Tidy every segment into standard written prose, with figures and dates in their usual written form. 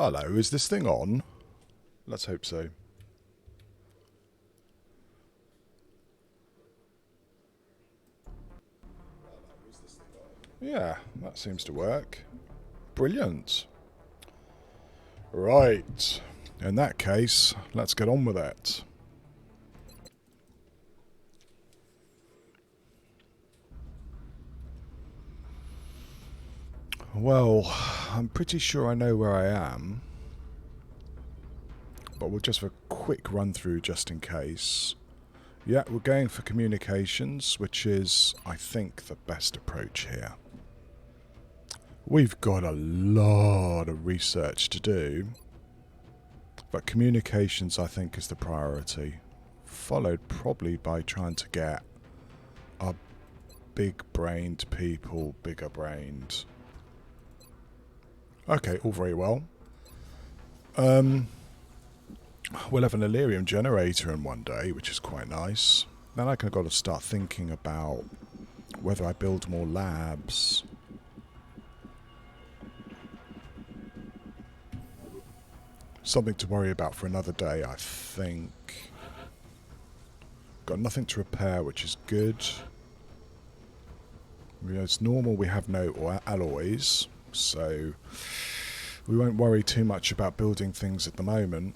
Hello, is this thing on? Let's hope so. Yeah, that seems to work. Brilliant. Right. In that case, let's get on with it. Well, I'm pretty sure I know where I am. But we'll just have a quick run through just in case. Yeah, we're going for communications, which is, I think, the best approach here. We've got a lot of research to do, but communications, I think, is the priority, followed probably by trying to get our big-brained people bigger-brained. Okay, all very well. We'll have an Illyrium generator in one day, which is quite nice. Then I kind of got to start thinking about whether I build more labs. Something to worry about for another day, I think. Got nothing to repair, which is good. It's normal we have no alloys, so we won't worry too much about building things at the moment.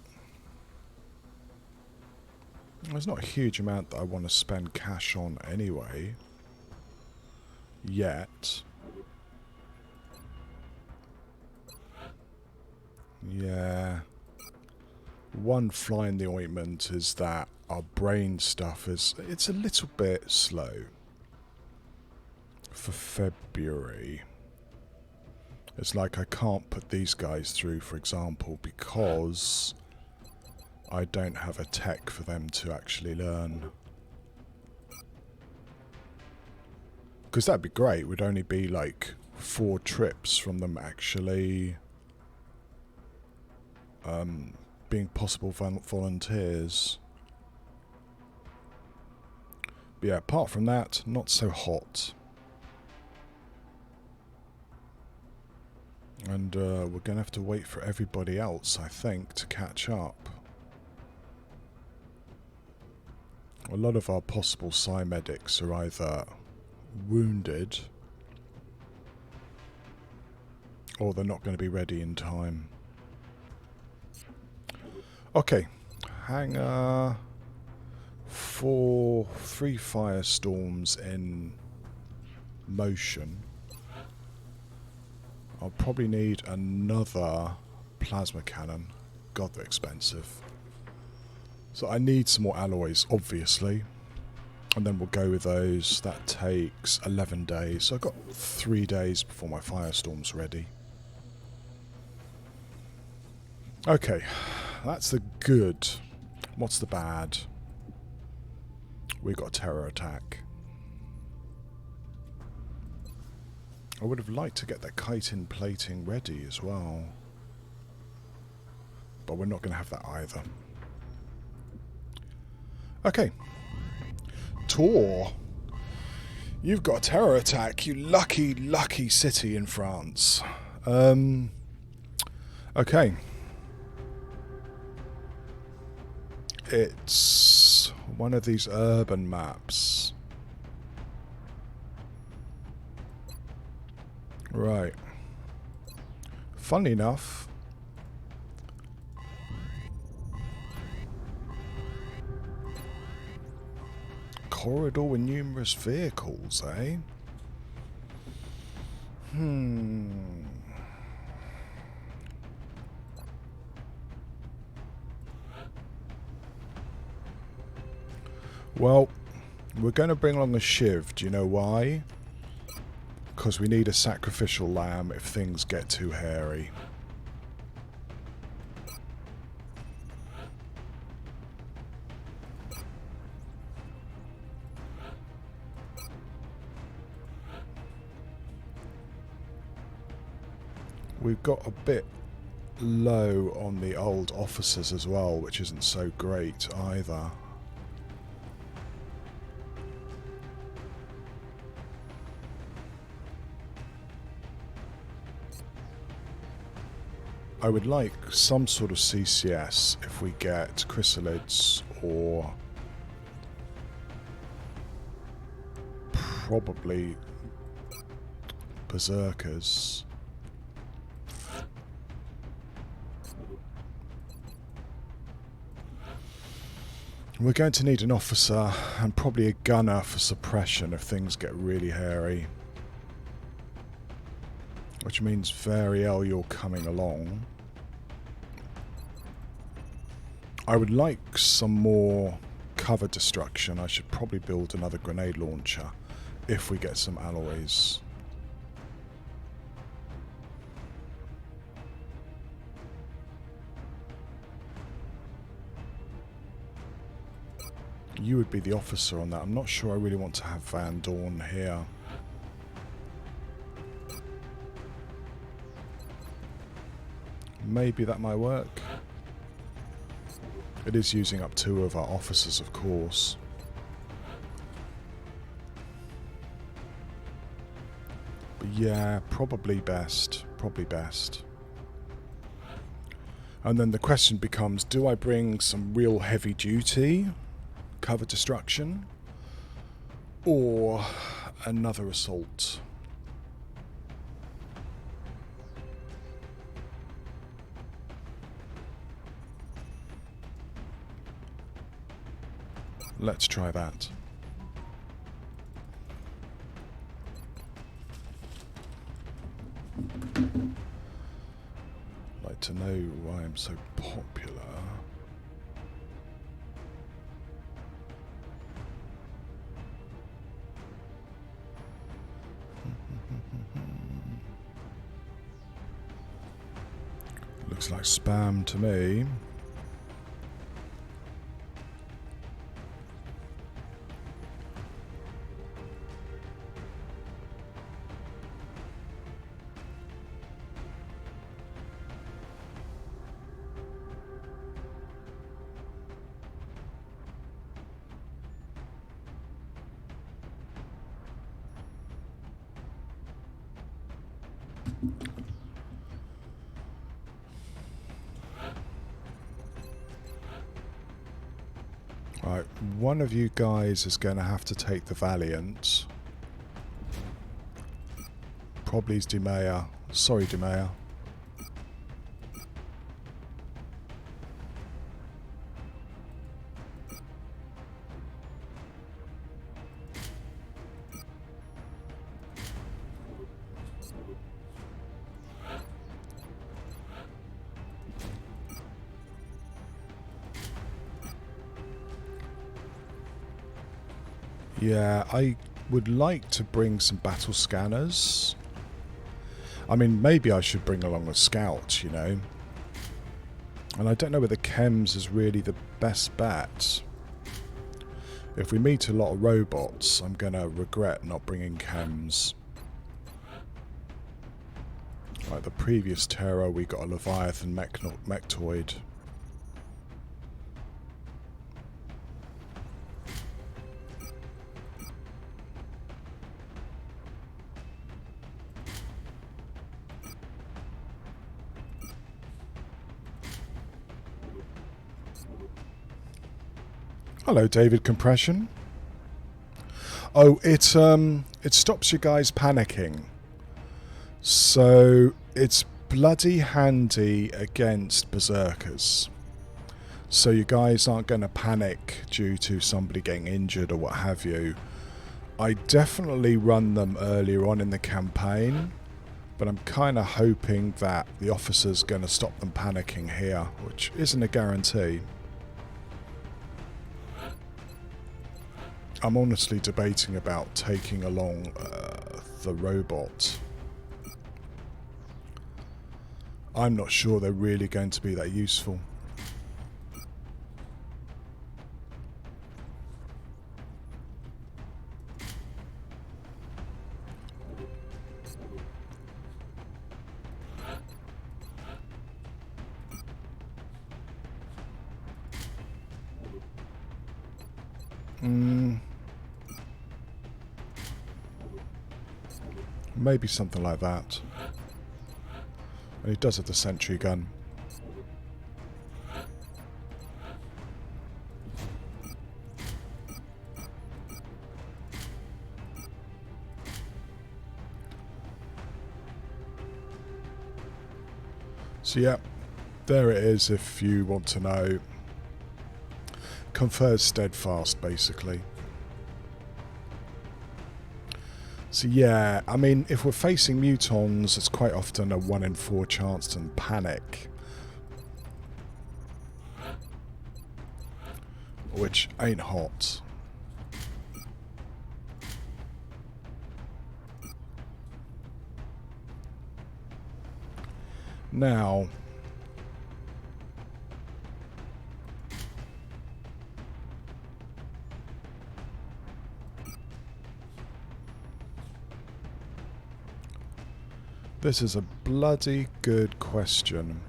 There's not a huge amount that I want to spend cash on anyway. Yet. Yeah. One fly in the ointment is that our brain stuff it's a little bit slow for February. It's like I can't put these guys through, for example, because I don't have a tech for them to actually learn. Because that'd be great. It would only be like 4 trips from them actually being possible volunteers. But yeah, apart from that, not so hot. And we're going to have to wait for everybody else, I think, to catch up. A lot of our possible Psi medics are either wounded or they're not going to be ready in time. Okay, hangar 3 firestorms in motion. I'll probably need another plasma cannon. God, they're expensive. So I need some more alloys, obviously. And then we'll go with those. That takes 11 days. So I've got 3 days before my firestorm's ready. Okay, that's the good. What's the bad? We got a terror attack. I would have liked to get that chitin plating ready as well. But we're not going to have that either. Okay. Tours. You've got a terror attack, you lucky, lucky city in France. Okay. It's one of these urban maps. Right. Funnily enough, corridor with numerous vehicles, eh? Well, we're going to bring along a Shiv. Do you know why? Because we need a sacrificial lamb if things get too hairy. We've got a bit low on the old officers as well, which isn't so great either. I would like some sort of CCS if we get chrysalids or probably berserkers. We're going to need an officer and probably a gunner for suppression if things get really hairy. Which means, Variel, you're coming along. I would like some more cover destruction. I should probably build another grenade launcher if we get some alloys. You would be the officer on that. I'm not sure I really want to have Van Dorn here. Maybe that might work. It is using up 2 of our officers, of course. But yeah, probably best. Probably best. And then the question becomes, do I bring some real heavy duty cover destruction or another assault? Let's try that. I'd like to know why I'm so popular. Looks like spam to me. Right, one of you guys is going to have to take the Valiant. Probably is Demea. Sorry, Demea. Yeah, I would like to bring some battle scanners. I mean, maybe I should bring along a scout, you know. And I don't know whether chems is really the best bet. If we meet a lot of robots, I'm going to regret not bringing chems. Like the previous Terror, we got a Leviathan Mechtoid. Hello, David Compression. Oh, it stops you guys panicking. So it's bloody handy against berserkers. So you guys aren't going to panic due to somebody getting injured or what have you. I definitely run them earlier on in the campaign, but I'm kind of hoping that the officer's going to stop them panicking here, which isn't a guarantee. I'm honestly debating about taking along the robot. I'm not sure they're really going to be that useful. Maybe something like that. And he does have the sentry gun. So yeah, there it is if you want to know. Confers steadfast, basically. So yeah, I mean, if we're facing mutons, it's quite often a 1 in 4 chance to panic. Which ain't hot. Now, this is a bloody good question.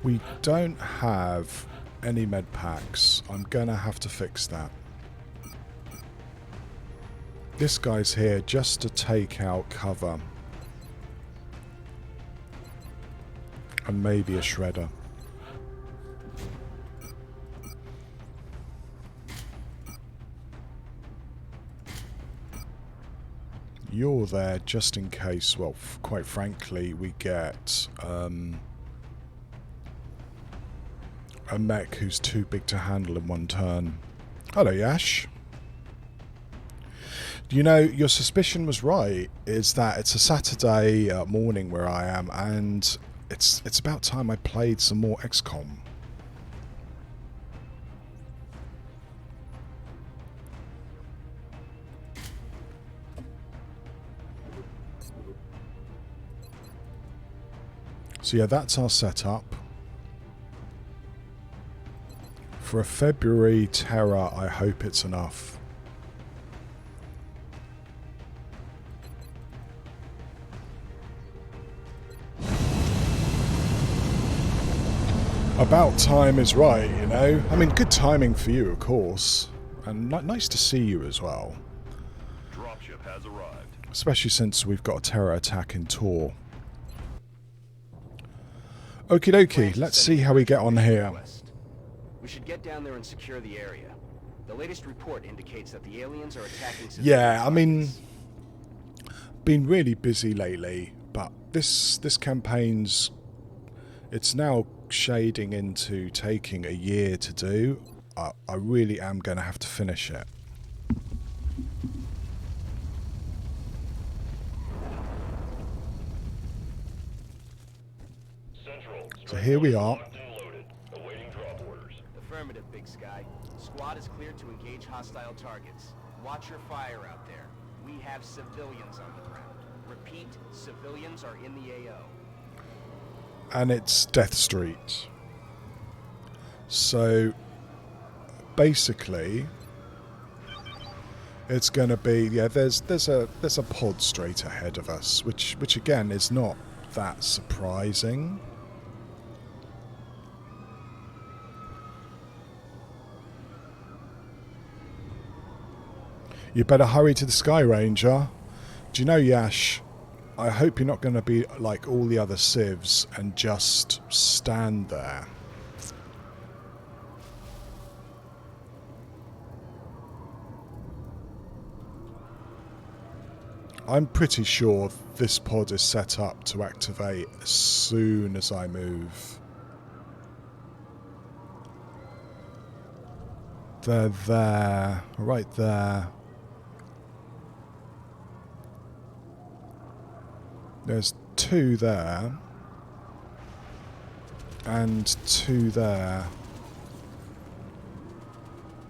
We don't have any med packs. I'm gonna have to fix that. This guy's here just to take out cover. And maybe a shredder. You're there just in case, well, quite frankly, we get a mech who's too big to handle in one turn. Hello, Yash. You know, your suspicion was right, is that it's a Saturday morning where I am, and it's about time I played some more XCOM. So yeah, that's our setup. For a February terror, I hope it's enough. About time is right, you know. I mean, good timing for you, of course. And nice to see you as well. Dropship has arrived. Especially since we've got a terror attack in Tor. Okie dokie, let's see how we get on here. We should get down there and secure the area. The latest report indicates that the aliens are attacking civilians. Yeah, I mean, been really busy lately, but this campaign's, it's now shading into taking a year to do. I really am going to have to finish it. So here we are. Affirmative, Big Sky. Squad is cleared to engage hostile targets. Watch your fire out there. We have civilians on the ground. Repeat, civilians are in the AO. And it's Death Street. So basically it's going to be, yeah, there's a pod straight ahead of us, which again is not that surprising. You better hurry to the Sky Ranger. Do you know, Yash, I hope you're not going to be like all the other civs and just stand there. I'm pretty sure this pod is set up to activate as soon as I move. They're there, right there. There's 2 there, and 2 there.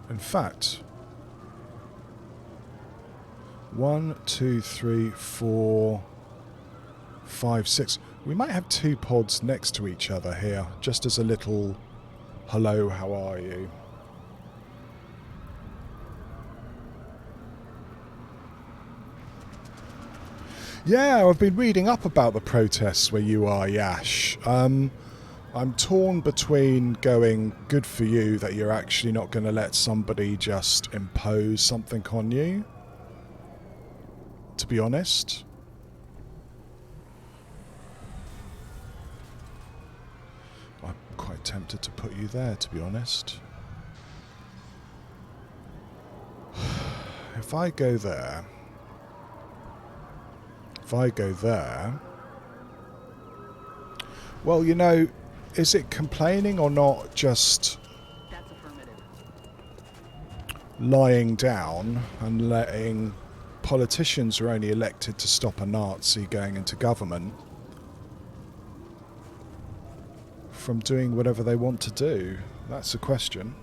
In fact, 1, 2, 3, 4, 5, 6. We might have 2 pods next to each other here, just as a little hello, how are you? Yeah, I've been reading up about the protests where you are, Yash. I'm torn between going, good for you that you're actually not going to let somebody just impose something on you, to be honest. I'm quite tempted to put you there, to be honest. If I go there... Well, you know, is it complaining or not just That's affirmative. lying down and letting politicians who are only elected to stop a Nazi going into government from doing whatever they want to do? That's the question.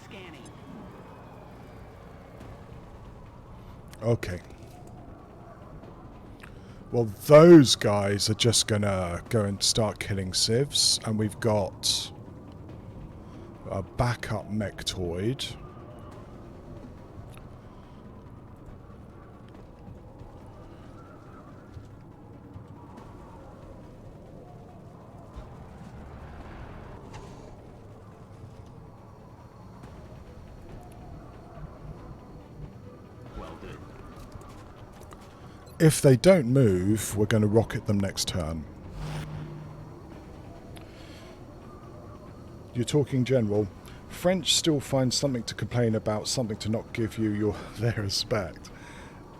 Scanning. Okay. Well, those guys are just gonna go and start killing civs, and we've got a backup mechtoid. Well done. If they don't move, we're going to rocket them next turn. You're talking general. French still find something to complain about, something to not give you their respect.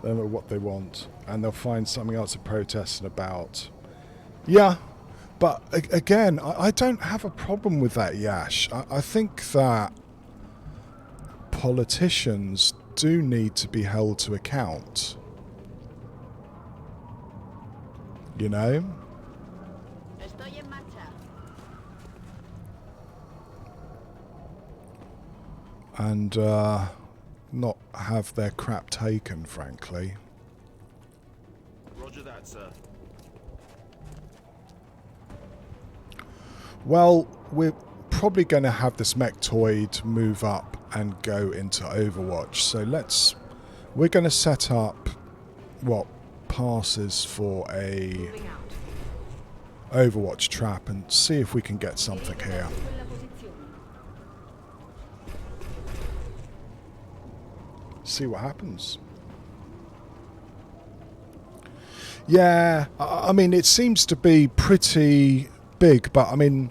They don't know what they want. And they'll find something else to protest about. Yeah, but again, I don't have a problem with that, Yash. I think that politicians do need to be held to account. You know? Estoy en marcha. And not have their crap taken, frankly. Roger that, sir. Well, we're probably going to have this mechtoid move up and go into Overwatch. So we're going to set up what passes for a Moving out. Overwatch trap and see if we can get something here. See what happens. Yeah, I mean, it seems to be pretty big, but I mean,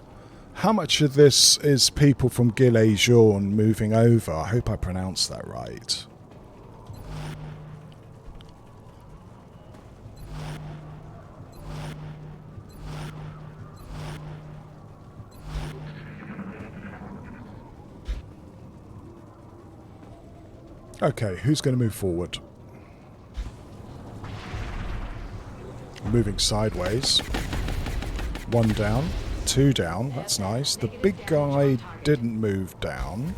how much of this is people from Gilles-Jaune moving over? I hope I pronounced that right. Okay, who's going to move forward? Moving sideways. One down, two down, that's nice. The big guy didn't move down.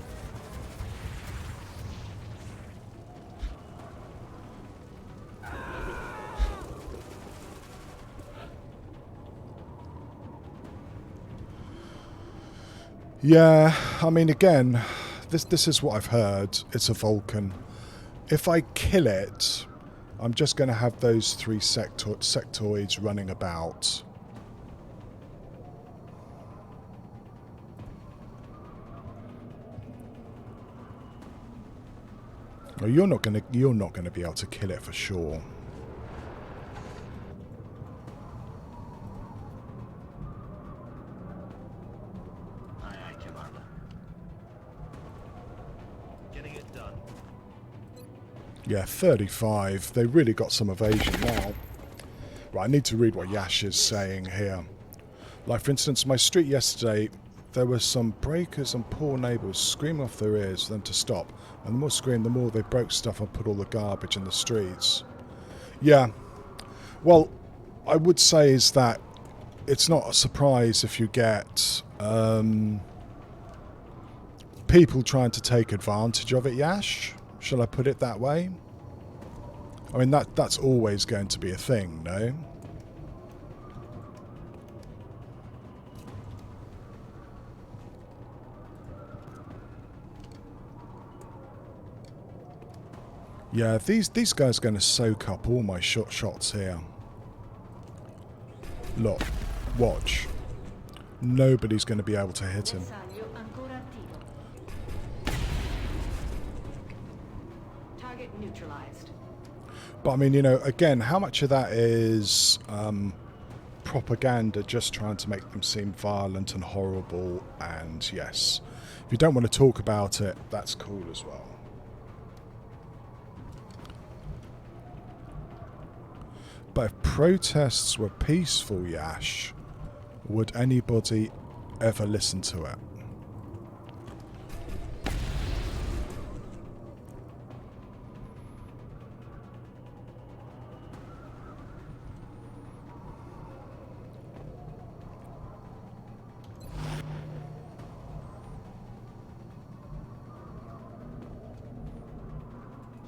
Yeah, I mean, again, this is what I've heard. It's a Vulcan. If I kill it, I'm just going to have those three sectoids running about. Well, you're not going to be able to kill it for sure. Aye, aye, Commander. Getting it done. Yeah, 35. They really got some evasion now. Right, I need to read what Yash is saying here. Like, for instance, my street yesterday, there were some breakers and poor neighbours screaming off their ears for them to stop. And the more scream, the more they broke stuff and put all the garbage in the streets. Yeah. Well, I would say is that it's not a surprise if you get people trying to take advantage of it, Yash. Shall I put it that way? I mean, that's always going to be a thing, no? Yeah, these guys are going to soak up all my shots here. Look, watch. Nobody's going to be able to hit him. Bersaglio ancora attivo. Target neutralized. But I mean, you know, again, how much of that is propaganda just trying to make them seem violent and horrible? And yes, if you don't want to talk about it, that's cool as well. But if protests were peaceful, Yash, would anybody ever listen to it?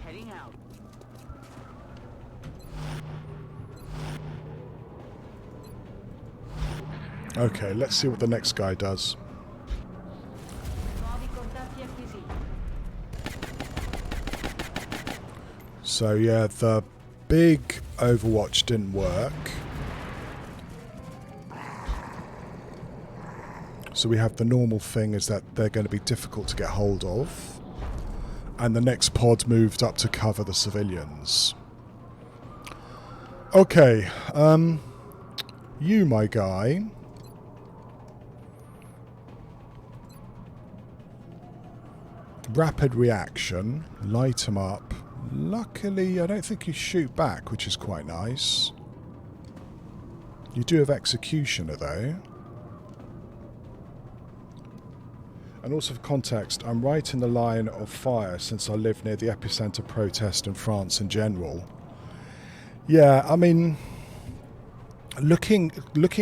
Heading out. Okay, let's see what the next guy does. Nuovi contatti acquisiti. So yeah, the big Overwatch didn't work. So we have the normal thing is that they're going to be difficult to get hold of. And the next pod moved up to cover the civilians. Okay, you, my guy. Rapid reaction, light him up. Luckily, I don't think you shoot back, which is quite nice. You do have executioner, though. And also for context, I'm right in the line of fire since I live near the epicenter protest in France in general. Yeah, I mean, looking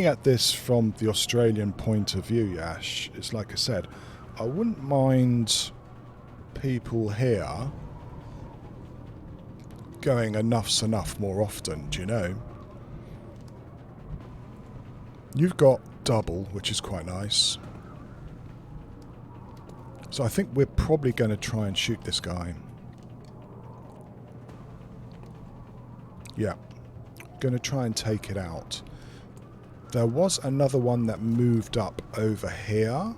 at this from the Australian point of view, Yash, it's like I said, I wouldn't mind people here going enough's enough more often, do you know? You've got double, which is quite nice. So I think we're probably going to try and shoot this guy. Yeah. Going to try and take it out. There was another one that moved up over here.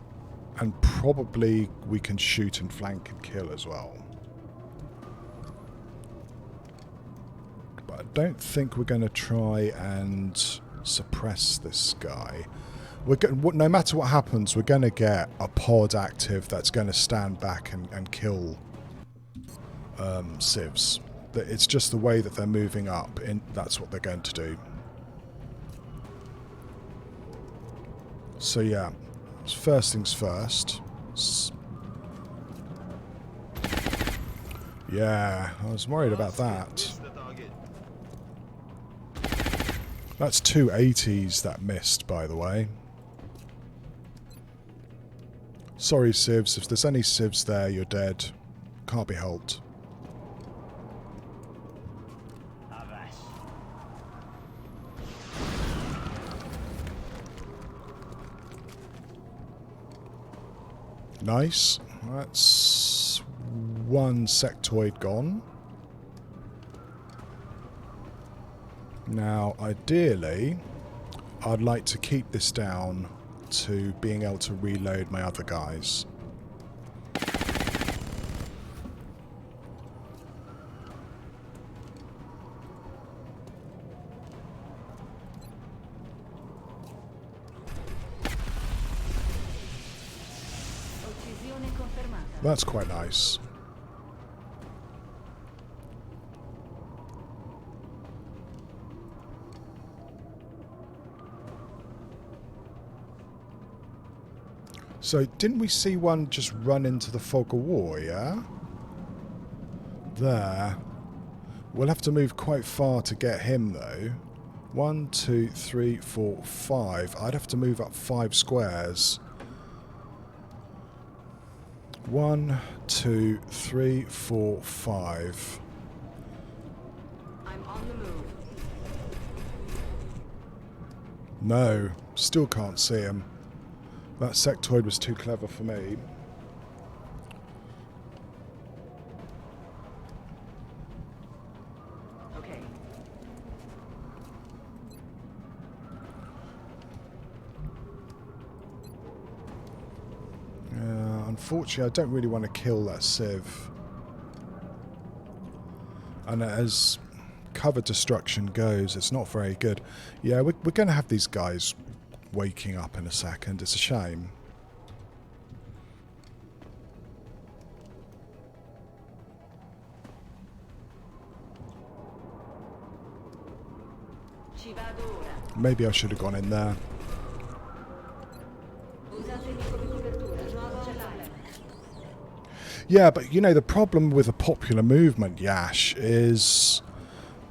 And probably we can shoot and flank and kill as well. But I don't think we're going to try and suppress this guy. No matter what happens, we're going to get a pod active that's going to stand back and kill civs. It's just the way that they're moving up. That's what they're going to do. So yeah, first things first. Yeah, I was worried about that. That's two 80s that missed, by the way. Sorry, civs. If there's any civs there, you're dead. Can't be helped. Nice. That's one sectoid gone. Now, ideally, I'd like to keep this down to being able to reload my other guys. Uccisione confermata. That's quite nice. So, didn't we see one just run into the fog of war, yeah? There. We'll have to move quite far to get him, though. 1, 2, 3, 4, 5. I'd have to move up 5 squares. 1, 2, 3, 4, 5. I'm on the move. No, still can't see him. That sectoid was too clever for me. unfortunately, I don't really want to kill that Civ. And as cover destruction goes, it's not very good. Yeah, we're going to have these guys waking up in a second. It's a shame. Ci vado ora. Maybe I should have gone in there. Usatemi come copertura. Nuovo cellulare. Yeah, but you know, the problem with a popular movement, Yash, is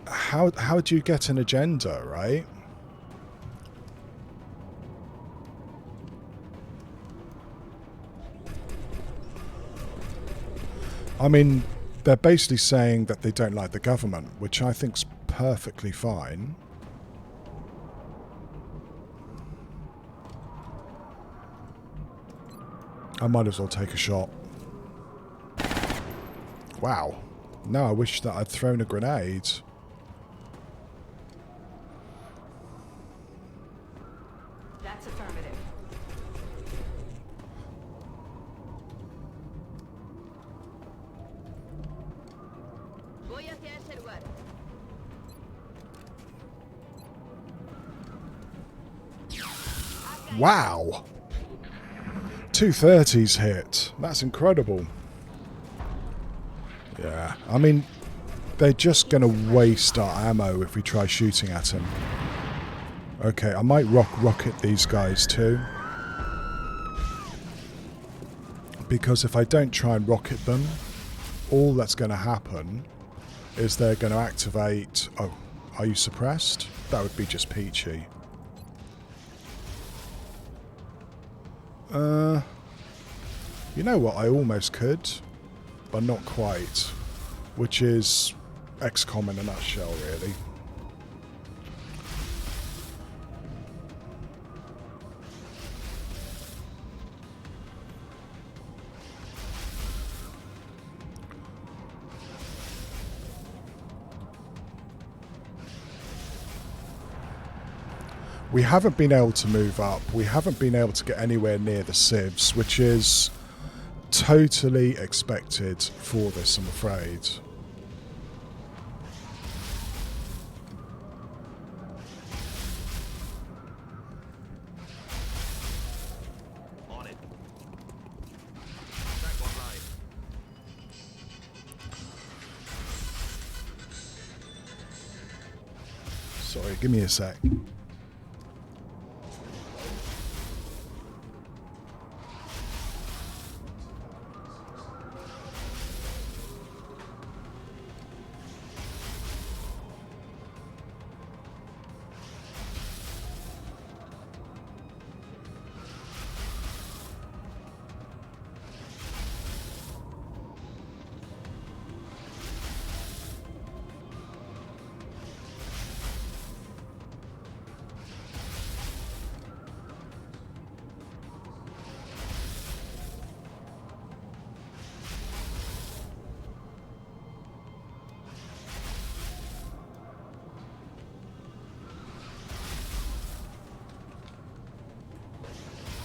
how do you get an agenda, right? I mean, they're basically saying that they don't like the government, which I think's perfectly fine. I might as well take a shot. Wow. Now I wish that I'd thrown a grenade. That's affirmative. Voy hacia ese lugar. Wow. 230s hit. That's incredible. Yeah, I mean, they're just going to waste our ammo if we try shooting at him. Okay, I might rocket these guys too. Because if I don't try and rocket them, all that's going to happen is they're going to activate... Oh, are you suppressed? That would be just peachy. You know what? I almost could, but not quite. Which is XCOM in a nutshell, really. We haven't been able to move up. We haven't been able to get anywhere near the civs, which is totally expected for this, I'm afraid. On it. Track online. Sorry, give me a sec.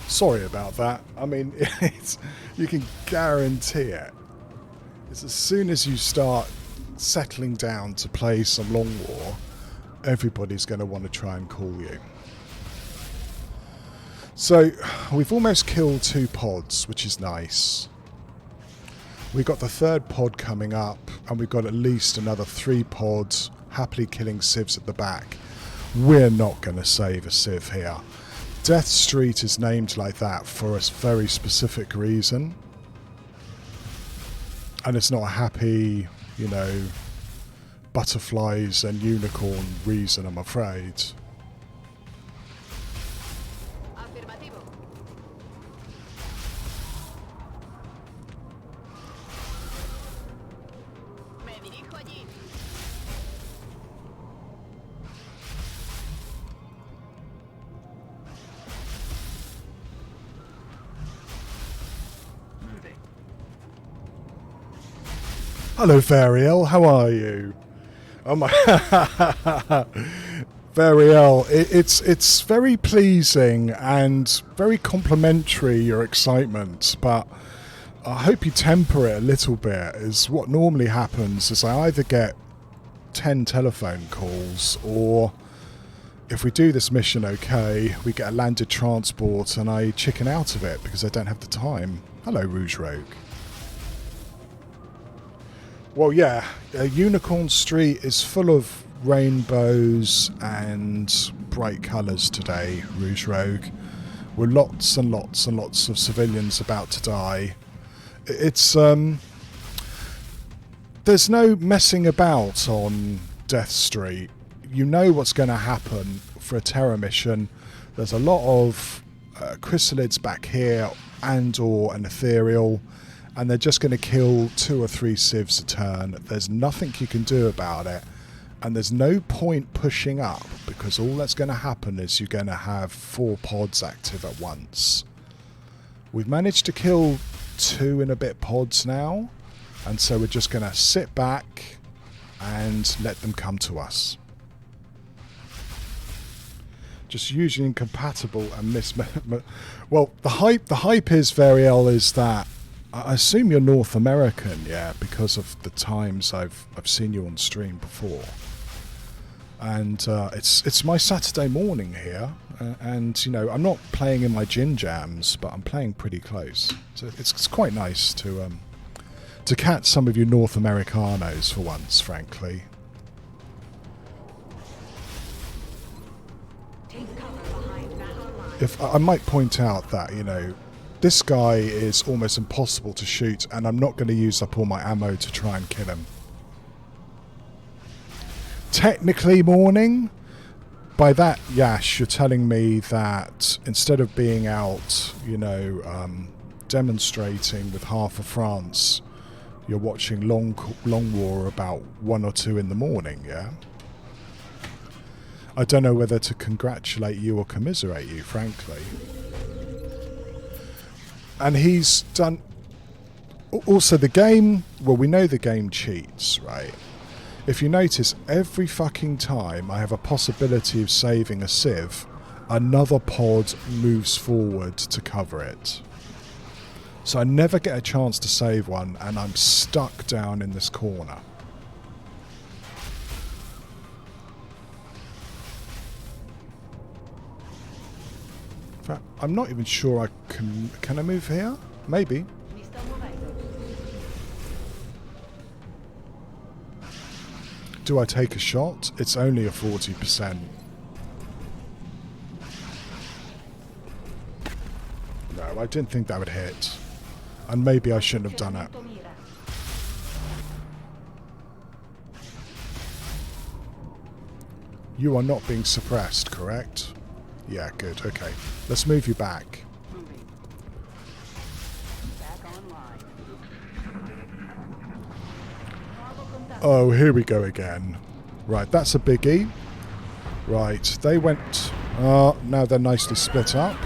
Sorry about that. I mean, you can guarantee it. It's as soon as you start settling down to play some Long War, everybody's going to want to try and call you. So, we've almost killed 2 pods, which is nice. We've got the 3rd pod coming up, and we've got at least another 3 pods happily killing civs at the back. We're not going to save a civ here. Death Street is named like that for a very specific reason. And it's not a happy, you know, butterflies and unicorn reason, I'm afraid. Afirmativo. Me dirijo allí. Moving. Hello, Variel. How are you? Oh my, Variel. It's very pleasing and very complimentary, your excitement. But I hope you temper it a little bit. Is what normally happens is I either get 10 telephone calls, or if we do this mission okay, we get a landed transport and I chicken out of it because I don't have the time. Hello, Rouge Rogue. Well, yeah, Unicorn Street is full of rainbows and bright colours today, Rouge Rogue, with lots and lots and lots of civilians about to die. It's, there's no messing about on Death Street. You know what's going to happen for a terror mission. There's a lot of chrysalids back here and/or an ethereal, and they're just going to kill 2 or 3 civs a turn. There's nothing you can do about it, and there's no point pushing up because all that's going to happen is you're going to have 4 pods active at once. We've managed to kill 2 and a bit pods now, and so we're just going to sit back and let them come to us. Just usually incompatible and well, the hype is, Variel, is that I assume you're North American, yeah, because of the times I've seen you on stream before. And it's my Saturday morning here, and you know I'm not playing in my gin jams, but I'm playing pretty close. So it's quite nice to catch some of you North Americanos for once, frankly. If I might point out that, you know, this guy is almost impossible to shoot, and I'm not going to use up all my ammo to try and kill him. Technically morning. By that, Yash, you're telling me that instead of being out, you know, demonstrating with half of France, you're watching Long War about 1 or 2 in the morning, yeah? I don't know whether to congratulate you or commiserate you, frankly. And he's done... Also, the game... Well, we know the game cheats, right? If you notice, every fucking time I have a possibility of saving a civ, another pod moves forward to cover it. So I never get a chance to save one, and I'm stuck down in this corner. In fact, I'm not even sure I can... Can I move here? Maybe. Do I take a shot? It's only a 40%. No, I didn't think that would hit. And maybe I shouldn't have done it. You are not being suppressed, correct? Yeah, good. Okay. Let's move you back. Oh, here we go again. Right, that's a biggie. Right, they went... now they're nicely split up.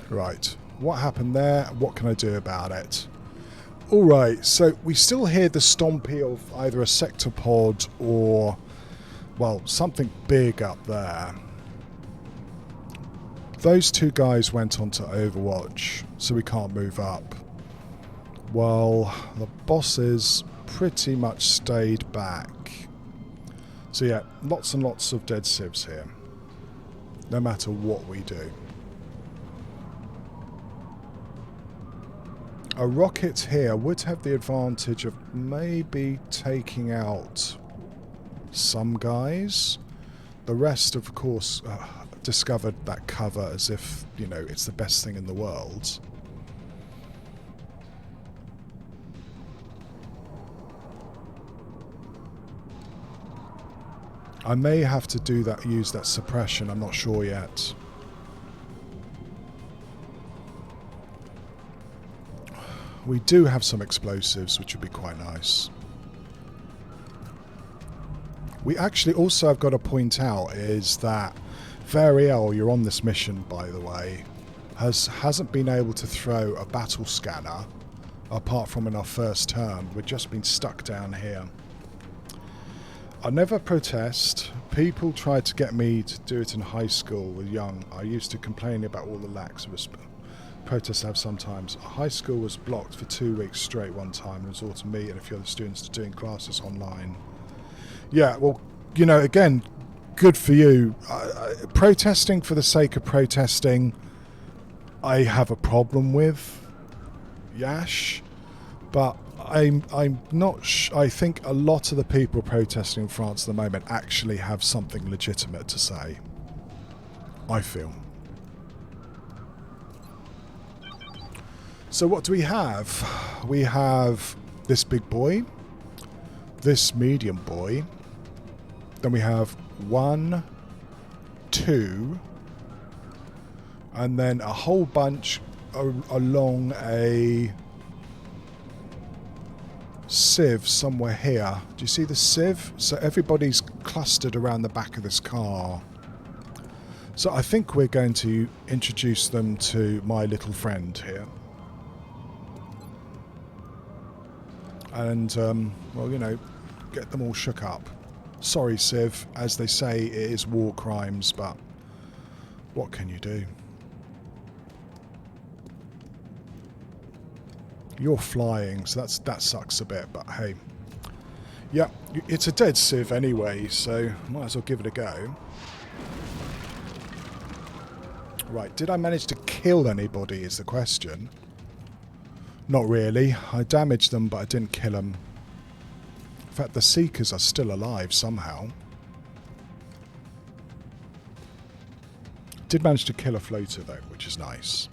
Right, what happened there? What can I do about it? Alright, so we still hear the stompy of either a sector pod or... well, something big up there. Those 2 guys went on to Overwatch, so we can't move up. Well, the bosses pretty much stayed back. So yeah, lots and lots of dead civs here. No matter what we do. A rocket here would have the advantage of maybe taking out some guys. The rest, of course, discovered that cover as if, you know, it's the best thing in the world. I may have to do that, use that suppression, I'm not sure yet. We do have some explosives, which would be quite nice. We actually also have got to point out is that Variel, you're on this mission by the way, hasn't been able to throw a battle scanner apart from in our first turn. We've just been stuck down here. I never protest. People tried to get me to do it in high school with young. I used to complain about all the lacks of protests I have sometimes. High school was blocked for 2 weeks straight one time and resorted to me and a few other students to doing classes online. Yeah, well, you know, again, good for you. Protesting for the sake of protesting, I have a problem with, Yash, but I'm not. I think a lot of the people protesting in France at the moment actually have something legitimate to say. I feel. So what do we have? We have this big boy, this medium boy, then we have 1, 2, and then a whole bunch along a sieve somewhere here. Do you see the sieve? So everybody's clustered around the back of this car. So I think we're going to introduce them to my little friend here. And, well, you know, get them all shook up. Sorry, Civ. As they say, it is war crimes, but what can you do? You're flying, so that sucks a bit, but hey. Yeah, it's a dead Civ anyway, so might as well give it a go. Right, did I manage to kill anybody is the question. Not really. I damaged them, but I didn't kill them. In fact, the Seekers are still alive somehow. Did manage to kill a floater though, which is nice.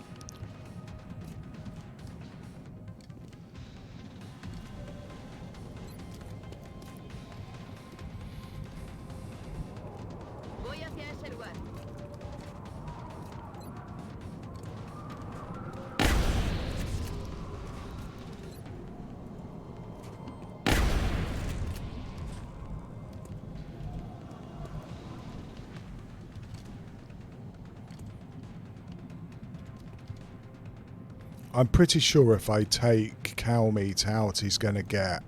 Voy hacia ese lugar. I'm pretty sure if I take cow meat out, he's going to get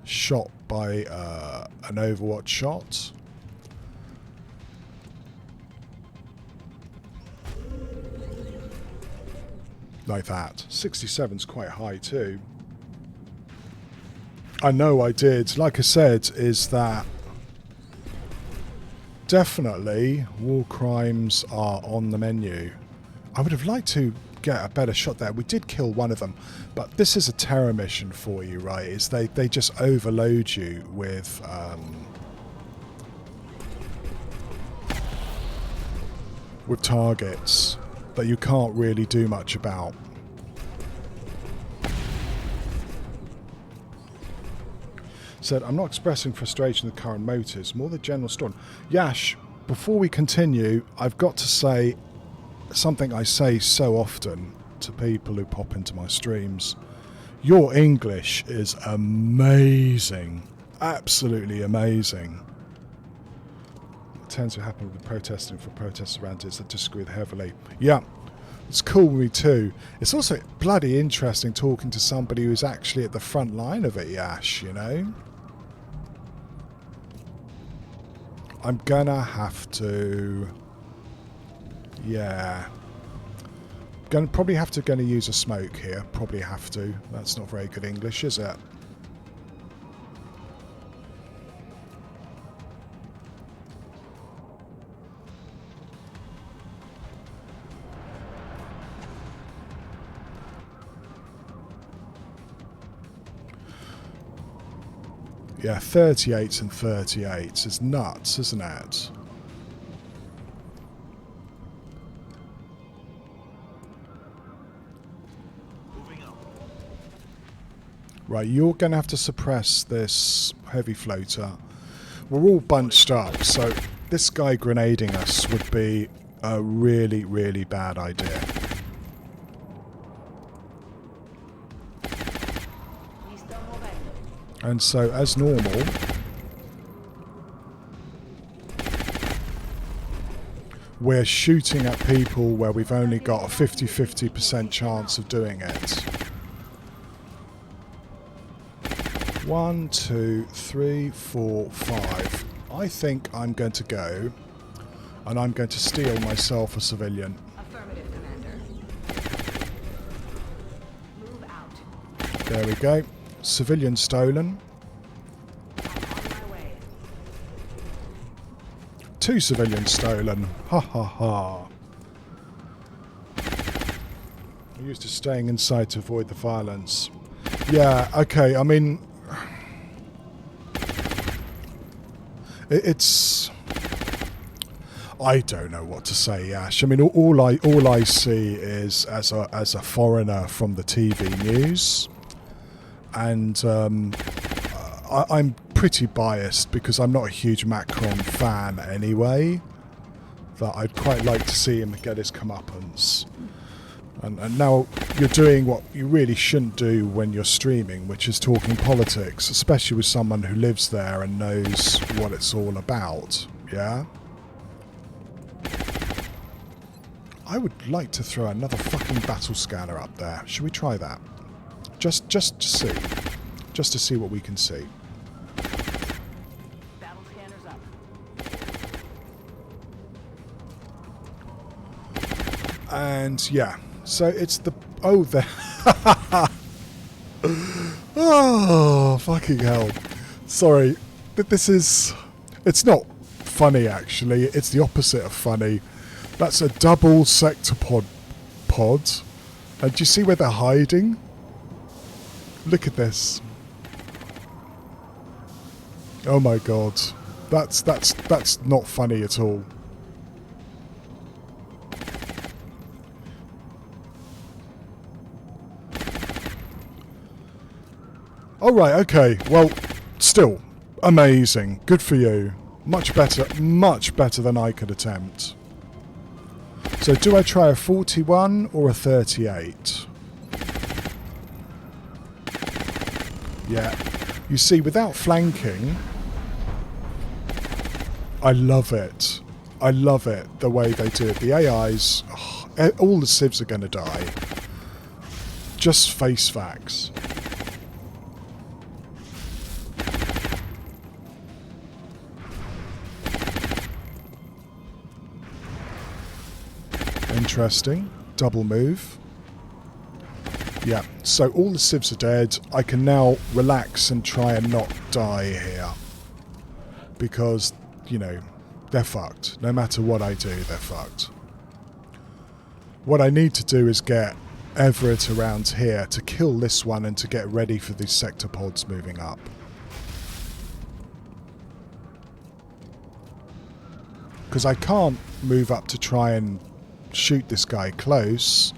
shot by an Overwatch shot. Like that. 67's quite high too. I know I did. Like I said, is that definitely war crimes are on the menu. I would have liked to get a better shot there. We did kill one of them, but this is a terror mission for you, right? Is they just overload you with targets that you can't really do much about. Said, I'm not expressing frustration with the current motives, more the general storm. Yash, before we continue, I've got to say something I say so often to people who pop into my streams. Your English is amazing. Absolutely amazing. It tends to happen with protesting for protests around it that disagree with heavily. Yeah, it's cool with me too. It's also bloody interesting talking to somebody who's actually at the front line of it, Yash, you know? I'm gonna have to... Yeah. Probably have to use a smoke here. Probably have to. That's not very good English, is it? Yeah, 38s and 38s is nuts, isn't it? Right, you're going to have to suppress this heavy floater. We're all bunched up, so this guy grenading us would be a really, really bad idea. And so, as normal, we're shooting at people where we've only got a 50-50% chance of doing it. 1, 2, 3, 4, 5. I think I'm going to go and I'm going to steal myself a civilian. Affirmative, Commander. Move out. There we go. Civilian stolen. I'm on my way. 2 civilians stolen. Ha ha ha. I'm used to staying inside to avoid the violence. Yeah, okay, I mean... It's... I don't know what to say, Ash. I mean, all I see is as a foreigner from the TV news, and I'm pretty biased because I'm not a huge Macron fan anyway. That I'd quite like to see him get his comeuppance. And now you're doing what you really shouldn't do when you're streaming, which is talking politics, especially with someone who lives there and knows what it's all about. Yeah. I would like to throw another fucking battle scanner up there. Should we try that? Just to see. Just to see what we can see. Battle scanners up. And yeah. So it's the... Oh, there... Oh, fucking hell. Sorry. But this is... It's not funny, actually. It's the opposite of funny. That's a double sectopod pod. And do you see where they're hiding? Look at this. Oh my god. That's not funny at all. Alright, okay. Well, still, amazing. Good for you. Much better than I could attempt. So do I try a 41 or a 38? Yeah. You see, without flanking, I love it. I love it, the way they do it. The AIs, all the civs are going to die. Just face facts. Interesting. Double move. Yeah, so all the civs are dead. I can now relax and try and not die here. Because, you know, they're fucked. No matter what I do, they're fucked. What I need to do is get Everett around here to kill this one and to get ready for these sector pods moving up. Because I can't move up to try and shoot this guy close,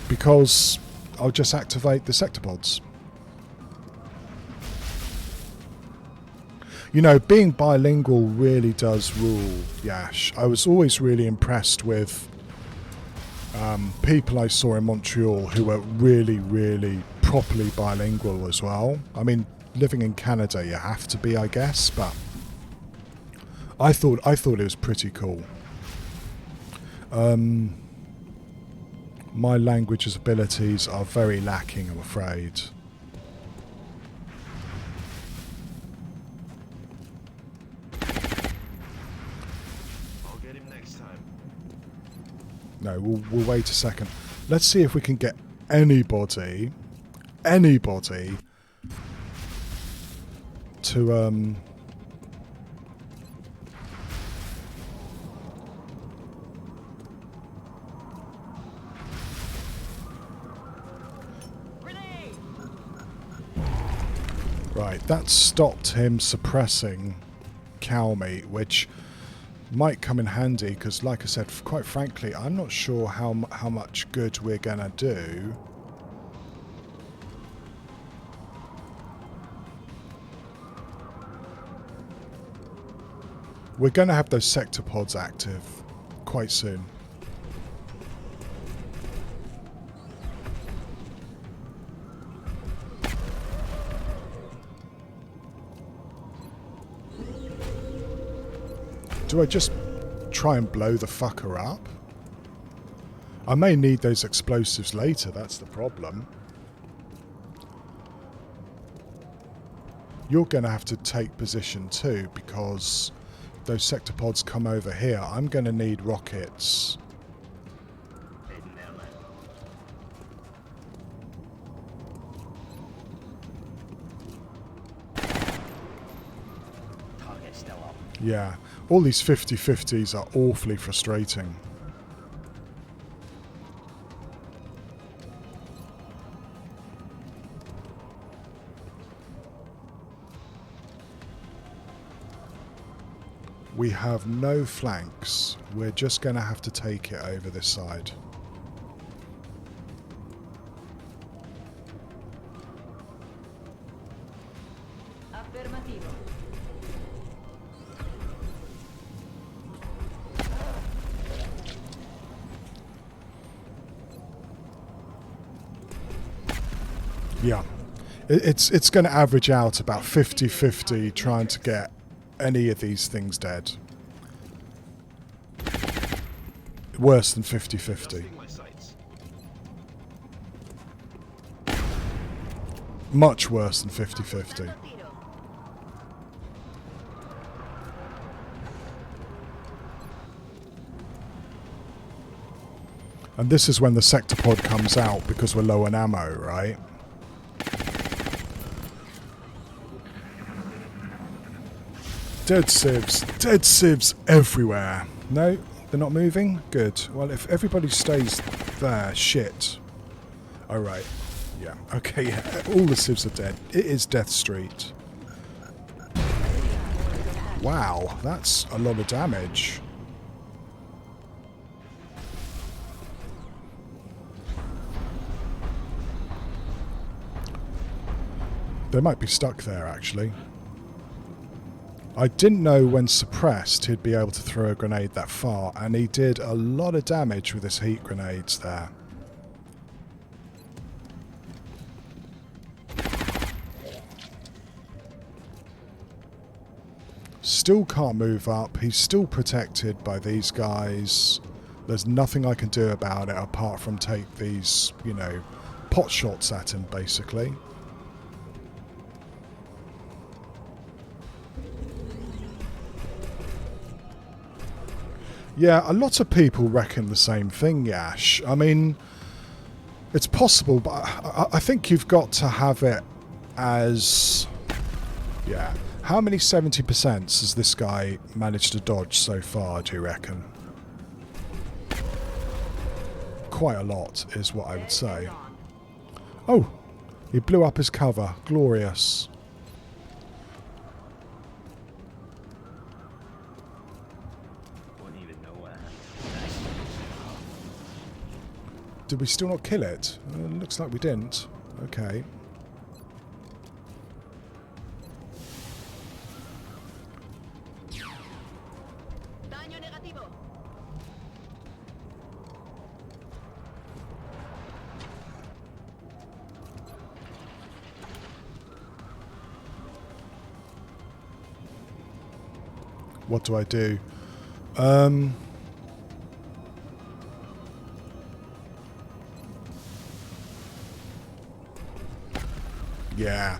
because I'll just activate the sector pods. You know, being bilingual really does rule, Yash. I was always really impressed with people I saw in Montreal who were really, really properly bilingual as well. I mean, living in Canada, you have to be, I guess, but I thought it was pretty cool. My language's abilities are very lacking, I'm afraid. I'll get him next time. No, we'll wait a second. Let's see if we can get anybody to Right, that stopped him suppressing cow meat, which might come in handy because, like I said, quite frankly, I'm not sure how much good we're gonna do. We're gonna have those sector pods active quite soon. Do I just try and blow the fucker up? I may need those explosives later, that's the problem. You're going to have to take position too, because those sector pods come over here. I'm going to need rockets. Target's still up. Yeah, all these 50-50s are awfully frustrating. We have no flanks. We're just going to have to take it over this side. Affirmativo. Yeah, it's going to average out about 50-50 trying to get any of these things dead. Worse than 50-50. Adjusting my sights. Much worse than 50-50. Tiro. And this is when the sector pod comes out because we're low on ammo, right? Dead civs everywhere. No, they're not moving? Good. Well, if everybody stays there, shit. Oh, right. Yeah, okay, yeah. All the civs are dead. It is Death Street. Wow, that's a lot of damage. They might be stuck there, actually. I didn't know when suppressed he'd be able to throw a grenade that far, and he did a lot of damage with his heat grenades there. Still can't move up. He's still protected by these guys. There's nothing I can do about it apart from take these, you know, pot shots at him, basically. Yeah, a lot of people reckon the same thing, Yash. I mean, it's possible, but I think you've got to have it as... Yeah. How many 70% has this guy managed to dodge so far, do you reckon? Quite a lot, is what I would say. Oh! He blew up his cover. Glorious. Did we still not kill it? Looks like we didn't. Okay. Daño negativo. What do I do? Yeah,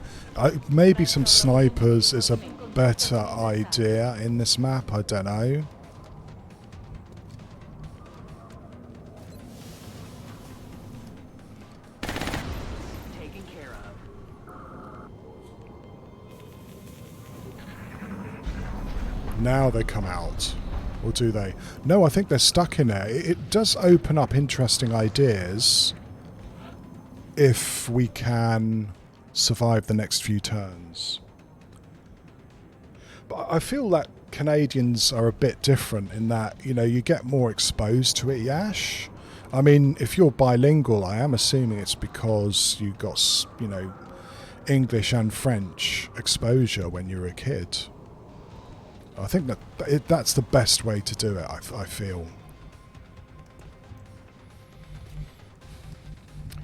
maybe some snipers is a better idea in this map, I don't know. Taken care of. Now they come out. Or do they? No, I think they're stuck in there. It does open up interesting ideas if we can survive the next few turns. But I feel that Canadians are a bit different in that, you know, you get more exposed to it, Yash. I mean, if you're bilingual, I am assuming it's because you got, you know, English and French exposure when you were a kid. I think that's the best way to do it, I feel.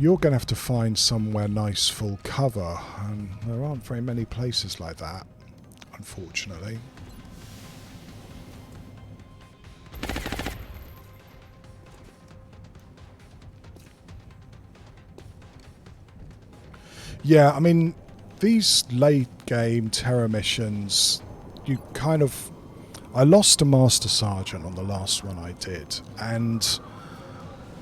You're going to have to find somewhere nice full cover, and there aren't very many places like that, unfortunately. Yeah, I mean, these game terror missions, you kind of... I lost a Master Sergeant on the last one I did, and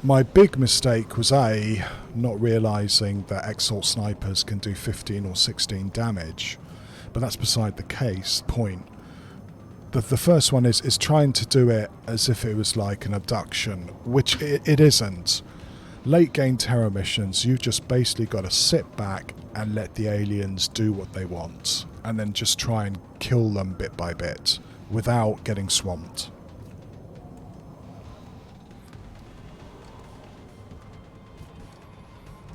my big mistake was A, not realising that Exalt snipers can do 15 or 16 damage, but that's beside the point. The first one is trying to do it as if it was like an abduction, which it isn't. Late game terror missions, you've just basically got to sit back and let the aliens do what they want, and then just try and kill them bit by bit without getting swamped.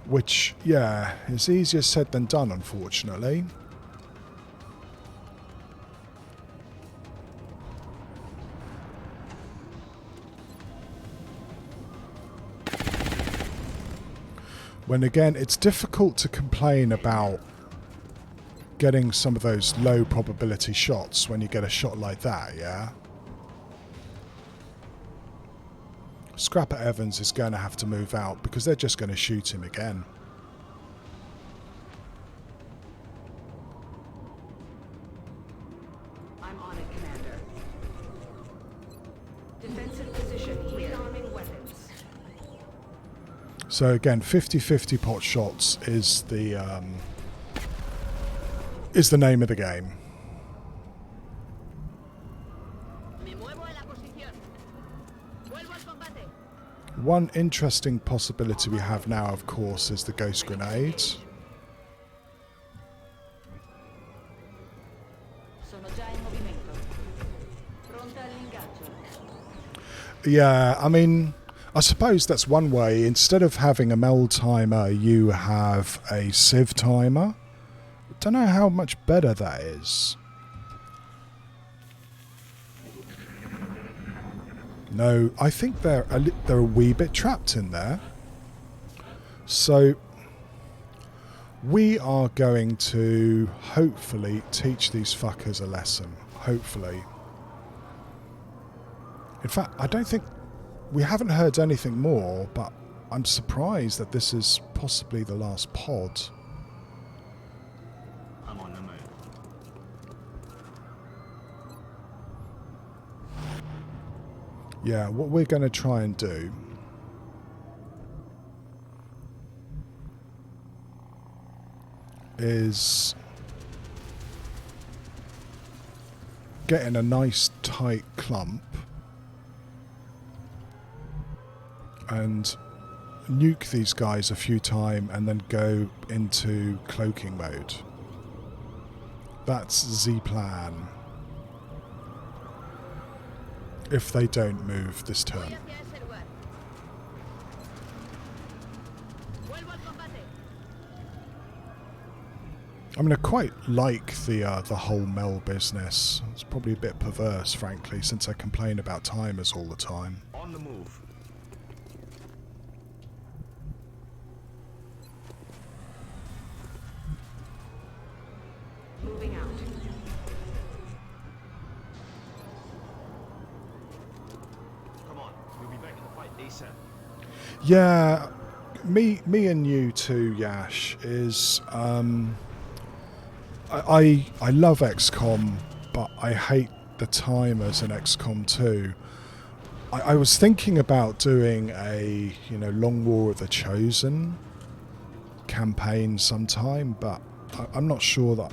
Which, yeah, is easier said than done, unfortunately. When again, it's difficult to complain about getting some of those low probability shots when you get a shot like that, yeah? Scrapper Evans is going to have to move out because they're just going to shoot him again. I'm on it, Commander. Defensive position here. Rearming weapons. So again, 50-50 pot shots is the name of the game. Me muevo a la posición. Vuelvo al combate. One interesting possibility we have now, of course, is the ghost grenades. Sono già in movimento. Pronta all'ingaggio. Yeah, I mean, I suppose that's one way. Instead of having a mel timer, you have a sieve timer. Don't know how much better that is. No, I think they're a wee bit trapped in there. So we are going to hopefully teach these fuckers a lesson. Hopefully. In fact, I don't think... We haven't heard anything more, but I'm surprised that this is possibly the last pod. I'm on the move. Yeah, what we're going to try and do is get in a nice tight clump and nuke these guys a few times and then go into cloaking mode. That's the plan. If they don't move this Voy turn. hacia ese lugar. Vuelvo al combate. I mean, I quite like the whole Mel business. It's probably a bit perverse, frankly, since I complain about timers all the time. On the move. Moving out. Come on. We'll be back in the fight ASAP. Yeah, me and you too, Yash, is I love XCOM, but I hate the timers in XCOM 2. I was thinking about doing a Long War of the Chosen campaign sometime, but I'm not sure that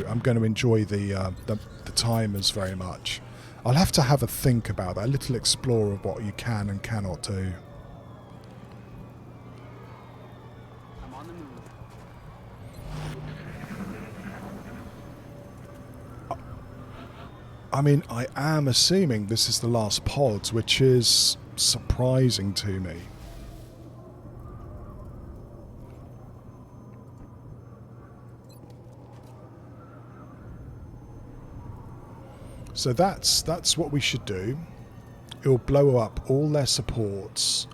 I'm going to enjoy the timers very much. I'll have to have a think about that, a little explore of what you can and cannot do. I'm on the move. I mean, I am assuming this is the last pod, which is surprising to me. So that's what we should do. It'll blow up all their supports.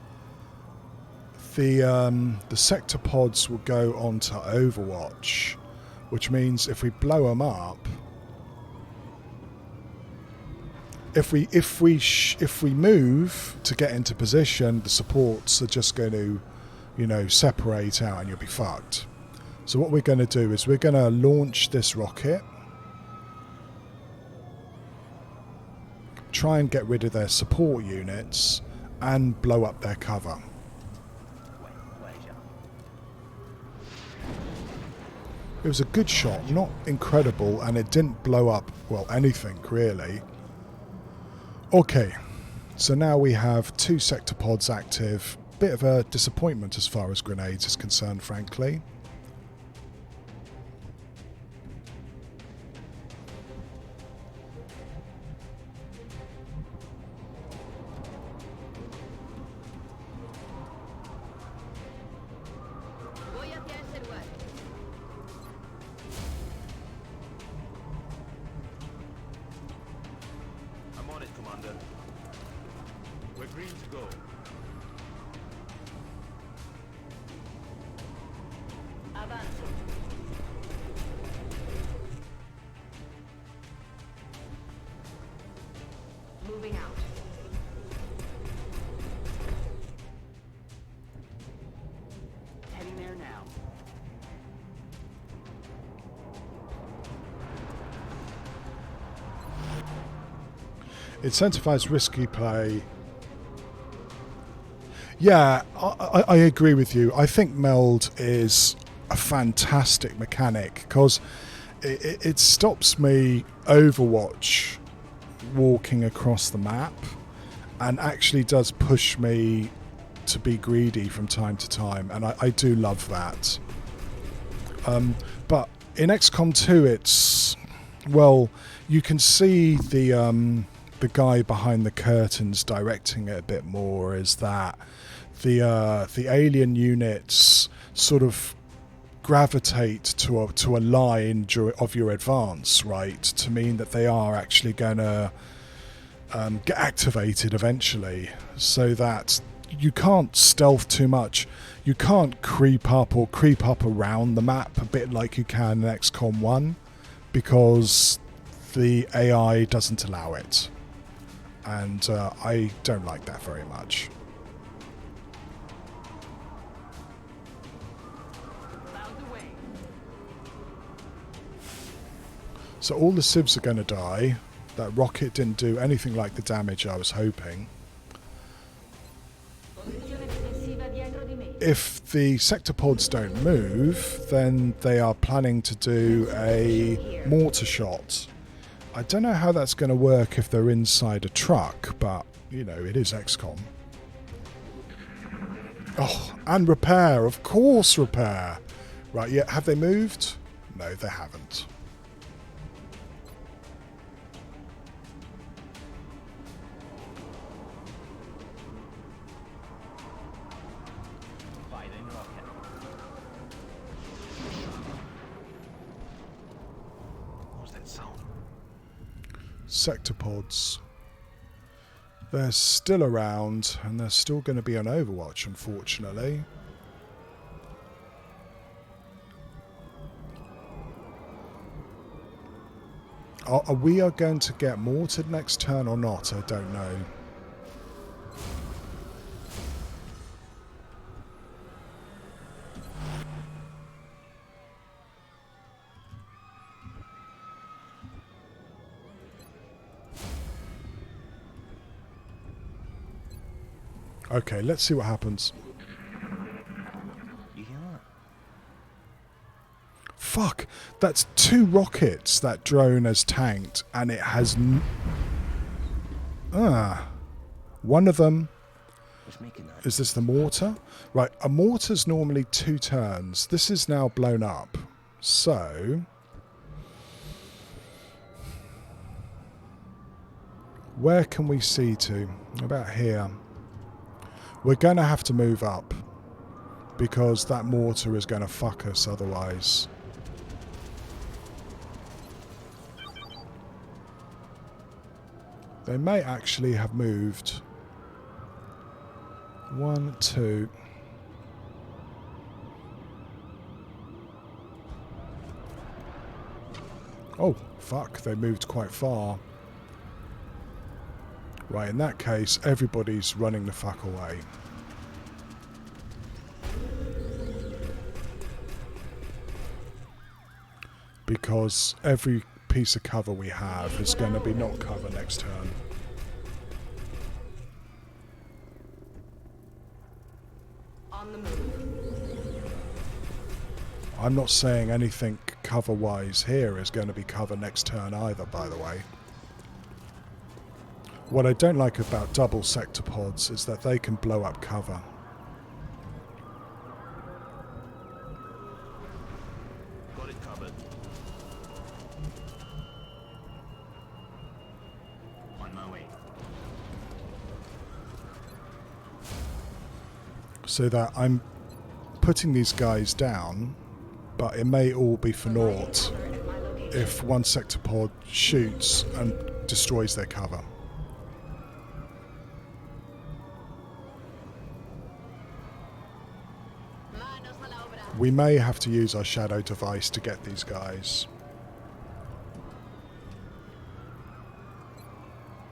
The sector pods will go onto Overwatch, which means if we blow them up, if we move to get into position, the supports are just going to, separate out, and you'll be fucked. So what we're going to do is we're going to launch this rocket, try and get rid of their support units, and blow up their cover. It was a good shot, not incredible, and it didn't blow up, well, anything really. Okay, so now we have 2 sector pods active. Bit of a disappointment as far as grenades is concerned, frankly. Voy hacia ese lugar. I'm on it, Commander. We're green to go. Avanzo. Moving out. Heading there now. Incentivize risky play. Yeah, I agree with you. I think Meld is a fantastic mechanic because it stops me Overwatch walking across the map and actually does push me to be greedy from time to time, and I do love that. But in XCOM 2 it's, well, you can see the guy behind the curtains directing it a bit more, is that the alien units sort of gravitate to a line of your advance, right, to mean that they are actually going to get activated eventually, so that you can't stealth too much. You can't creep up around the map a bit like you can in XCOM 1 because the AI doesn't allow it. And I don't like that very much. Clouds away. So all the civs are going to die. That rocket didn't do anything like the damage I was hoping. Posizione difensiva dietro di me. If the sector pods don't move, then they are planning to do a mortar shot. I don't know how that's going to work if they're inside a truck, but, you know, it is XCOM. Oh, and repair, of course repair. Right, yeah, have they moved? No, they haven't. Firing rocket. What was that sound? Sector pods. They're still around, and they're still going to be on Overwatch, unfortunately. Are we going to get mortared next turn or not? I don't know. Okay, let's see what happens. You hear that? Fuck, that's 2 rockets that drone has tanked, and it has... one of them... What's making that? Is this the mortar? Right, a mortar's normally 2 turns. This is now blown up. So... where can we see to? About here. We're going to have to move up, because that mortar is going to fuck us otherwise. They may actually have moved. 1, 2. Oh, fuck, they moved quite far. Right, in that case, everybody's running the fuck away. because every piece of cover we have is going to be not cover next turn. On the move. I'm not saying anything cover-wise here is going to be cover next turn either, by the way. What I don't like about double sector pods is that they can blow up cover. Got it covered. On my way. So that I'm putting these guys down, but it may all be for naught if one sector pod shoots and destroys their cover. Manos a la obra. We may have to use our shadow device to get these guys.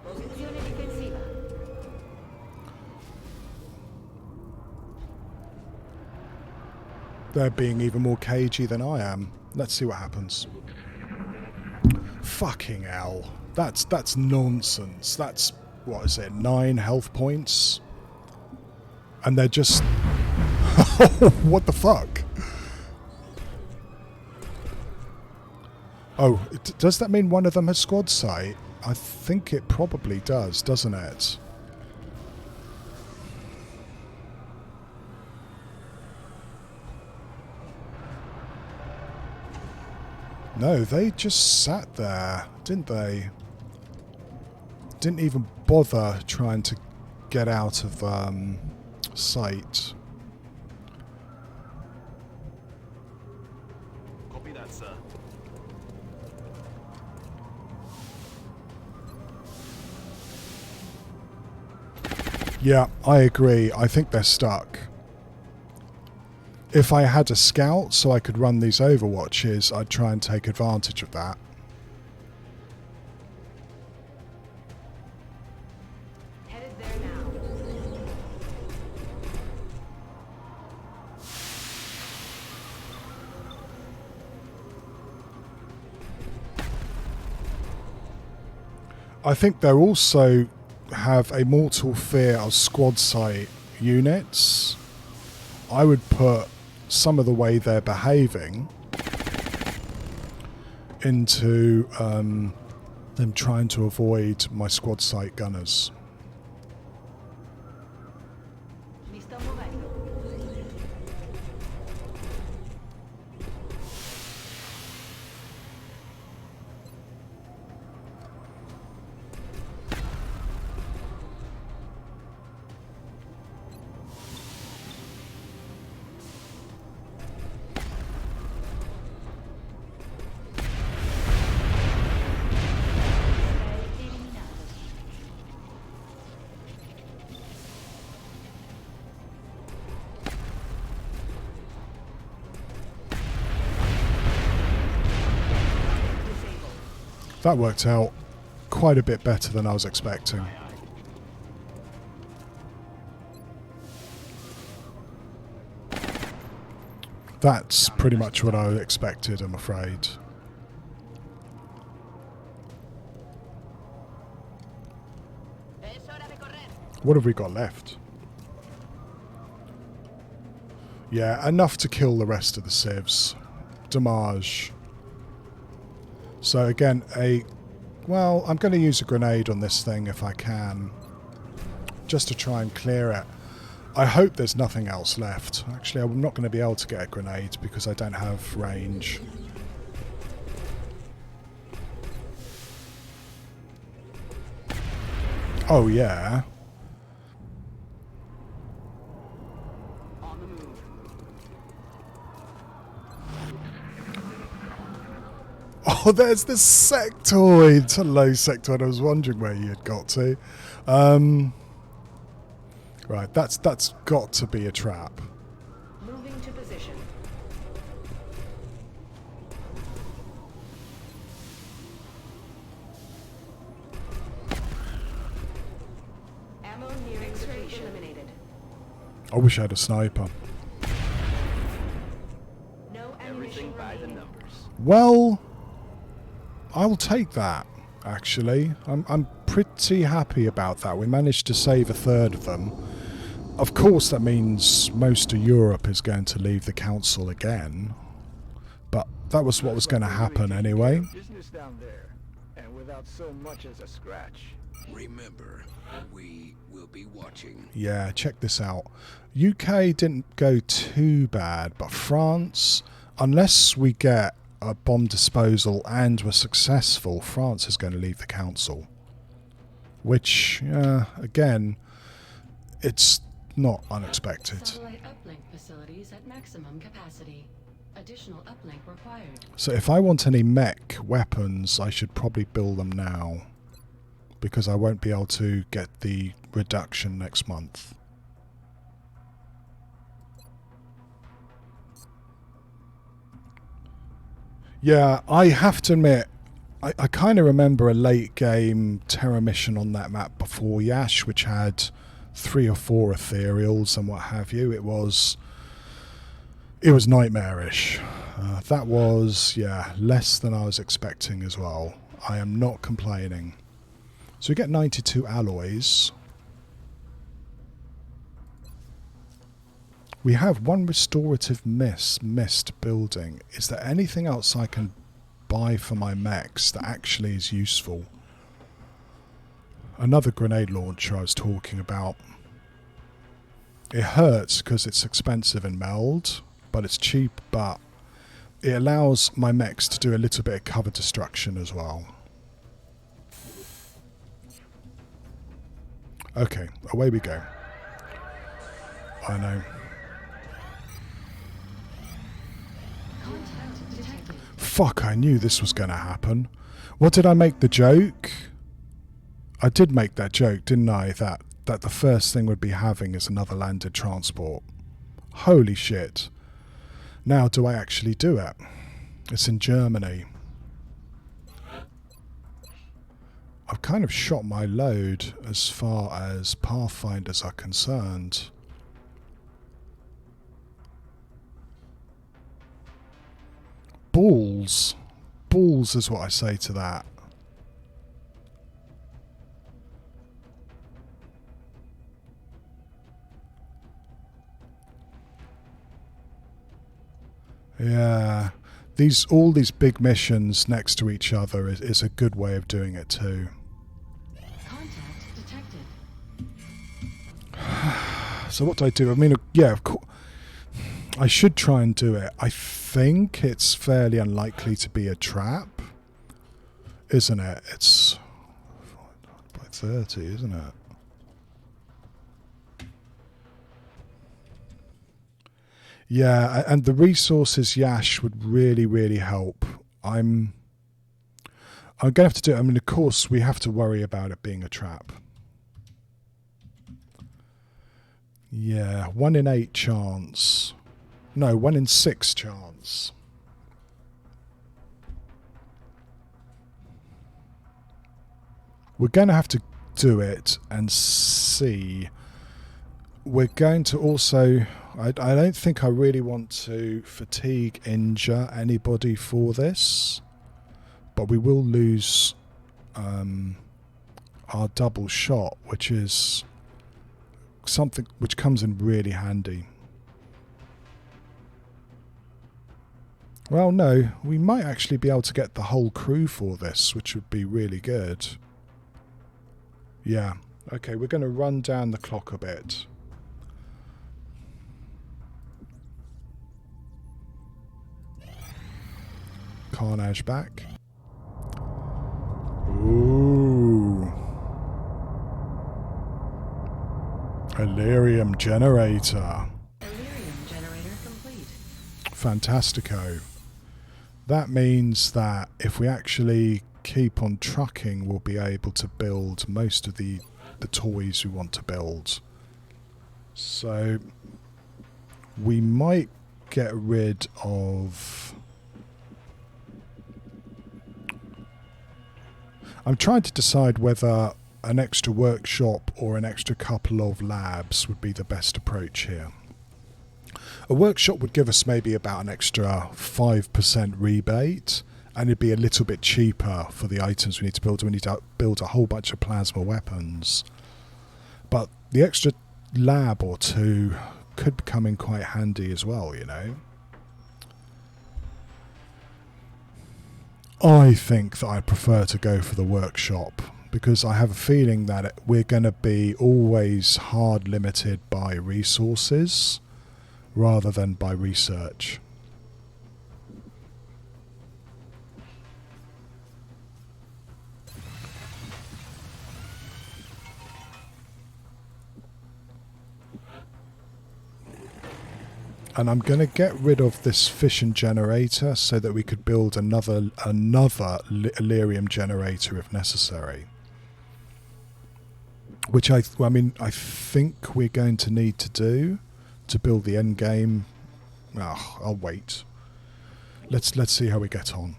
Posizione difensiva. They're being even more cagey than I am. Let's see what happens. Fucking hell. That's nonsense. That's, what is it, 9 health points? And they're just... what the fuck? Oh, does that mean one of them has squad sight? I think it probably does, doesn't it? No, they just sat there, didn't they? Didn't even bother trying to get out of sight. Copy that, sir. Yeah, I agree. I think they're stuck. If I had a scout so I could run these overwatches, I'd try and take advantage of that. Headed there now. I think they also have a mortal fear of squad sight units. I would put some of the way they're behaving into them trying to avoid my squad sight gunners. Mi sto muovendo. Eliminato. Disabled. That worked out quite a bit better than I was expecting. That's pretty much what I expected, I'm afraid. Es hora de correr. What have we got left? Yeah, enough to kill the rest of the civs. Damage. So again, well, I'm going to use a grenade on this thing if I can, just to try and clear it. I hope there's nothing else left. Actually, I'm not going to be able to get a grenade because I don't have range. Oh yeah. On the move. Oh, there's the sectoid. Hello, sectoid. I was wondering where you had got to. Right, that's got to be a trap. Moving to position. Ammo nearing depletion. Eliminated. I wish I had a sniper. No ammunition Everything by the remaining. numbers. Well, I'll take that, actually. I'm pretty happy about that. We managed to save a third of them. Of course, that means most of Europe is going to leave the council again. But that was what was going to happen anyway. Business down there, and without so much as a scratch. Remember, we will be watching. Yeah, check this out. UK didn't go too bad, but France, unless we get a bomb disposal and we're successful, France is going to leave the council. Which, again, it's not unexpected. Satellite uplink facilities at maximum capacity. Additional uplink required. So if I want any mech weapons, I should probably build them now, because I won't be able to get the reduction next month. Yeah, I have to admit, I kind of remember a late game Terra mission on that map before Yash, which had 3 or 4 ethereals and what have you. It was nightmarish. That was, yeah, less than I was expecting as well. I am not complaining. So we get 92 alloys. We have 1 restorative mist building. Is there anything else I can buy for my mechs that actually is useful? Another grenade launcher I was talking about. It hurts because it's expensive in meld, but it's cheap, but it allows my mechs to do a little bit of cover destruction as well. Okay, away we go. I know. Fuck, I knew this was going to happen. What did I make the joke? I did make that joke, didn't I? That the first thing we'd be having is another landed transport. Holy shit. Now, do I actually do it? It's in Germany. I've kind of shot my load as far as Pathfinders are concerned. Balls. Balls is what I say to that. Yeah. All these big missions next to each other is a good way of doing it too. Contact detected. So what do I do? I mean, yeah, of course. I should try and do it. I think it's fairly unlikely to be a trap, isn't it? It's by 30, isn't it? Yeah, and the resources Yash would really, really help. I'm going to have to do it. I mean, of course, we have to worry about it being a trap. Yeah, 1 in 8 chance. No, 1 in 6 chance. We're going to have to do it and see. We're going to also... I don't think I really want to fatigue injure anybody for this. But we will lose our double shot, which is something which comes in really handy. Well, no, we might actually be able to get the whole crew for this, which would be really good. Yeah, okay, we're going to run down the clock a bit. Carnage back. Ooh. Elerium generator. Elerium generator complete. Fantastico. That means that if we actually keep on trucking, we'll be able to build most of the toys we want to build. So we might get rid of... I'm trying to decide whether an extra workshop or an extra couple of labs would be the best approach here. A workshop would give us maybe about an extra 5% rebate, and it'd be a little bit cheaper for the items we need to build. We need to build a whole bunch of plasma weapons, but the extra lab or two could come in quite handy as well, you know. I think that I prefer to go for the workshop, because I have a feeling that we're going to be always hard limited by resources rather than by research. And I'm going to get rid of this fission generator so that we could build another Illyrium generator if necessary. Which I think we're going to need to do to build the end game. Oh, I'll wait. Let's see how we get on.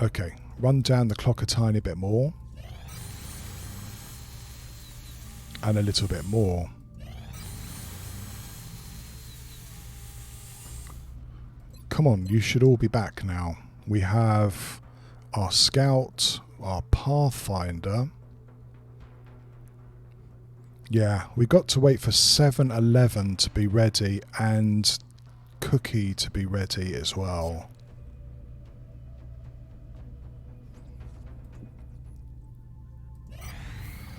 Okay, run down the clock a tiny bit more. And a little bit more. Come on, you should all be back now. We have our scout, our pathfinder. Yeah, we got to wait for 7-11 to be ready and Cookie to be ready as well.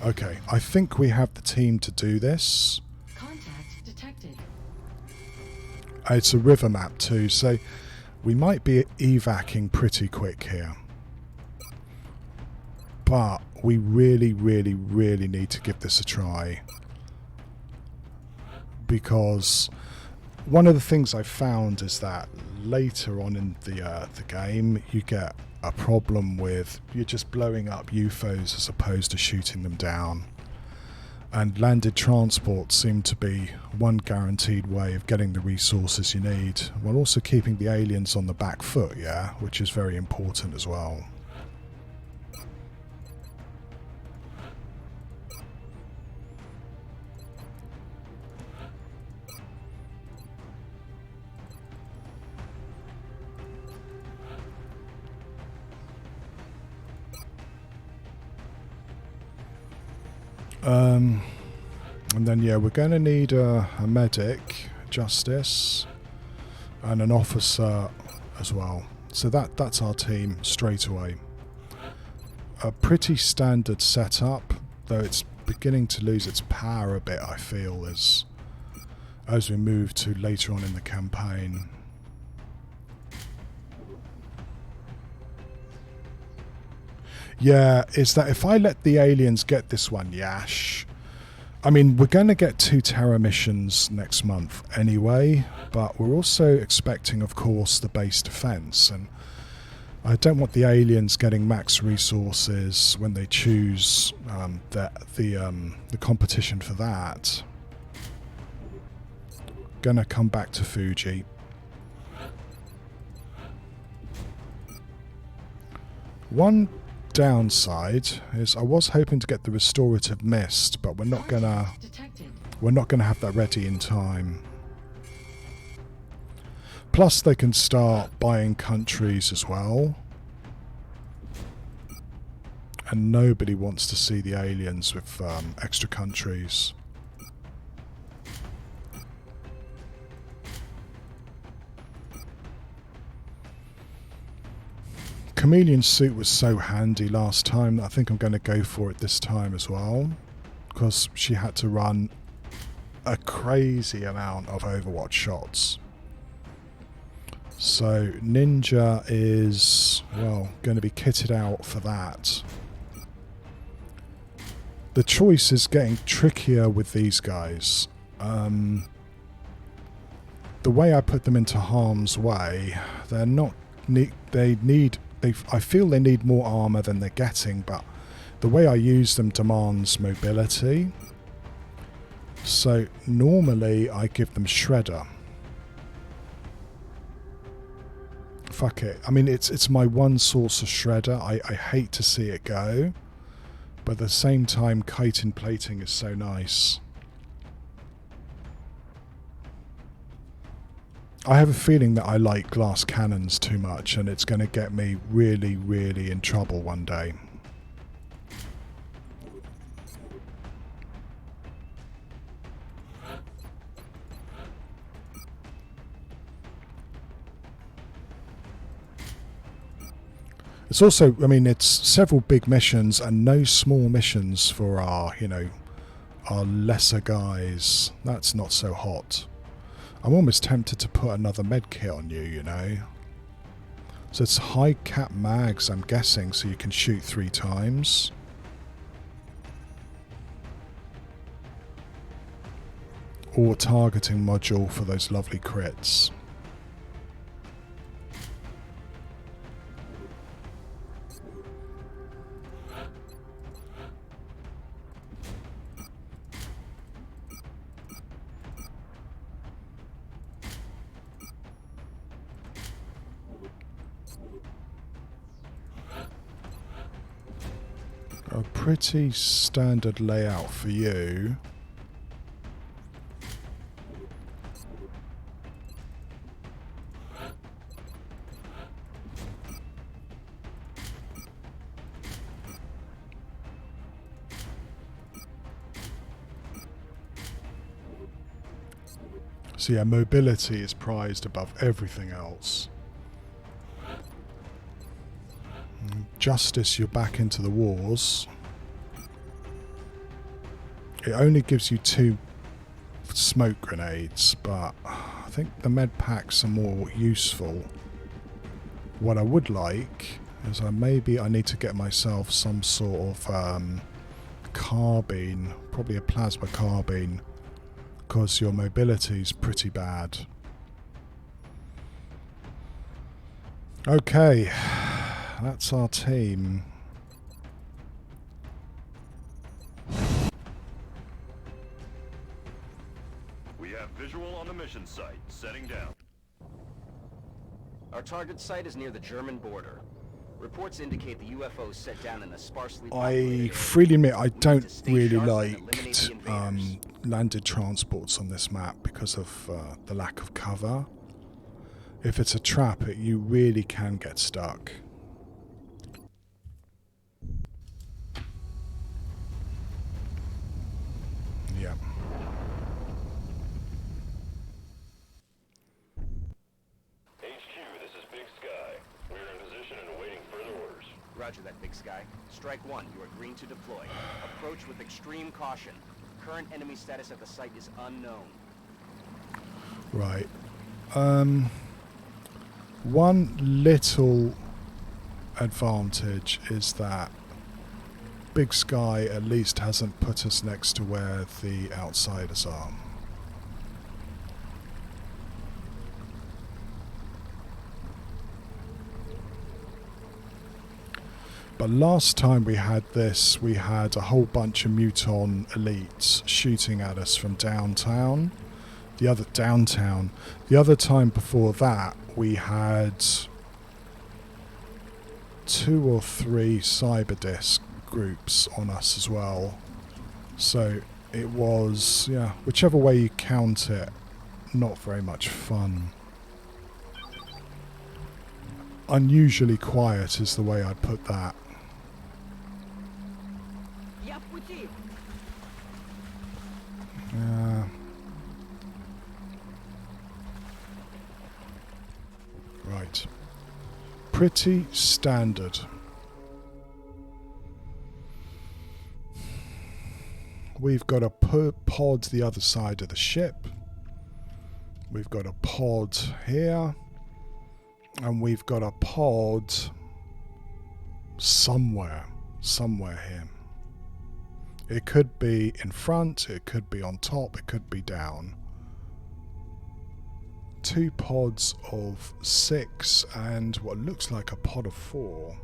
Okay, I think we have the team to do this. Contact detected. It's a river map too, so we might be evacing pretty quick here. But we really, really, really need to give this a try. Because one of the things I found is that later on in the game, you get a problem with you're just blowing up UFOs as opposed to shooting them down. And landed transport seemed to be one guaranteed way of getting the resources you need, while also keeping the aliens on the back foot, yeah, which is very important as well. And then, yeah, we're going to need a medic, justice, and an officer as well. So that's our team straight away. A pretty standard setup, though it's beginning to lose its power a bit, I feel, as we move to later on in the campaign. Yeah, is that if I let the aliens get this one, Yash, I mean, we're going to get 2 Terra missions next month anyway, but we're also expecting, of course, the base defense, and I don't want the aliens getting max resources when they choose the competition for that. Gonna come back to Fuji. One downside is I was hoping to get the restorative mist, but we're not gonna have that ready in time. Plus they can start buying countries as well, and nobody wants to see the aliens with extra countries. Chameleon suit was so handy last time that I think I'm going to go for it this time as well, because she had to run a crazy amount of Overwatch shots. So Ninja is, well, going to be kitted out for that. The choice is getting trickier with these guys. The way I put them into harm's way, they're not. I feel they need more armor than they're getting, but the way I use them demands mobility. So normally I give them Shredder. Fuck it. I mean, it's my one source of Shredder. I hate to see it go, but at the same time, chitin plating is so nice. I have a feeling that I like glass cannons too much, and it's going to get me really, really in trouble one day. It's also, I mean, it's several big missions and no small missions for our, you know, our lesser guys. That's not so hot. I'm almost tempted to put another med kit on you, you know. So it's high cap mags, I'm guessing, so you can shoot 3 times. Or targeting module for those lovely crits. A pretty standard layout for you. So yeah, mobility is prized above everything else. Justice, you're back into the wars. It only gives you 2 smoke grenades, but I think the med packs are more useful. What I would like is I need to get myself some sort of carbine, probably a plasma carbine, because your mobility is pretty bad. Okay. That's our team. We have visual on the mission site. Setting down. Our target site is near the German border. Reports indicate the UFO set down in a sparsely I populated freely admit I area. We need to don't stay really sharp and like eliminate the invaders. landed transports on this map because of the lack of cover. If it's a trap, you really can get stuck. Yeah. HQ, this is Big Sky. We are in position and awaiting further orders. Roger that, Big Sky. Strike 1, you are green to deploy. Approach with extreme caution. Current enemy status at the site is unknown. Right. One little advantage is that Big Sky at least hasn't put us next to where the outsiders are. But last time we had this, we had a whole bunch of Muton elites shooting at us from downtown. The other time before that, we had 2 or 3 cyber-disc groups on us as well. So it was, yeah, whichever way you count it, not very much fun. Unusually quiet is the way I'd put that. Right. Pretty standard. We've got a pod the other side of the ship. We've got a pod here. And we've got a pod somewhere here. It could be in front, it could be on top, it could be down. 2 pods of 6 and what looks like a pod of 4.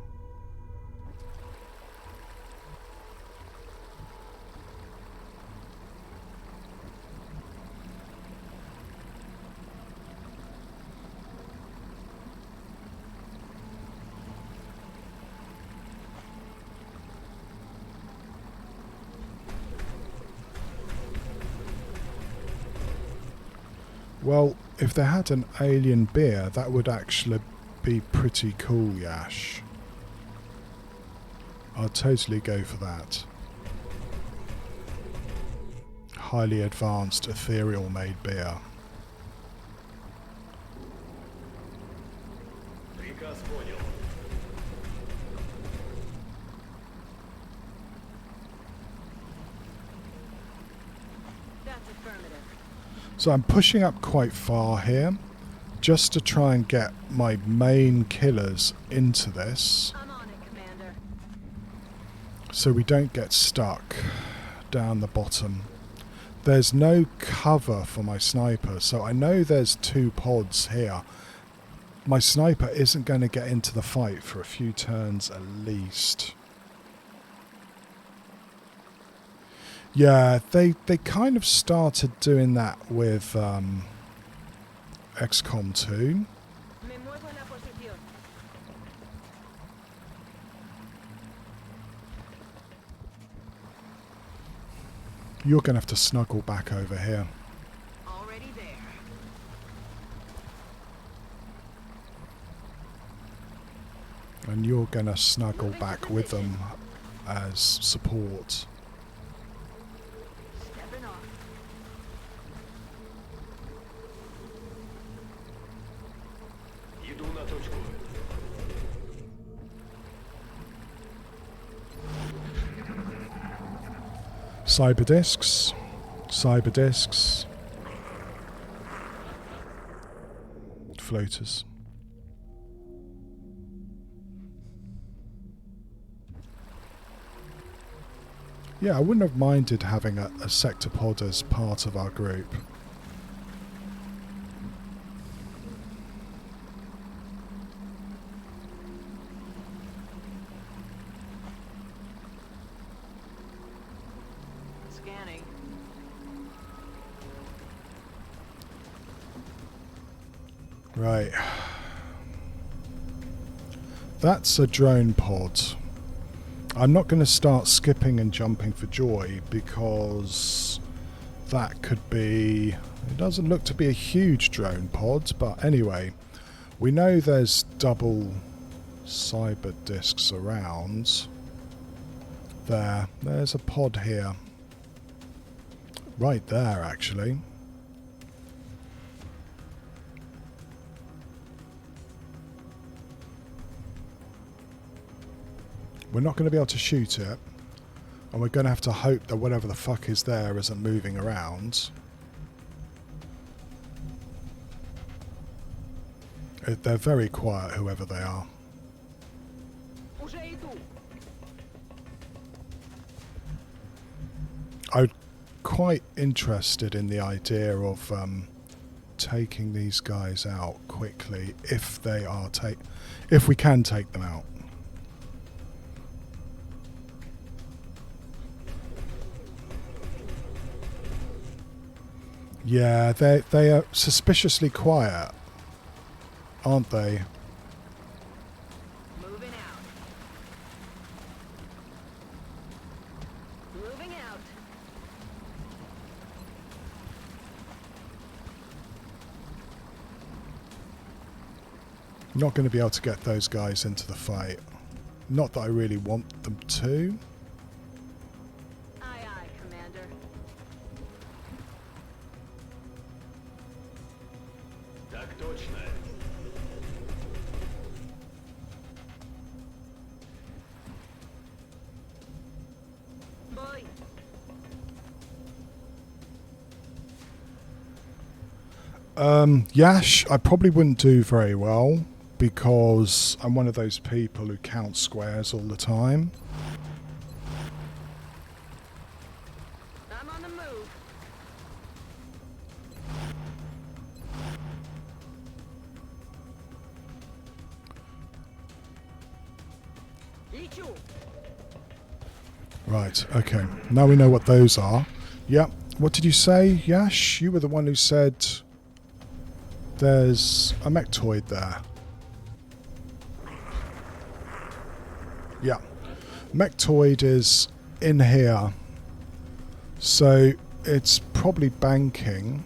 Well, if they had an alien beer, that would actually be pretty cool, Yash. I'd totally go for that. Highly advanced ethereal made beer. Приказ понял. That's affirmative. So I'm pushing up quite far here, just to try and get my main killers into this, I'm on it, Commander. so we don't get stuck down the bottom. There's no cover for my sniper, so I know there's 2 pods here. My sniper isn't going to get into the fight for a few turns at least. Yeah, they kind of started doing that with XCOM 2. Me muevo en la posición. You're going to have to snuggle back over here. Already there. And you're going to snuggle back with them as support. Stepping off. Иду на точку. Cyber discs. Cyber discs. Floaters. Yeah, I wouldn't have minded having a sector pod as part of our group. Scanning. Right. That's a drone pod. I'm not going to start skipping and jumping for joy because that could be... It doesn't look to be a huge drone pod, but anyway, we know there's double cyber discs around. There's a pod here. Right there, actually. We're not going to be able to shoot it, and we're going to have to hope that whatever the fuck is there isn't moving around. They're very quiet, whoever they are. Уже иду. I'm quite interested in the idea of taking these guys out quickly if they are if we can take them out. Yeah, they are suspiciously quiet, aren't they? Moving out. Moving out. Not going to be able to get those guys into the fight. Not that I really want them to. Aye, aye, Commander. Так точно. Voy. Yash, I probably wouldn't do very well because I'm one of those people who count squares all the time. I'm on the move. Ichu. Right, okay. Now we know what those are. Yep. What did you say, Yash? You were the one who said there's a mechtoid there. Yeah. Mechtoid is in here. So it's probably banking.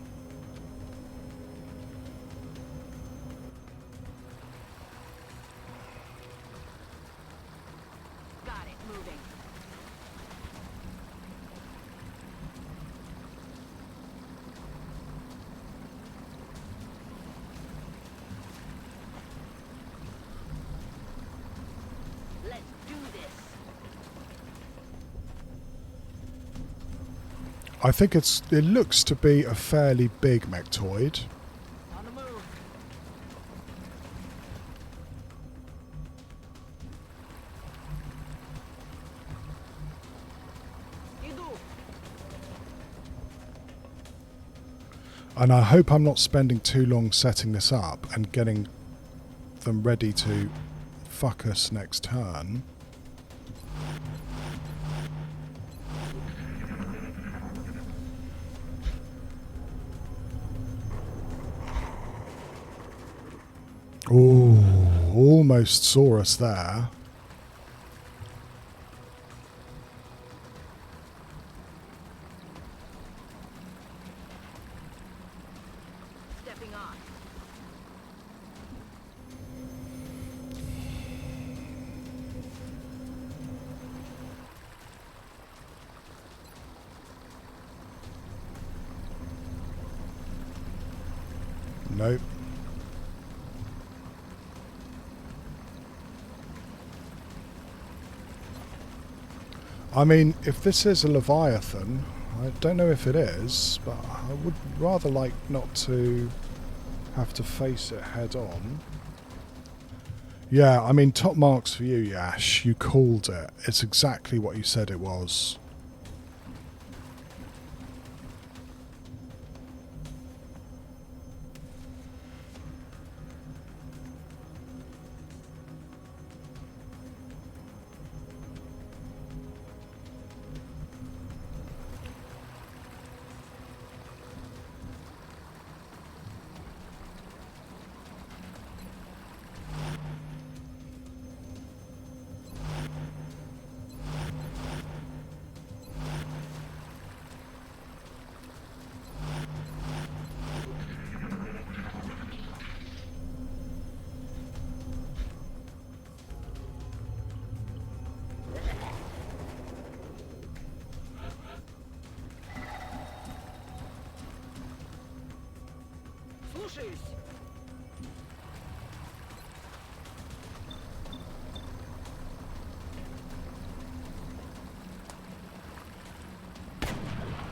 I think it looks to be a fairly big mectoid. On the move. Idu. And I hope I'm not spending too long setting this up and getting them ready to fuck us next turn. Oh, almost saw us there. Stepping off. Nope. I mean, if this is a Leviathan, I don't know if it is, but I would rather like not to have to face it head on. Yeah, I mean, top marks for you, Yash. You called it. It's exactly what you said it was. Слушаюсь.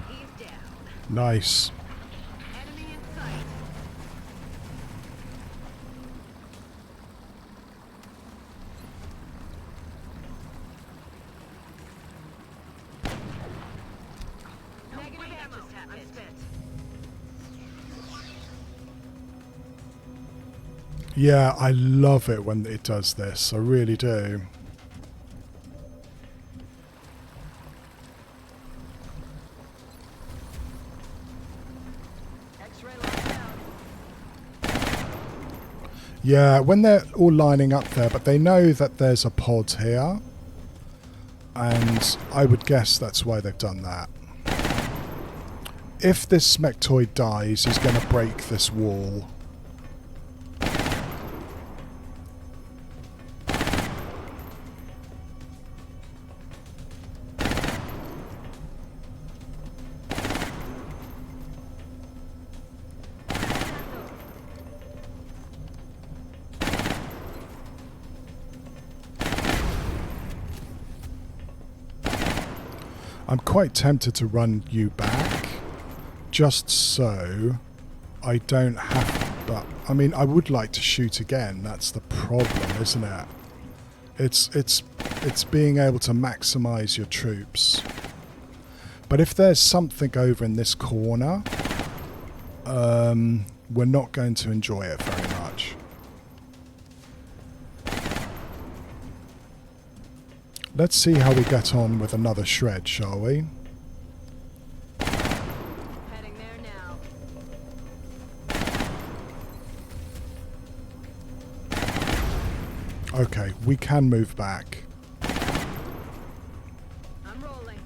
He's down. Nice. Enemy in sight. Negative ammo. I'm spent. Yeah, I love it when it does this. I really do. X-ray line down. Yeah, when they're all lining up there, but they know that there's a pod here. And I would guess that's why they've done that. If this Smectoid dies, he's going to break this wall. I'm quite tempted to run you back, just so I don't have, but I mean, I would like to shoot again. That's the problem, isn't it? It's being able to maximize your troops. But if there's something over in this corner, we're not going to enjoy it very much. Let's see how we get on with another shred, shall we? Heading there now. Okay, we can move back. I'm rolling.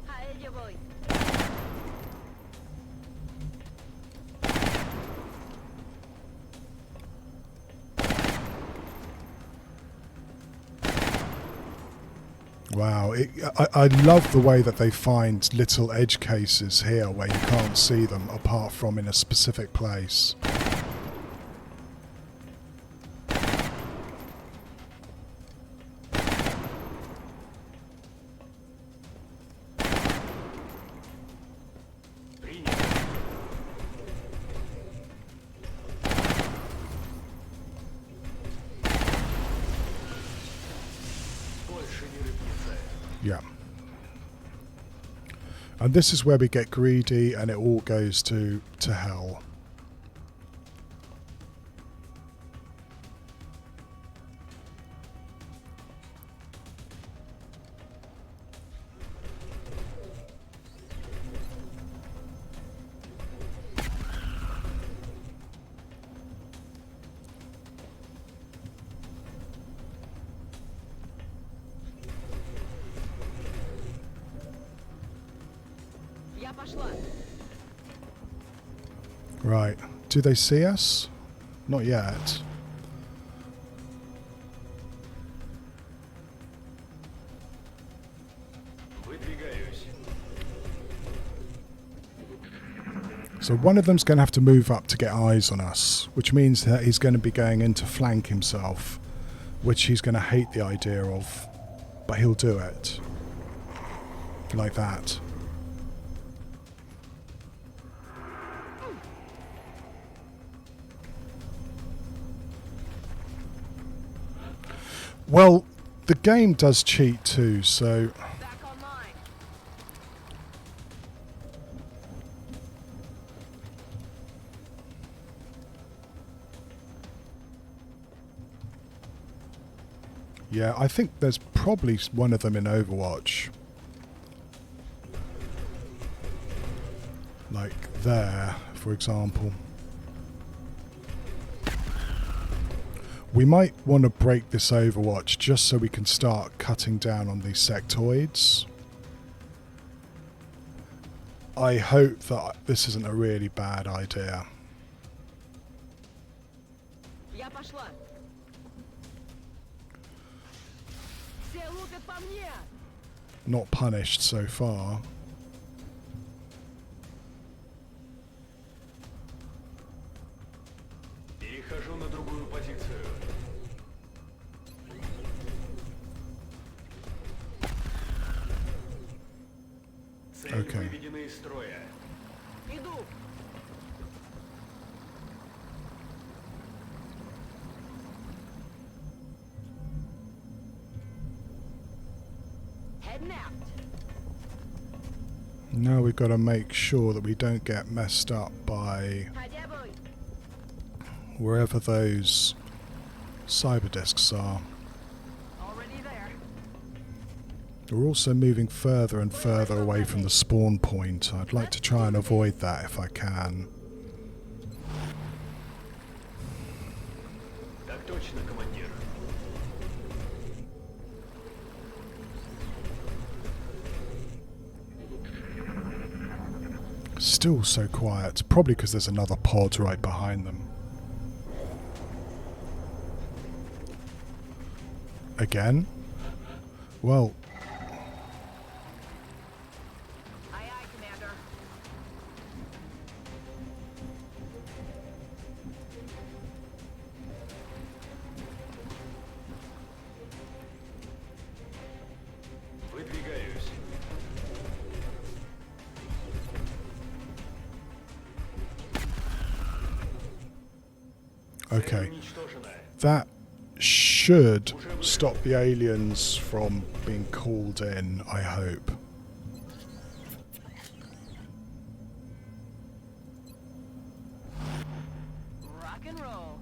A ello voy. Wow, I love the way that they find little edge cases here where you can't see them apart from in a specific place. Yeah. And this is where we get greedy and it all goes to hell. Я пошла. Right. Do they see us? Not yet. Выдвигаюсь. So one of them's going to have to move up to get eyes on us, which means that he's going to be going in to flank himself, which he's going to hate the idea of, but he'll do it. Like that. Well, the game does cheat too, so... Back online. Yeah, I think there's probably one of them in Overwatch. Like there, for example. We might want to break this Overwatch just so we can start cutting down on these sectoids. I hope that this isn't a really bad idea. Я пошла. Все лупят по мне. Not punished so far. Перехожу на другую позицию. Цель Okay. выведена из строя. Иду. Heading out. Now we've got to make sure that we don't get messed up by Ходябой. wherever those cyber discs are. Already there. We're also moving further and further away from the spawn point. I'd like to try and avoid that if I can. Так точно, командир. Still so quiet, probably because there's another pod right behind them. Again? Well, Aye, aye, Commander. Выдвигаюсь. Цель okay. уничтожена. That should stop the aliens from being called in, I hope. Rock and roll.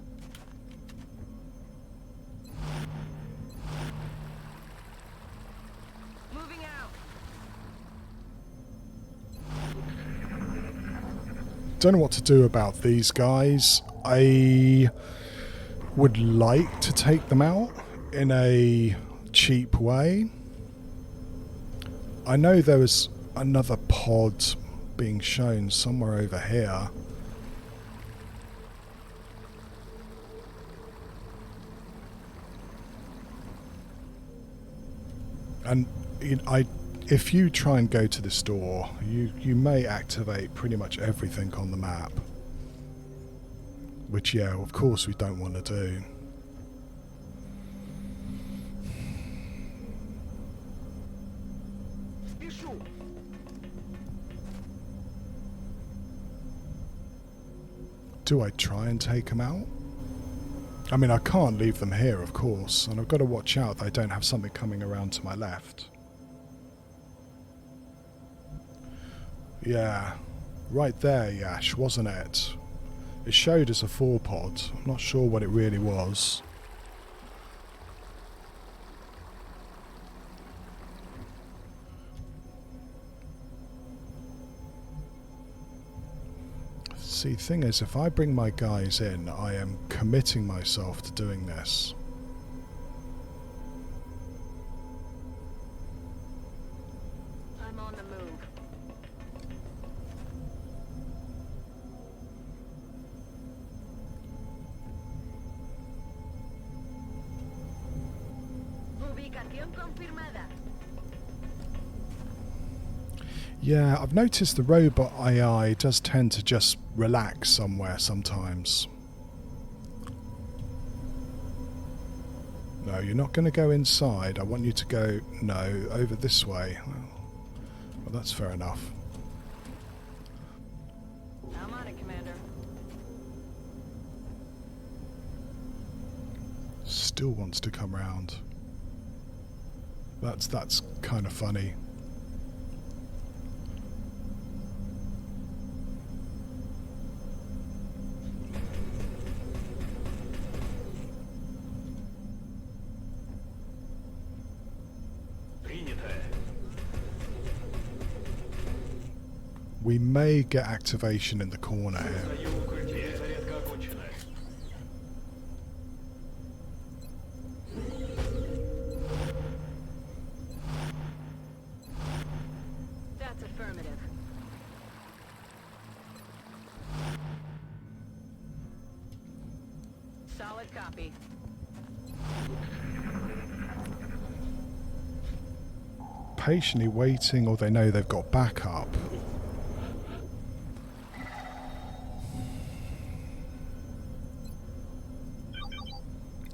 Moving out. Don't know what to do about these guys. I would like to take them out in a cheap way. I know there was another pod being shown somewhere over here. And if you try and go to this door, you may activate pretty much everything on the map. Which, yeah, of course we don't want to do. Спешу. Do I try and take them out? I mean, I can't leave them here, of course, and I've got to watch out that I don't have something coming around to my left. Yeah, right there, Yash, wasn't it? It showed as a 4-pod. I'm not sure what it really was. See, thing is, if I bring my guys in, I am committing myself to doing this. I'm on the move. Ubicación confirmada. Yeah, I've noticed the robot AI does tend to just relax somewhere sometimes. No, you're not going to go inside. I want you to go, no, over this way. Well, that's fair enough. I'm on it, Commander. Still wants to come round. That's kind of funny. We may get activation in the corner here. That's affirmative. Solid copy. Patiently waiting, or they know they've got backup.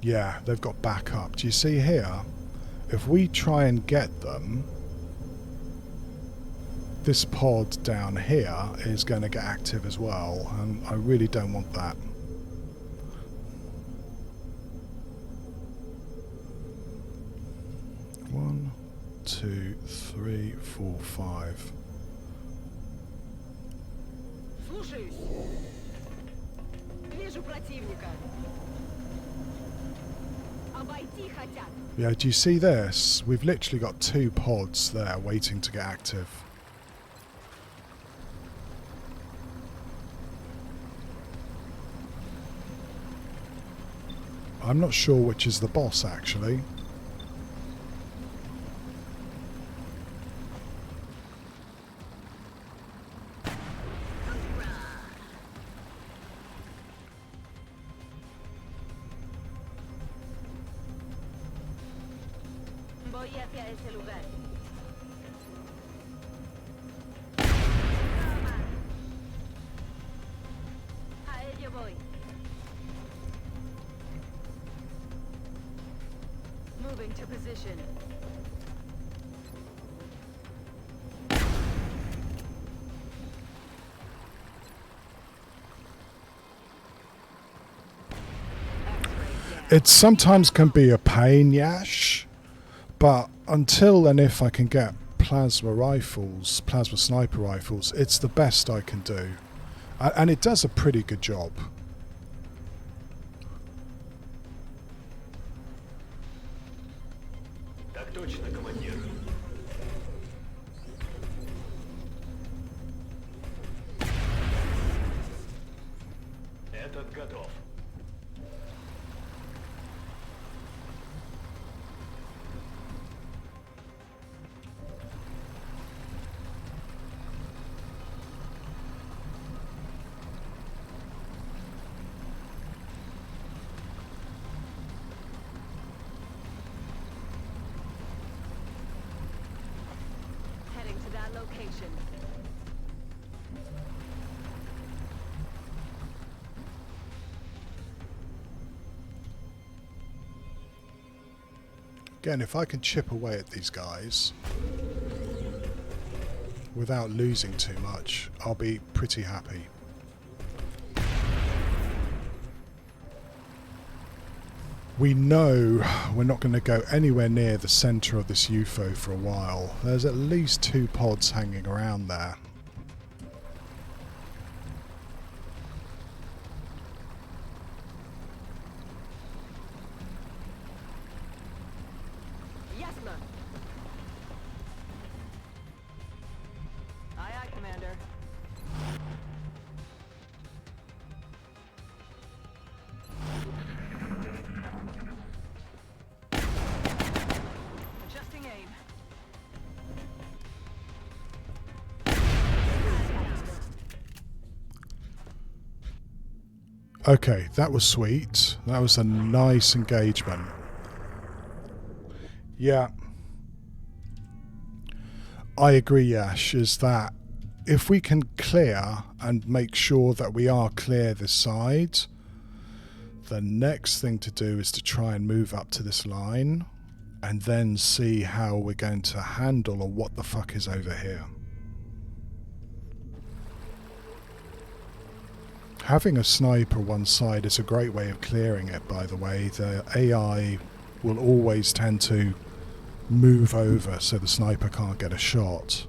Yeah, they've got backup. Do you see here? If we try and get them, this pod down here is going to get active as well, and I really don't want that. One, 2, 3, 4, 5. Слушаюсь. Вижу противника. Обойти хотят. Yeah, do you see this? We've literally got 2 pods there waiting to get active. I'm not sure which is the boss, actually. Voy hacia ese lugar. A ello voy. Moving to position. It sometimes can be a pain, Yash, but until and if I can get plasma sniper rifles, it's the best I can do. And it does a pretty good job. Так точно, командир. Этот готов. Heading to that location. Again, if I can chip away at these guys without losing too much, I'll be pretty happy. We know we're not going to go anywhere near the centre of this UFO for a while. There's at least 2 pods hanging around there. Ясно. Aye, aye, Commander. Adjusting aim. Okay, that was sweet. That was a nice engagement. Yeah. I agree, Yash, is that if we can clear and make sure that we are clear this side, the next thing to do is to try and move up to this line and then see how we're going to handle or what the fuck is over here. Having a sniper one side is a great way of clearing it, by the way. The AI will always tend to move over so the sniper can't get a shot.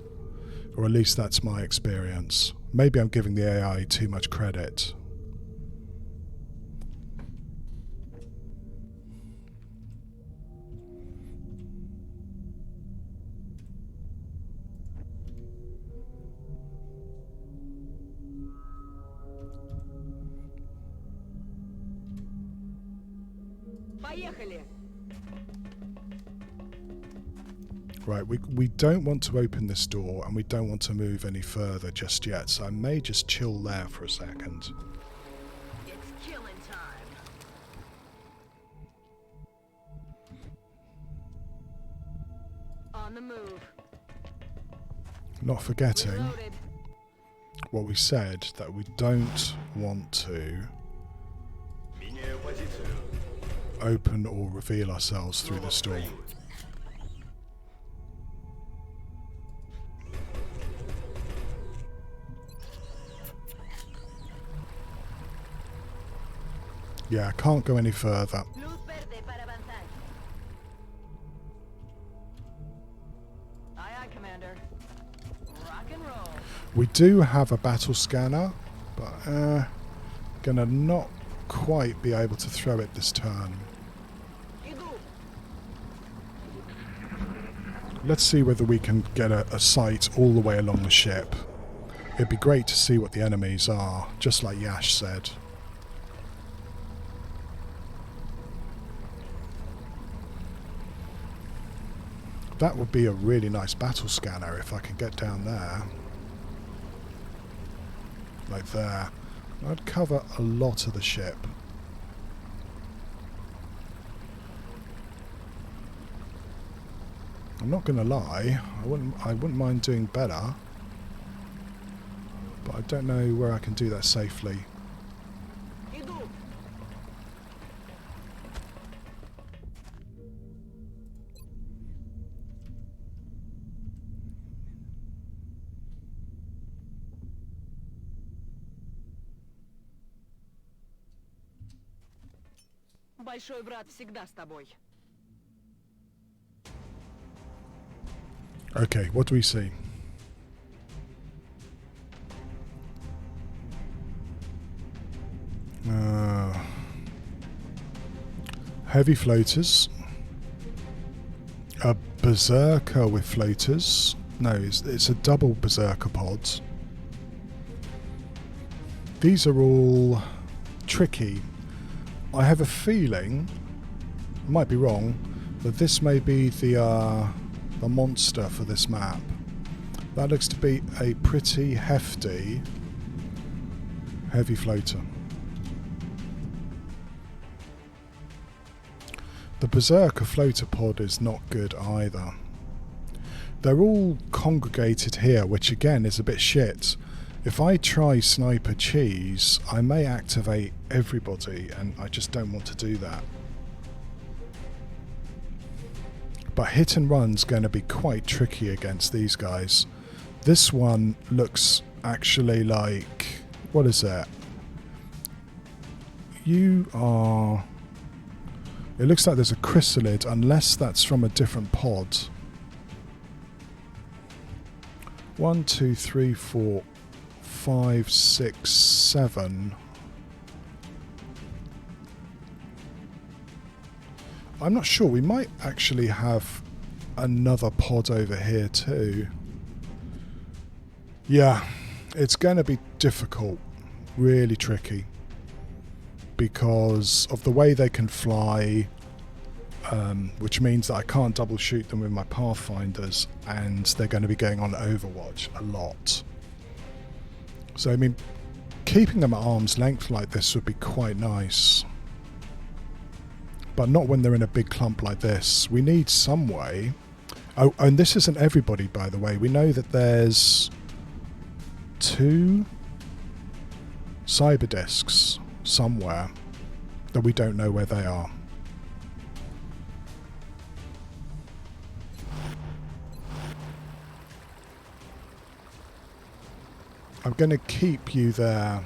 Or at least that's my experience. Maybe I'm giving the AI too much credit. Поехали. Right, we don't want to open this door and we don't want to move any further just yet, so I may just chill there for a second. It's killing time. On the move. Not forgetting Reloaded. what we said, that we don't want to Меняю позицию. open or reveal ourselves through this door. Yeah, I can't go any further. Luz verde para avanzar. Aye, aye, Commander. Rock and roll. We do have a battle scanner, but gonna not quite be able to throw it this turn. Иду. Let's see whether we can get a sight all the way along the ship. It'd be great to see what the enemies are, just like Yash said. That would be a really nice battle scanner if I can get down there. Like there. I'd cover a lot of the ship. I'm not going to lie, I wouldn't mind doing better, but I don't know where I can do that safely. Иду. Большой брат всегда с тобой. Okay, what do we see? Heavy floaters. A berserker with floaters. No, it's a double berserker pod. These are all tricky. I have a feeling, I might be wrong, that this may be the monster for this map. That looks to be a pretty hefty heavy floater. The berserker floater pod is not good either. They're all congregated here, which again is a bit shit. If I try sniper cheese, I may activate everybody, and I just don't want to do that. But hit and run's going to be quite tricky against these guys. This one looks actually like... what is it? You are It looks like there's a chrysalid, unless that's from a different pod. 1, 2, 3, 4, 5, 6, 7. I'm not sure. We might actually have another pod over here too. Yeah, it's going to be difficult, really tricky, because of the way they can fly, which means that I can't double shoot them with my Pathfinders, and they're going to be going on Overwatch a lot. So, I mean, keeping them at arm's length like this would be quite nice. But not when they're in a big clump like this. We need some way. Oh, and this isn't everybody, by the way. We know that there's 2 cyber discs somewhere that we don't know where they are. I'm going to keep you there.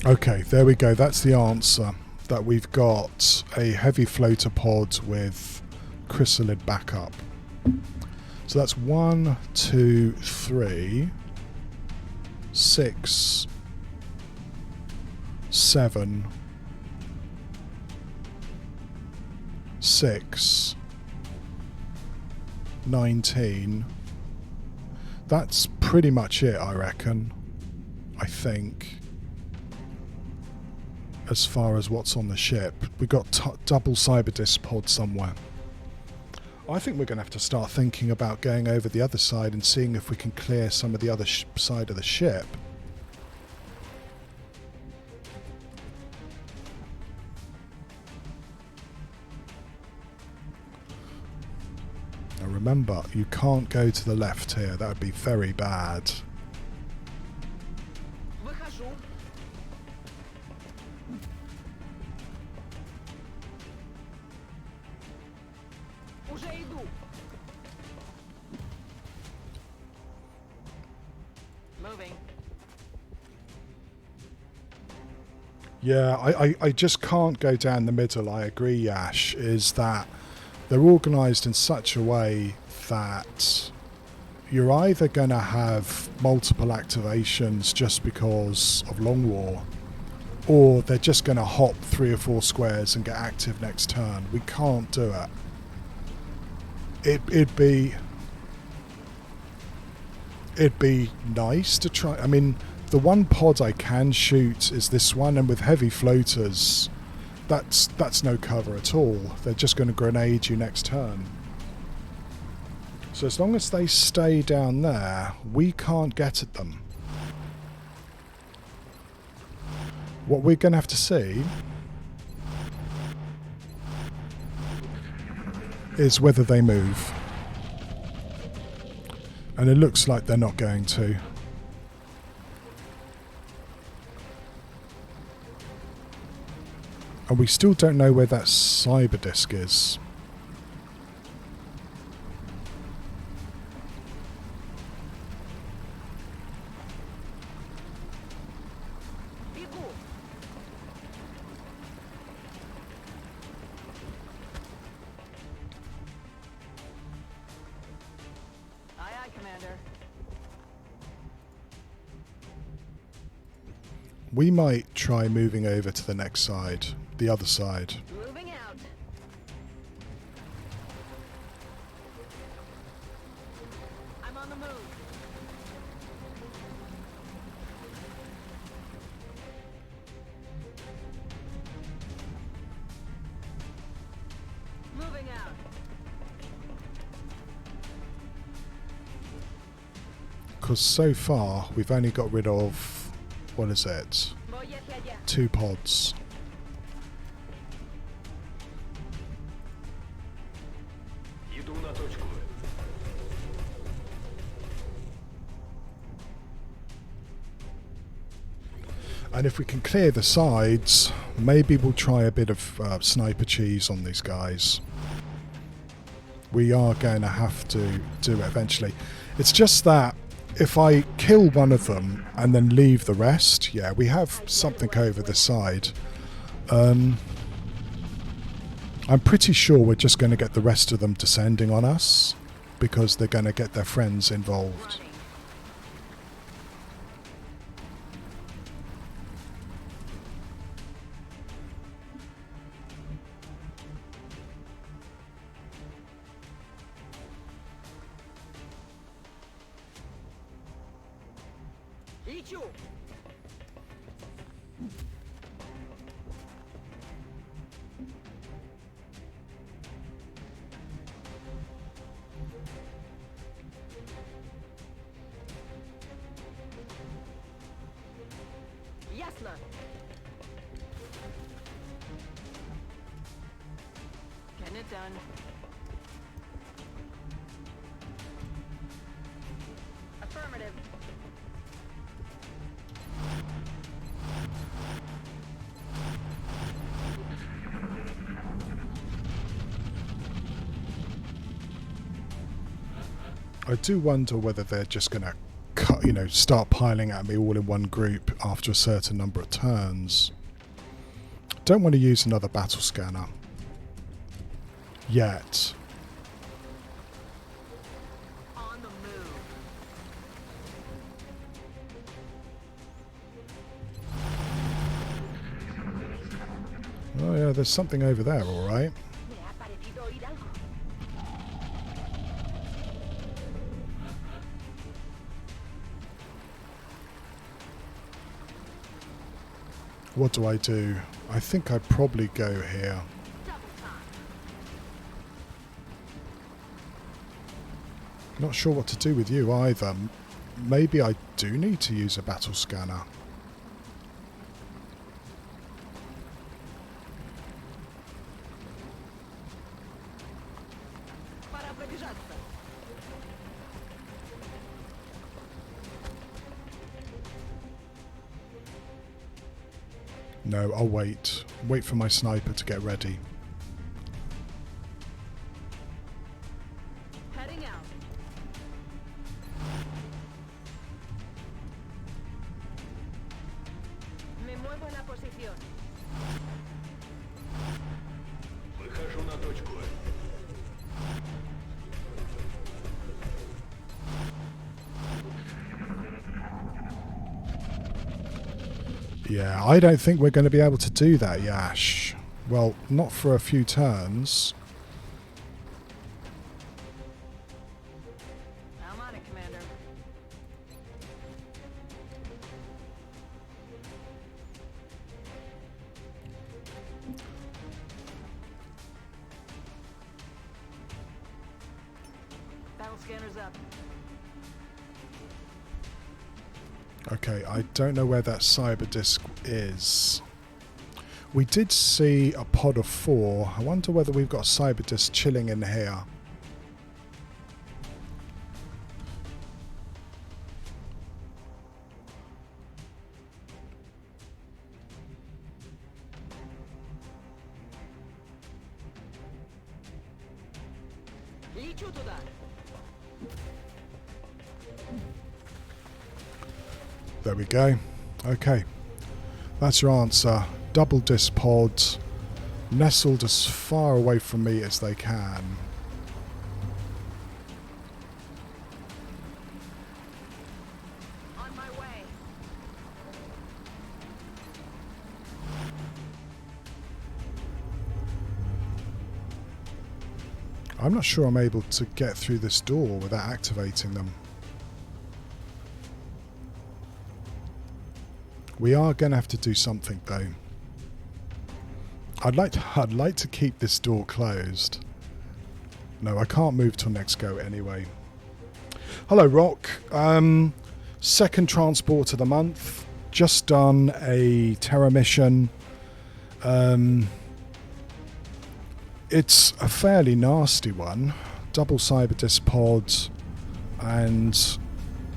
Okay, there we go. That's the answer. That we've got a heavy floater pod with chrysalid backup. So that's 1, 2, 3, 6, 7, 6, 19. That's pretty much it, I reckon. I think. As far as what's on the ship, we've got double cyberdisc pod somewhere. I think we're going to have to start thinking about going over the other side and seeing if we can clear some of the other side of the ship. Now remember, you can't go to the left here. That would be very bad. Yeah, I just can't go down the middle. I agree, Yash, is that they're organised in such a way that you're either going to have multiple activations just because of Long War, or they're just going to hop 3 or 4 squares and get active next turn. We can't do it. It'd be nice to try. I mean, the one pod I can shoot is this one, and with heavy floaters, that's no cover at all. They're just going to grenade you next turn. So as long as they stay down there, we can't get at them. What we're going to have to see is whether they move. And it looks like they're not going to. And we still don't know where that cyber disc is. We might try moving over to the next side, the other side. Moving out. I'm on the move. Moving out. Because so far, we've only got rid of, what is it? 2 pods. Иду на точку. And if we can clear the sides, maybe we'll try a bit of sniper cheese on these guys. We are going to have to do it eventually. It's just that if I kill one of them and then leave the rest, yeah, we have something over the side. I'm pretty sure we're just going to get the rest of them descending on us because they're going to get their friends involved. Ясно. Getting it done. Affirmative. I do wonder whether they're just going to cut, start piling at me all in one group after a certain number of turns. Don't want to use another battle scanner yet. On the move. Oh yeah, there's something over there, all right. Me ha parecido oír algo. What do I do? I think I'd probably go here. Double time. Not sure what to do with you either. Maybe I do need to use a battle scanner. Para пробежаться. No, I'll wait. Wait for my sniper to get ready. Heading out. Me muevo en la posición. Выхожу на точку. Yeah, I don't think we're going to be able to do that, Yash. Well, not for a few turns. I'm on it, Commander. Battle scanner's up. Okay, I don't know where that cyber disc is. We did see a pod of 4. I wonder whether we've got a cyber disc chilling in here. Лечу туда. There we go. Okay. That's your answer. Double disc pods, nestled as far away from me as they can. On my way. I'm not sure I'm able to get through this door without activating them. We are going to have to do something though. I'd like to keep this door closed. No, I can't move till next go anyway. Hello, Rock. Second transport of the month. Just done a Terra mission. It's a fairly nasty one. Double cyber disc pods and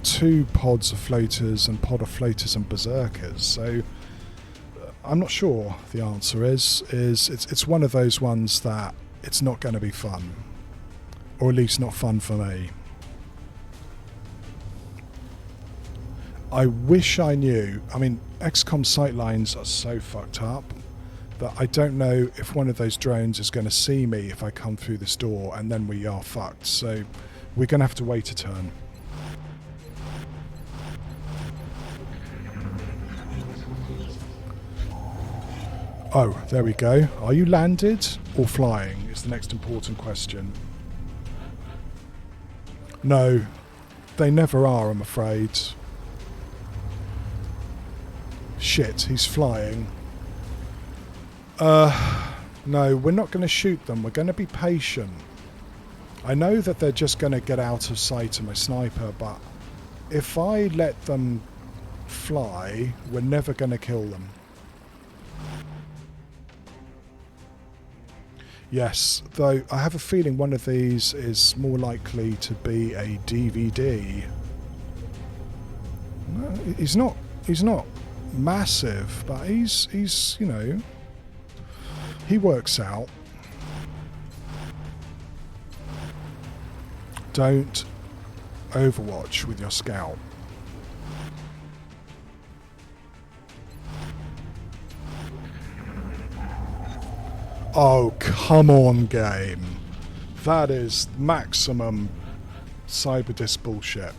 2 pods of floaters and pod of floaters and berserkers. So I'm not sure. The answer is it's one of those ones that it's not going to be fun. Or at least not fun for me. I wish I knew. I mean, XCOM sightlines are so fucked up that I don't know if one of those drones is going to see me if I come through this door, and then we are fucked. So we're going to have to wait a turn. Oh, there we go. Are you landed or flying is the next important question. No, they never are, I'm afraid. Shit, he's flying. No, we're not going to shoot them. We're going to be patient. I know that they're just going to get out of sight of my sniper, but if I let them fly, we're never going to kill them. Yes, though I have a feeling one of these is more likely to be a DVD. No, he's not massive, but he's you know, he works out. Don't overwatch with your scout. Oh, come on, game. That is maximum cyberdisc bullshit.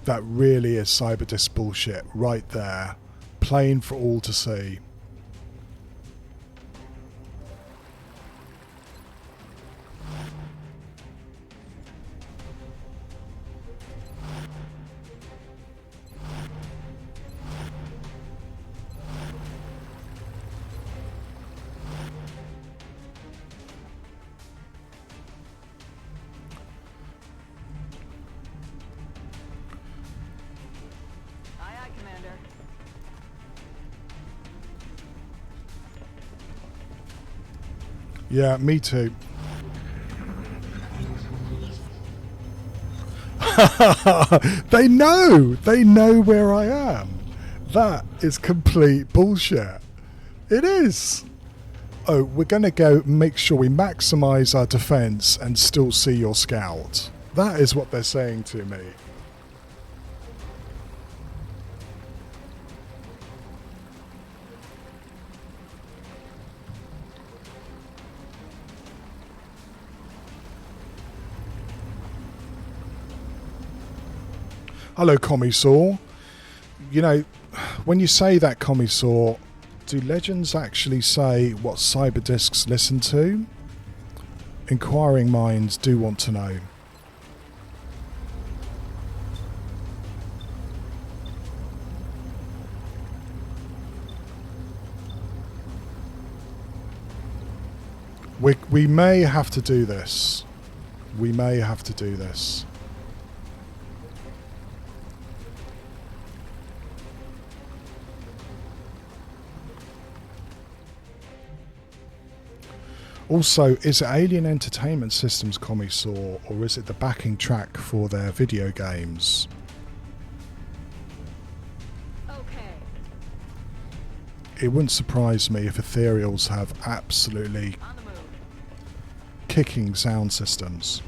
That really is cyberdisc bullshit right there. Plain for all to see. Yeah, me too. They know where I am. That is complete bullshit. It is. Oh, we're going to go make sure we maximize our defense and still see your scout. That is what they're saying to me. Hello, Commissar. You know, when you say that, Commissar, do legends actually say what cyberdiscs listen to? Inquiring minds do want to know. We may have to do this. We may have to do this. Also, is it Alien Entertainment Systems, Commissar, or is it the backing track for their video games? Okay. It wouldn't surprise me if Ethereals have absolutely On the move. kicking sound systems.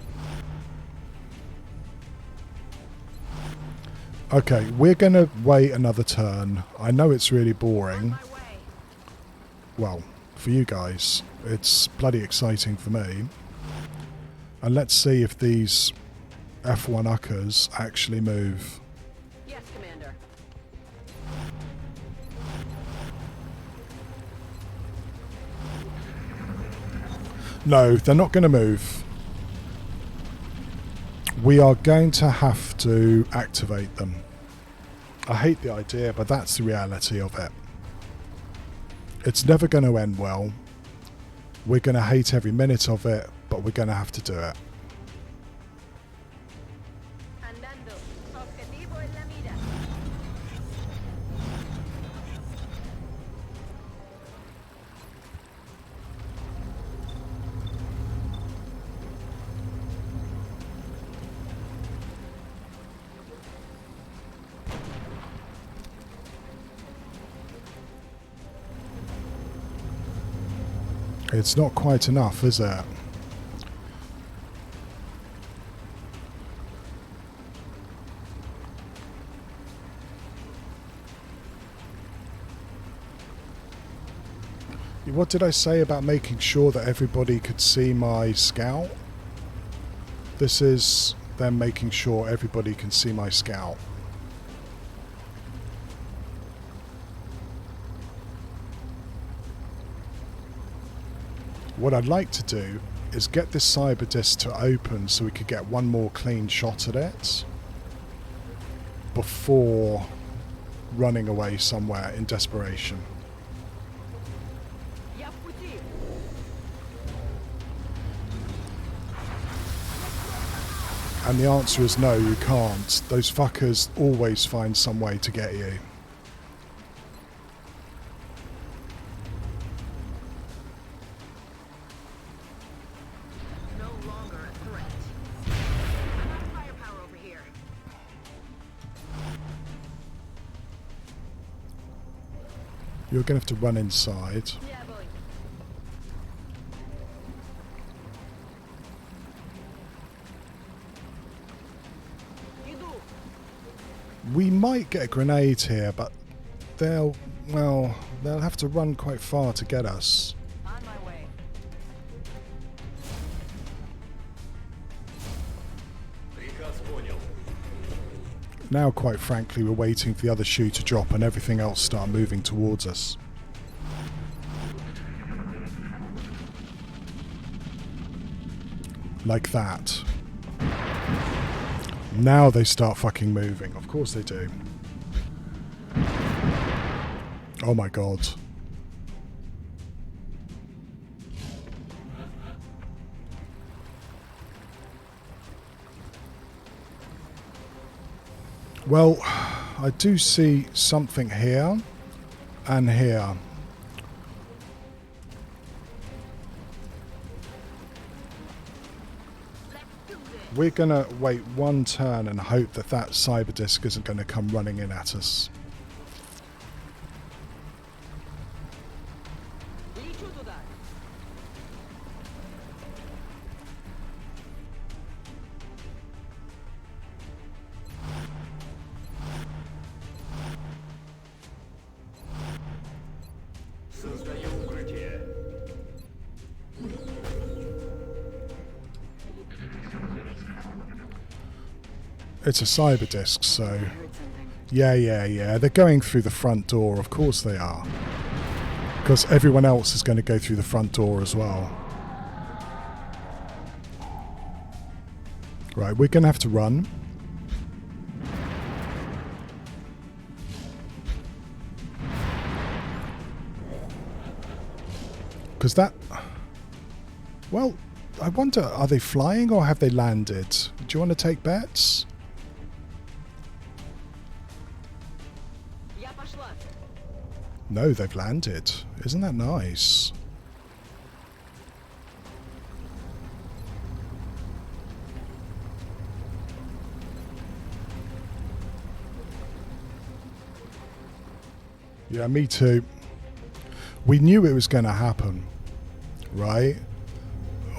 Okay, we're going to wait another turn. I know it's really boring. My way. Well, for you guys, it's bloody exciting for me. And let's see if these F1 uckers actually move. Yes, Commander. No, they're not going to move. We are going to have to activate them. I hate the idea, but that's the reality of it. It's never going to end well. We're going to hate every minute of it, but we're going to have to do it. Andando. Objetivo en la mira. It's not quite enough, is it? What did I say about making sure that everybody could see my scout? This is them making sure everybody can see my scout. What I'd like to do is get this cyber disc to open so we could get one more clean shot at it before running away somewhere in desperation. And the answer is no, you can't. Those fuckers always find some way to get you. No longer a threat. I'm out of firepower over here. You're going to have to run inside. Yeah, boy. We might get a grenade here, but they'll have to run quite far to get us. On my way. Now, quite frankly, we're waiting for the other shoe to drop and everything else start moving towards us. Like that. Now they start fucking moving. Of course they do. Oh my god. Well, I do see something here and here. We're going to wait one turn and hope that that cyber disc isn't going to come running in at us. It's a cyber disc, so... Yeah. They're going through the front door, of course they are. Because everyone else is going to go through the front door as well. Right, we're going to have to run. Because that... Well, I wonder, are they flying or have they landed? Do you want to take bets? No, they've landed. Isn't that nice? Yeah, me too. We knew it was going to happen, right?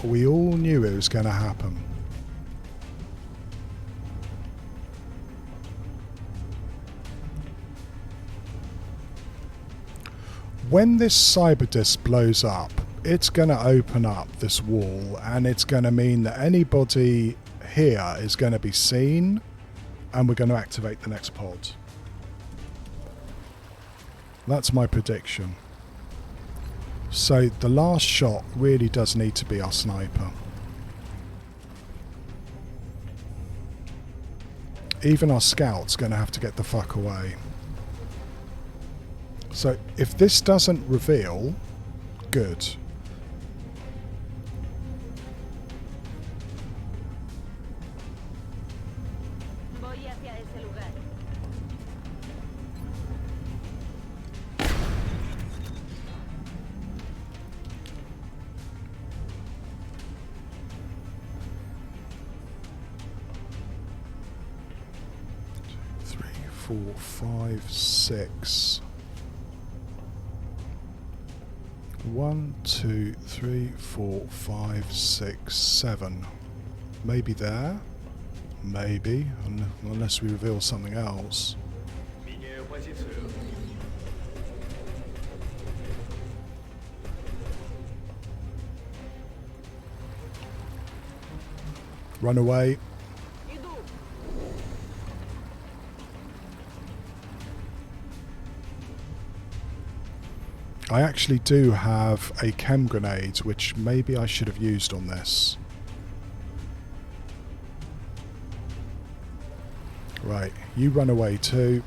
We all knew it was going to happen. When this cyber disc blows up, it's going to open up this wall, and it's going to mean that anybody here is going to be seen, and we're going to activate the next pod. That's my prediction. So the last shot really does need to be our sniper. Even our scout's going to have to get the fuck away. So if this doesn't reveal, good. Three, 4, 5, 6. 1, 2, 3, 4, 5, 6, 7. Maybe there. Maybe, unless we reveal something else. Run away. I actually do have a chem grenade, which maybe I should have used on this. Right, you run away too.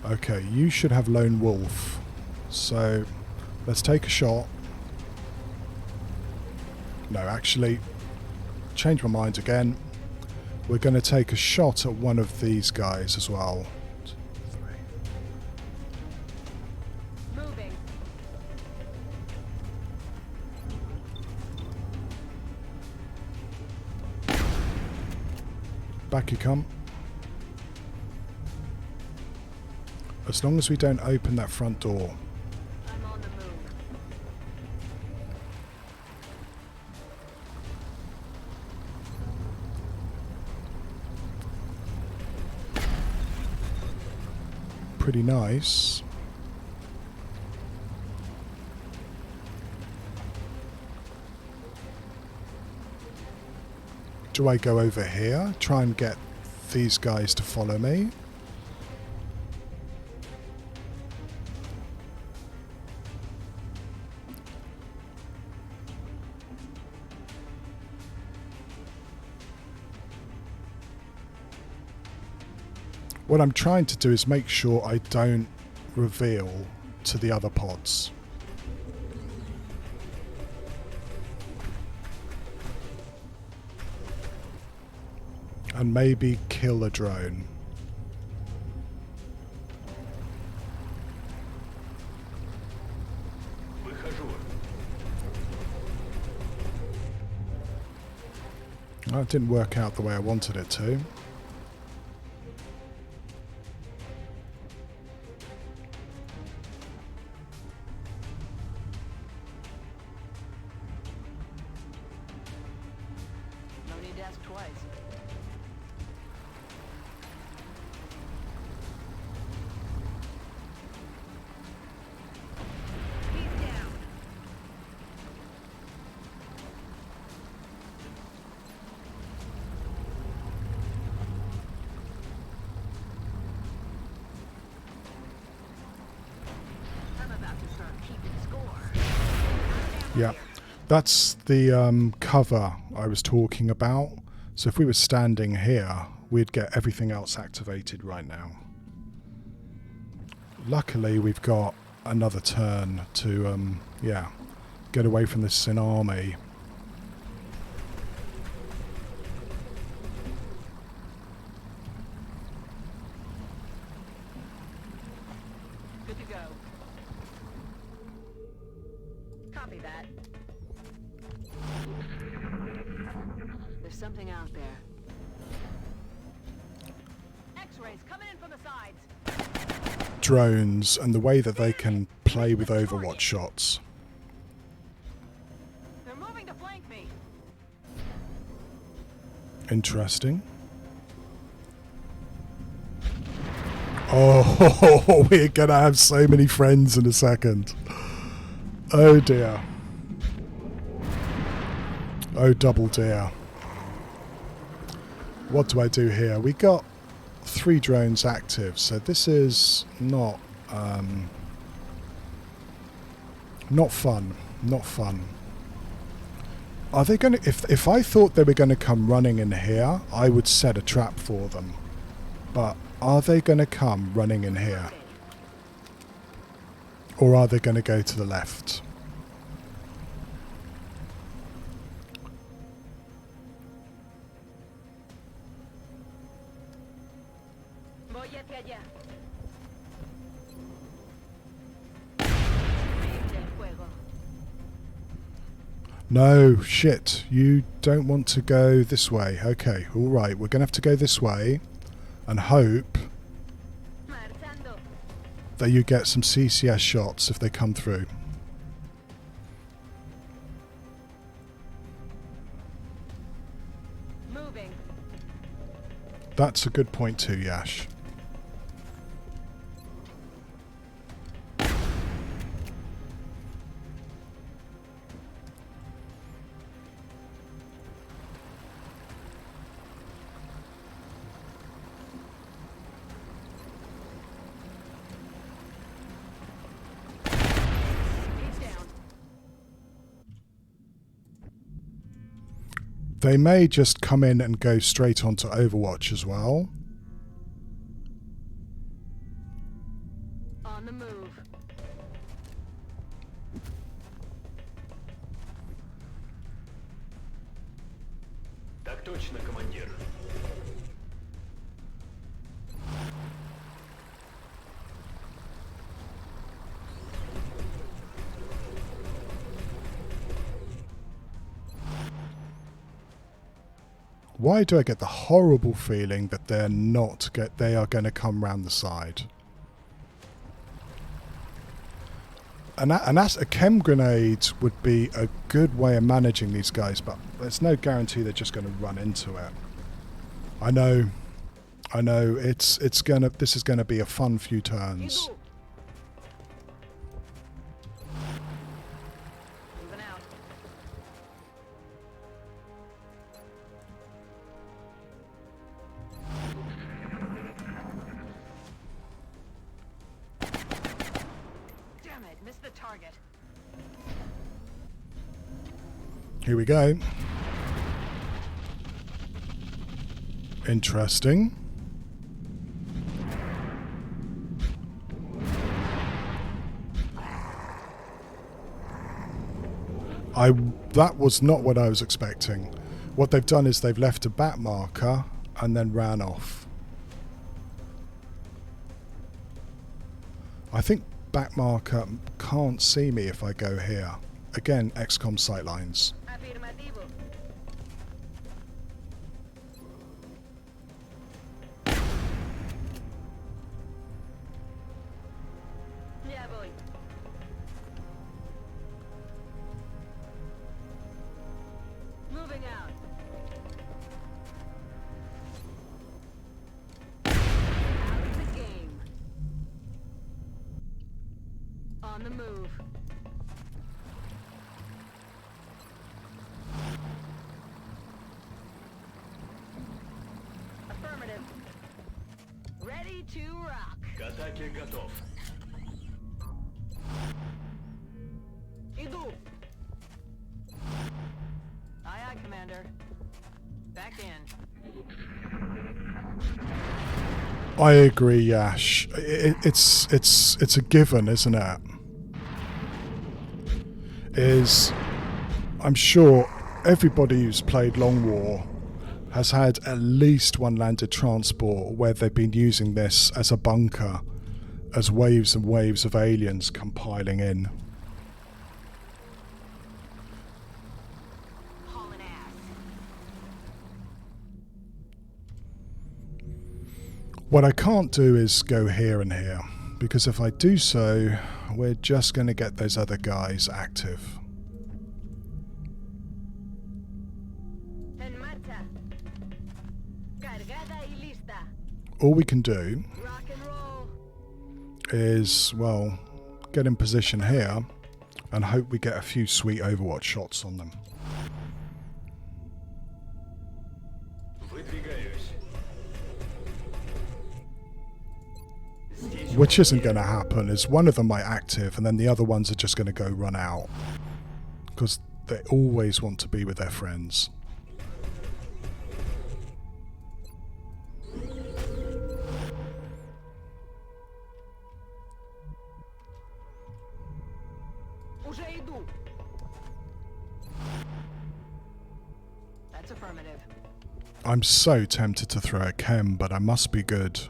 Okay, you should have Lone Wolf. So, let's take a shot. No, actually, change my mind again. We're going to take a shot at one of these guys as well. 2, 3. Moving. Back you come. As long as we don't open that front door. I'm on the move. Pretty nice. Do I go over here? Try and get these guys to follow me? What I'm trying to do is make sure I don't reveal to the other pods. And maybe kill a drone. That didn't work out the way I wanted it to. No need to ask twice. He's down. I'm about to start keeping score. Yeah, that's the cover I was talking about. So if we were standing here, we'd get everything else activated right now. Luckily, we've got another turn to, yeah, get away from this tsunami. Good to go. Copy that. There's something out there. X-rays coming in from the sides. Drones and the way that they can play with Overwatch shots. They're moving to flank me. Interesting. Oh, we're gonna have so many friends in a second. Oh dear. Oh double dear. What do I do here? We got 3 drones active, so this is not fun. Not fun. Are they gonna if I thought they were gonna come running in here, I would set a trap for them. But are they gonna come running in here? Or are they gonna go to the left? Voy hacia allá. Del fuego. No, shit. You don't want to go this way. Okay, alright. We're going to have to go this way and hope Marchando. that you get some CCS shots if they come through. Moving. That's a good point too, Yash. They may just come in and go straight onto Overwatch as well. On the move. Так точно, командир. Why do I get the horrible feeling that they are going to come round the side? And that's a chem grenade would be a good way of managing these guys, but there's no guarantee they're just going to run into it. I know, this is going to be a fun few turns. Иду. Moving out. Damn it, missed the target. Here we go. Interesting. That was not what I was expecting. What they've done is they've left a bat marker and then ran off. I think bat marker can't see me if I go here. Again, XCOM sightlines. Afirmativo. Ya voy. Moving out. Out of the game. On the move. Affirmative. Ready to rock. К атаке готов. Иду. Aye, aye, Commander. Back in. I agree, Yash. It's a given, isn't it? I'm sure everybody who's played Long War has had at least one landed transport where they've been using this as a bunker as waves and waves of aliens come piling in. Hauling ass. What I can't do is go here and here, because if I do so, we're just going to get those other guys active. En marcha. Cargada y lista. All we can do Rock and roll. is, well, get in position here and hope we get a few sweet Overwatch shots on them. Выдвигаюсь. Здесь Which isn't going to happen, is one of them might active and then the other ones are just going to go run out. Because they always want to be with their friends. Уже иду. That's affirmative. I'm so tempted to throw a chem, but I must be good.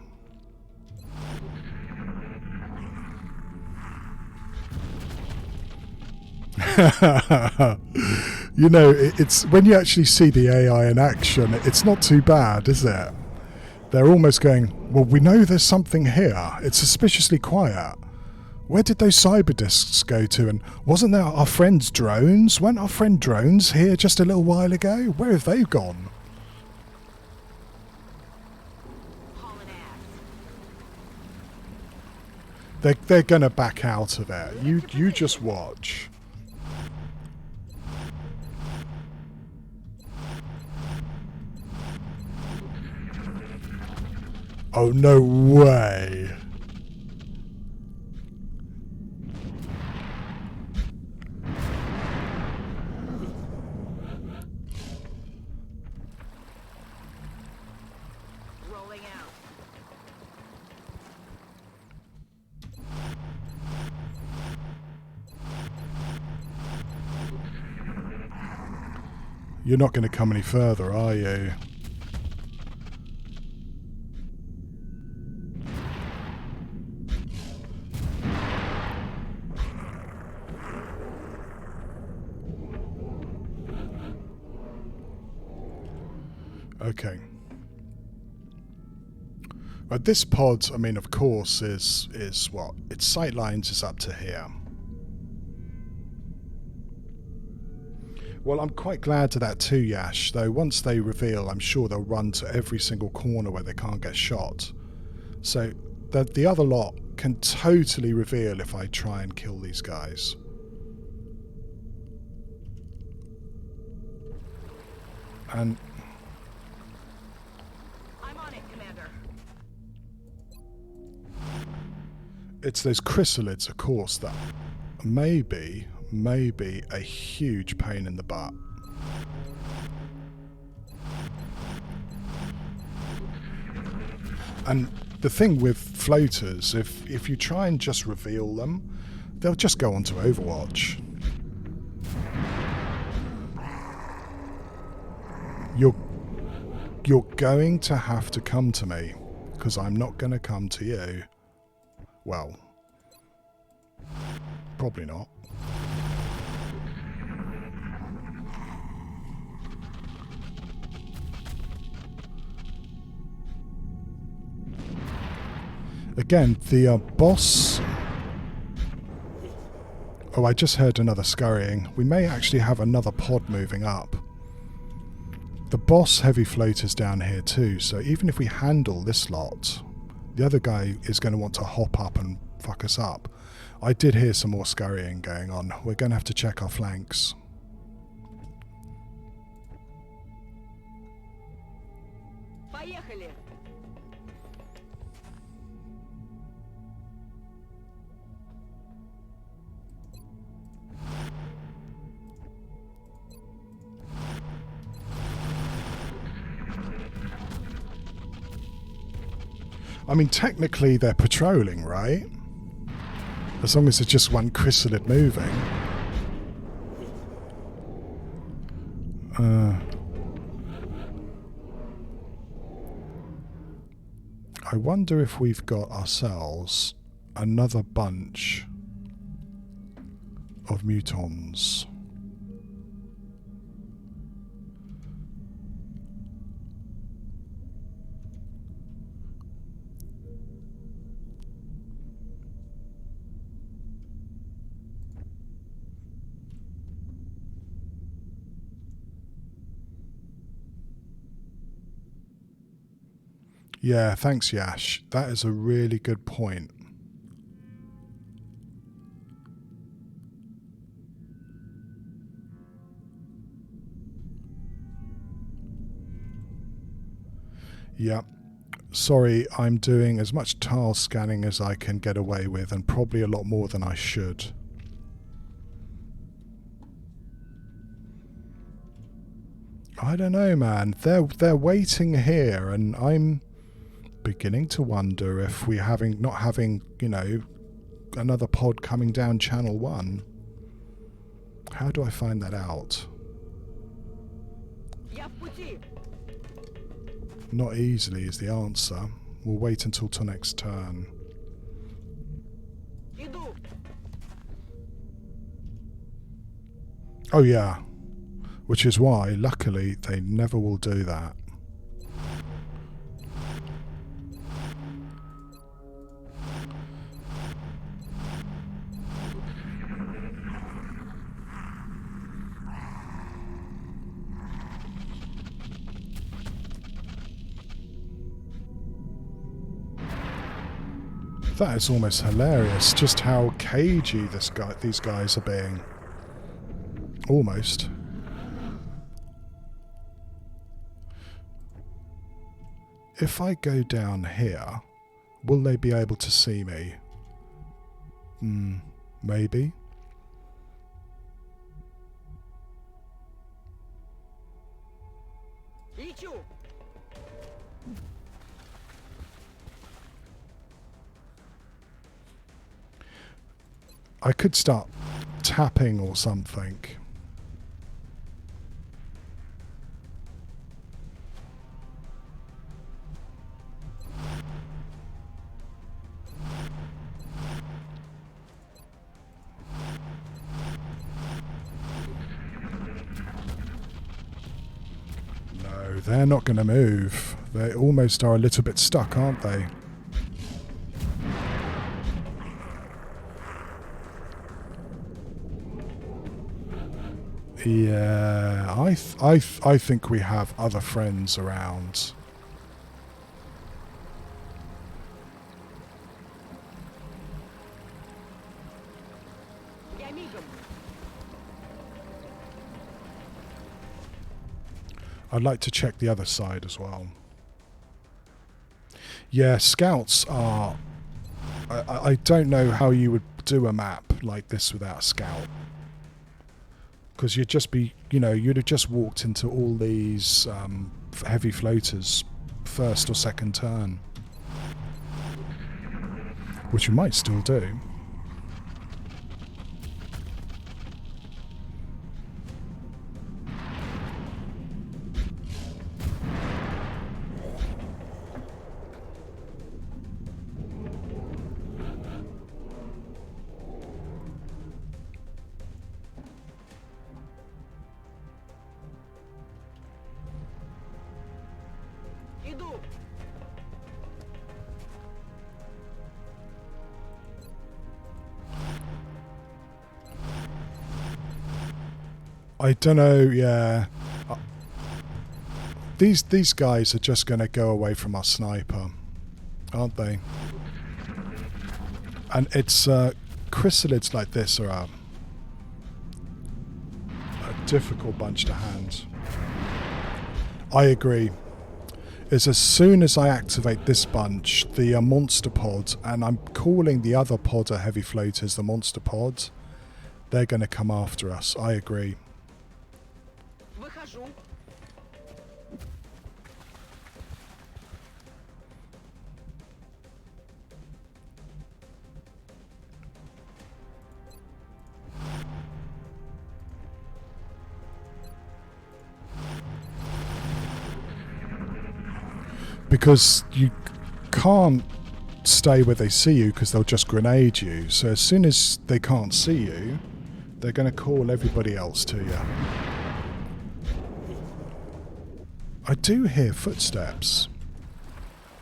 You know, it's when you actually see the AI in action, it's not too bad, is it? They're almost going, well, we know there's something here. It's suspiciously quiet. Where did those cyber discs go to? And wasn't there our friend's drones? Weren't our friend drones here just a little while ago? Where have they gone? Hauling ass. They're gonna back out of it. You just watch. Oh, no way. You're not going to come any further, are you? Okay. But this pod, I mean, of course, is what? Its sight lines is up to here. Well, I'm quite glad to that too, Yash, though once they reveal, I'm sure they'll run to every single corner where they can't get shot. So the other lot can totally reveal if I try and kill these guys. And I'm on it, Commander. it's those chrysalids, of course, that may be a huge pain in the butt. And the thing with floaters, if you try and just reveal them, they'll just go onto Overwatch. You're going to have to come to me, because I'm not going to come to you. Well, probably not. Again, the boss... Oh, I just heard another scurrying. We may actually have another pod moving up. The boss heavy floater's down here too, so even if we handle this lot, the other guy is going to want to hop up and fuck us up. I did hear some more scurrying going on. We're going to have to check our flanks. Поехали! I mean, technically they're patrolling, right? As long as it's just one chrysalid moving. I wonder if we've got ourselves another bunch of mutons. Yeah, thanks, Yash. That is a really good point. Yeah. Sorry, I'm doing as much tile scanning as I can get away with, and probably a lot more than I should. I don't know, man. They're waiting here, and I'm beginning to wonder if we're not having, you know, another pod coming down channel 1. How do I find that out? Я в пути! Not easily is the answer. We'll wait until next turn. Иду! Oh yeah. Which is why, luckily, they never will do that. That is almost hilarious, just how cagey these guys are being. Almost. If I go down here, will they be able to see me? Maybe. Лечу! I could start tapping or something. they're not going to move. They almost are a little bit stuck, aren't they? Yeah, I think we have other friends around. Ya amigo. I'd like to check the other side as well. Yeah, scouts are... I don't know how you would do a map like this without a scout. Because you'd just be, you'd have just walked into all these heavy floaters first or second turn. Which you might still do. Иду. I don't know, yeah. These guys are just going to go away from our sniper, aren't they? And it's chrysalids like this are a difficult bunch to hand. I agree. Is as soon as I activate this bunch, the monster pod, and I'm calling the other pod a heavy floaters the monster pod, they're going to come after us. I agree. Выхожу. Because you can't stay where they see you because they'll just grenade you. So as soon as they can't see you, they're going to call everybody else to you. I do hear footsteps.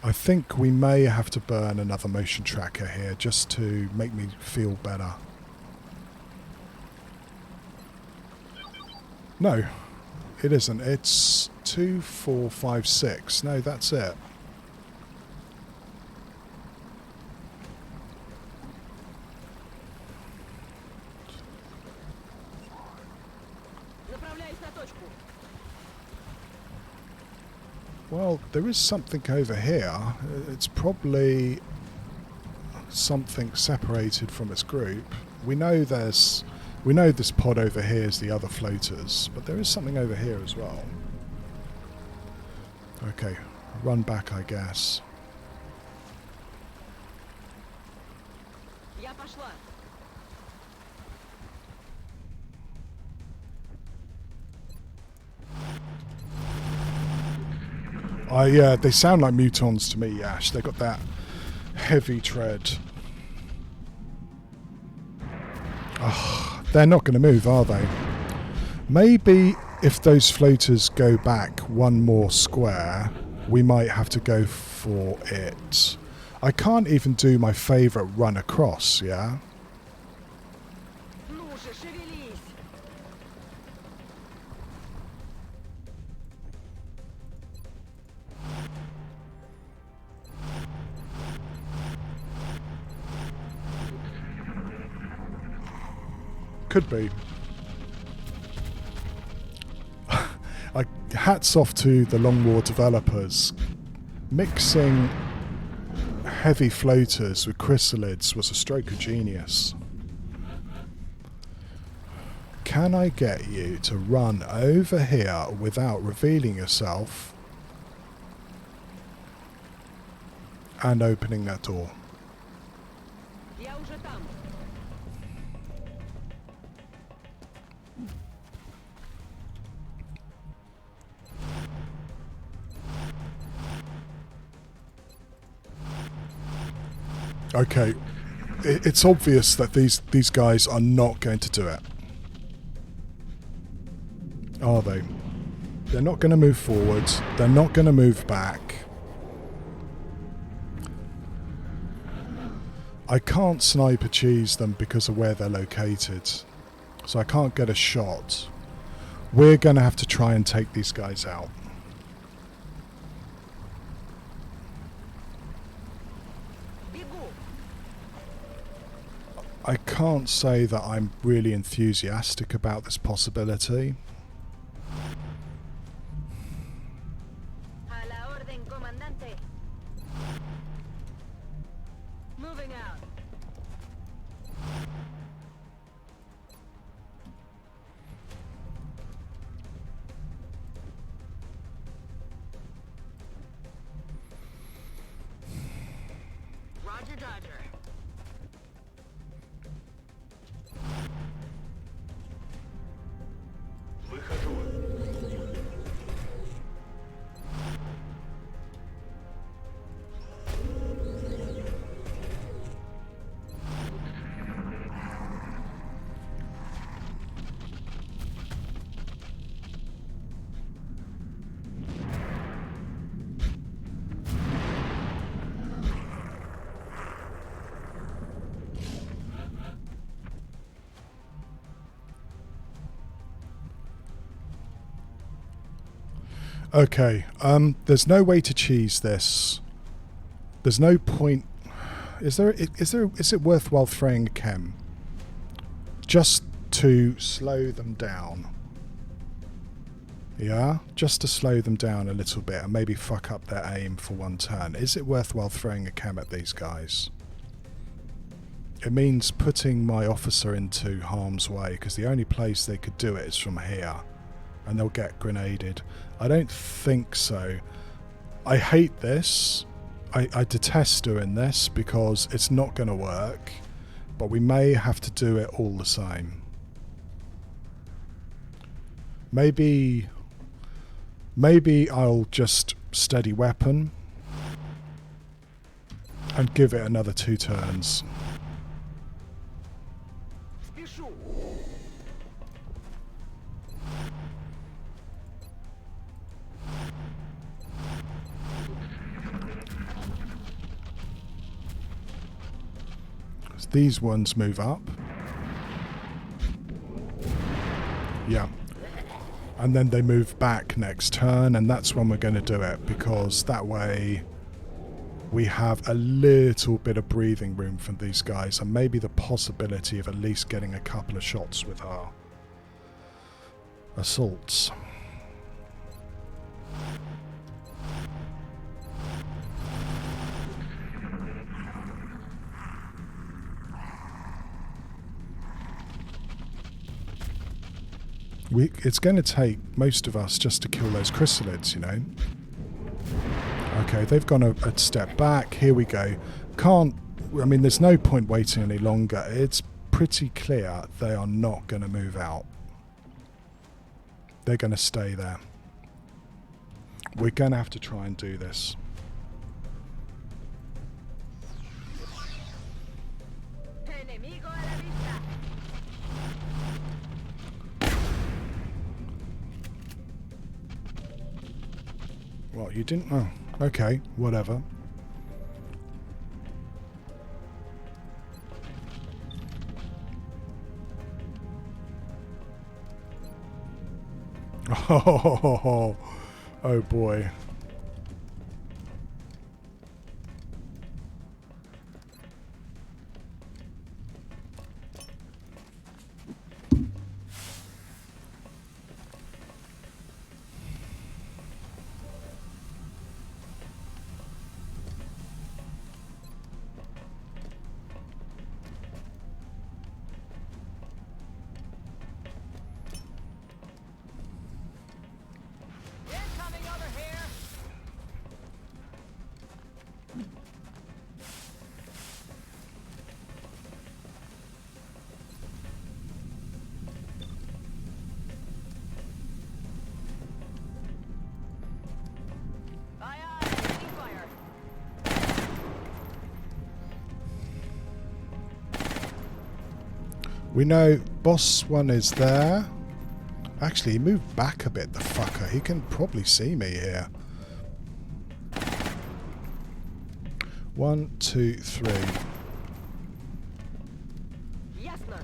I think we may have to burn another motion tracker here just to make me feel better. No, it isn't. It's 2, 4, 5, 6. No, that's it. Направляюсь на точку. Well, there is something over here. It's probably something separated from its group. We know this pod over here is the other floaters, but there is something over here as well. Okay, run back, I guess. Я пошла. Yeah, they sound like mutons to me, Ash. They got that heavy tread. Oh, they're not going to move, are they? Maybe if those floaters go back one more square, we might have to go for it. I can't even do my favourite run across, yeah? Ну же, шевелись. Could be. Hats off to the Long War developers. Mixing heavy floaters with chrysalids was a stroke of genius. Can I get you to run over here without revealing yourself and opening that door? Я уже там. Okay, it's obvious that these guys are not going to do it. Are they? They're not going to move forwards. They're not going to move back. I can't sniper cheese them because of where they're located. So I can't get a shot. We're going to have to try and take these guys out. I can't say that I'm really enthusiastic about this possibility. A la orden, comandante. Moving out. Roger, Dodger. Выхожу. Okay, there's no way to cheese this. There's no point. Is it worthwhile throwing a chem? Just to slow them down. Yeah? Just to slow them down a little bit and maybe fuck up their aim for one turn. Is it worthwhile throwing a chem at these guys? It means putting my officer into harm's way because the only place they could do it is from here. And they'll get grenaded. I don't think so. I hate this. I detest doing this because it's not going to work. But we may have to do it all the same. Maybe I'll just steady weapon and give it another 2 turns. These ones move up. Yeah. And then they move back next turn, and that's when we're going to do it, because that way we have a little bit of breathing room from these guys, and maybe the possibility of at least getting a couple of shots with our assaults. It's going to take most of us just to kill those chrysalids, you know. Okay, they've gone a step back. Here we go. I mean, there's no point waiting any longer. It's pretty clear they are not going to move out. They're going to stay there. We're going to have to try and do this. Enemigo a la vista. What, you didn't? Oh, okay, whatever. Oh boy. Incoming over here. Aye, aye, taking fire. We know boss one is there. Actually, he moved back a bit, the fucker. He can probably see me here. 1, 2, 3. Ясно.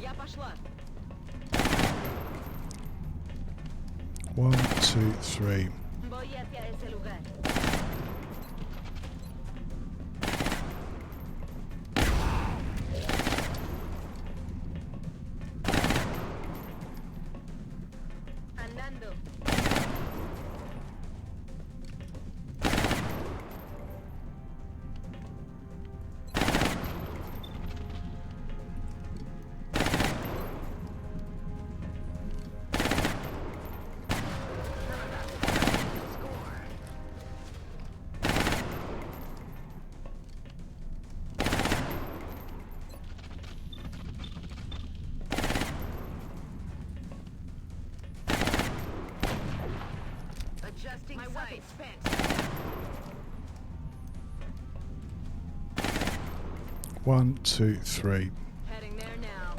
Я пошла. 1, 2, 3. Voy hacia ese lugar. Andando. Adjusting my weapon spent. 1, 2, 3. Heading there now.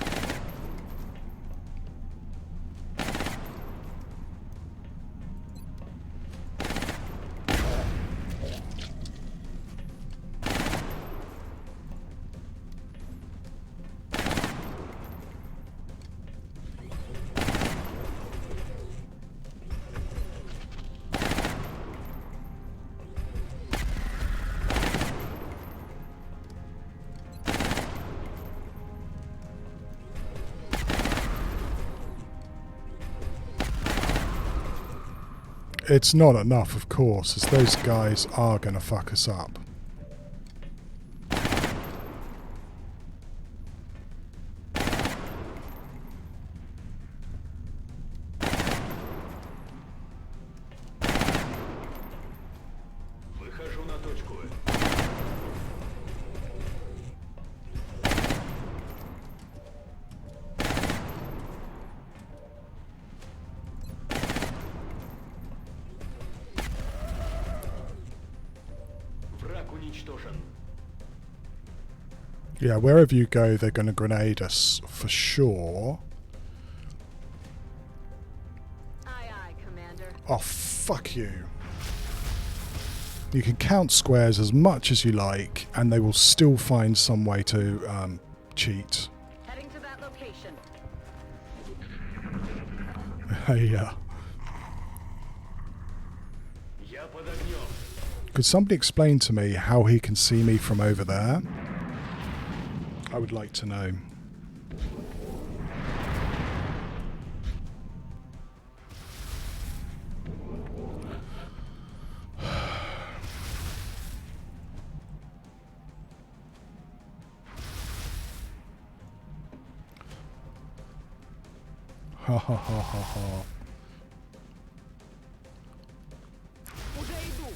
It's not enough, of course, as those guys are going to fuck us up. Выхожу на точку. Враг уничтожен. Yeah, wherever you go, they're going to grenade us for sure. Aye, aye, Commander. Oh, fuck you. You can count squares as much as you like, and they will still find some way to cheat. Heading to that location. Yeah. Я под огнем. Could somebody explain to me how he can see me from over there? I would like to know. Ha ha ha ha ha. Уже иду.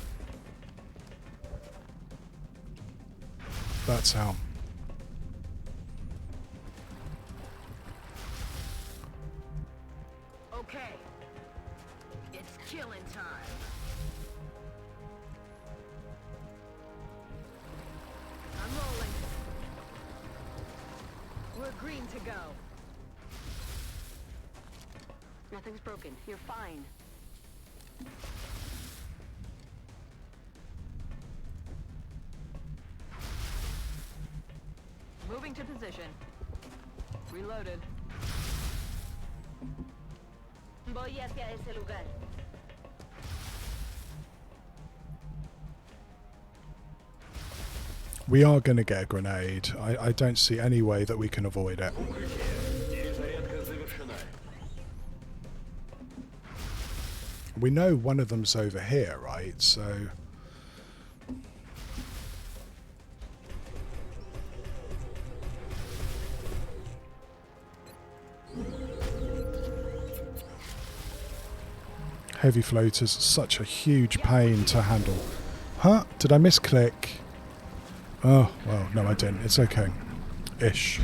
That's how. Okay. It's killing time. I'm rolling. We're green to go. Nothing's broken. You're fine. Moving to position. Reloaded. Voy hacia ese lugar. We are going to get a grenade. I don't see any way that we can avoid it. Перезарядка завершена. We know one of them's over here, right? So... Heavy floaters, such a huge pain to handle. Huh? Did I misclick? Oh, well, no I didn't. It's okay. Ish.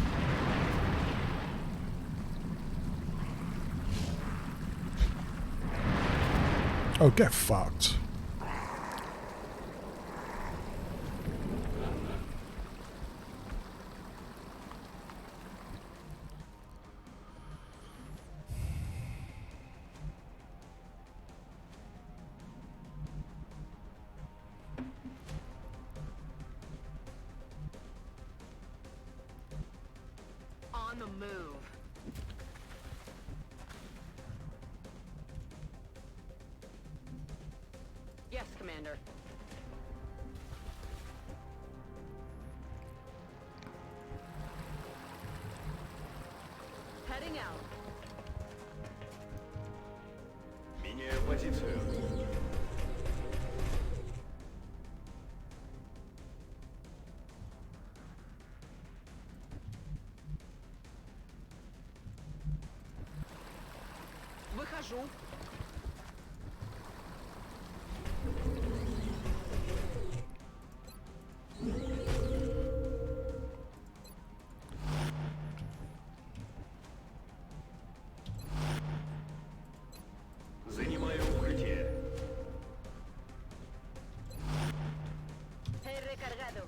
Oh, get fucked. on the move. Yes, Commander. Heading out. Меняю позицию. Выхожу. Занимаю укрытие. He recargado.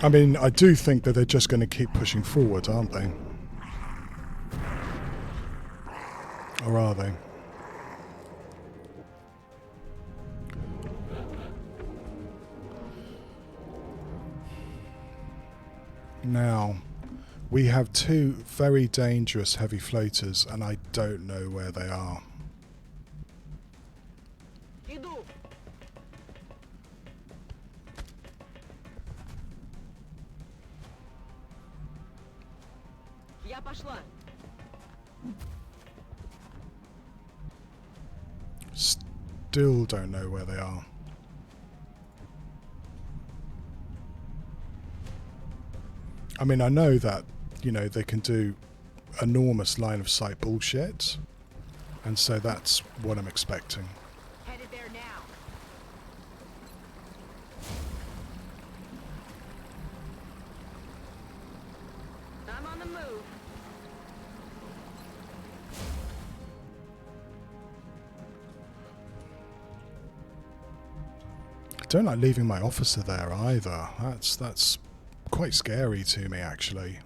I mean, I do think that they're just going to keep pushing forward, aren't they? Or are they? Now, we have two very dangerous heavy floaters, and I don't know where they are. Иду. Я пошла. Still don't know where they are. I mean, I know that, you know, they can do enormous line of sight bullshit, and so that's what I'm expecting. Headed there now. I'm on the move. I don't like leaving my officer there either. That's quite scary to me, actually.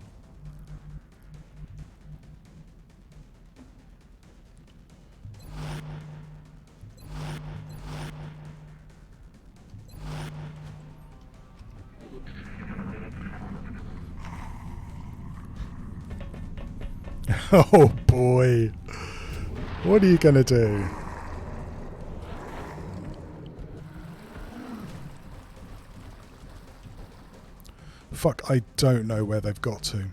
Oh boy. What are you gonna do? Fuck, I don't know where they've got to.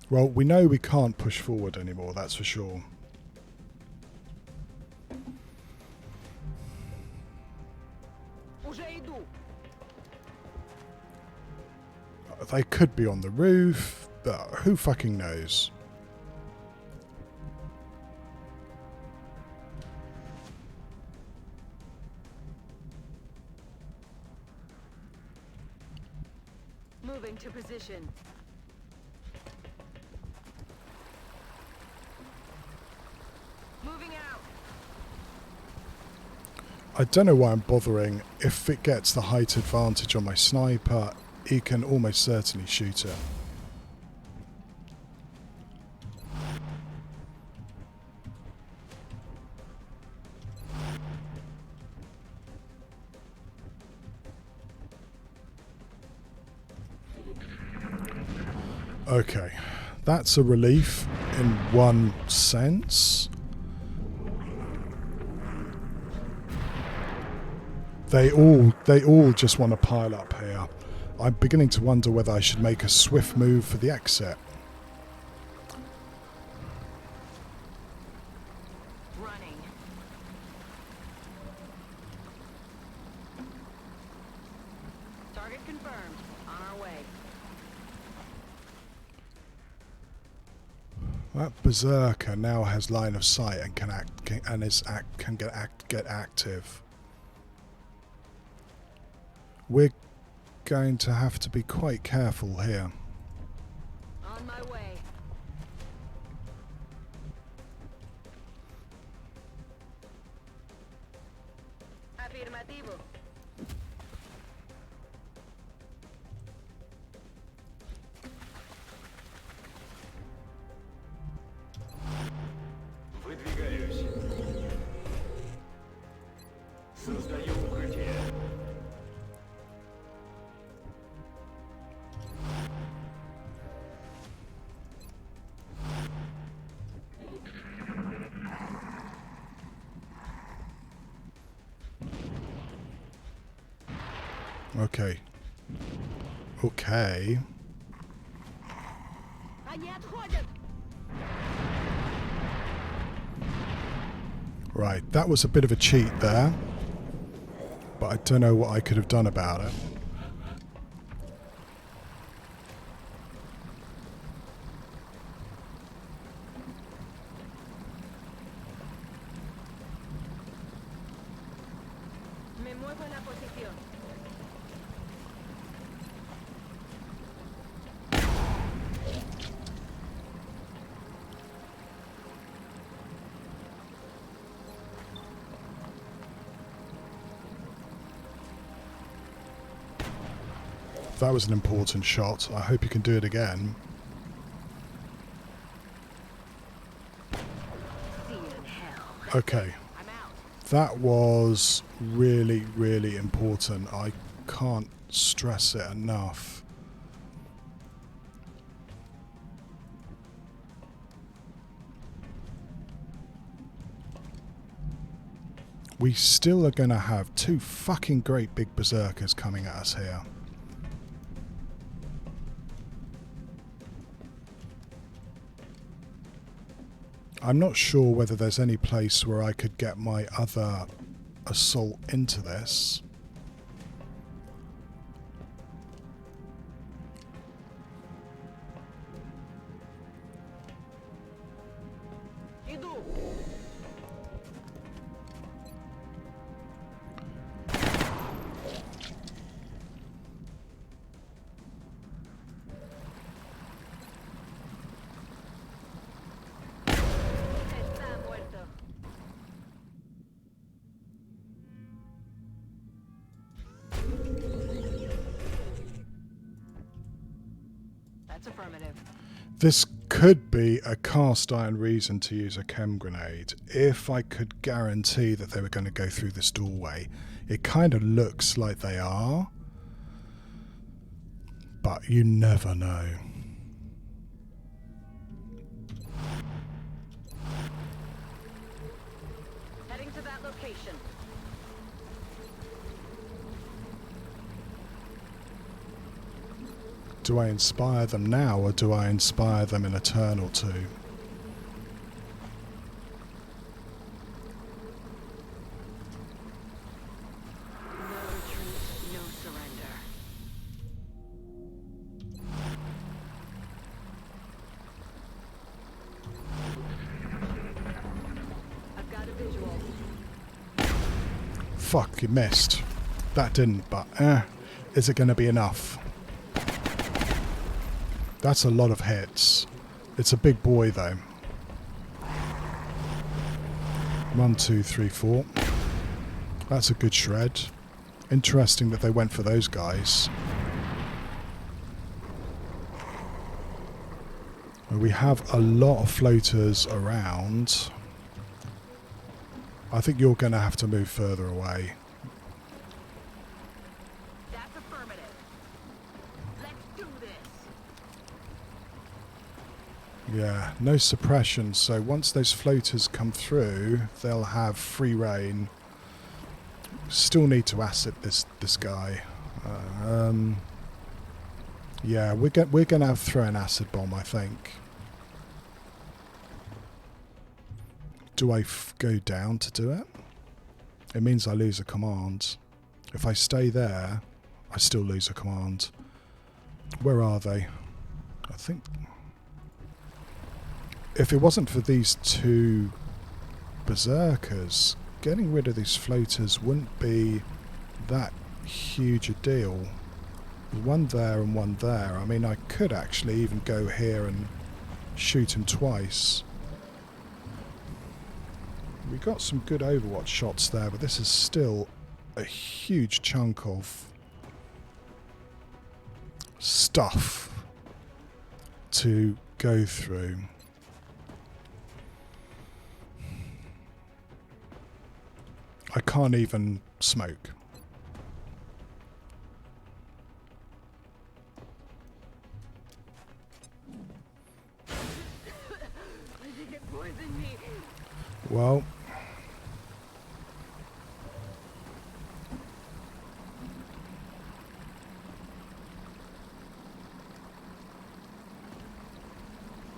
Well, we know we can't push forward anymore, that's for sure. Уже иду. They could be on the roof, but who fucking knows? Moving to position. Moving out. I don't know why I'm bothering. If it gets the height advantage on my sniper, he can almost certainly shoot it. Okay, that's a relief in one sense. They all just want to pile up here. I'm beginning to wonder whether I should make a swift move for the exit. Running. Target confirmed. On our way. That berserker now has line of sight and can get active. We're going to have to be quite careful here. On my way. Afirmativo. Выдвигаюсь. Okay. Okay. Они отходят! Right, that was a bit of a cheat there. But I don't know what I could have done about it. Me muevo en la posición. That was an important shot. I hope you can do it again. See you in hell. Okay. I'm out. That was really, really important. I can't stress it enough. We still are going to have two fucking great big berserkers coming at us here. I'm not sure whether there's any place where I could get my other assault into this. Иду. Está muerto. That's affirmative. This could be a cast iron reason to use a chem grenade if I could guarantee that they were going to go through this doorway. It kind of looks like they are, but you never know. Heading to that location. Do I inspire them now, or do I inspire them in a turn or two? No retreat, no surrender. I've got a visual. Fuck, you missed. That didn't, but is it going to be enough? That's a lot of hits. It's a big boy though. 1, 2, 3, 4. That's a good shred. Interesting that they went for those guys. Well, we have a lot of floaters around. I think you're going to have to move further away. That's affirmative. Let's do this. Yeah, no suppression, so once those floaters come through, they'll have free reign. Still need to acid this guy. Yeah, we're going to have to throw an acid bomb, I think. Do I go down to do it? It means I lose a command. If I stay there, I still lose a command. Where are they? I think... If it wasn't for these two berserkers, getting rid of these floaters wouldn't be that huge a deal. There's one there and one there. I mean, I could actually even go here and shoot him twice. We got some good Overwatch shots there, but this is still a huge chunk of stuff to go through. I can't even smoke. I think it poisoned me. Well,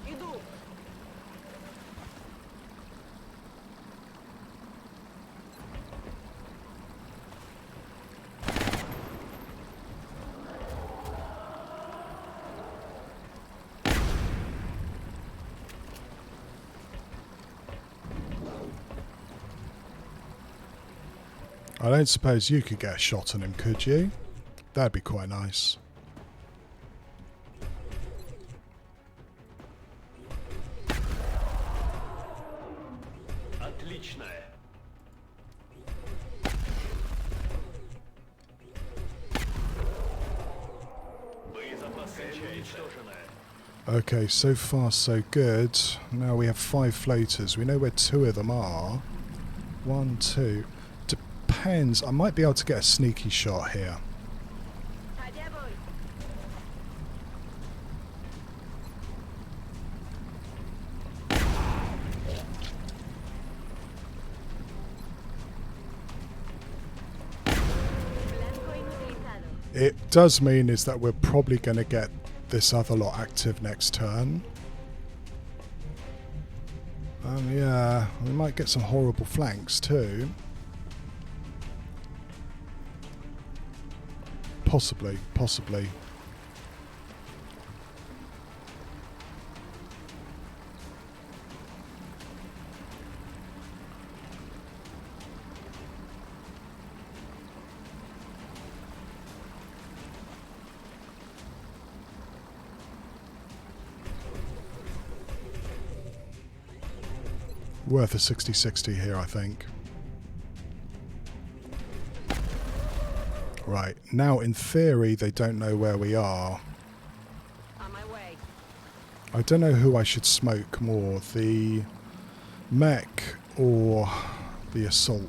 Иду. I don't suppose you could get a shot on him, could you? That'd be quite nice. Отличная. Боезапас уничтожена. Okay, so far so good. Now we have 5 floaters. We know where 2 of them are. 1, 2. Depends. I might be able to get a sneaky shot here. Allá voy. Blanco inutilizado. It does mean is that we're probably going to get this other lot active next turn. Yeah, we might get some horrible flanks too. Possibly, possibly. Worth a 60-60 here, I think. Right, now in theory they don't know where we are. On my way. I don't know who I should smoke more, the mech or the assault.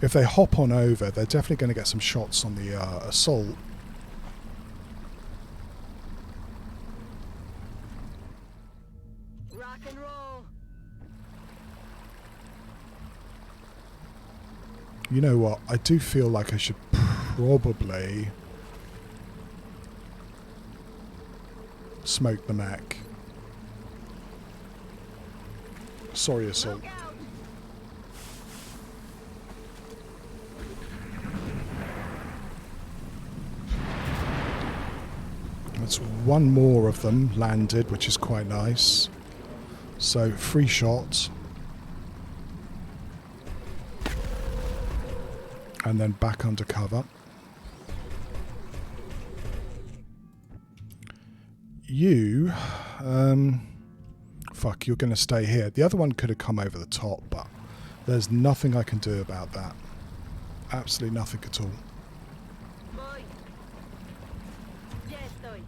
If they hop on over, they're definitely going to get some shots on the assault. Rock and roll. You know what, I do feel like I should probably smoke the mech. Sorry, assault. Look out. That's one more of them landed, which is quite nice. So, free shot. And then back under cover. You, fuck, you're going to stay here. The other one could have come over the top, but there's nothing I can do about that. Absolutely nothing at all. Voy. Ya estoy.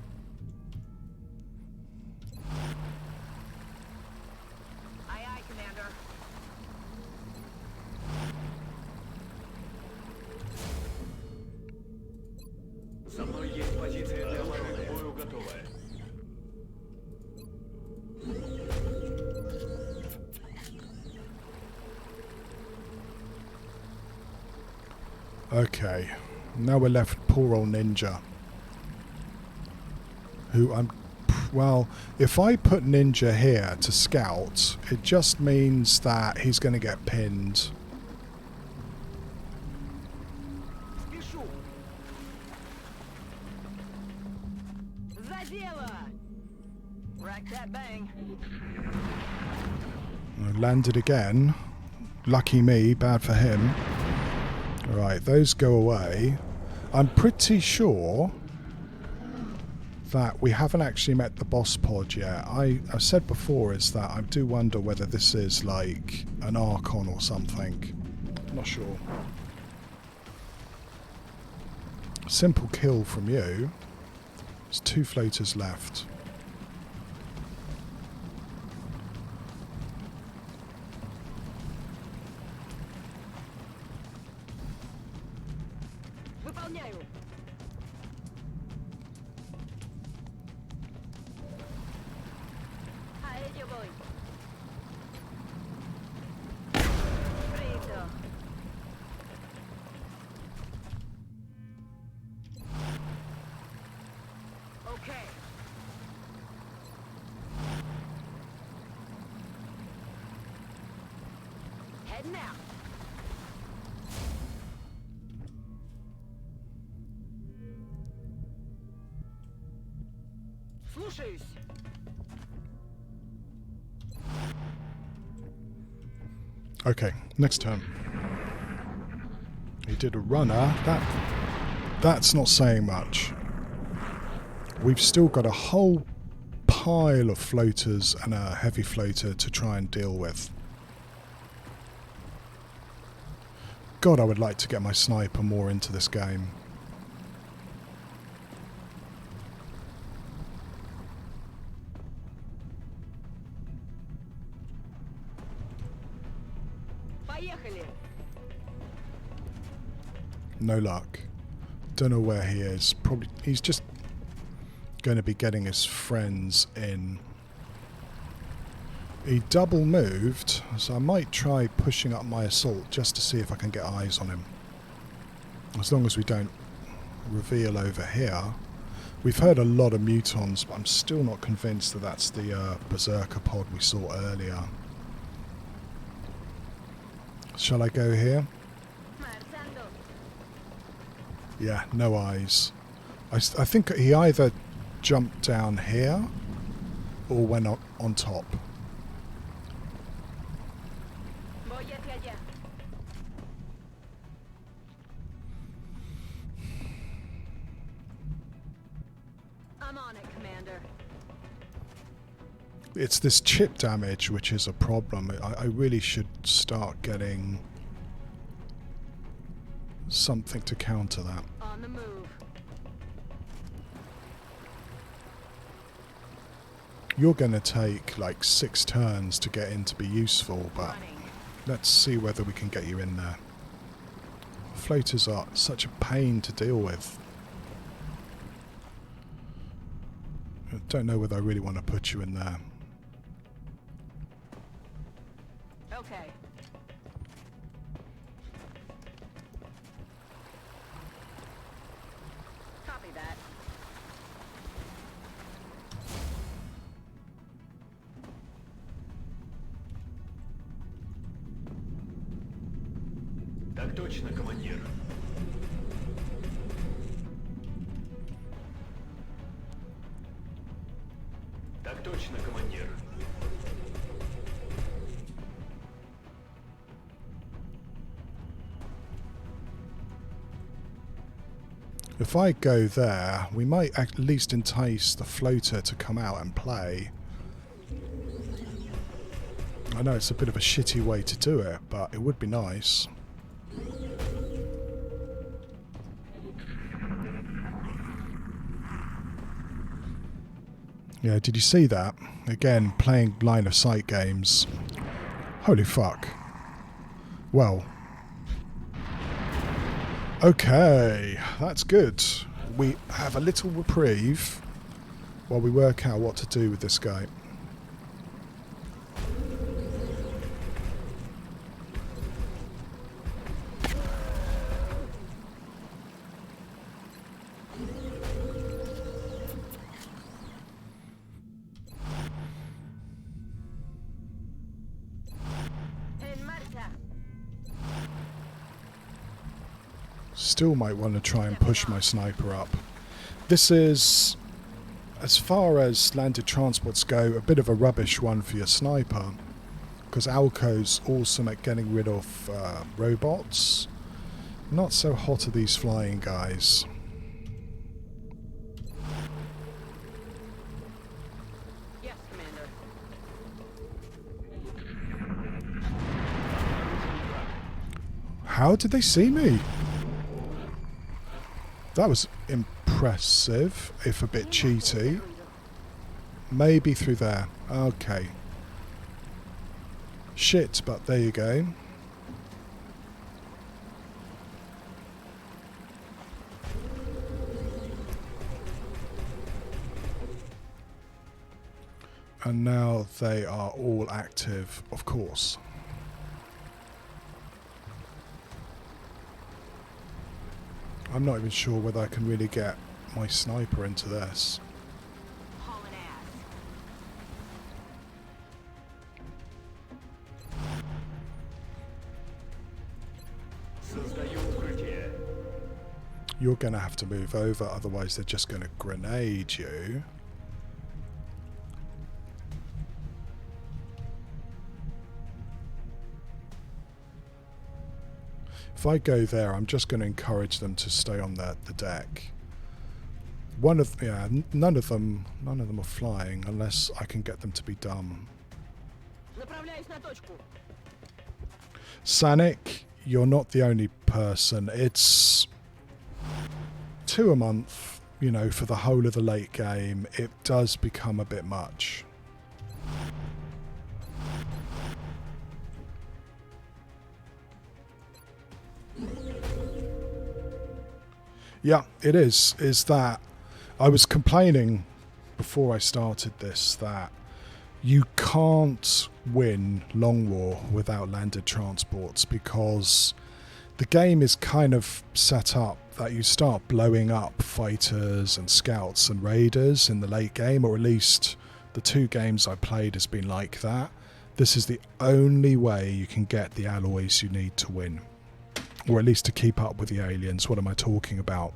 Aye, aye, Commander. За мной есть позиция для обороны. К бою готовая. Okay, now we're left with poor old Ninja. Who I'm... Well, if I put Ninja here to scout, it just means that he's going to get pinned. Спешу. За дело. Rack that bang. I landed again. Lucky me, bad for him. Right, those go away. I'm pretty sure that we haven't actually met the boss pod yet. I've said before is that I do wonder whether this is like an Archon or something. Not sure. Simple kill from you. There's 2 floaters left. Выполняю. A ello voy. Frito. Okay. Heading out. Слушаюсь. Okay, next turn. He did a runner. That's not saying much. We've still got a whole pile of floaters and a heavy floater to try and deal with. God, I would like to get my sniper more into this game. Поехали. No luck. Don't know where he is. Probably he's just going to be getting his friends in. He double moved, so I might try pushing up my assault just to see if I can get eyes on him. As long as we don't reveal over here. We've heard a lot of mutons, but I'm still not convinced that that's the berserker pod we saw earlier. Shall I go here? Marchando. Yeah, no eyes. I think he either jumped down here or went on top. Voy hacia allá. I'm on it, Commander. It's this chip damage which is a problem. I really should start getting something to counter that. On the move. You're going to take like 6 turns to get in to be useful, but Running. let's see whether we can get you in there. Floaters are such a pain to deal with. I don't know whether I really want to put you in there. Okay. Copy that. Так точно, командир. Так точно, командир. If I go there, we might at least entice the floater to come out and play. I know it's a bit of a shitty way to do it, but it would be nice. Yeah, did you see that? Again, playing line of sight games. Holy fuck. Well. Okay, that's good. We have a little reprieve while we work out what to do with this guy. En marcha. Still might want to try and push my sniper up. This is, as far as landed transports go, a bit of a rubbish one for your sniper. Because Alco's awesome at getting rid of robots. Not so hot are these flying guys. Yes, Commander. How did they see me? That was impressive, if a bit cheaty. Maybe through there. Okay. Shit, but there you go. And now they are all active, of course. I'm not even sure whether I can really get my sniper into this. Hauling ass. You're going to have to move over, otherwise they're just going to grenade you. If I go there, I'm just going to encourage them to stay on the deck. None of them are flying unless I can get them to be dumb. Направляюсь на точку. Sanic, you're not the only person. It's 2 a month, you know, for the whole of the late game. It does become a bit much. Yeah, it is. Is that I was complaining before I started this that you can't win Long War without landed transports, because the game is kind of set up that you start blowing up fighters and scouts and raiders in the late game, or at least the 2 games I played has been like that. This is the only way you can get the alloys you need to win, or at least to keep up with the aliens. What am I talking about?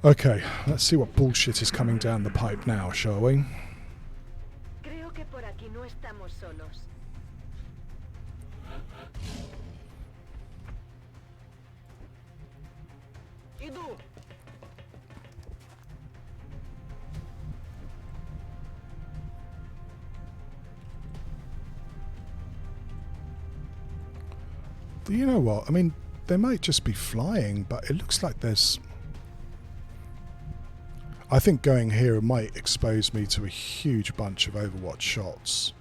Okay, let's see what bullshit is coming down the pipe now, shall we? Creo que por aquí no estamos solos. Иду. You know what? I mean, they might just be flying, but it looks like there's... I think going here might expose me to a huge bunch of Overwatch shots.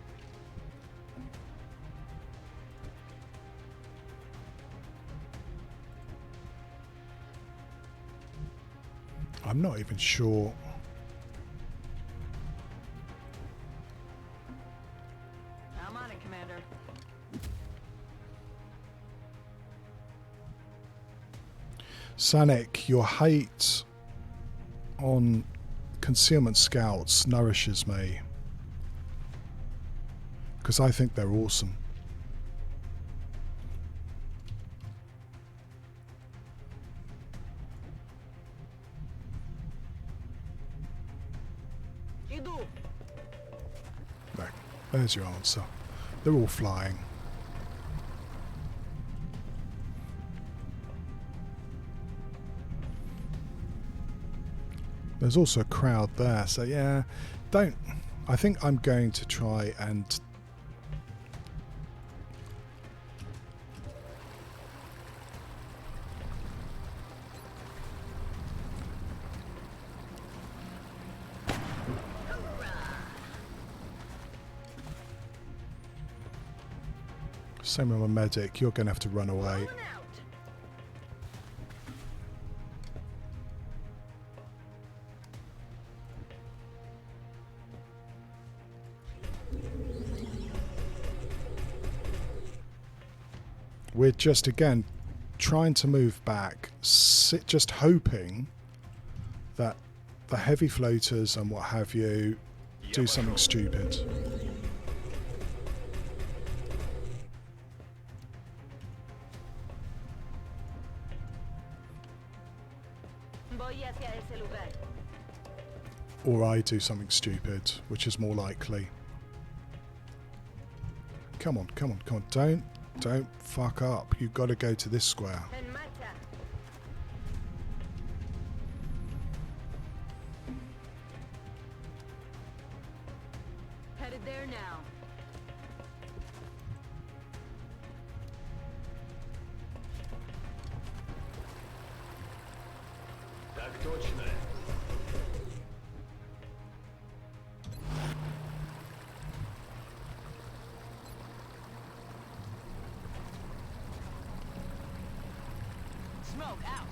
I'm not even sure. I'm on it, Commander. Sanic, your hate on concealment scouts nourishes me, because I think they're awesome. Иду. No, there's your answer. They're all flying. There's also a crowd there, so yeah, don't... I think I'm going to try and... Same with my medic, you're going to have to run away. Rolling out. We're just, again, trying to move back, just hoping that the heavy floaters and what have you do something stupid. Voy hacia ese lugar. Or I do something stupid, which is more likely. Come on, come on, come on. Don't fuck up. You've got to go to this square. En marcha. Headed there now. Так точно. Smoke out.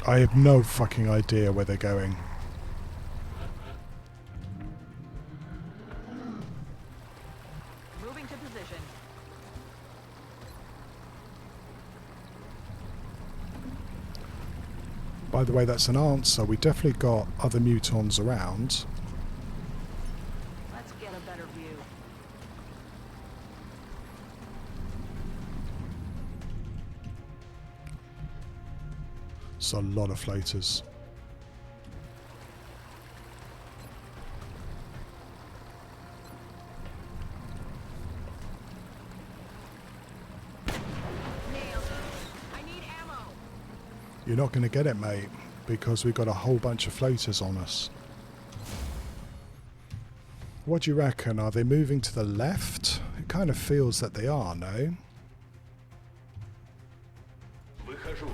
I have no fucking idea where they're going. Moving to position. By the way, that's an answer. We definitely got other mutons around. Let's get a better view. It's a lot of floaters. Nailed it. I need ammo. You're not going to get it, mate, because we've got a whole bunch of floaters on us. What do you reckon? Are they moving to the left? It kind of feels that they are, no? Выхожу.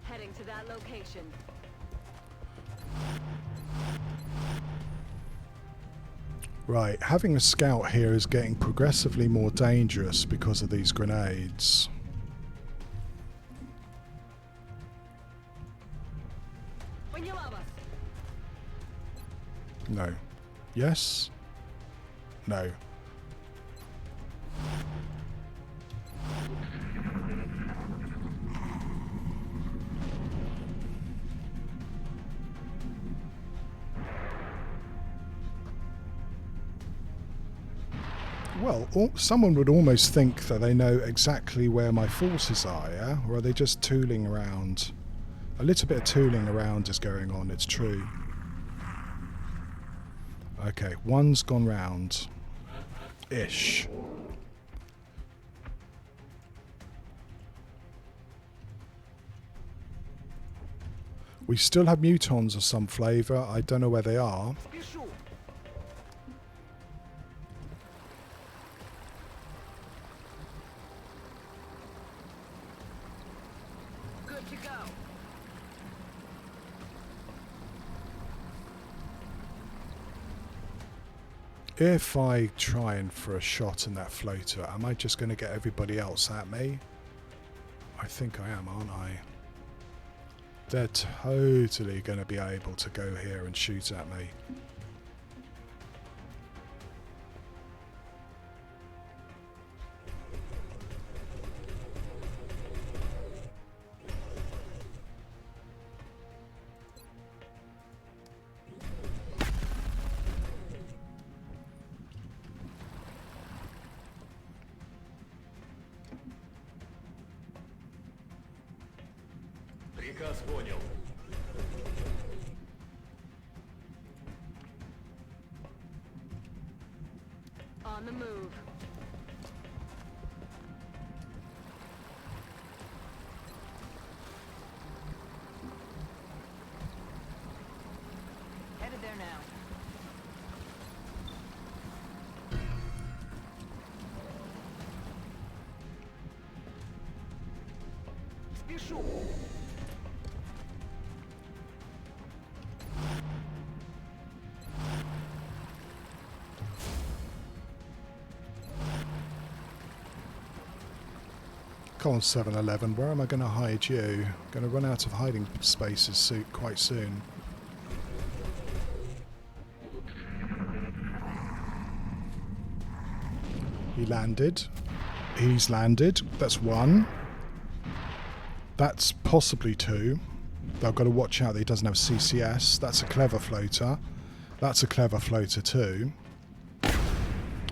Heading to that location. Right, having a scout here is getting progressively more dangerous because of these grenades. Поняла вас. No. Yes? No. Well, someone would almost think that they know exactly where my forces are, yeah? Or are they just tooling around? A little bit of tooling around is going on, it's true. Okay, one's gone round. Ish. We still have mutons of some flavour. I don't know where they are. Спешу. Good to go. If I try and for a shot in that floater, am I just going to get everybody else at me? I think I am, aren't I? They're totally going to be able to go here and shoot at me. Приказ понял. On the move. Headed there now. Спешу. Come on, 7-Eleven, where am I going to hide you? Going to run out of hiding spaces quite soon. He landed. He's landed. That's one. That's possibly two. I've got to watch out that he doesn't have CCS. That's a clever floater. That's a clever floater too.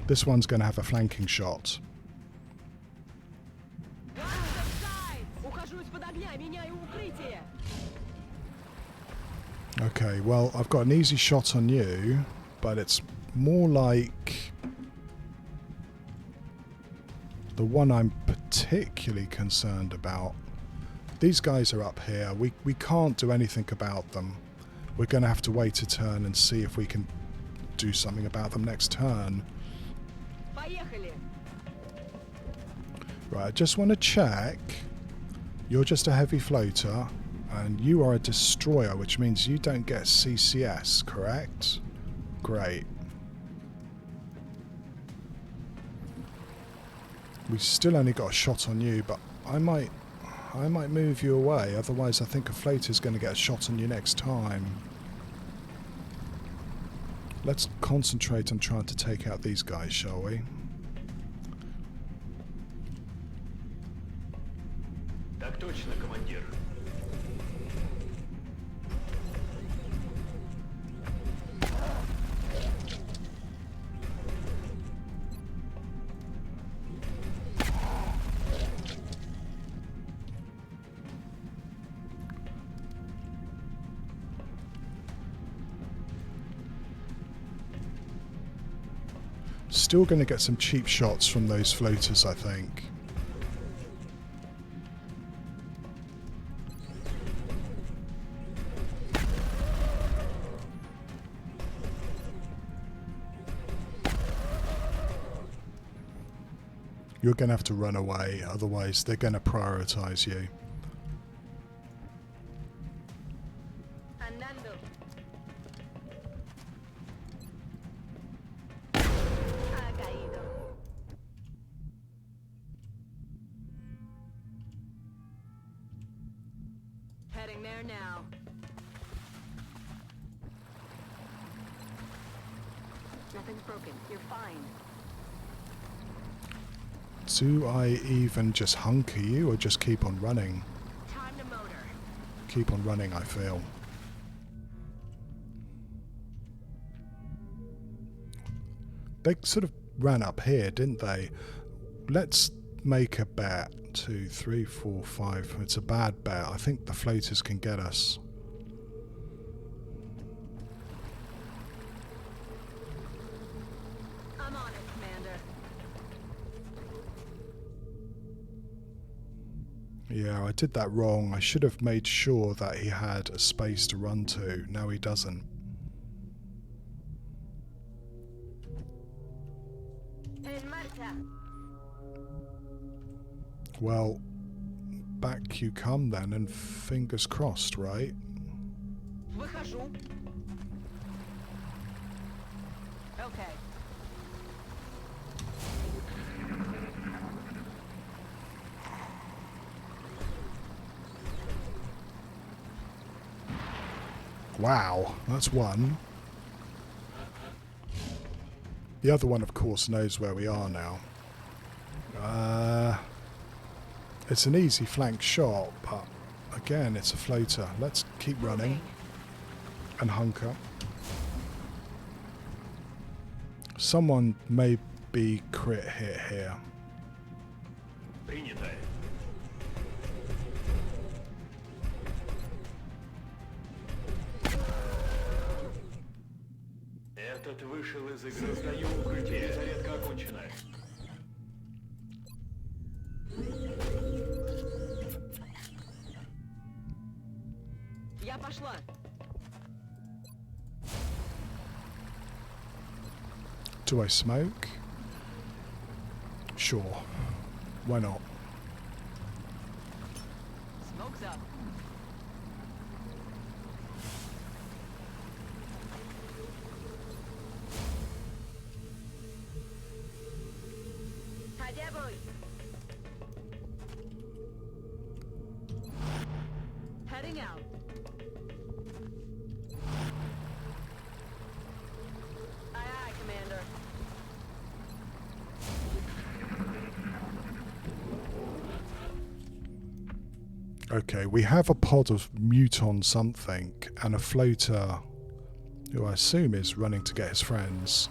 This one's going to have a flanking shot. Ухожу из-под огня, меняю укрытие. Okay, well, I've got an easy shot on you, but it's more like the one I'm particularly concerned about. These guys are up here. We can't do anything about them. We're going to have to wait a turn and see if we can do something about them next turn. Поехали. Right, I just want to check. You're just a heavy floater, and you are a destroyer, which means you don't get CCS, correct? Great. We still only got a shot on you, but I might move you away, otherwise I think a floater's going to get a shot on you next time. Let's concentrate on trying to take out these guys, shall we? Так точно, командир. Still going to get some cheap shots from those floaters, I think. You're going to have to run away, otherwise they're going to prioritize you. Andando. Ha caído. Heading there now. Nothing's broken. You're fine. Do I even just hunker you or just keep on running? Time to motor. Keep on running, I feel. They sort of ran up here, didn't they? Let's make a bet. 2, 3, 4, 5. It's a bad bet. I think the floaters can get us. I'm on it, Commander. Yeah, I did that wrong. I should have made sure that he had a space to run to. Now he doesn't. En marcha. Well, back you come then, and fingers crossed, right? Выхожу. Okay. Wow, that's one. The other one, of course, knows where we are now. It's an easy flank shot, but again, it's a floater. Let's keep running and hunker. Someone may be crit hit here. Принято. Этот вышел из игры. Сдаю укрытие. Зарядка окончена. Я пошла. Do I smoke? Sure. Why not? Smoke's up. Allá voy. Heading out. Aye, aye, Commander. Okay, we have a pod of muton something and a floater who I assume is running to get his friends.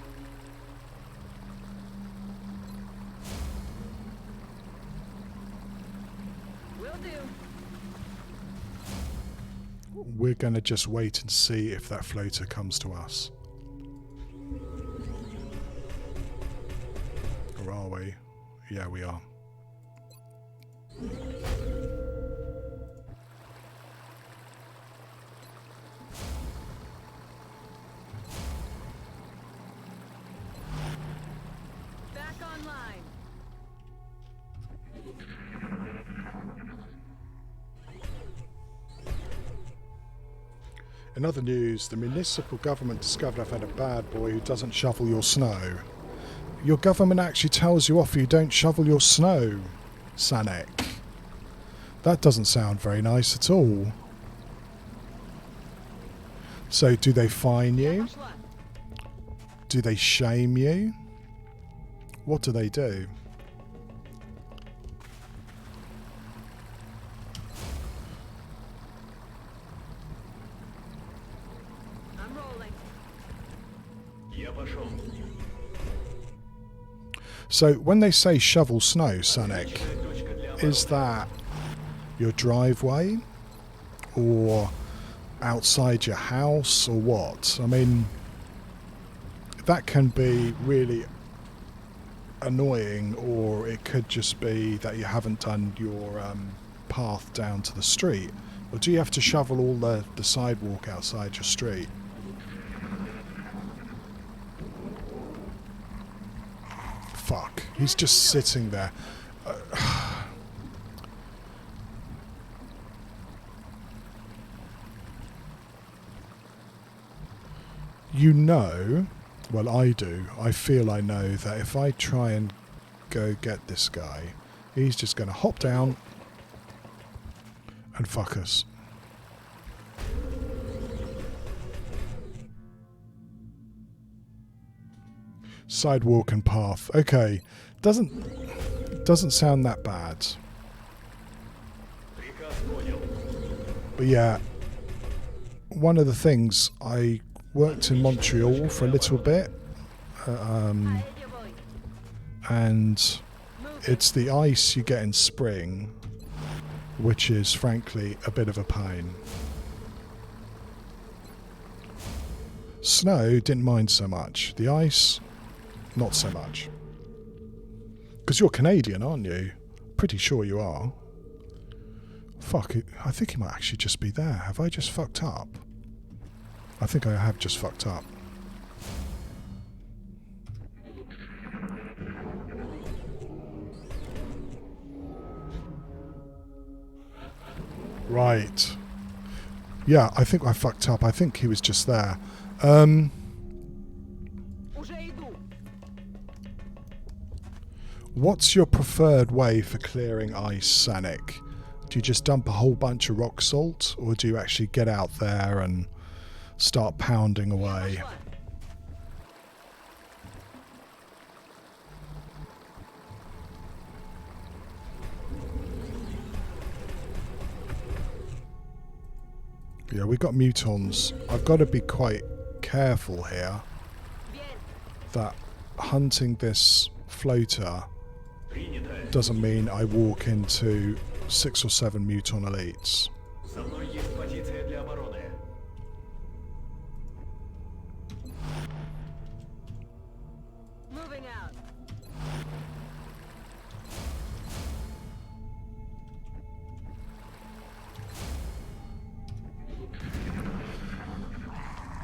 Will do. We're going to just wait and see if that floater comes to us. Or are we? Yeah, we are. Back online. In other news, the municipal government discovered I've had a bad boy who doesn't shovel your snow. Your government actually tells you off if you don't shovel your snow, Sanek. That doesn't sound very nice at all. So do they fine you? Пошла. Do they shame you? What do they do? rolling. So when they say shovel snow, Sonic, is that your driveway or outside your house or what? I mean, that can be really annoying, or it could just be that you haven't done your path down to the street. Or do you have to shovel all the sidewalk outside your street? Fuck, he's just sitting there. You know, well I do, I feel I know that if I try and go get this guy, he's just going to hop down and fuck us. Sidewalk and path. Okay, doesn't sound that bad. But yeah, one of the things, I worked in Montreal for a little bit, and it's the ice you get in spring, which is frankly a bit of a pain. Snow, didn't mind so much. The ice, not so much. Because you're Canadian, aren't you? Pretty sure you are. Fuck it. I think he might actually just be there. Have I just fucked up? I think I have just fucked up. Right. Yeah, I think I fucked up. I think he was just there. What's your preferred way for clearing ice, Sanic? Do you just dump a whole bunch of rock salt, or do you actually get out there and start pounding away? Yeah, we got mutons. I've got to be quite careful here that hunting this floater doesn't mean I walk into 6 or 7 muton elites. Moving out.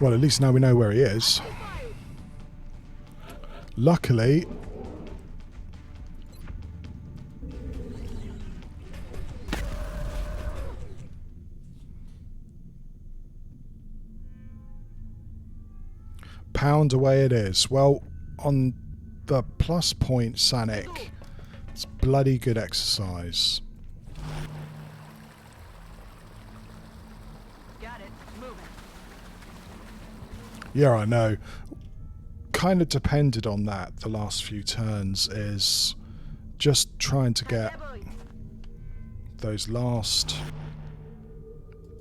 Well, at least now we know where he is. Luckily, pound away it is. Well, on the plus point, Sanic, it's bloody good exercise. Got it. Moving. Yeah, I know. Kind of depended on that the last few turns, is just trying to get those last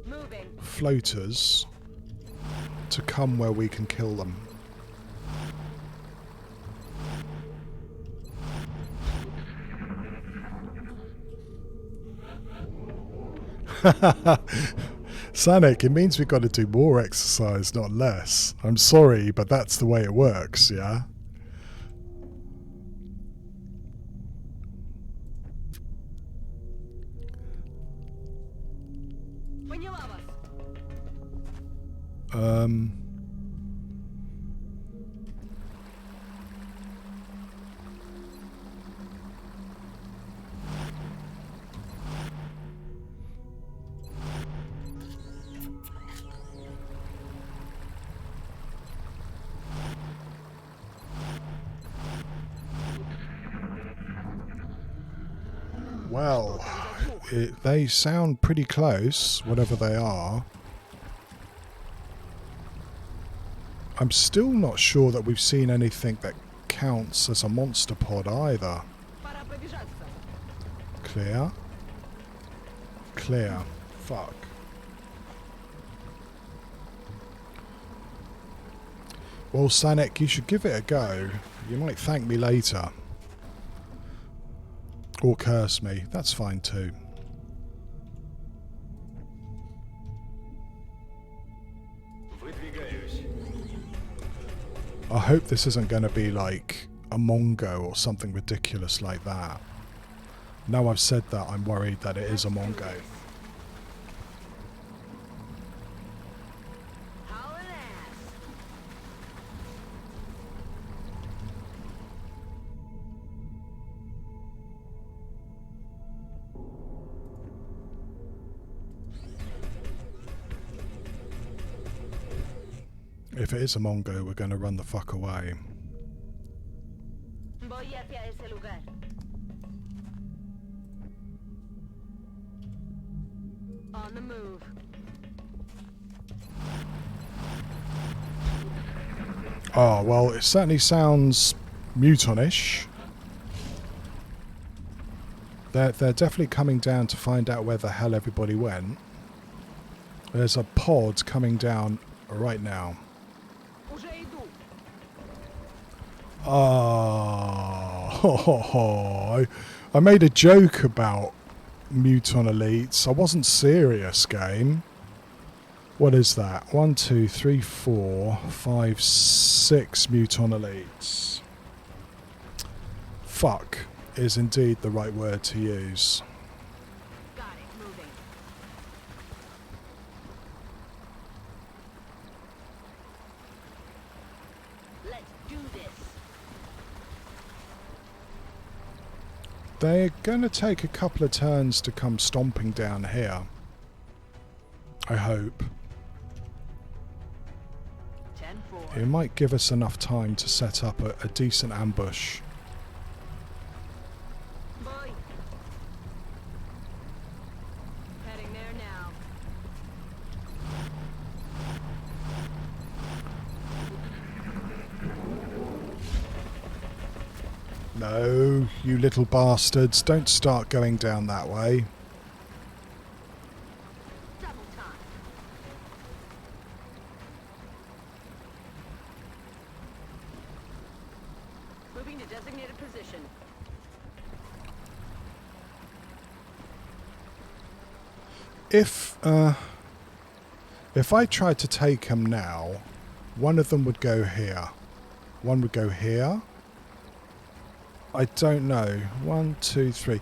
Moving. floaters to come where we can kill them. Sanic, it means we've got to do more exercise, not less. I'm sorry, but that's the way it works, yeah? When you love us. Well, they sound pretty close, whatever they are. I'm still not sure that we've seen anything that counts as a monster pod either. Пора пробежаться. Clear. Clear. Fuck. Well, Sanek, you should give it a go. You might thank me later. Or curse me. That's fine too. Выдвигаюсь. I hope this isn't going to be like a Mongo or something ridiculous like that. Now I've said that, I'm worried that it is a Mongo. Haul an ass. If it is a Mongo, we're going to run the fuck away. Voy hacia ese lugar. On the move. Oh, well, it certainly sounds Mutonish. They're definitely coming down to find out where the hell everybody went. There's a pod coming down right now. Уже иду. Oh, I made a joke about Muton Elites. I wasn't serious, game. What is that? 1, 2, 3, 4, 5, 6 Muton Elites. Fuck is indeed the right word to use. Got it. Moving. Let's do this. They're going to take a couple of turns to come stomping down here. I hope. 10-4. It might give us enough time to set up a decent ambush. Voy. Heading there now. No, you little bastards, don't start going down that way. Double time. Moving to designated position. If I tried to take them now, one of them would go here. One would go here. I don't know. 1, 2, 3.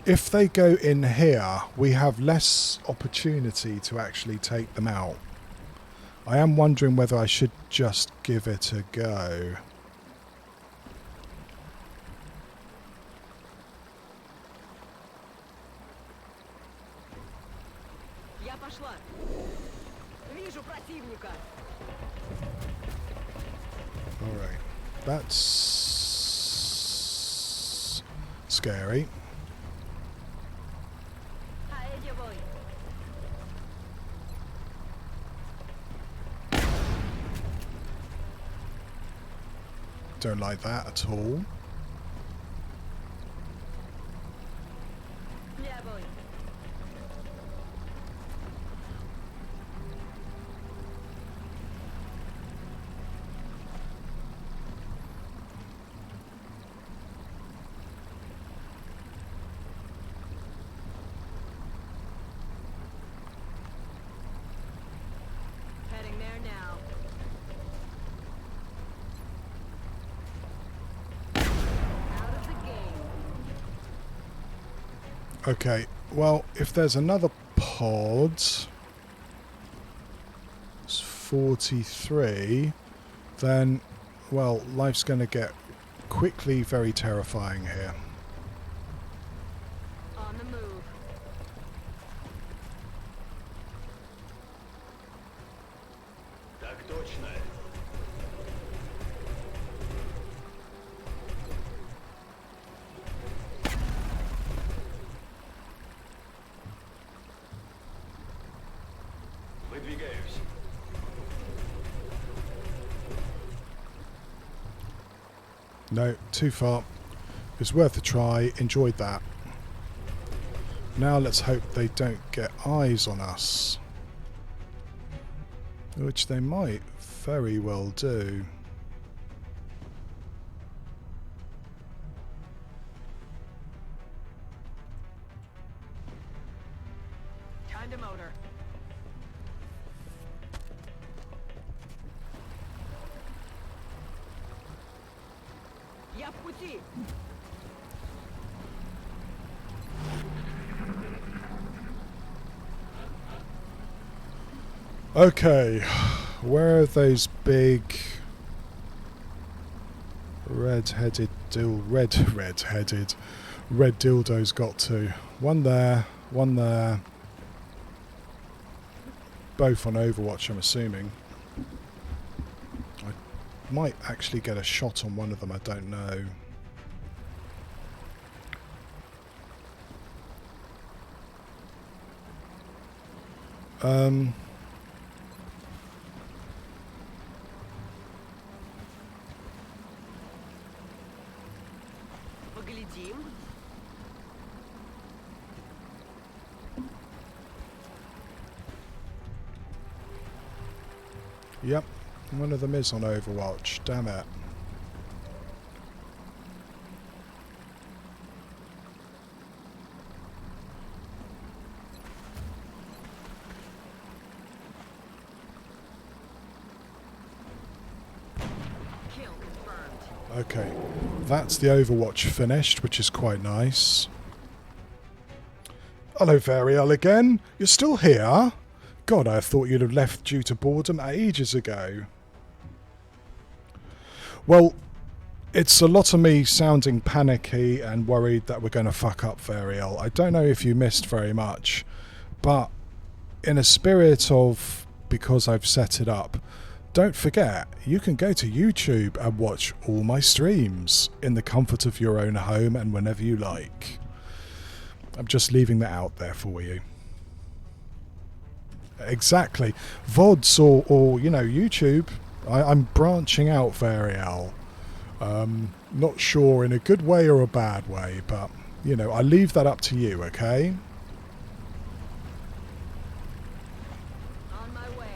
If they go in here, we have less opportunity to actually take them out. I am wondering whether I should just give it a go. Я пошла. Вижу противника. Alright. That's scary. A ello voy. Don't like that at all. Ya voy. Heading there now. Out of the game. Okay, well, if there's another pod, it's 43, then, well, life's going to get quickly very terrifying here. On the move. Так точно. Выдвигаюсь. No, too far. It's worth a try. Enjoyed that. Now let's hope they don't get eyes on us. Which they might very well do. Я в пути. Okay, where are those big red-headed red dildos got to? One there, one there. Both on Overwatch, I'm assuming. I might actually get a shot on one of them, I don't know. Поглядим. Yep, one of them is on Overwatch, damn it. Kill confirmed. Okay, that's the Overwatch finished, which is quite nice. Hello, Variel again. You're still here? God, I thought you'd have left due to boredom ages ago. Well, it's a lot of me sounding panicky and worried that we're going to fuck up Variel. I don't know if you missed very much, but in a spirit of because I've set it up, don't forget, you can go to YouTube and watch all my streams in the comfort of your own home and whenever you like. I'm just leaving that out there for you. Exactly. VODs or you know, YouTube. I'm branching out, Variel. Not sure in a good way or a bad way, but, you know, I leave that up to you, okay? On my way.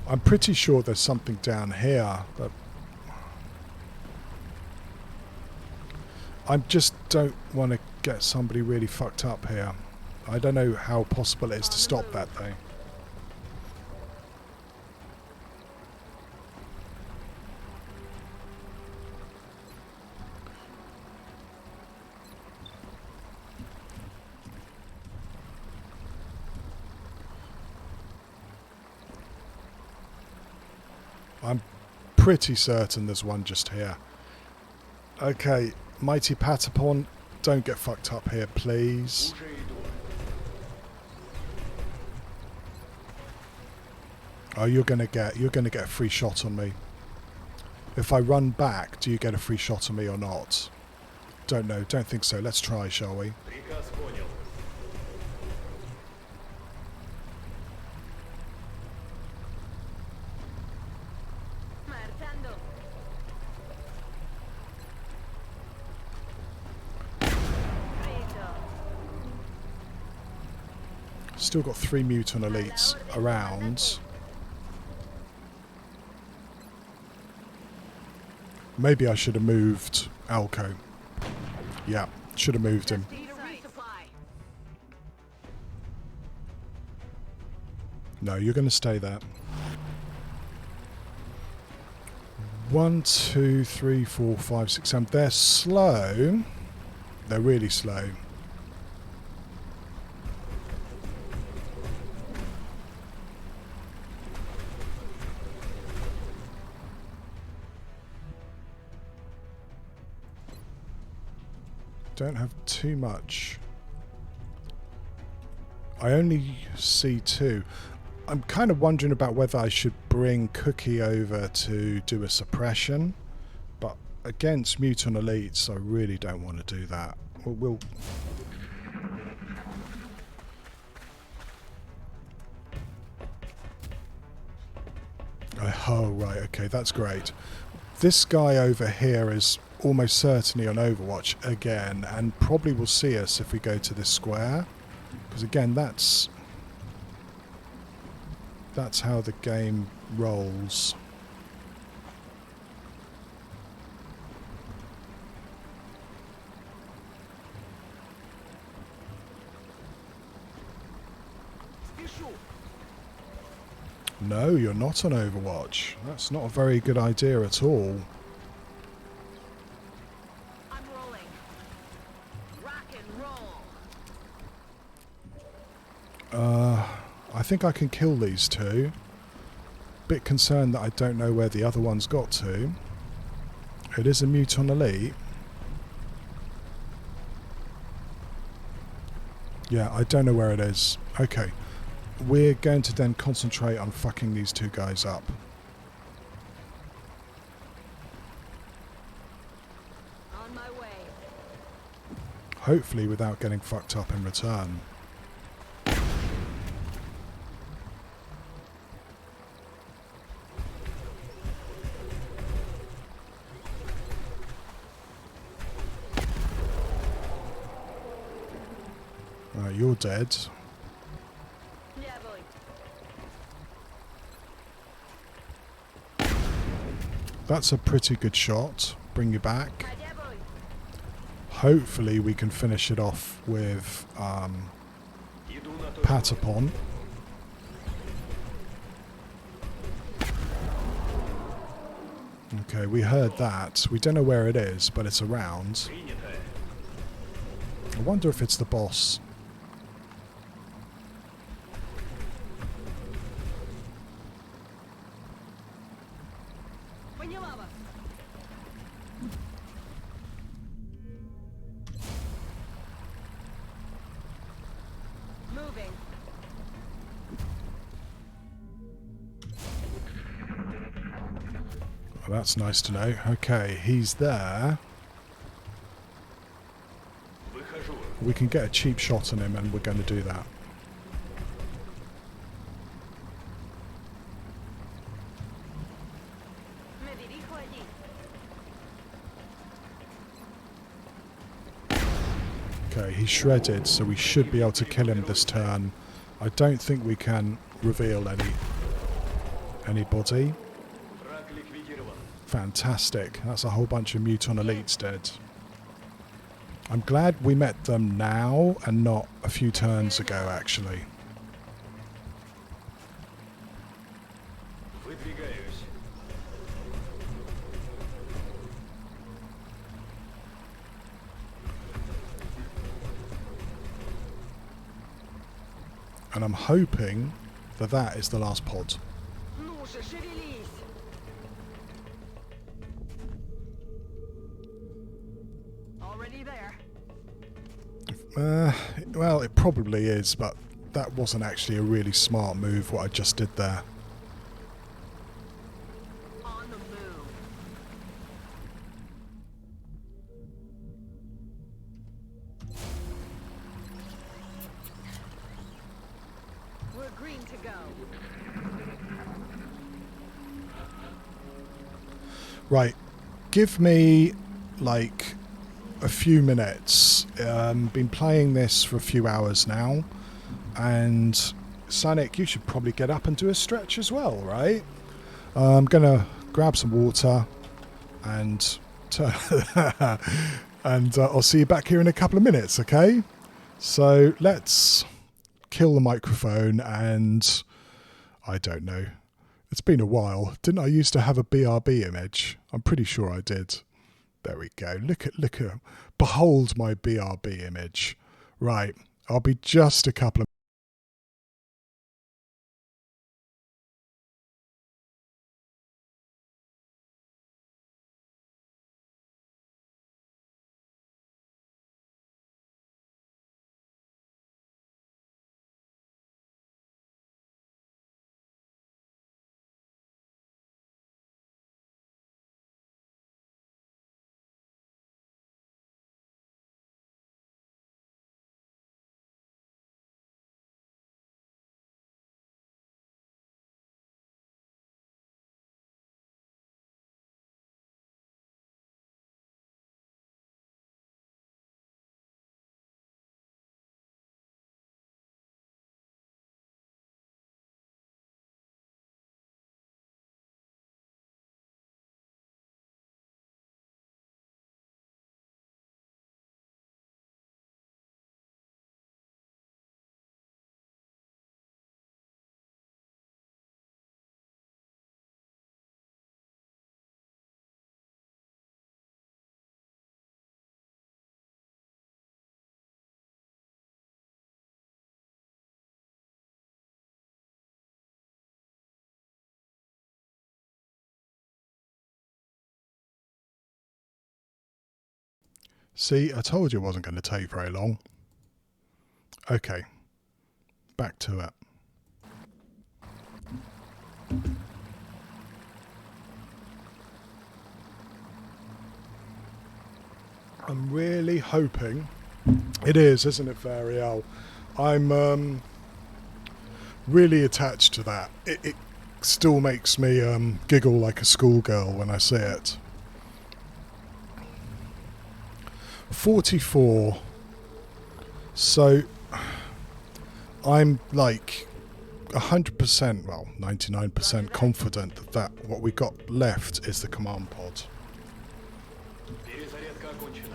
I'm pretty sure there's something down here, but I just don't want to get somebody really fucked up here. I don't know how possible it is to stop that, though. I'm pretty certain there's one just here. Okay, Mighty Patapon, don't get fucked up here, please. Oh, you're gonna get a free shot on me. If I run back, do you get a free shot on me or not? Don't know, don't think so. Let's try, shall we? Приказ понял. Marchando. Frito. Still got 3 mutant elites around. Maybe I should have moved Alco. Yeah, should have moved him. Need a resupply. No, you're going to stay there. 1, 2, 3, 4, 5, 6, 7. They're slow. They're really slow. Don't have too much. I only see 2. I'm kind of wondering about whether I should bring Cookie over to do a suppression, but against mutant elites I really don't want to do that. We'll oh right, okay, that's great. This guy over here is almost certainly on Overwatch again, and probably will see us if we go to this square, because again that's how the game rolls. Спешу. No, you're not on Overwatch. That's not a very good idea at all. I'm rolling. Rock and roll. I think I can kill these two. Bit concerned that I don't know where the other one's got to. It is a Muton Elite. Yeah, I don't know where it is. Okay. We're going to then concentrate on fucking these two guys up. On my way. Hopefully without getting fucked up in return. Right, you're dead. Yeah, boy. That's a pretty good shot. Bring you back. Yeah, boy. Hopefully we can finish it off with Patapon. Okay, we heard that. We don't know where it is, but it's around. I wonder if it's the boss. Поняла. Moving. Well, that's nice to know. Okay, he's there. We can get a cheap shot on him and we're going to do that. Me dirijo allí. Okay, he's shredded, so we should be able to kill him this turn. I don't think we can reveal anybody. Fantastic. That's a whole bunch of Muton Elites dead. I'm glad we met them now and not a few turns ago, actually. And I'm hoping that that is the last pod. Ну же, шевелись. Already there. Well, it probably is, but that wasn't actually a really smart move, what I just did there. On the move. We're green to go. Right, give me like a few minutes. Been playing this for a few hours now, and Sonic, you should probably get up and do a stretch as well, right? I'm gonna grab some water and and I'll see you back here in a couple of minutes, okay? So let's kill the microphone and I don't know. It's been a while. Didn't I used to have a BRB image? I'm pretty sure I did. There we go. Look at, behold my BRB image. Right. I'll be just a couple of See, I told you it wasn't going to take very long. Okay, back to it. I'm really hoping... It is, isn't it, Variel? I'm really attached to that. It still makes me giggle like a schoolgirl when I see it. 44. So I'm like 100%, well, 99% confident that what we got left is the command pod. Перезарядка окончена.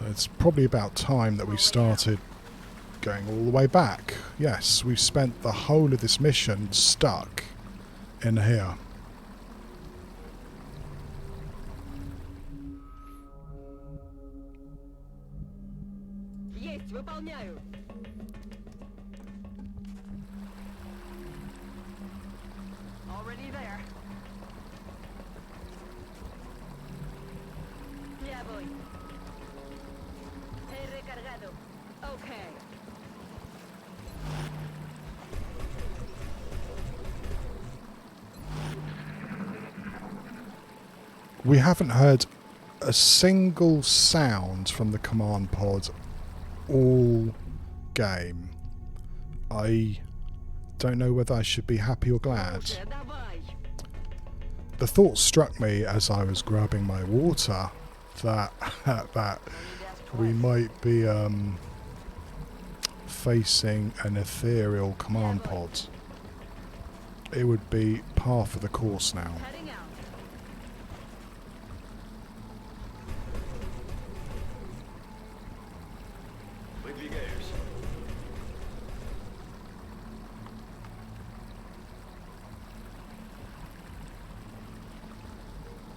It's probably about time that we started going all the way back. Yes, we've spent the whole of this mission stuck in here. Есть, выполняю. Already there. Ya voy. He recargado. Okay. We haven't heard a single sound from the command pod all game. I don't know whether I should be happy or glad. Уже давай. The thought struck me as I was grabbing my water that that we might be facing an ethereal command pod. It would be par for the course now. Heading out. Выдвигаюсь.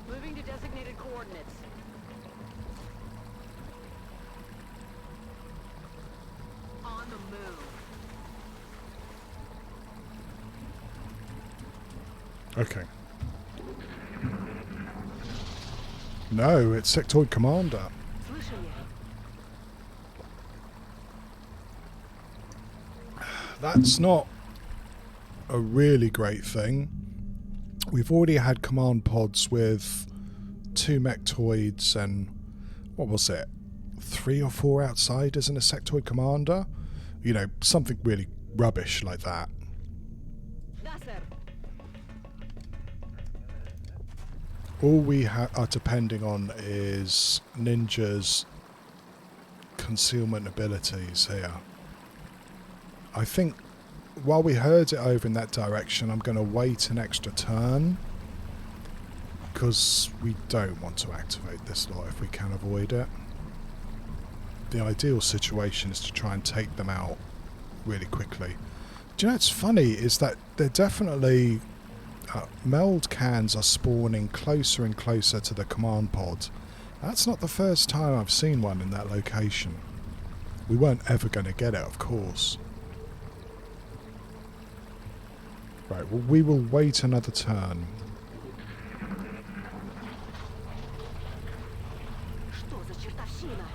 Moving to designated coordinates. On the move. Okay. No, it's Sectoid Commander. Слышу я. That's not a really great thing. We've already had command pods with 2 mechtoids and, what was it, 3 or 4 outsiders and a sectoid commander? You know, something really rubbish like that. Да, сэр. All we are depending on is Ninja's concealment abilities here. I think while we heard it over in that direction, I'm going to wait an extra turn because we don't want to activate this lot if we can avoid it. The ideal situation is to try and take them out really quickly. Do you know what's funny is that they're definitely meld cans are spawning closer and closer to the command pod. That's not the first time I've seen one in that location. We weren't ever going to get it, of course. Right, well, we will wait another turn. Что за чертовщина?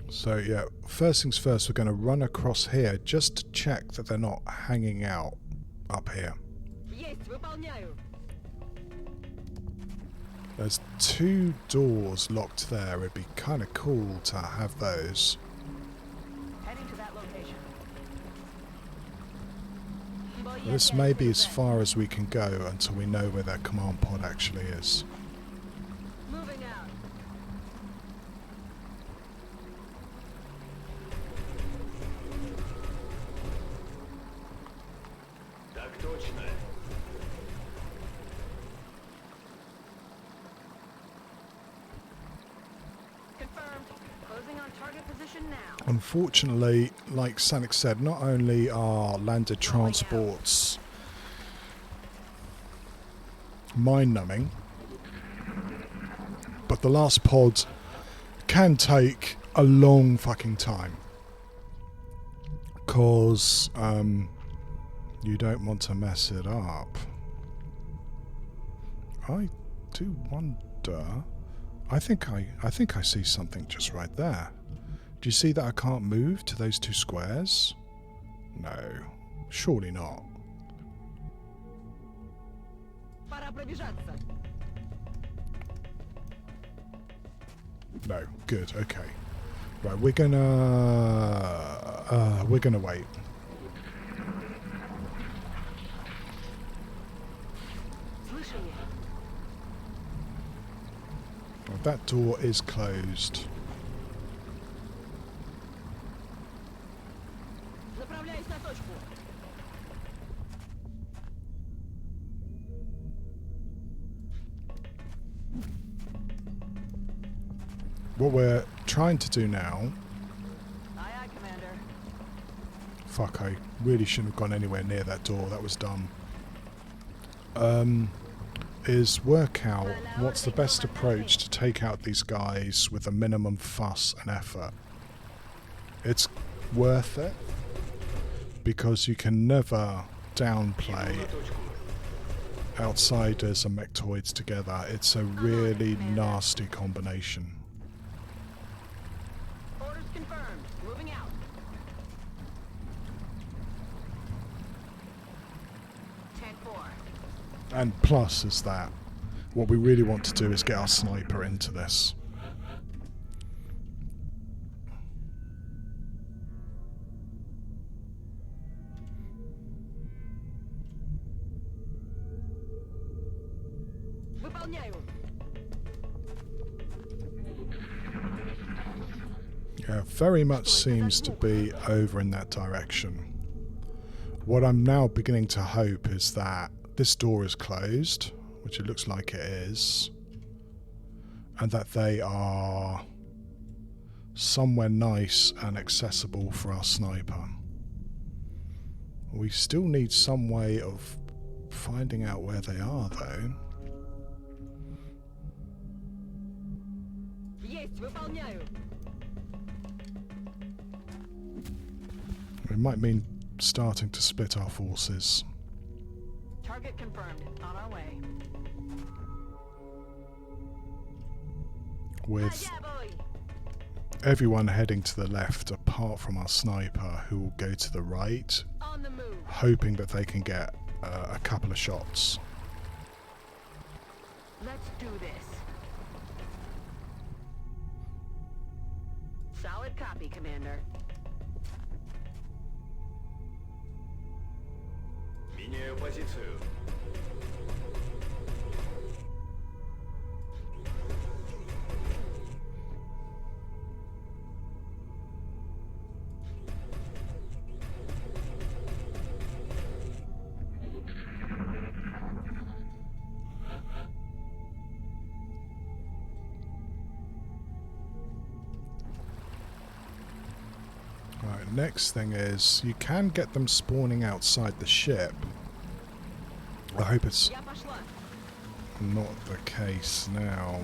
So yeah, first things first, we're going to run across here just to check that they're not hanging out up here. Есть, выполняю. There's 2 doors locked there. It'd be kind of cool to have those. Heading to that location. This may be as far as we can go until we know where that command pod actually is. Moving out. Так точно. Confirmed. Closing on target position now. Unfortunately, like Sanic said, not only are landed transports mind-numbing, but the last pod can take a long fucking time. Because you don't want to mess it up. I do wonder. I think I see something just right there. Do you see that I can't move to those two squares? No, surely not. Пора пробежаться. No, good, okay. Right, we're gonna wait. Слышали? Right, that door is closed. Направляюсь на точку. What we're trying to do now... Aye, aye, Commander. Fuck, I really shouldn't have gone anywhere near that door. That was dumb. Is work out what's the best approach to take out these guys with a minimum fuss and effort. It's worth it because you can never downplay outsiders and mechtoids together. It's a really nasty combination. Orders confirmed. Moving out. Tag 4. And plus is that what we really want to do is get our sniper into this. Выполняю. Yeah, very much seems to be over in that direction. What I'm now beginning to hope is that this door is closed, which it looks like it is, and that they are somewhere nice and accessible for our sniper. We still need some way of finding out where they are, though. Есть, выполняю. It might mean starting to split our forces. Target confirmed. On our way. With Allá voy. everyone heading to the left apart from our sniper, who will go to the right, On the move. hoping that they can get a couple of shots. Let's do this. Solid copy, Commander. Меняю позицию. Right, next thing is you can get them spawning outside the ship. I hope it's Я пошла. not the case now.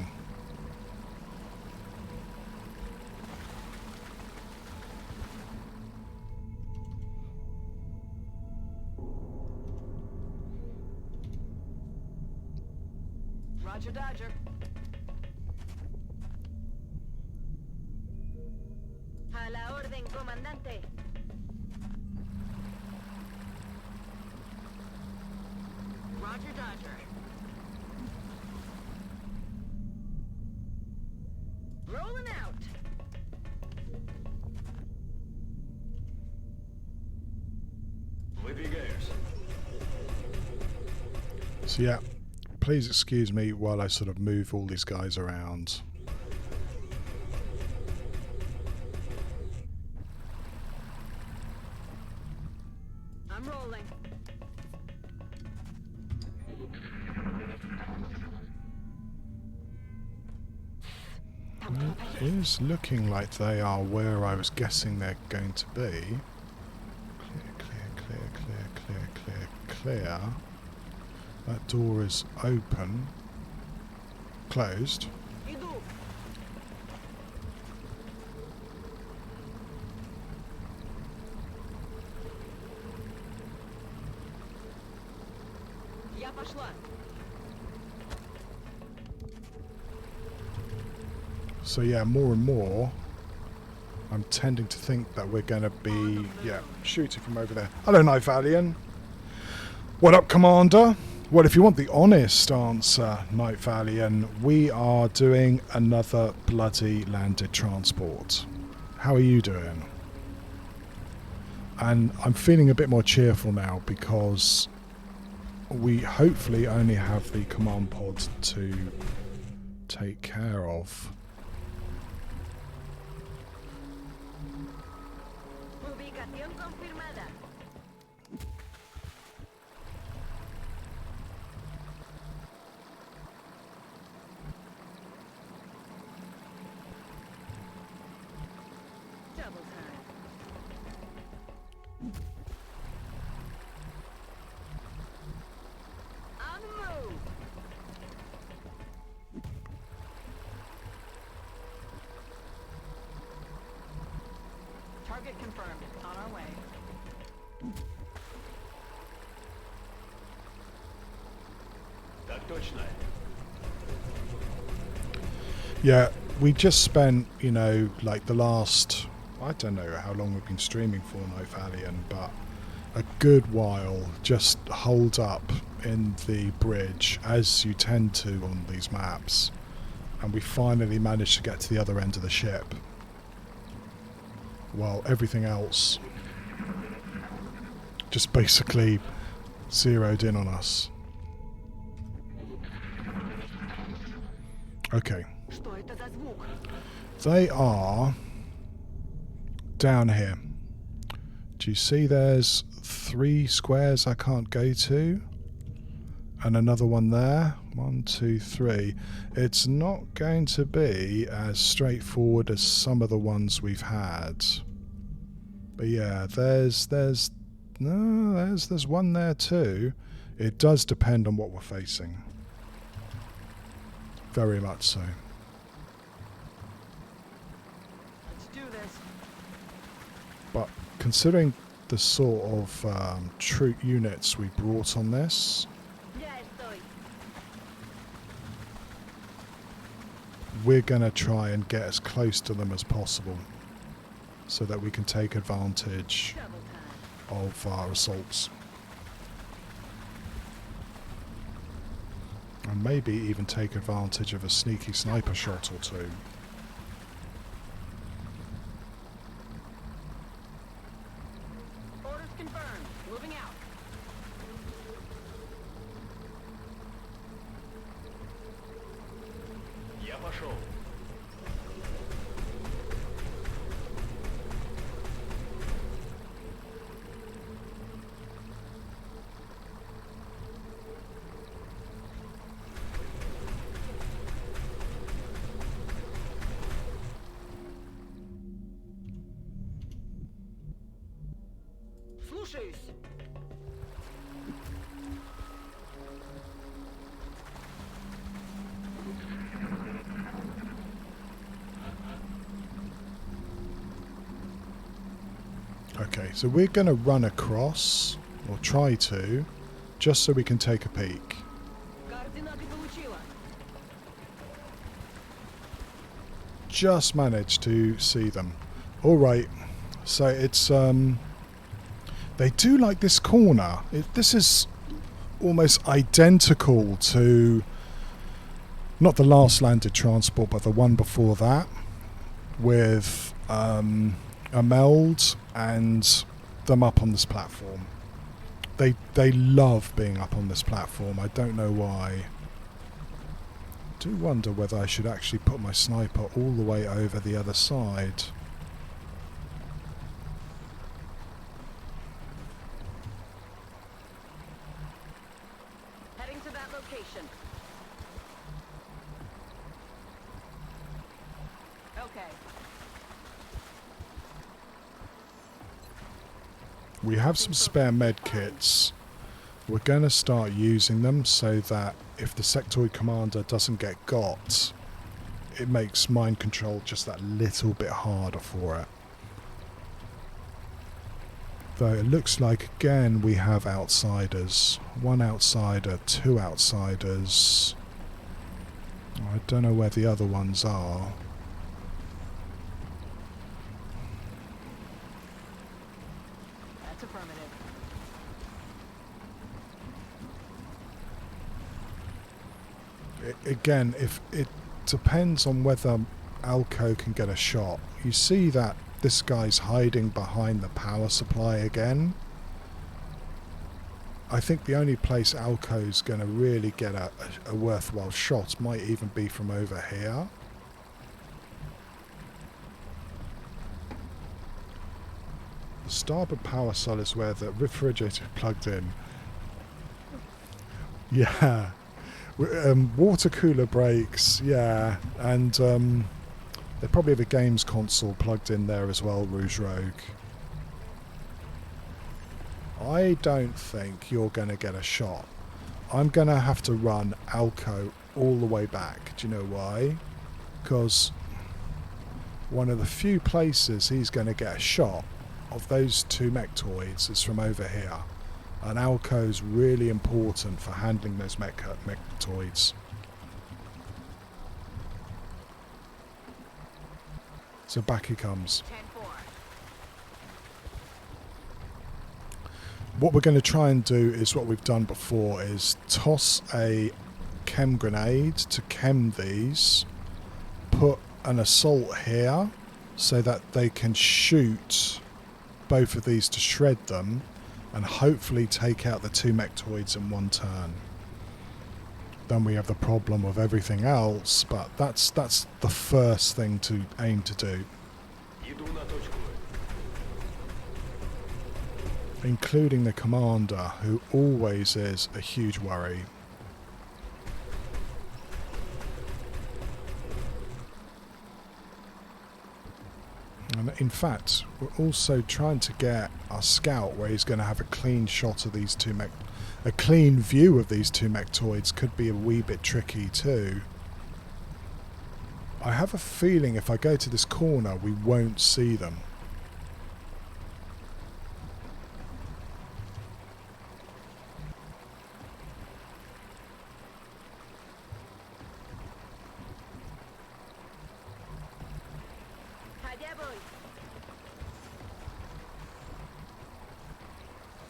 Roger, Dodger. A la orden, comandante. Roger, Dodger. Rolling out. Выдвигаюсь. So yeah, please excuse me while I sort of move all these guys around. I'm rolling. It is looking like they are where I was guessing they're going to be. Clear, clear, clear, clear, clear, clear, clear. That door is open. Closed. Иду. Я пошла. So yeah, more and more, I'm tending to think that we're going to be, shooting from over there. Hello, Night Valiant. What up, Commander? Well, if you want the honest answer, Night Valiant, we are doing another bloody landed transport. How are you doing? And I'm feeling a bit more cheerful now because we hopefully only have the command pod to take care of. Ubicación confirmada. Double time. On the move. Target confirmed. On our way. Так точно. Yeah, we just spent, you know, like the last, I don't know how long we've been streaming for, Night Valiant, but a good while just holed up in the bridge, as you tend to on these maps, and we finally managed to get to the other end of the ship, while everything else just basically zeroed in on us. Okay. Что это за звук? They are down here. Do you see there's 3 squares I can't go to? And another one there. 1, 2, 3. It's not going to be as straightforward as some of the ones we've had. But yeah, there's one there too. It does depend on what we're facing. Very much so. Let's do this. But considering the sort of troop units we brought on this, Ya estoy. we're going to try and get as close to them as possible so that we can take advantage Double time. of our assaults. And maybe even take advantage of a sneaky sniper shot or two. Orders confirmed. Moving out. Я пошел. Слушаюсь. Okay, so we're going to run across, or try to, just so we can take a peek. Координаты получила. Just managed to see them. Alright, so it's, they do like this corner. This is almost identical to, not the last landed transport, but the one before that, with a meld and them up on this platform. They love being up on this platform. I don't know why. I do wonder whether I should actually put my sniper all the way over the other side. Heading to that location. Okay. We have some spare med kits. We're going to start using them so that if the sectoid commander doesn't get got, it makes mind control just that little bit harder for it. Though it looks like again we have outsiders. 1 outsider, 2 outsiders. I don't know where the other ones are. again, if it depends on whether Alco can get a shot. You see that this guy's hiding behind the power supply again. I think the only place Alco's going to really get a worthwhile shot might even be from over here. The starboard power cell is where the refrigerator is plugged in. Yeah. Water cooler breaks, yeah. And they probably have a games console plugged in there as well, Rouge Rogue. I don't think you're going to get a shot. I'm going to have to run Alco all the way back. Do you know why? Because one of the few places he's going to get a shot of those two mechtoids is from over here. And Alco's really important for handling those mechtoids. So back he comes. 10-4. What we're going to try and do is what we've done before, is toss a chem grenade to chem these, put an assault here so that they can shoot both of these to shred them, and hopefully take out the two mechtoids in one turn. Then we have the problem of everything else, but that's the first thing to aim to do. Including the commander, who always is a huge worry. And in fact, we're also trying to get our scout where he's going to have a clean shot of these two a clean view of these two mechtoids. Could be a wee bit tricky too. I have a feeling if I go to this corner we won't see them. Allá voy.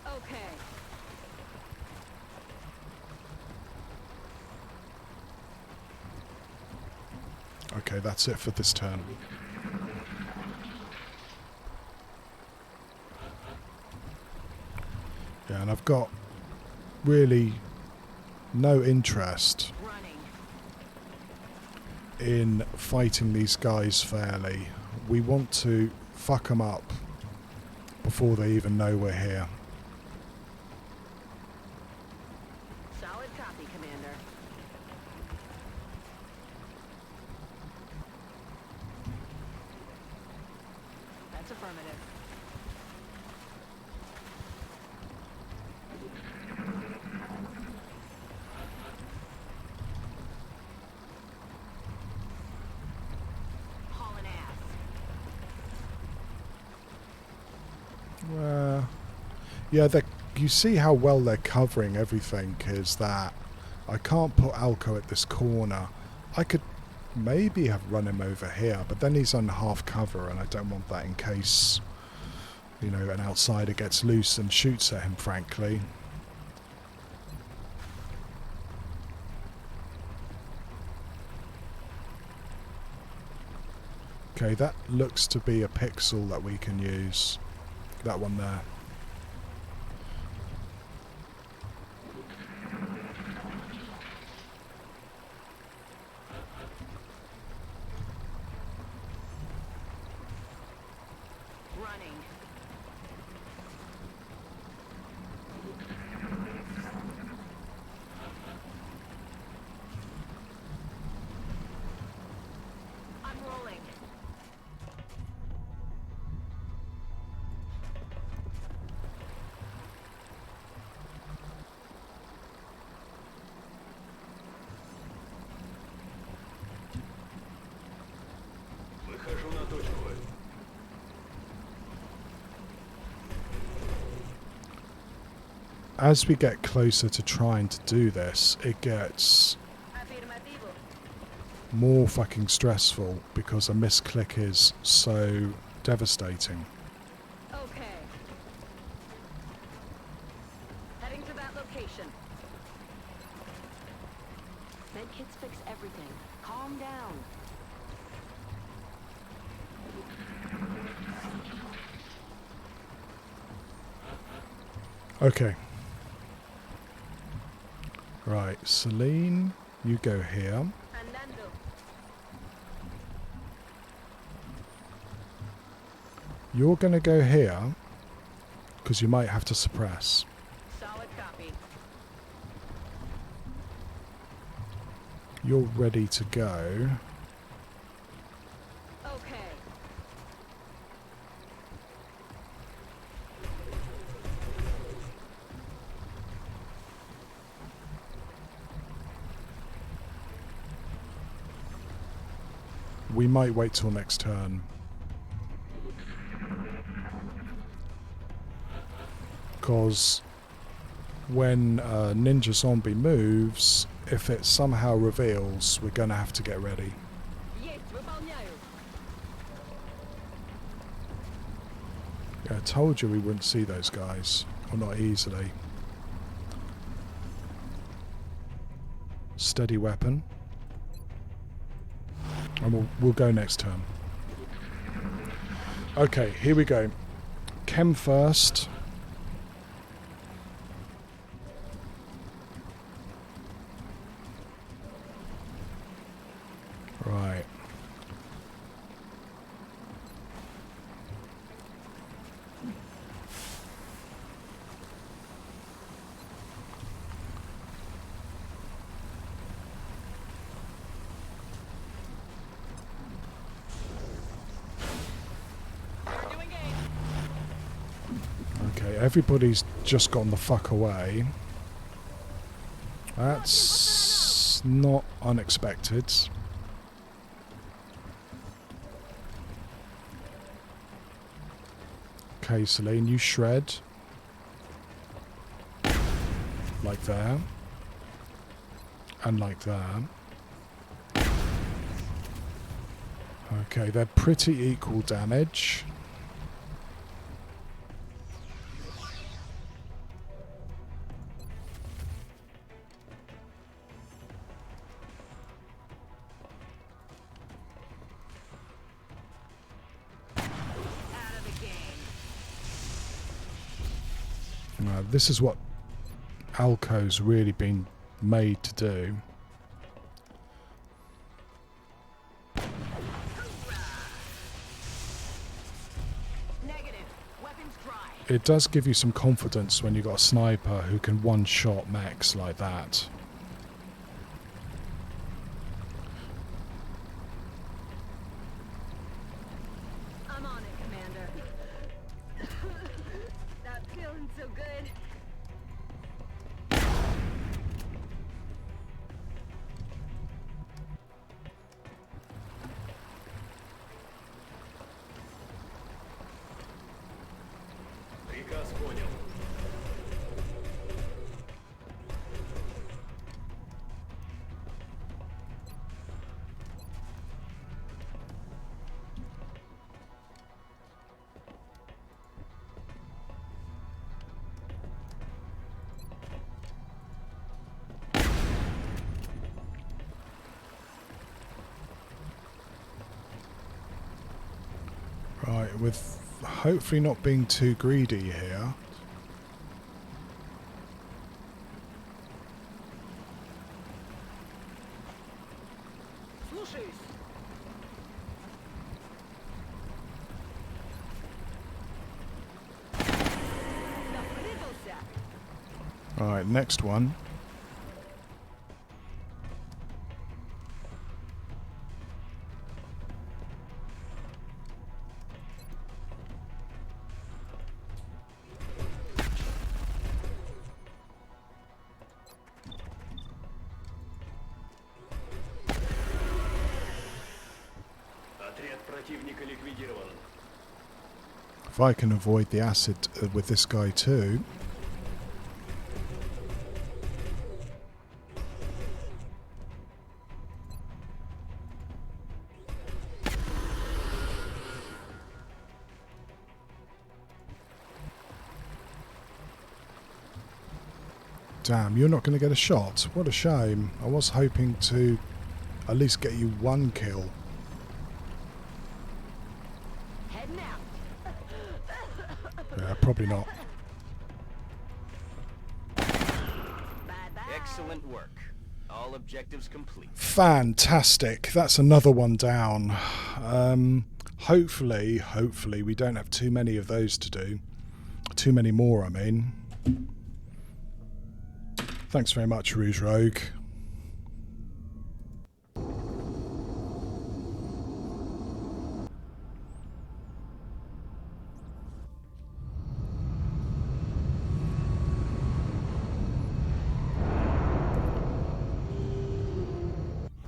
Okay. Okay, that's it for this turn. Yeah, and I've got really no interest Running. in fighting these guys fairly. We want to fuck them up before they even know we're here. Solid copy, Commander. That's affirmative. Hauling ass. Yeah, you see how well they're covering everything, is that I can't put Alco at this corner. I could maybe have run him over here, but then he's on half cover and I don't want that in case, you know, an outsider gets loose and shoots at him, frankly. Okay, that looks to be a pixel that we can use. That one there. Running. I'm rolling. Выхожу на точку. As we get closer to trying to do this, it gets Afirmativo. more fucking stressful because a misclick is so devastating. Okay. Heading to that location. Medkits fix everything. Okay. Right, Celine, you go here. Andando. You're going to go here, because you might have to suppress. Solid copy. You're ready to go. Okay. We might wait till next turn. Because when a ninja zombie moves, if it somehow reveals, we're going to have to get ready. Есть, выполняю. Yeah, I told you we wouldn't see those guys. Or not easily. Steady weapon. And we'll go next turn. Okay, here we go. Chem first. Right. Okay, everybody's just gotten the fuck away. That's not unexpected. Okay, Celine, you shred. Like that. And like that. Okay, they're pretty equal damage. This is what Alco's really been made to do. Negative. Weapons dry. It does give you some confidence when you've got a sniper who can one-shot mechs like that. I'm on it, Commander. Not feeling so good. Приказ понял. Right, with hopefully not being too greedy here. Слушаюсь. Напрыгался. Alright, next one. Отряд противника ликвидирован. If I can avoid the acid with this guy too. Damn, you're not going to get a shot. What a shame. I was hoping to at least get you one kill. Heading out. Yeah, probably not. Excellent work. All objectives complete. Fantastic. That's another one down. Hopefully we don't have too many of those to do. Too many more, I mean. Thanks very much, Rouge Rogue.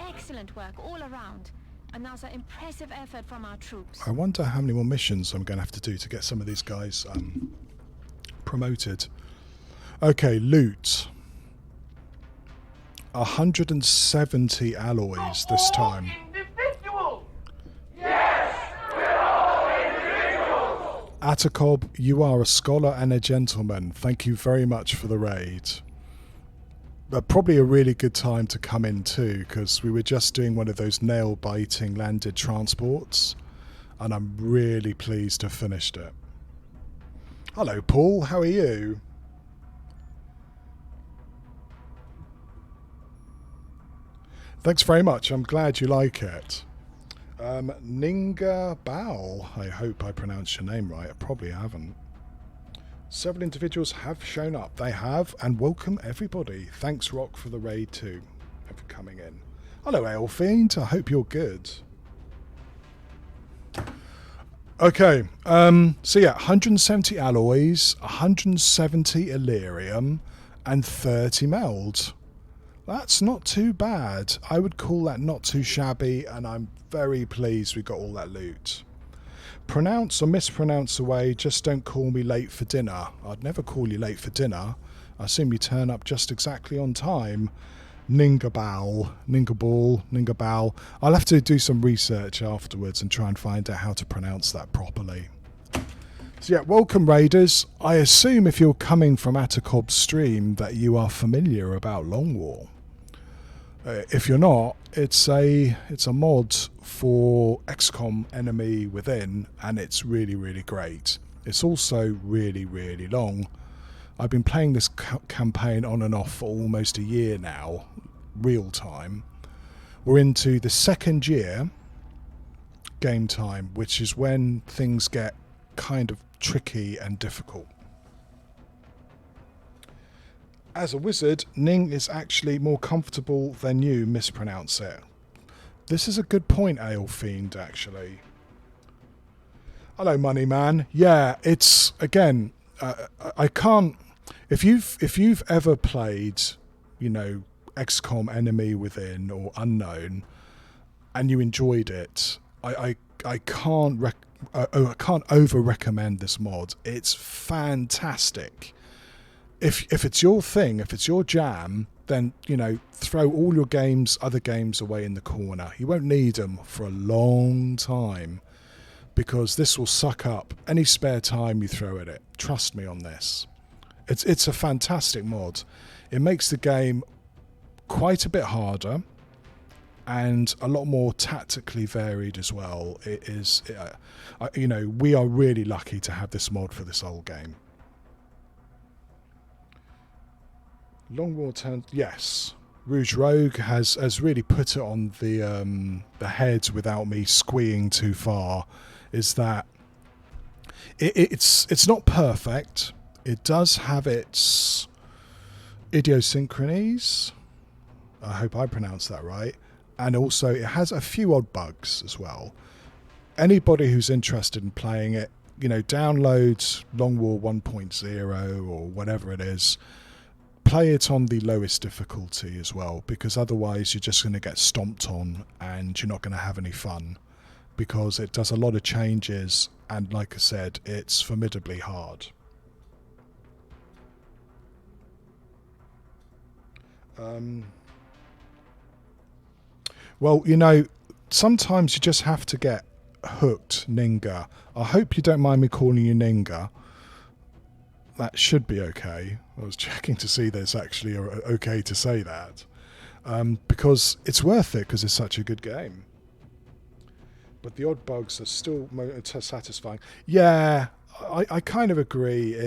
Excellent work all around. Another impressive effort from our troops. I wonder how many more missions I'm going to have to do to get some of these guys promoted. Okay, loot. 170 alloys this time. Atacob, you are a scholar and a gentleman. Thank you very much for the raid. But probably a really good time to come in too, because we were just doing one of those nail-biting landed transports, and I'm really pleased to have finished it. Hello, Paul. How are you? Thanks very much. I'm glad you like it. Ninga Bao. I hope I pronounced your name right. I probably haven't. Several individuals have shown up. They have, and welcome everybody. Thanks, Rock, for the raid too, and for coming in. Hello, Elfiend. I hope you're good. Okay, so yeah, 170 alloys, 170 Illyrium, and 30 meld. That's not too bad. I would call that not too shabby, and I'm very pleased we got all that loot. Pronounce or mispronounce away, just don't call me late for dinner. I'd never call you late for dinner. I assume you turn up just exactly on time. Ningabal, Ningabal, Ningabal. I'll have to do some research afterwards and try and find out how to pronounce that properly. So yeah, welcome Raiders. I assume if you're coming from Atacob's stream that you are familiar about Long War. If you're not, it's a mod for XCOM Enemy Within, and it's really, really great. It's also really, really long. I've been playing this campaign on and off for almost a year now, real time. We're into the second year, game time, which is when things get kind of tricky and difficult. As a wizard, Ning is actually more comfortable than you mispronounce it. This is a good point, Alefiend, actually. Hello, Money Man. Yeah, it's, again, I can't... If you've ever played, you know, XCOM Enemy Within or Unknown, and you enjoyed it, I can't over-recommend this mod. It's fantastic. If it's your thing, if it's your jam, then, you know, throw all your other games away in the corner. You won't need them for a long time, because this will suck up any spare time you throw at it. Trust me on this. It's a fantastic mod. It makes the game quite a bit harder and a lot more tactically varied as well. It is, you know, we are really lucky to have this mod for this old game. Long War turns, yes. Rouge Rogue has really put it on the head without me squeeing too far. Is that it's not perfect. It does have its idiosyncrasies. I hope I pronounced that right. And also it has a few odd bugs as well. Anybody who's interested in playing it, you know, download Long War 1.0 or whatever it is. Play it on the lowest difficulty as well, because otherwise you're just going to get stomped on and you're not going to have any fun, because it does a lot of changes, and like I said, it's formidably hard. Well, you know, sometimes you just have to get hooked, Ninga. I hope you don't mind me calling you Ninga. That should be okay. I was checking to see there's actually okay to say that. Because it's worth it, because it's such a good game. But the odd bugs are still satisfying. Yeah, I kind of agree.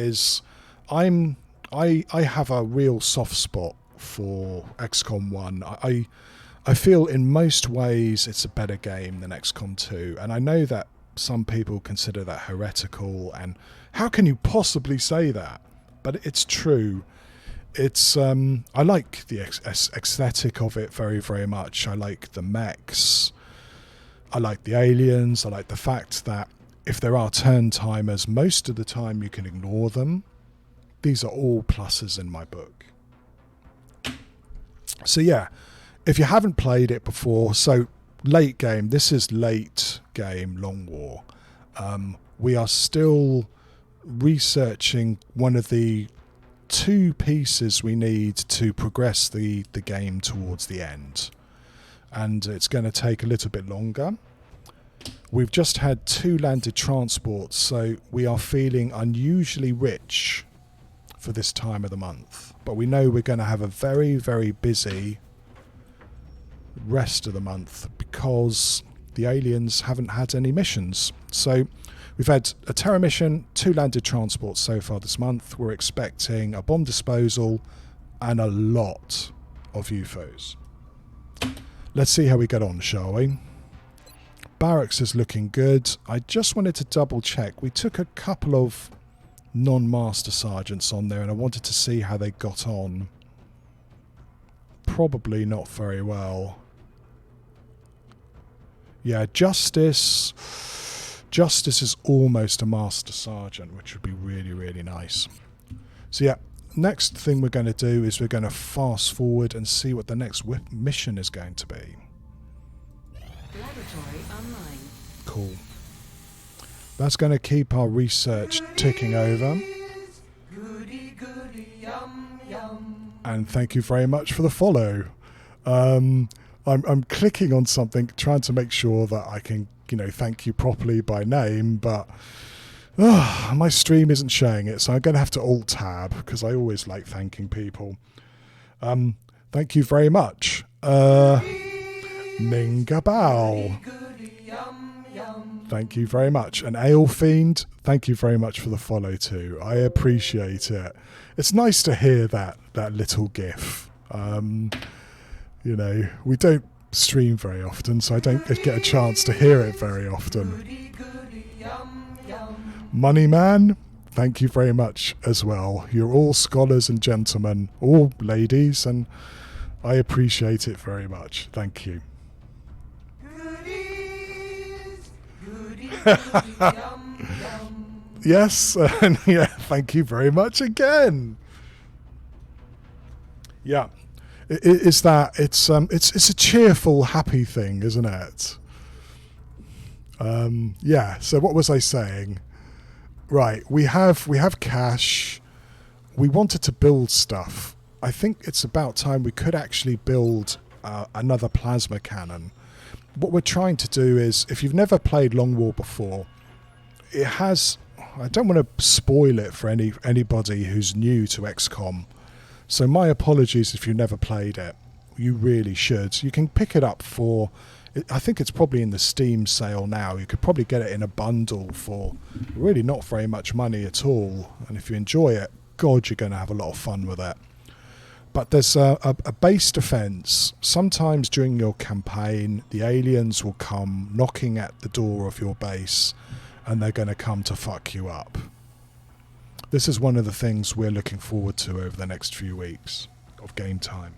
I have a real soft spot for XCOM 1. I feel in most ways it's a better game than XCOM 2, and I know that some people consider that heretical, and how can you possibly say that? But it's true. It's I like the aesthetic of it very, very much. I like the mechs. I like the aliens. I like the fact that if there are turn timers, most of the time you can ignore them. These are all pluses in my book. So yeah, if you haven't played it before, so late game, this is late game Long War. We are still researching one of the 2 pieces we need to progress the game towards the end. And it's going to take a little bit longer. We've just had 2 landed transports, so we are feeling unusually rich for this time of the month. But we know we're going to have a very, very busy rest of the month because the aliens haven't had any missions. So we've had a Terra mission, 2 landed transports so far this month. We're expecting a bomb disposal and a lot of UFOs. Let's see how we get on, shall we? Barracks is looking good. I just wanted to double check. We took a couple of non-master sergeants on there and I wanted to see how they got on. Probably not very well. Yeah, Justice is almost a master sergeant, which would be really, really nice. So yeah, next thing we're going to do is we're going to fast forward and see what the next mission is going to be. Laboratory online. Cool. That's going to keep our research ticking over. Goody, goody, yum, yum. And thank you very much for the follow. I'm clicking on something, trying to make sure that I can, thank you properly by name, but my stream isn't showing it, so I'm going to have to alt-tab, because I always like thanking people. Thank you very much. Ningabao. Thank you very much. And Ale Fiend, thank you very much for the follow too. I appreciate it. It's nice to hear that little gif. We don't stream very often, so I don't get a chance to hear it very often. Money Man, thank you very much as well. You're all scholars and gentlemen, all ladies, and I appreciate it very much. Thank you. Yes, and yeah, thank you very much again. Yeah. It's a cheerful, happy thing, isn't it? Yeah. So what was I saying? Right. We have cash. We wanted to build stuff. I think it's about time we could actually build another plasma cannon. What we're trying to do is, if you've never played Long War before, it has. I don't want to spoil it for anybody who's new to XCOM. So my apologies if you've never played it. You really should. You can pick it up for, I think it's probably in the Steam sale now. You could probably get it in a bundle for really not very much money at all. And if you enjoy it, God, you're going to have a lot of fun with it. But there's a base defense. Sometimes during your campaign, the aliens will come knocking at the door of your base and they're going to come to fuck you up. This is one of the things we're looking forward to over the next few weeks of game time.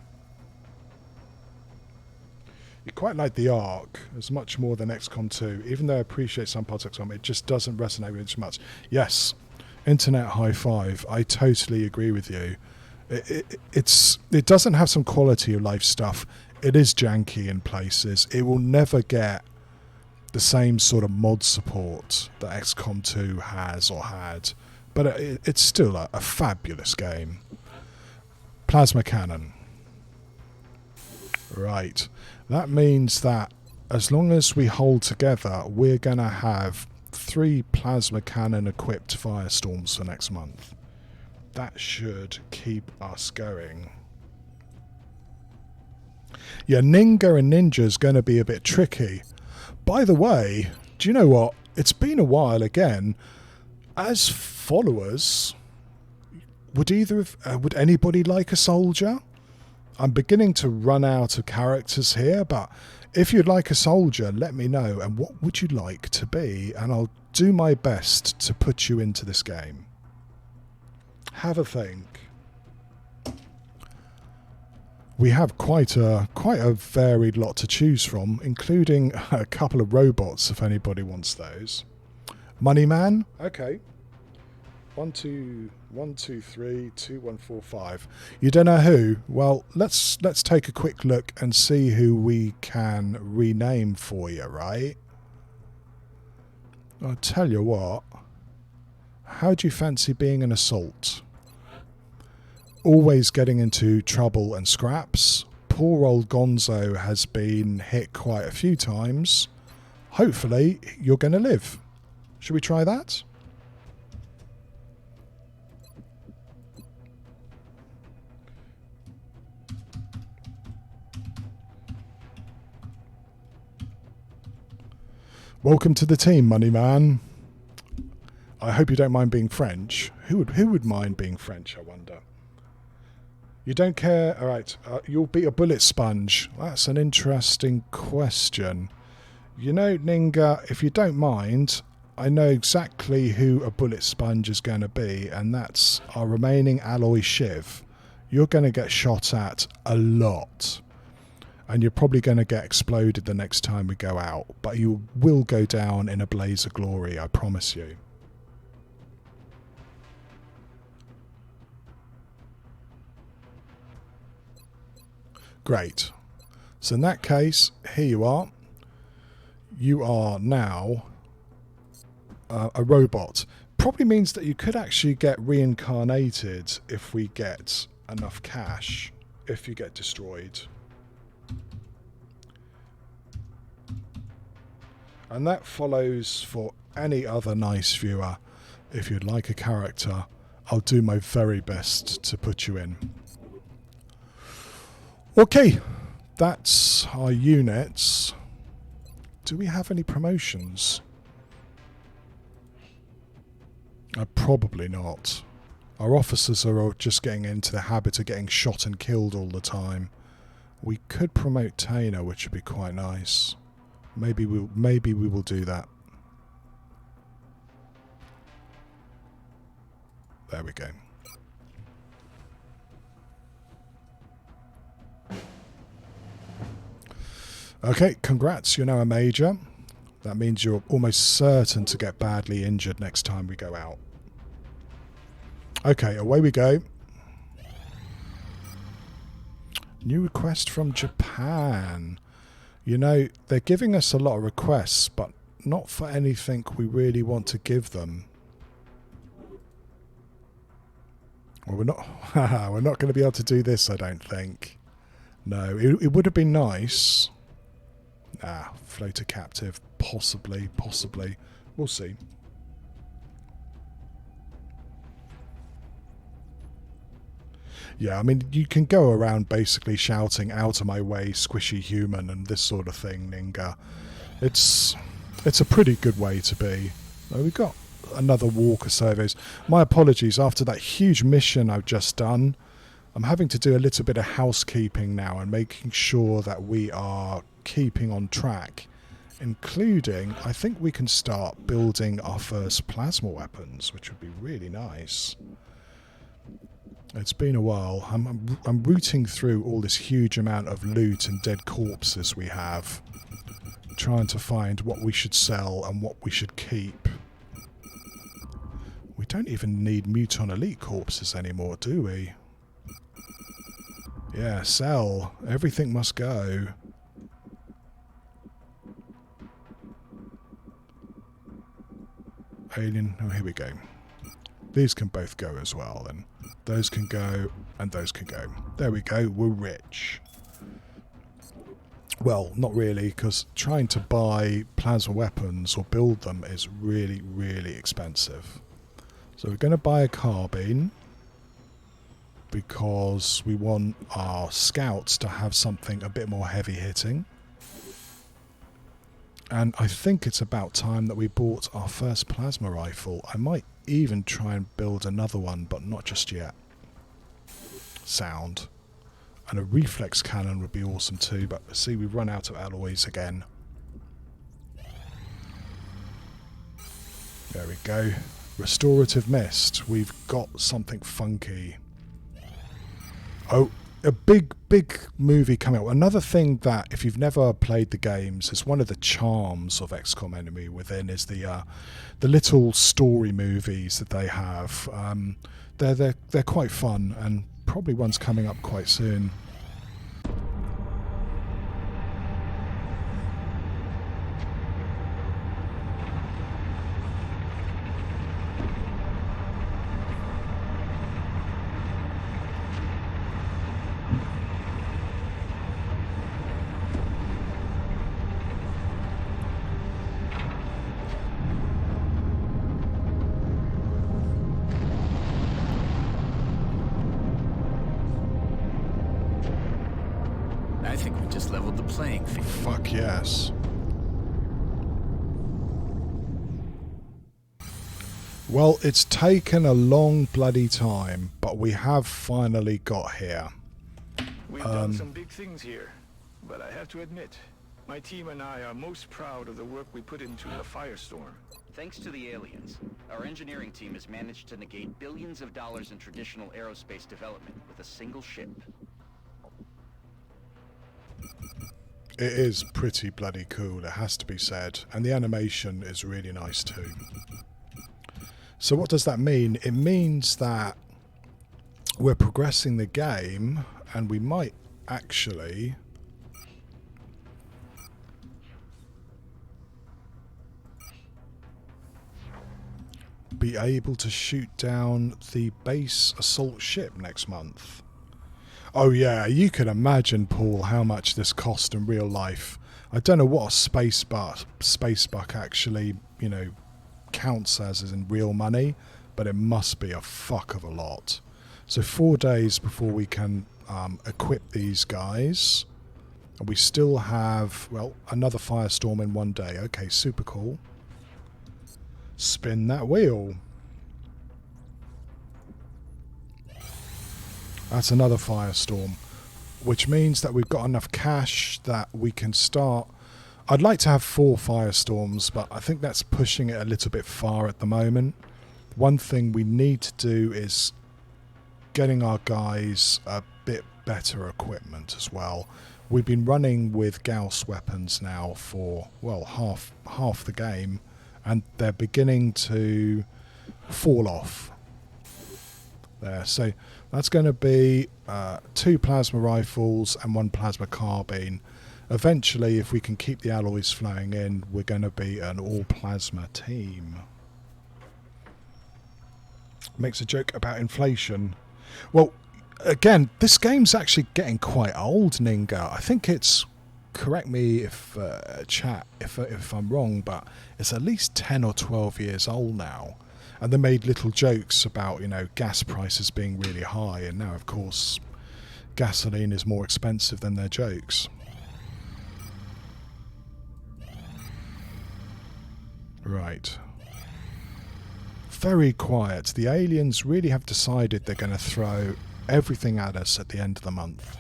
You quite like the Ark as much more than XCOM 2, even though I appreciate some parts of XCOM, it just doesn't resonate with it as much. Yes, internet high five. I totally agree with you. It doesn't have some quality of life stuff. It is janky in places. It will never get the same sort of mod support that XCOM 2 has or had. But it's still a fabulous game. Plasma cannon. Right. That means that as long as we hold together, we're going to have 3 plasma cannon equipped firestorms for next month. That should keep us going. Yeah, Ninga and Ninja's going to be a bit tricky. By the way, do you know what? It's been a while again. As followers, would anybody like a soldier? I'm beginning to run out of characters here, but if you'd like a soldier, let me know. And what would you like to be? And I'll do my best to put you into this game. Have a think. We have quite a varied lot to choose from, including a couple of robots if anybody wants those. Money Man? Okay. 1 2 1 2 3 2 1 4 5. You don't know who? Well, let's take a quick look and see who we can rename for you, right? I'll tell you what. How do you fancy being an assault? Always getting into trouble and scraps. Poor old Gonzo has been hit quite a few times. Hopefully, you're going to live. Should we try that? Welcome to the team, Money Man. I hope you don't mind being French. Who would mind being French, I wonder? You don't care? All right. You'll be a bullet sponge. That's an interesting question. You know, Ninga, if you don't mind, I know exactly who a bullet sponge is going to be, and that's our remaining alloy Shiv. You're going to get shot at a lot. And you're probably going to get exploded the next time we go out. But you will go down in a blaze of glory, I promise you. Great. So in that case, here you are. You are now a robot. Probably means that you could actually get reincarnated if we get enough cash, if you get destroyed. And that follows for any other nice viewer. If you'd like a character, I'll do my very best to put you in. Okay, that's our units. Do we have any promotions? Probably not. Our officers are all just getting into the habit of getting shot and killed all the time. We could promote Tainer, which would be quite nice. Maybe we will do that. There we go. Okay, congrats, you're now a major. That means you're almost certain to get badly injured next time we go out. Okay, away we go. New request from Japan. You know, they're giving us a lot of requests, but not for anything we really want to give them. Well, we're not going to be able to do this, I don't think. No, it would have been nice. Floater captive, possibly. We'll see. Yeah, I mean, you can go around basically shouting, out of my way, squishy human, and this sort of thing, Ninga. It's a pretty good way to be. Oh, we've got another walker surveys. My apologies, after that huge mission I've just done, I'm having to do a little bit of housekeeping now and making sure that we are keeping on track, including, I think we can start building our first plasma weapons, which would be really nice. It's been a while. I'm rooting through all this huge amount of loot and dead corpses we have, trying to find what we should sell and what we should keep. We don't even need Muton Elite corpses anymore, do we? Yeah, sell. Everything must go. Alien. Oh, here we go. These can both go as well, then. Those can go, and those can go. There we go. We're rich. Well, not really, because trying to buy plasma weapons or build them is really, really expensive. So we're going to buy a carbine, because we want our scouts to have something a bit more heavy hitting. And I think it's about time that we bought our first plasma rifle. I might even try and build another one, but not just yet. Sound. And a reflex cannon would be awesome too, but see, we've run out of alloys again. There we go. Restorative mist. We've got something funky. Oh, a big movie coming out. Another thing that, if you've never played the games, is one of the charms of XCOM Enemy Within is the little story movies that they have. They're quite fun, and probably one's coming up quite soon. I think we just leveled the playing field. Fuck yes. Well, it's taken a long bloody time, but we have finally got here. We've done some big things here, but I have to admit, my team and I are most proud of the work we put into the Firestorm. Thanks to the aliens, our engineering team has managed to negate billions of dollars in traditional aerospace development with a single ship. It is pretty bloody cool, it has to be said, and the animation is really nice too. So what does that mean? It means that we're progressing the game, and we might actually be able to shoot down the base assault ship next month. Oh yeah, you can imagine, Paul, how much this cost in real life. I don't know what a space buck actually, you know, counts as in real money, but it must be a fuck of a lot. So 4 days before we can equip these guys, and we still have, well, another Firestorm in 1 day. Okay, super cool. Spin that wheel. That's another Firestorm, which means that we've got enough cash that we can start. I'd like to have 4 Firestorms, but I think that's pushing it a little bit far at the moment. One thing we need to do is getting our guys a bit better equipment as well. We've been running with Gauss weapons now for, well, half the game, and they're beginning to fall off there. So that's going to be 2 plasma rifles and 1 plasma carbine. Eventually, if we can keep the alloys flowing in, we're going to be an all-plasma team. Makes a joke about inflation. Well, again, this game's actually getting quite old, Ninga. I think it's, correct me if chat if I'm wrong, but it's at least 10 or 12 years old now. And they made little jokes about, you know, gas prices being really high, and now, of course, gasoline is more expensive than their jokes. Right. Very quiet. The aliens really have decided they're going to throw everything at us at the end of the month.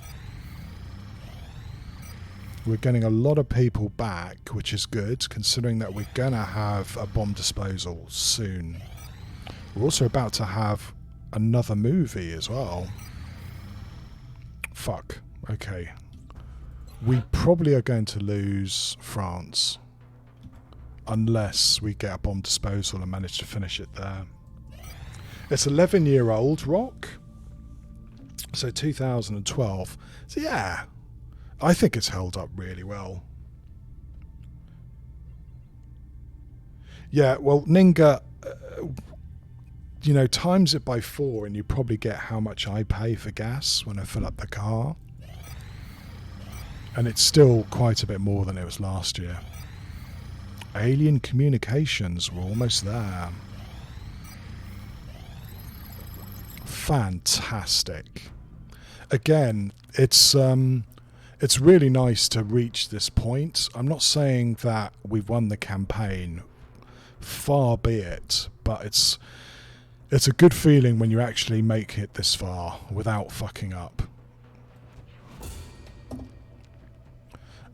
We're getting a lot of people back, which is good, considering that we're going to have a bomb disposal soon. We're also about to have another movie as well. Fuck. Okay. We probably are going to lose France. Unless we get a bomb disposal and manage to finish it there. It's 11-year-old rock. So 2012. So yeah. I think it's held up really well. Yeah, well, Ninga, you know, times it by 4 and you probably get how much I pay for gas when I fill up the car. And it's still quite a bit more than it was last year. Alien communications, we're almost there. Fantastic. Again, it's really nice to reach this point. I'm not saying that we've won the campaign, far be it, but it's a good feeling when you actually make it this far without fucking up.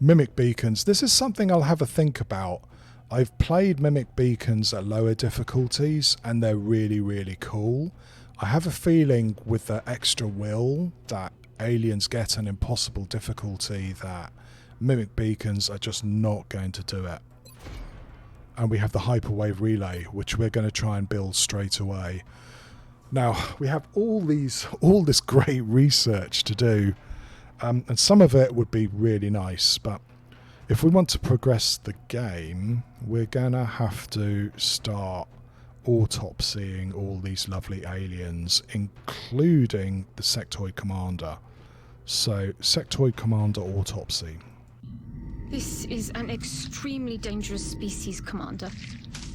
Mimic beacons. This is something I'll have a think about. I've played mimic beacons at lower difficulties and they're really, really cool. I have a feeling with the extra will that aliens get an impossible difficulty that mimic beacons are just not going to do it. And we have the hyperwave relay, which we're going to try and build straight away. Now, we have all this great research to do, and some of it would be really nice, but if we want to progress the game, we're going to have to start autopsying all these lovely aliens, including the sectoid commander. So, sectoid commander autopsy. This is an extremely dangerous species, Commander.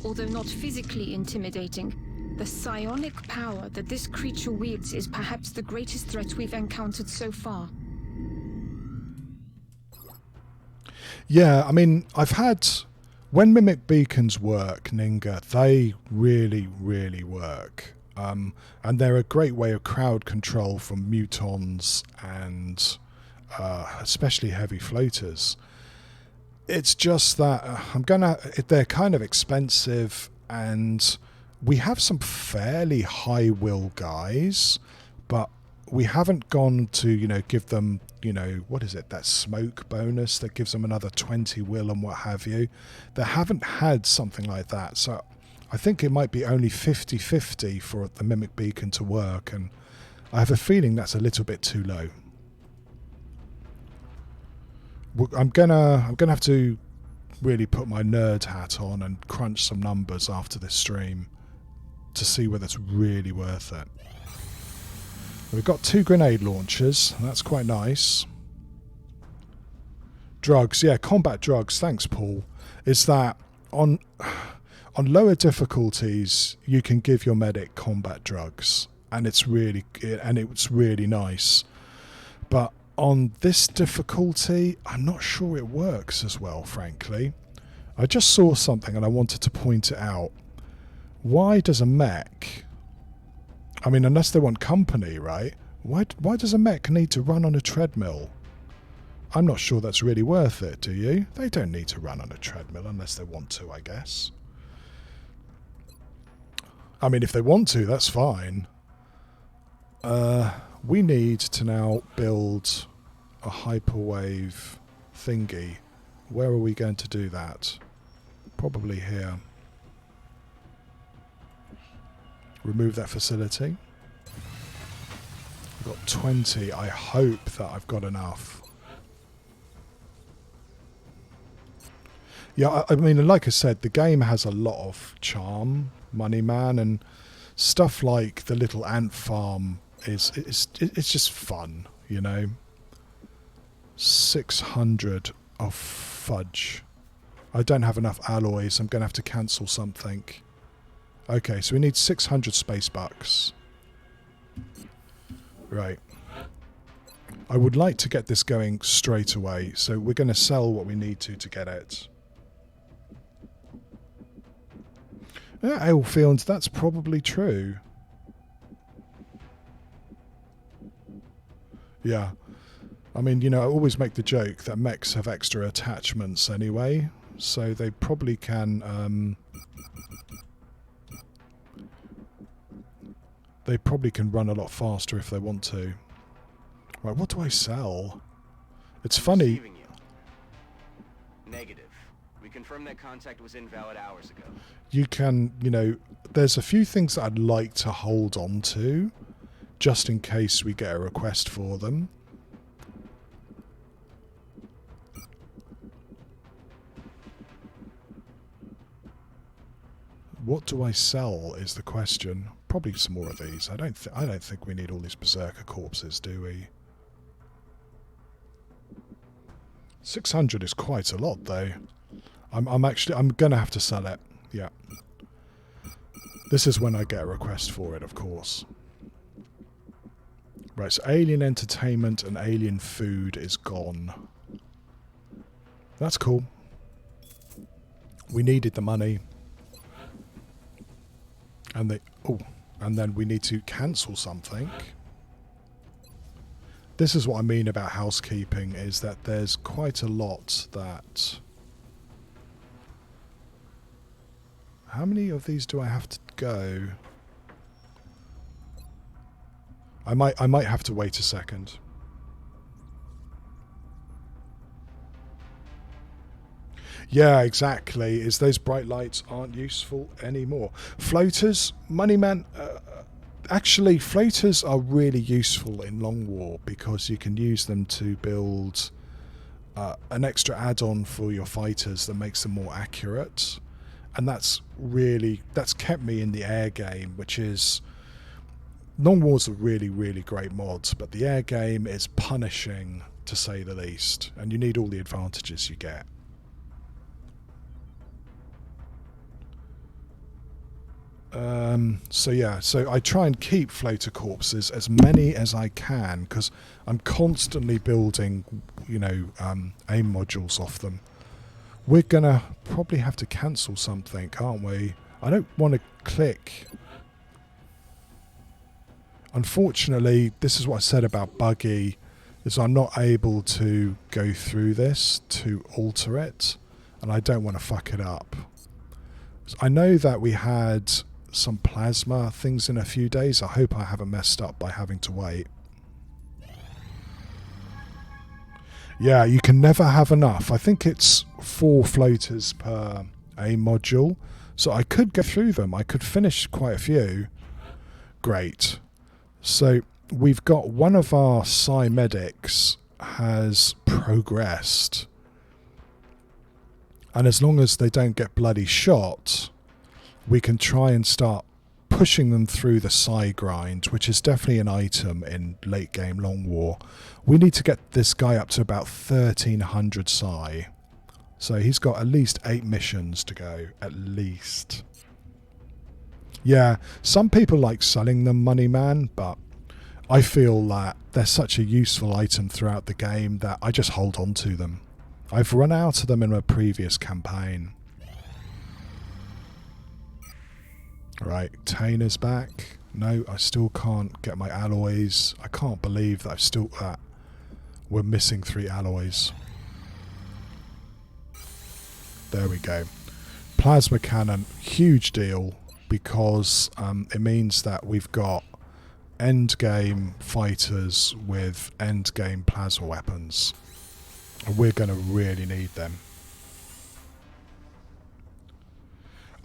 Although not physically intimidating, the psionic power that this creature wields is perhaps the greatest threat we've encountered so far. Yeah, I mean, I've had... When mimic beacons work, Ninga, they really, really work. And they're a great way of crowd control from mutons and especially heavy floaters. It's just that they're kind of expensive, and we have some fairly high will guys, but we haven't gone to, give them, what is it, that smoke bonus that gives them another 20 will and what have you. They haven't had something like that, so I think it might be only 50-50 for the mimic beacon to work, and I have a feeling that's a little bit too low. I'm gonna have to really put my nerd hat on and crunch some numbers after this stream to see whether it's really worth it. We've got 2 grenade launchers. That's quite nice. Drugs, yeah, combat drugs. Thanks, Paul. Is that on lower difficulties you can give your medic combat drugs, and it's really nice. But on this difficulty, I'm not sure it works as well, frankly. I just saw something and I wanted to point it out. Why does a mech... I mean, unless they want company, right? Why does a mech need to run on a treadmill? I'm not sure that's really worth it, do you? They don't need to run on a treadmill unless they want to, I guess. I mean, if they want to, that's fine. We need to now build a hyperwave thingy. Where are we going to do that? Probably here. Remove that facility. We've got 20. I hope that I've got enough. Yeah, I mean, like I said, the game has a lot of charm, Money Man, and stuff like the little ant farm it's just fun, 600 of fudge. I don't have enough alloys. I'm going to have to cancel something. Okay, so we need 600 space bucks. Right. I would like to get this going straight away, so we're going to sell what we need to get it. Yeah, Aelfield, that's probably true. Yeah. I mean, I always make the joke that mechs have extra attachments anyway, so they probably can... they probably can run a lot faster if they want to. Right, what do I sell? It's funny. Negative. We confirmed that contact was invalid hours ago. You can, there's a few things that I'd like to hold on to, just in case we get a request for them. What do I sell is the question. Probably some more of these. I don't think we need all these berserker corpses, do we? 600 is quite a lot, though. I'm going to have to sell it. Yeah. This is when I get a request for it, of course. Right, so alien entertainment and alien food is gone. That's cool. We needed the money. And then we need to cancel something. This is what I mean about housekeeping, is that there's quite a lot that... How many of these do I have to go? I might have to wait a second. Yeah, exactly. Is those bright lights aren't useful anymore. Floaters, Moneyman. Actually, floaters are really useful in Long War because you can use them to build an extra add-on for your fighters that makes them more accurate, and that's kept me in the air game, which is... Long War's a really, really great mod, but the air game is punishing, to say the least, and you need all the advantages you get. So I try and keep floater corpses, as many as I can, because I'm constantly building, aim modules off them. We're gonna probably have to cancel something, aren't we? I don't want to click. Unfortunately, this is what I said about buggy, is I'm not able to go through this to alter it, and I don't want to fuck it up. I know that we had some plasma things in a few days. I hope I haven't messed up by having to wait. Yeah, you can never have enough. I think it's 4 floaters per aim module, so I could go through them. I could finish quite a few. Great. So we've got one of our Psi medics has progressed, and as long as they don't get bloody shot, we can try and start pushing them through the Psi grind, which is definitely an item in late game Long War. We need to get this guy up to about 1300 Psi, so he's got at least 8 missions to go, at least. Yeah, some people like selling them, Moneyman, but I feel that they're such a useful item throughout the game that I just hold on to them. I've run out of them in a previous campaign. Right, Tainer's back. No, I still can't get my alloys. I can't believe that we're missing 3 alloys. There we go. Plasma cannon, huge deal, because it means that we've got end game fighters with end game plasma weapons, and we're going to really need them.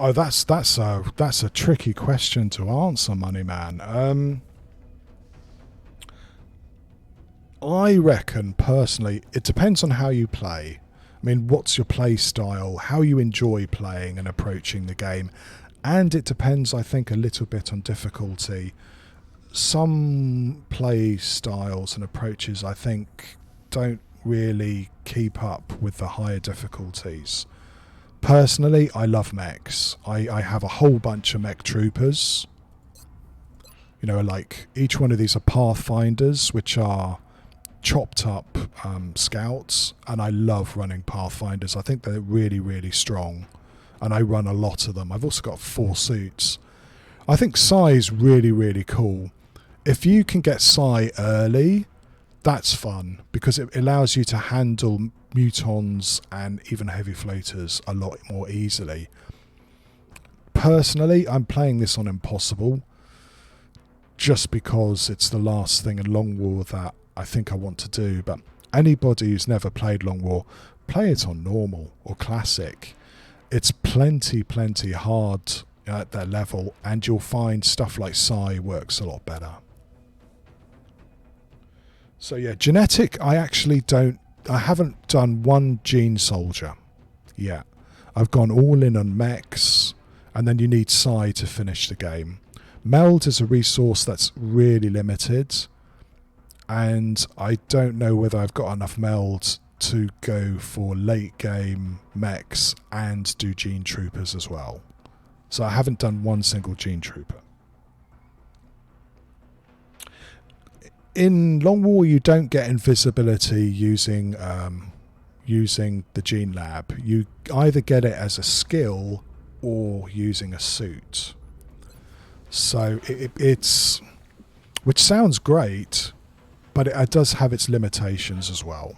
Oh, that's a tricky question to answer, Moneyman. I reckon personally it depends on how you play. I mean, what's your play style, how you enjoy playing and approaching the game, and it depends, I think, a little bit on difficulty. Some play styles and approaches, I think, don't really keep up with the higher difficulties. Personally, I love mechs. I have a whole bunch of mech troopers. Like each one of these are pathfinders, which are chopped up scouts, and I love running pathfinders. I think they're really, really strong, and I run a lot of them. I've also got 4 suits. I think Psi is really, really cool. If you can get Psi early, that's fun, because it allows you to handle mutons and even heavy floaters a lot more easily. Personally, I'm playing this on Impossible just because it's the last thing in Long War that I think I want to do, but anybody who's never played Long War, play it on normal or classic. It's plenty hard at that level, and you'll find stuff like Psi works a lot better. So yeah, genetic, I haven't done one gene soldier yet. I've gone all in on mechs, and then you need Psi to finish the game. Meld is a resource that's really limited, and I don't know whether I've got enough meld to go for late game mechs and do gene troopers as well. So I haven't done one single gene trooper. In Long War, you don't get invisibility using the gene lab. You either get it as a skill or using a suit. So it's, which sounds great, but it does have its limitations as well.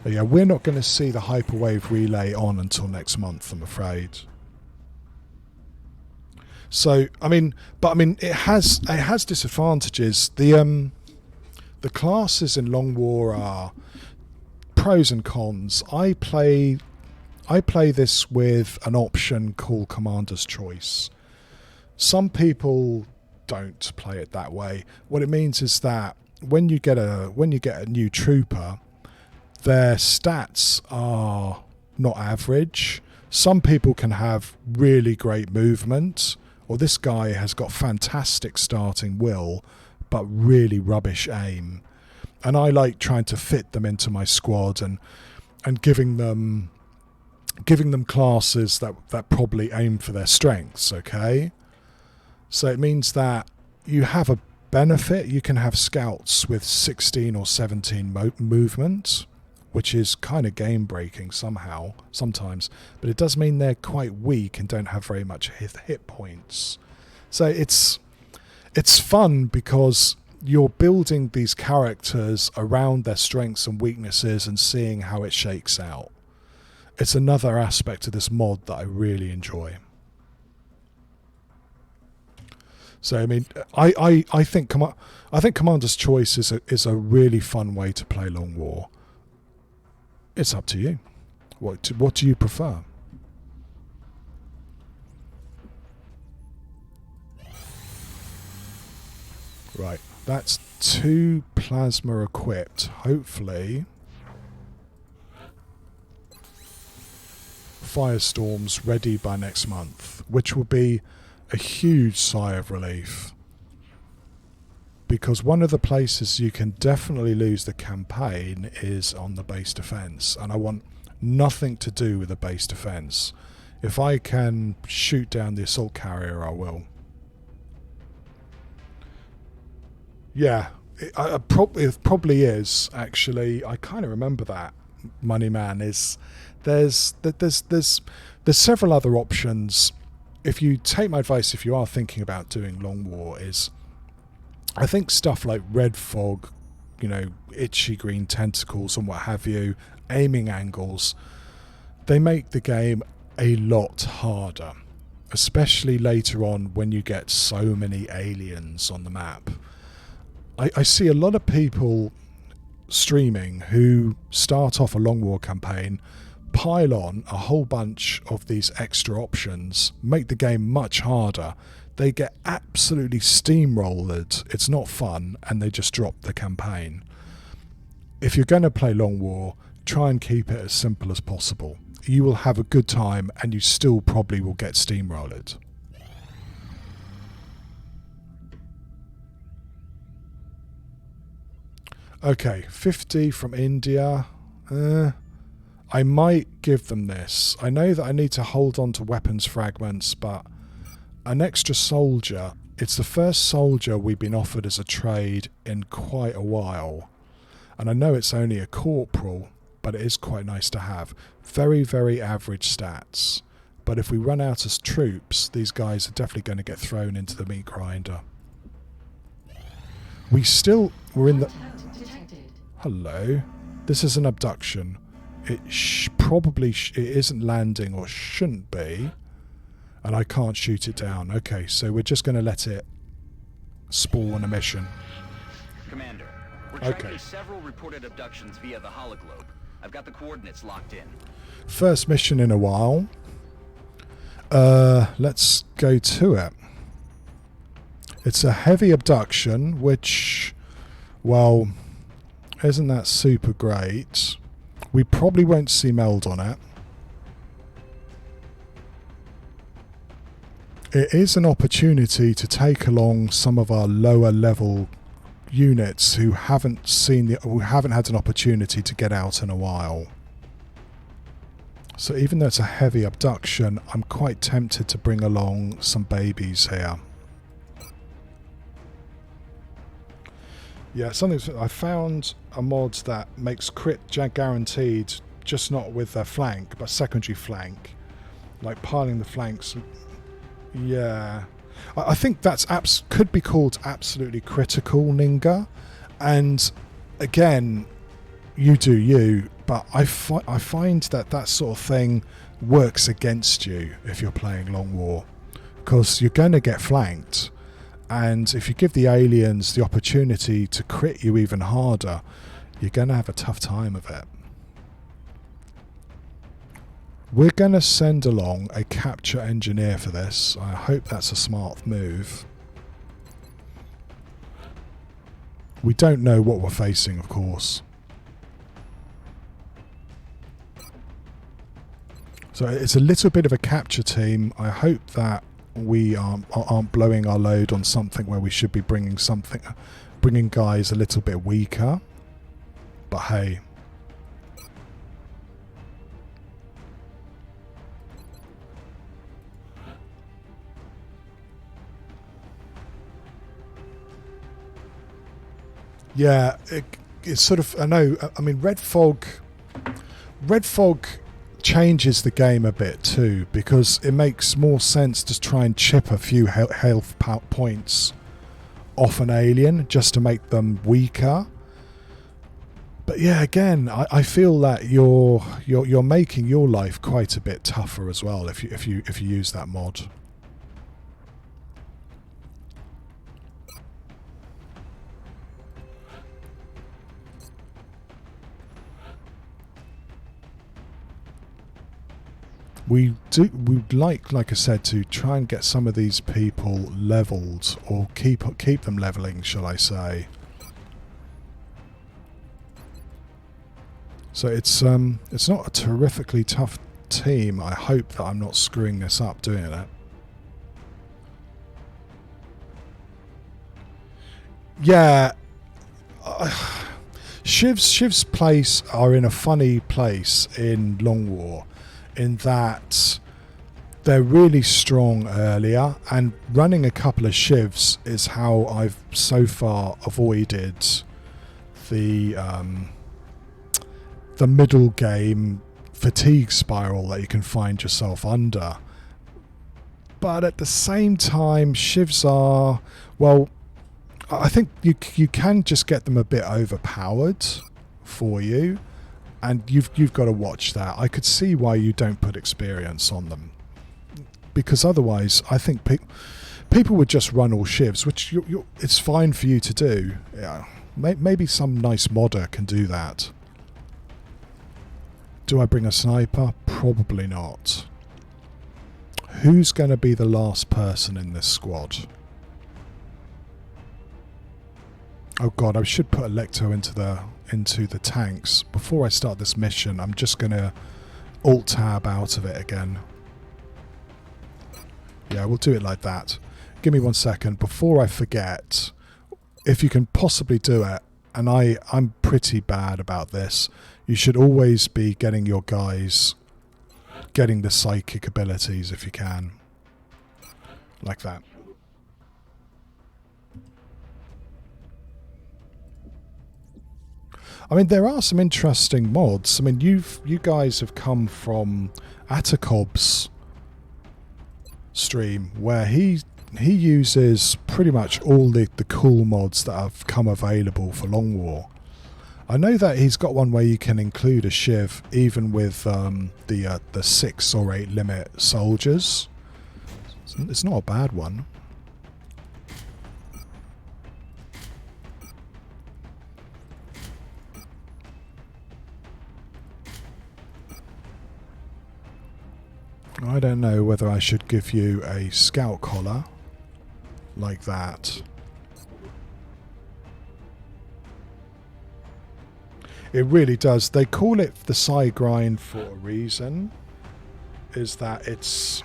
But yeah, we're not going to see the hyperwave relay on until next month, I'm afraid. So it has disadvantages. The classes in Long War are pros and cons. I play this with an option called Commander's Choice. Some people don't play it that way. What it means is that when you get a new trooper, their stats are not average. Some people can have really great movement, or this guy has got fantastic starting will, but really rubbish aim. And I like trying to fit them into my squad and giving them classes that probably aim for their strengths, okay? So it means that you have a benefit. You can have scouts with 16 or 17 movement, which is kind of game breaking sometimes, but it does mean they're quite weak and don't have very much hit points. So it's fun because you're building these characters around their strengths and weaknesses and seeing how it shakes out. It's another aspect of this mod that I really enjoy. So I mean, I think Commander's Choice is a really fun way to play Long War. It's up to you. What do you prefer? Right, that's 2 plasma equipped. Hopefully, Firestorm's ready by next month, which will be a huge sigh of relief. Because one of the places you can definitely lose the campaign is on the base defense, and I want nothing to do with the base defense. If I can shoot down the assault carrier, I will. Yeah, it probably is actually. I kind of remember that. Money Man is there's several other options. If you take my advice, if you are thinking about doing Long War, is I think stuff like red fog, itchy green tentacles and what have you, aiming angles, they make the game a lot harder, especially later on when you get so many aliens on the map. I see a lot of people streaming who start off a Long War campaign, pile on a whole bunch of these extra options, make the game much harder. They get absolutely steamrolled. It's not fun, and they just drop the campaign. If you're going to play Long War, try and keep it as simple as possible. You will have a good time, and you still probably will get steamrolled. Okay, 50 from India. I might give them this. I know that I need to hold on to weapons fragments, but an extra soldier, it's the first soldier we've been offered as a trade in quite a while. And I know it's only a corporal, but it is quite nice to have. Very, very average stats. But if we run out of troops, these guys are definitely going to get thrown into the meat grinder. We're in the... Hello. This is an abduction. It it isn't landing, or shouldn't be. And I can't shoot it down. Okay, so we're just going to let it spawn a mission. Commander, we're tracking several reported abductions via the hologlobe. I've got the coordinates locked in. First mission in a while. Let's go to it. It's a heavy abduction, which, well, isn't that super great? We probably won't see Meld on it. It is an opportunity to take along some of our lower level units who haven't had an opportunity to get out in a while. So even though it's a heavy abduction, I'm quite tempted to bring along some babies here. Yeah, I found a mod that makes crit guaranteed, just not with their flank, but secondary flank, like piling the flanks. Yeah, I think that's could be called absolutely critical, Ninga. And again, you do you, but I find that sort of thing works against you if you're playing Long War, because you're going to get flanked, and if you give the aliens the opportunity to crit you even harder, you're going to have a tough time of it. We're going to send along a capture engineer for this. I hope that's a smart move. We don't know what we're facing, of course. So it's a little bit of a capture team. I hope that we aren't blowing our load on something where we should be bringing guys a little bit weaker. But hey. Yeah, it's sort of, I know, I mean, Red Fog changes the game a bit too, because it makes more sense to try and chip a few health points off an alien just to make them weaker. But yeah, again, I feel that you're making your life quite a bit tougher as well if you use that mod. We'd like I said, to try and get some of these people leveled, or keep them leveling, shall I say. So it's not a terrifically tough team. I hope that I'm not screwing this up doing it. Yeah, Shiv's place are in a funny place in Long War, in that they're really strong earlier, and running a couple of Shivs is how I've so far avoided the middle game fatigue spiral that you can find yourself under. But at the same time, Shivs are, well, I think you can just get them a bit overpowered for you, and you've got to watch that. I could see why you don't put experience on them, because otherwise I think people would just run all Shivs, which it's fine for you to do. Yeah, maybe some nice modder can do that. Do I bring a sniper? Probably not. Who's going to be the last person in this squad? Oh god, I should put Electo into the tanks. Before I start this mission, I'm just going to Alt-Tab out of it again. Yeah, we'll do it like that. Give me 1 second. Before I forget, if you can possibly do it, and I'm pretty bad about this, you should always be getting your guys getting the psychic abilities if you can. Like that. I mean, there are some interesting mods. I mean, you guys have come from Atakob's stream, where he uses pretty much all the cool mods that have come available for Long War. I know that he's got one where you can include a Shiv even with the 6 or 8 limit soldiers. It's not a bad one. I don't know whether I should give you a scout collar like that. It really does. They call it the Psi grind for a reason. Is that it's...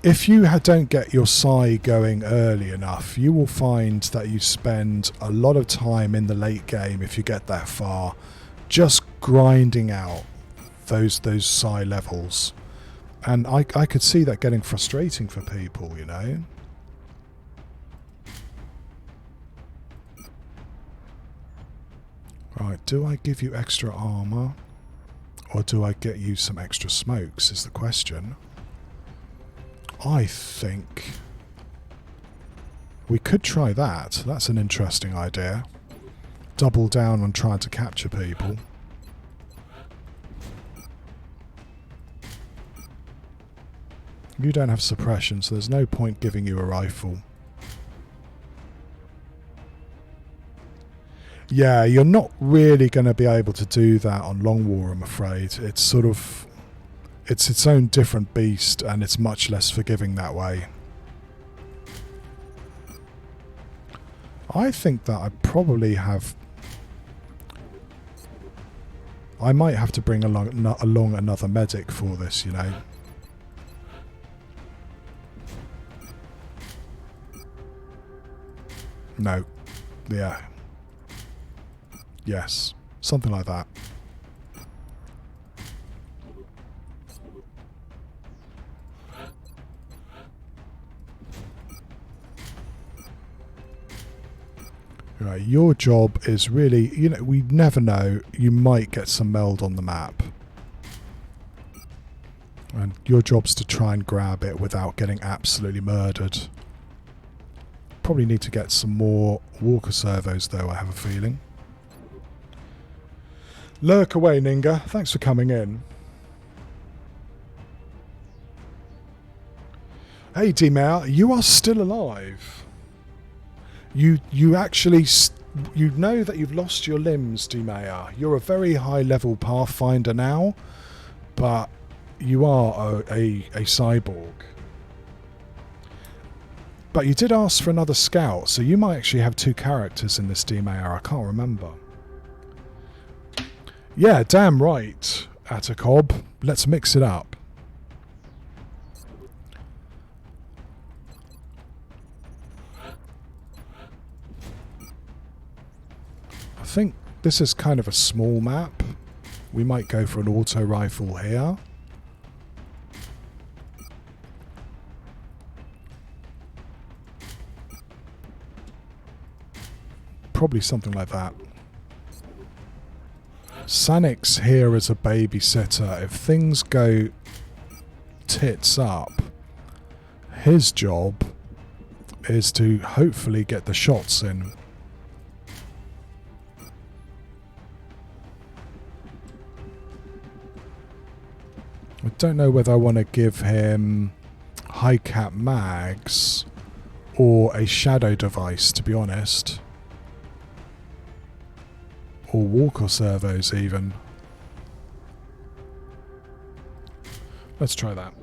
if you don't get your Psi going early enough, you will find that you spend a lot of time in the late game, if you get that far, just grinding out those Psi levels. And I could see that getting frustrating for people, you know. Right, do I give you extra armor, or do I get you some extra smokes is the question. I think we could try that. That's an interesting idea. Double down on trying to capture people. You don't have suppression, so there's no point giving you a rifle. Yeah, you're not really going to be able to do that on Long War, I'm afraid. It's sort of... it's its own different beast, and it's much less forgiving that way. I think that I probably have... I might have to bring along another medic for this, you know. No. Yeah. Yes. Something like that. Right, your job is really, you know, we never know, you might get some meld on the map. And your job's to try and grab it without getting absolutely murdered. Probably need to get some more walker servos though, I have a feeling. Lurk away, Ninga. Thanks for coming in. Hey, D-Mare, you are still alive. You actually, you know that you've lost your limbs, D-Mare. You're a very high-level Pathfinder now, but you are a cyborg. But you did ask for another scout, so you might actually have two characters in this D-Mare. I can't remember. Yeah, damn right, Atacob. Let's mix it up. I think this is kind of a small map. We might go for an auto rifle here. Probably something like that. Sanix here as a babysitter. If things go tits up, his job is to hopefully get the shots in. I don't know whether I want to give him high cap mags or a shadow device, to be honest. Or walker servos even. Let's try that.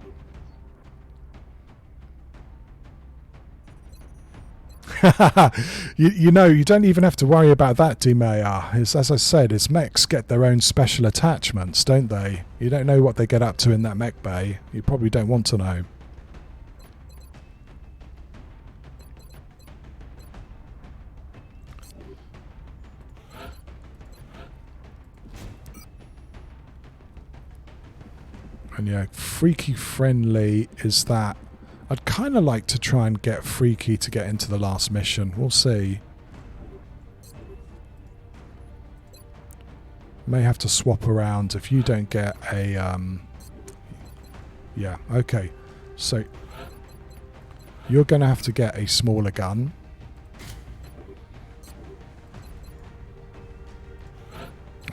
you know, you don't even have to worry about that, D-Maya. As I said, his mechs get their own special attachments, don't they? You don't know what they get up to in that mech bay. You probably don't want to know. And yeah, Freaky Friendly is that. I'd kind of like to try and get Freaky to get into the last mission. We'll see. May have to swap around if you don't get a... yeah, okay. So, you're going to have to get a smaller gun.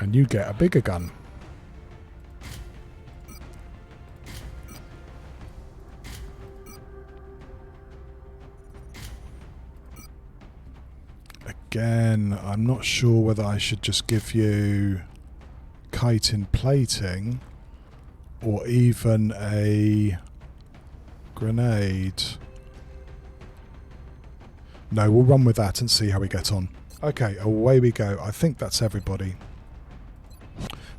And you get a bigger gun. Again, I'm not sure whether I should just give you chitin plating or even a grenade. No, we'll run with that and see how we get on. Okay, away we go. I think that's everybody.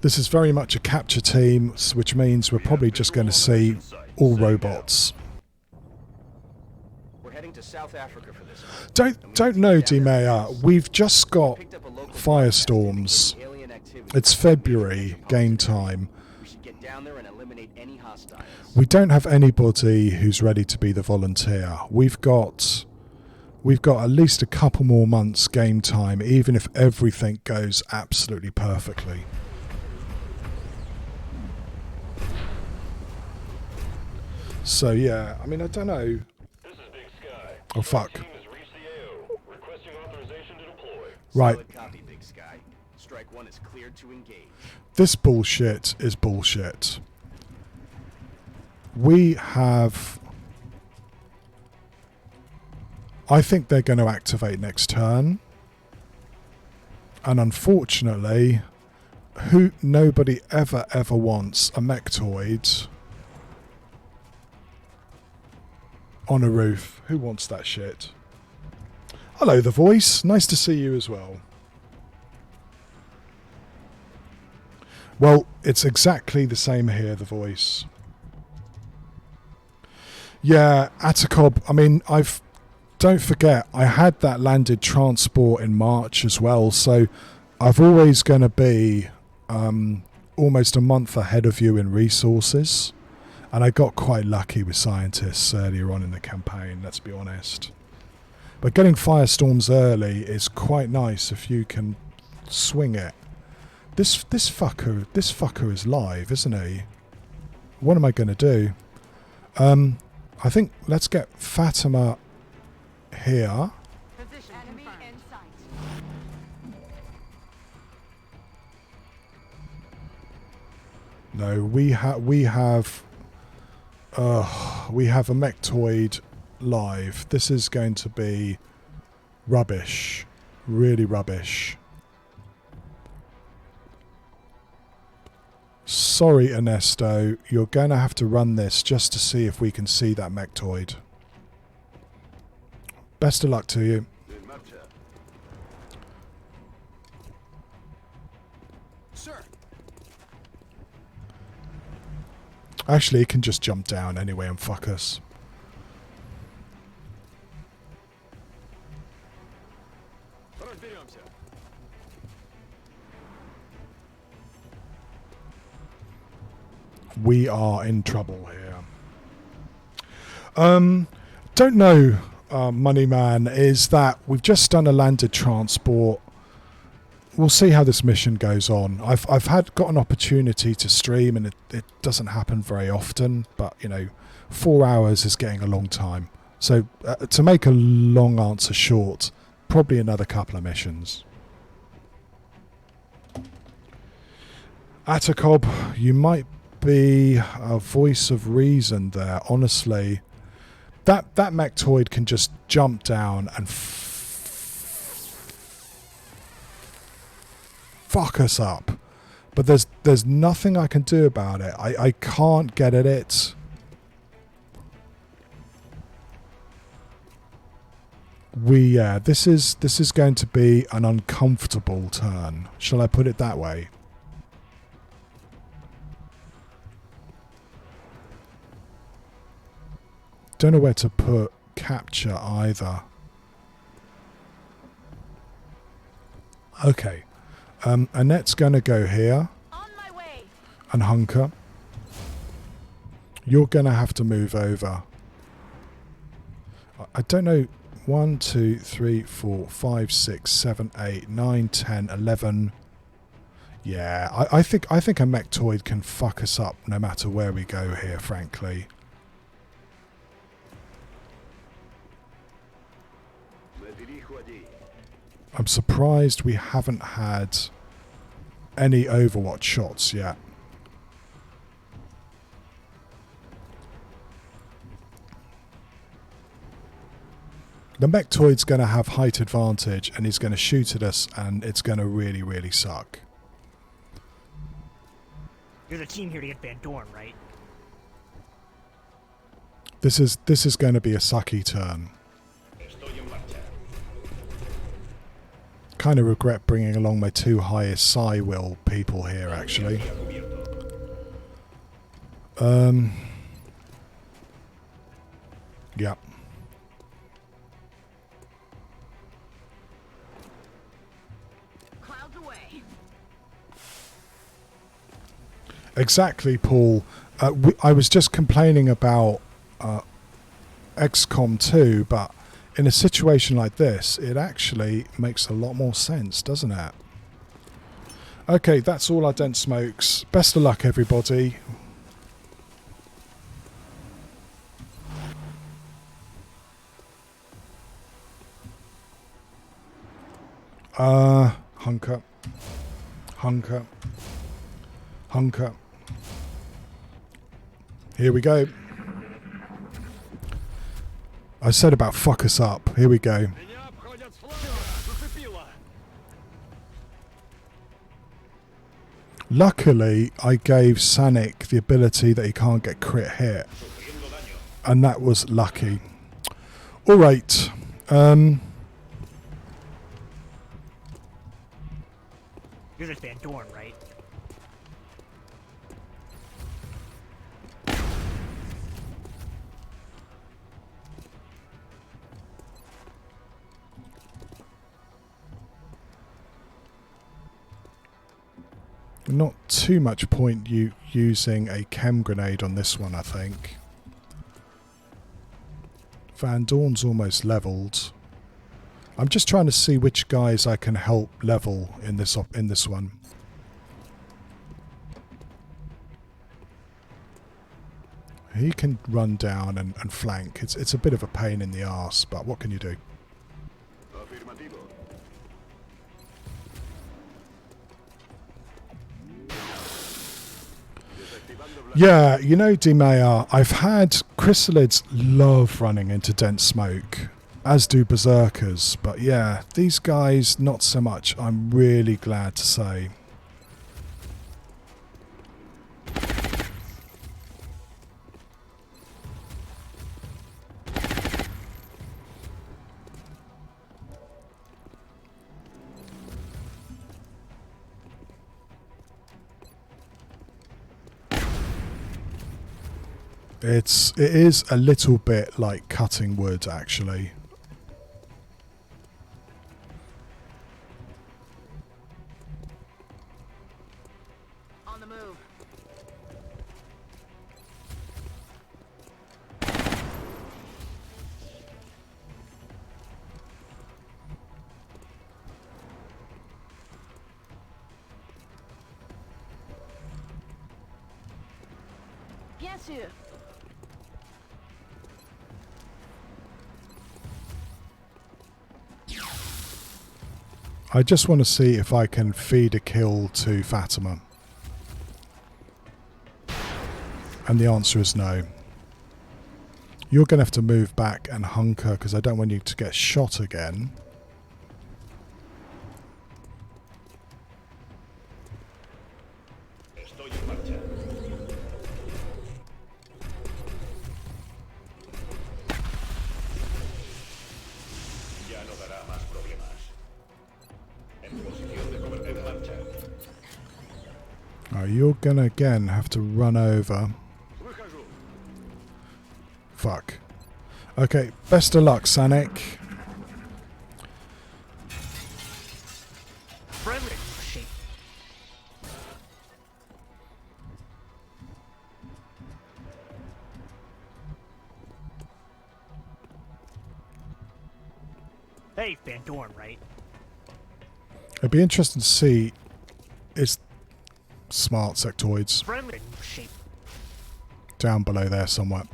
This is very much a capture team, which means we're probably just going to see all robots. We're heading to South Africa for this. Don't know, D-Maya. We've just got firestorms. It's February, game time. We should get down there and eliminate any hostiles. We don't have anybody who's ready to be the volunteer. We've got at least a couple more months game time, even if everything goes absolutely perfectly. So yeah, I mean, I don't know. This is Big Sky. Oh fuck. Team has reached the AO. Requesting authorization to deploy. Right. Solid copy, Big Sky. Strike 1 is cleared to engage. This bullshit is bullshit. We have... I think they're going to activate next turn. And unfortunately, nobody ever wants a mechtoid on a roof. Who wants that shit? Hello, The Voice. Nice to see you as well. Well, it's exactly the same here, The Voice. Yeah, Atacob, I mean, don't forget, I had that landed transport in March as well, so I've always going to be almost a month ahead of you in resources. And I got quite lucky with scientists earlier on in the campaign, let's be honest. But getting firestorms early is quite nice if you can swing it. This fucker is live, isn't he? What am I going to do? I think let's get Fatima here. Position enemy in sight. No, we have a mechtoid live. This is going to be rubbish, really rubbish. Sorry, Ernesto, you're going to have to run this just to see if we can see that mechtoid. Best of luck to you. Sir. Actually, he can just jump down anyway and fuck us. We are in trouble here. Don't know, Moneyman, is that we've just done a landed transport. We'll see how this mission goes on. I've got an opportunity to stream, and it doesn't happen very often, but you know, 4 hours is getting a long time. So to make a long answer short, probably another couple of missions. Atacob, you might be a voice of reason there, honestly. That mechtoid can just jump down and fuck us up, but there's nothing I can do about it. I can't get at it. This is going to be an uncomfortable turn, shall I put it that way? Don't know where to put capture either. Okay. Annette's going to go here. On my way. And hunker. You're going to have to move over. I don't know. 1, 2, 3, 4, 5, 6, 7, 8, 9, 10, 11. Yeah, I think a mechtoid can fuck us up no matter where we go here, frankly. I'm surprised we haven't had any Overwatch shots yet. The mechtoid's going to have height advantage and he's going to shoot at us, and it's going to really, really suck. You're the team here to get Van Dorn, right? This is going to be a sucky turn. Kind of regret bringing along my two highest psi will people here, actually. Yeah. Clouds away. Exactly, Paul. I was just complaining about XCOM 2, but in a situation like this, it actually makes a lot more sense, doesn't it? Okay, that's all our dense smokes. Best of luck, everybody. Hunker. Hunker. Hunker. Here we go. I said about fuck us up. Here we go. Luckily, I gave Sanic the ability that he can't get crit hit. And that was lucky. Alright. You're just Van Dorn, right? Not too much point you using a chem grenade on this one, I think. Van Dorn's almost leveled. I'm just trying to see which guys I can help level in this one. He can run down and flank. It's a bit of a pain in the arse, but what can you do? Yeah, you know, Dimea, I've had chrysalids love running into dense smoke, as do berserkers, but yeah, these guys not so much, I'm really glad to say. It is a little bit like cutting wood, actually. On the move. Bien sûr. I just want to see if I can feed a kill to Fatima. And the answer is no. You're going to have to move back and hunker because I don't want you to get shot again. You're gonna again have to run over. Fuck. Okay, best of luck, Sanic. Friendly. Shit. Hey, Van Dorn, right? It'd be interesting to see. It's smart sectoids. Friendly. Shit. Down below there somewhere.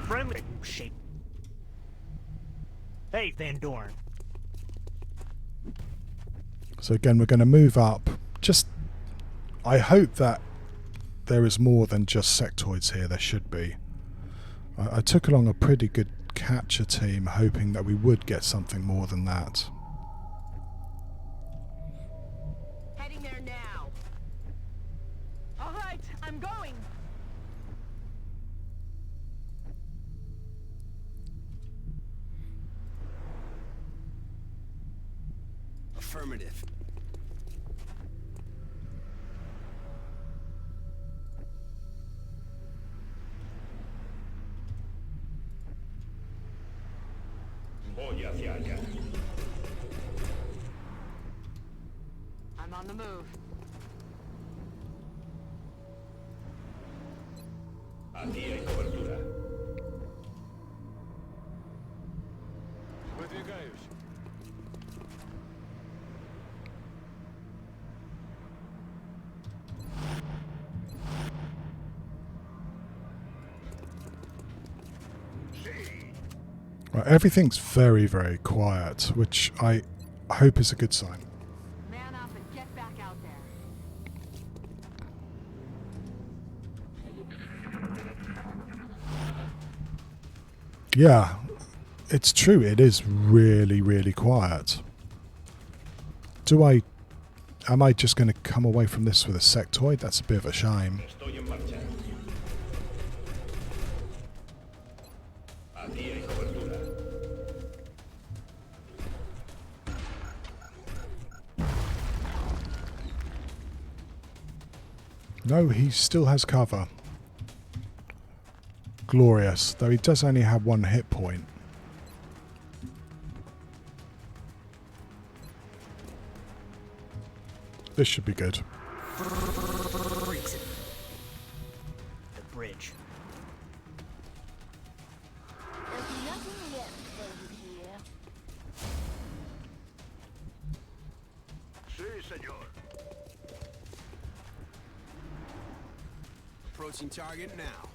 Friendly. Shit. Hey, Van Dorn. So again, we're going to move up. Just, I hope that there is more than just sectoids here. There should be. I took along a pretty good catcher team, hoping that we would get something more than that. Heading there now. All right, I'm going. Affirmative. Voy hacia allá. I'm on the move. Aquí hay cobertura. Выдвигаюсь. Well, everything's very, very quiet, which I hope is a good sign. Man up and get back out there. Yeah, it's true. It is really, really quiet. Am I just going to come away from this with a sectoid? That's a bit of a shame. Estoy en marcha. A ti hay cobertura. No, he still has cover. Glorious, though he does only have 1 hit point. This should be good. Freaks. The bridge. There's nothing left over here. Sí, señor. Approaching target now.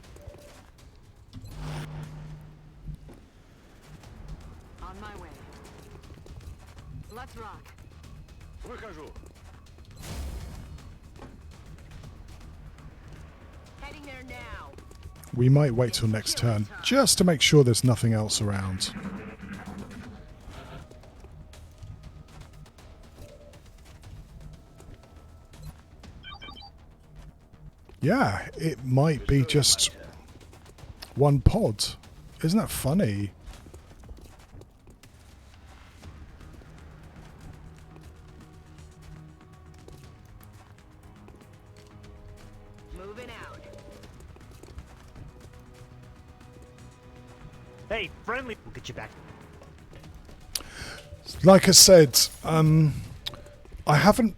On my way. Let's rock. Выхожу. Heading there now. We might wait till next turn, just to make sure there's nothing else around. Yeah, it might be just 1 pod. Isn't that funny? Moving out. Hey, friendly. We'll get you back. Like I said, I haven't.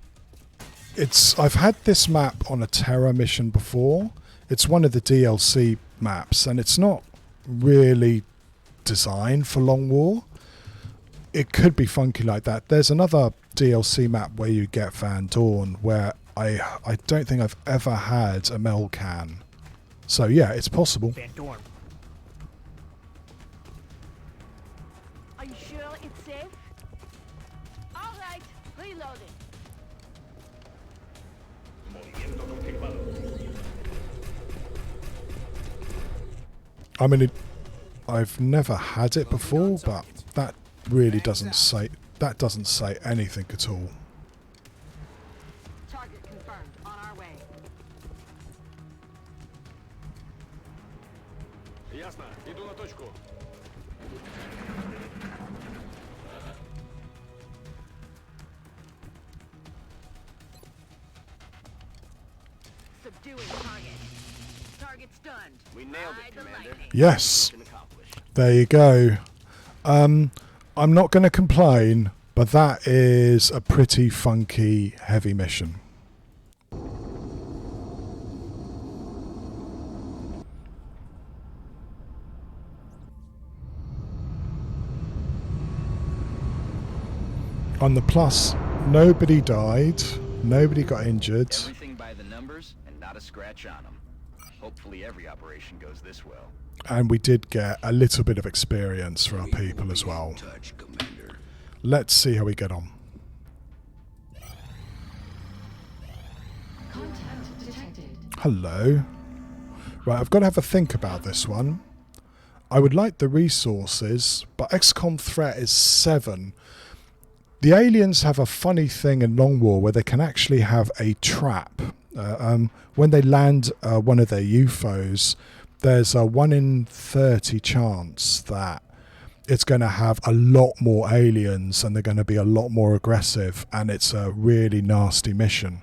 I've had this map on a Terra mission before. It's one of the DLC maps, and it's not really designed for Long War. It could be funky like that. There's another DLC map where you get Van Dorn, where I don't think I've ever had a Mel can. So yeah, it's possible. Van Dorn. Are you sure it's safe? All right, reloading. Movimiento confirmado. I mean, I've never had it before, but that really doesn't say anything at all. Target confirmed. On our way. Ясно. Иду на точку. Subduing target. Target stunned. We nailed Ride it, the Commander. lightning. Yes, Mission accomplished. there you go. I'm not going to complain, but that is a pretty funky heavy mission. On the plus, nobody died, nobody got injured. Everything by the numbers and not a scratch on them. Hopefully every operation goes this well. And we did get a little bit of experience for our people as well. Touch, Commander. Let's see how we get on. Contact detected. Hello. Right, I've got to have a think about this one. I would like the resources, but XCOM threat is 7. The aliens have a funny thing in Long War where they can actually have a trap. When they land one of their UFOs, there's a 1 in 30 chance that it's going to have a lot more aliens and they're going to be a lot more aggressive, and it's a really nasty mission.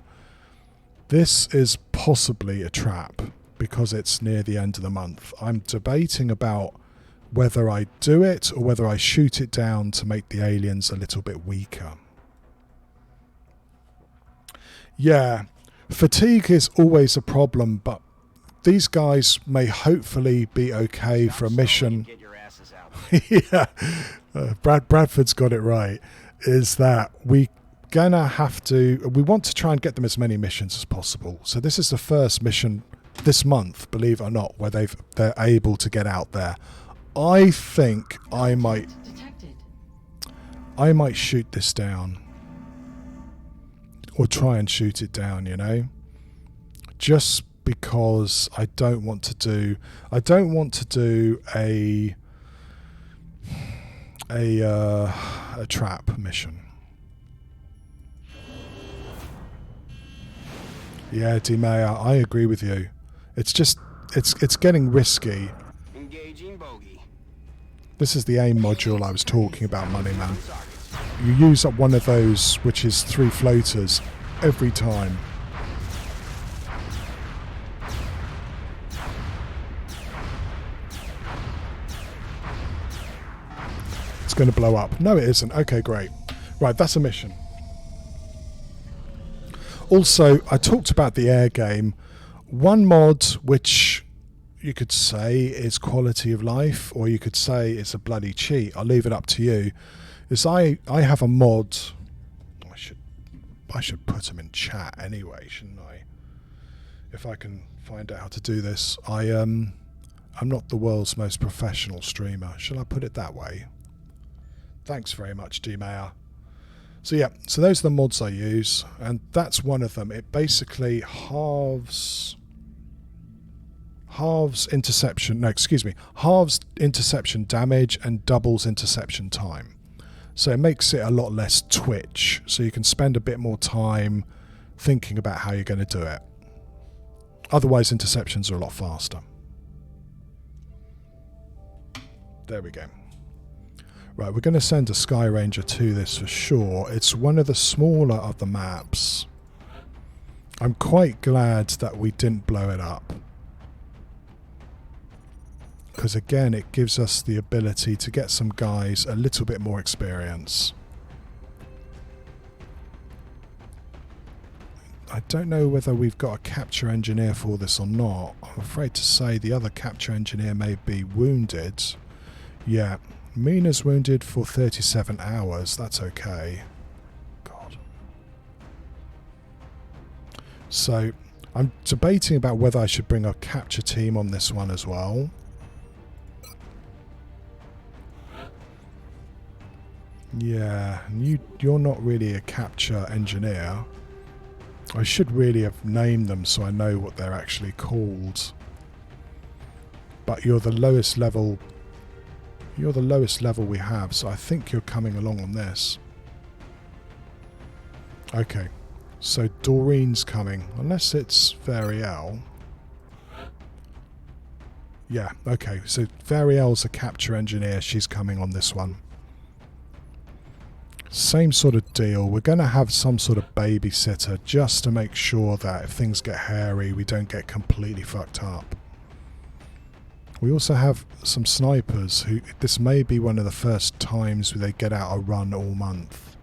This is possibly a trap because it's near the end of the month. I'm debating about whether I do it or whether I shoot it down to make the aliens a little bit weaker. Yeah, fatigue is always a problem, but these guys may hopefully be okay for a mission. Get your asses out. Yeah, Bradford's got it right, is that we want to try and get them as many missions as possible. So this is the first mission this month, believe it or not, where they're able to get out there. I think I might Detected. shoot this down. Or try and shoot it down, you know? Just because I don't want to do a trap mission. Yeah, D-Mayor, I agree with you. It's just it's getting risky. Engaging bogey. This is the aim module I was talking about, Moneyman. You use up one of those, which is 3 floaters, every time. It's going to blow up. No, it isn't. Okay, great. Right, that's a mission. Also, I talked about the air game. One mod, which you could say is quality of life, or you could say it's a bloody cheat. I'll leave it up to you. Is I have a mod. I should put them in chat anyway, shouldn't I? If I can find out how to do this. I'm not the world's most professional streamer. Shall I put it that way? Thanks very much, D-Mayor. So yeah, so those are the mods I use, and that's one of them. It basically halves interception damage and doubles interception time. So it makes it a lot less twitch, so you can spend a bit more time thinking about how you're going to do it. Otherwise, interceptions are a lot faster. There we go. Right, we're going to send a Sky Ranger to this for sure. It's one of the smaller of the maps. I'm quite glad that we didn't blow it up. Because again, it gives us the ability to get some guys a little bit more experience. I don't know whether we've got a capture engineer for this or not. I'm afraid to say the other capture engineer may be wounded. Yeah, Mina's wounded for 37 hours. That's okay. God. So, I'm debating about whether I should bring a capture team on this one as well. Yeah, you're not really a capture engineer. I should really have named them so I know what they're actually called. But you're the lowest level. You're the lowest level we have, so I think you're coming along on this. Okay, so Doreen's coming, unless it's Variel. Yeah, okay, so Variel's a capture engineer, she's coming on this one. Same sort of deal, we're going to have some sort of babysitter just to make sure that if things get hairy, we don't get completely fucked up. We also have some snipers who, this may be one of the first times where they get out a run all month.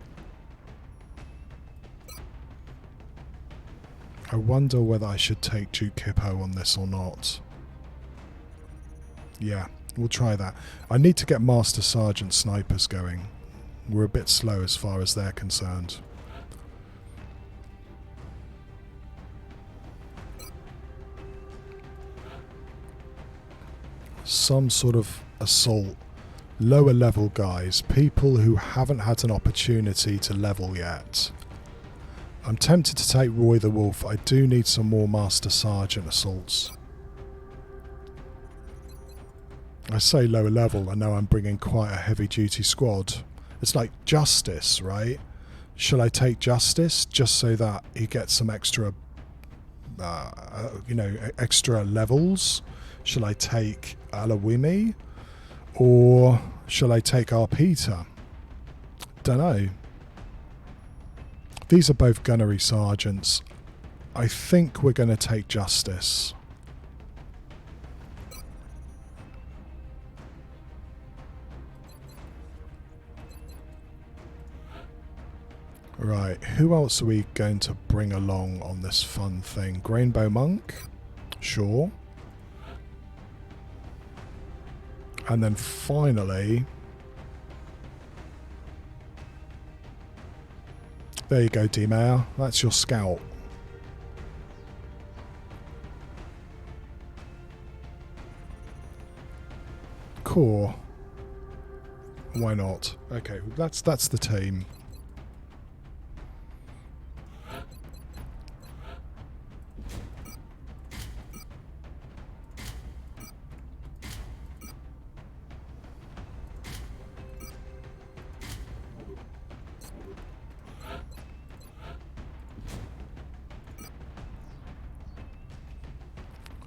I wonder whether I should take Duke Hippo on this or not. Yeah, we'll try that. I need to get Master Sergeant snipers going. We're a bit slow as far as they're concerned. Some sort of assault, lower level guys, people who haven't had an opportunity to level yet. I'm tempted to take Roy the Wolf. I do need some more Master Sergeant assaults. I say lower level, I know I'm bringing quite a heavy duty squad. It's like Justice, right? Shall I take Justice just so that he gets some extra, extra levels? Shall I take Alawimi? Or shall I take Arpita? Dunno. These are both gunnery sergeants. I think we're going to take Justice. Right, who else are we going to bring along on this fun thing? Grainbow Monk? Sure. And then finally... There you go, D-Mayor. That's your scout. Corps. Why not? Okay, that's the team.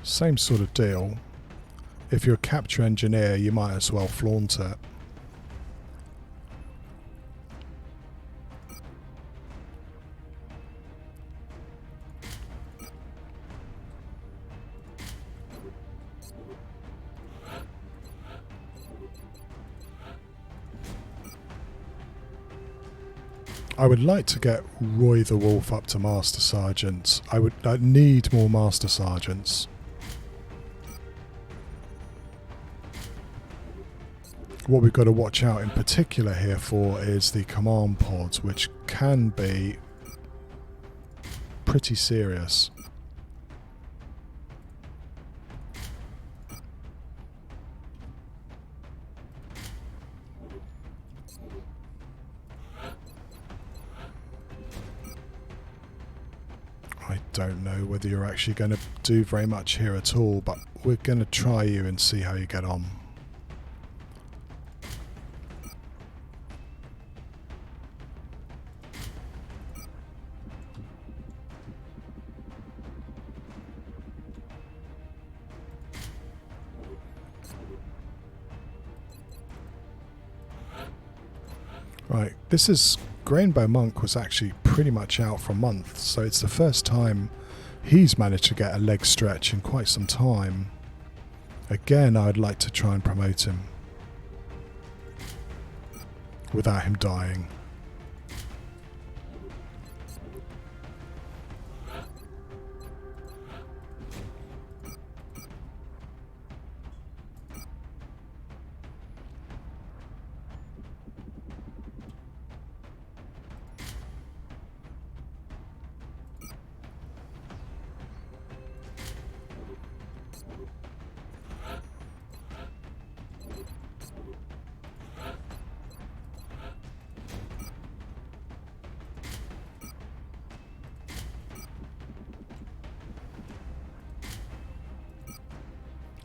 Same sort of deal. If you're a capture engineer, you might as well flaunt it. I would like to get Roy the Wolf up to Master Sergeant. I need more Master Sergeants. What we've got to watch out in particular here for is the command pods, which can be pretty serious. I don't know whether you're actually going to do very much here at all, but we're going to try you and see how you get on. Right, this is Grainbow Monk was actually pretty much out for a month, so it's the first time he's managed to get a leg stretch in quite some time. Again, I'd like to try and promote him without him dying.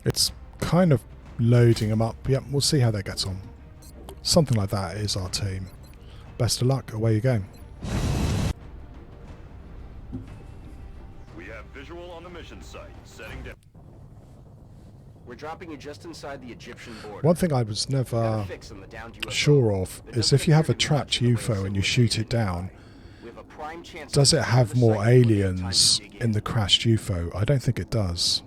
It's kind of loading them up. Yep, we'll see how that gets on. Something like that is our team. Best of luck. Away you go. We have visual on the mission site. Setting down. We're dropping you just inside the Egyptian border. One thing I was never sure of is if you have a trapped UFO and you shoot it down, does it have more aliens in the crashed UFO? I don't think it does.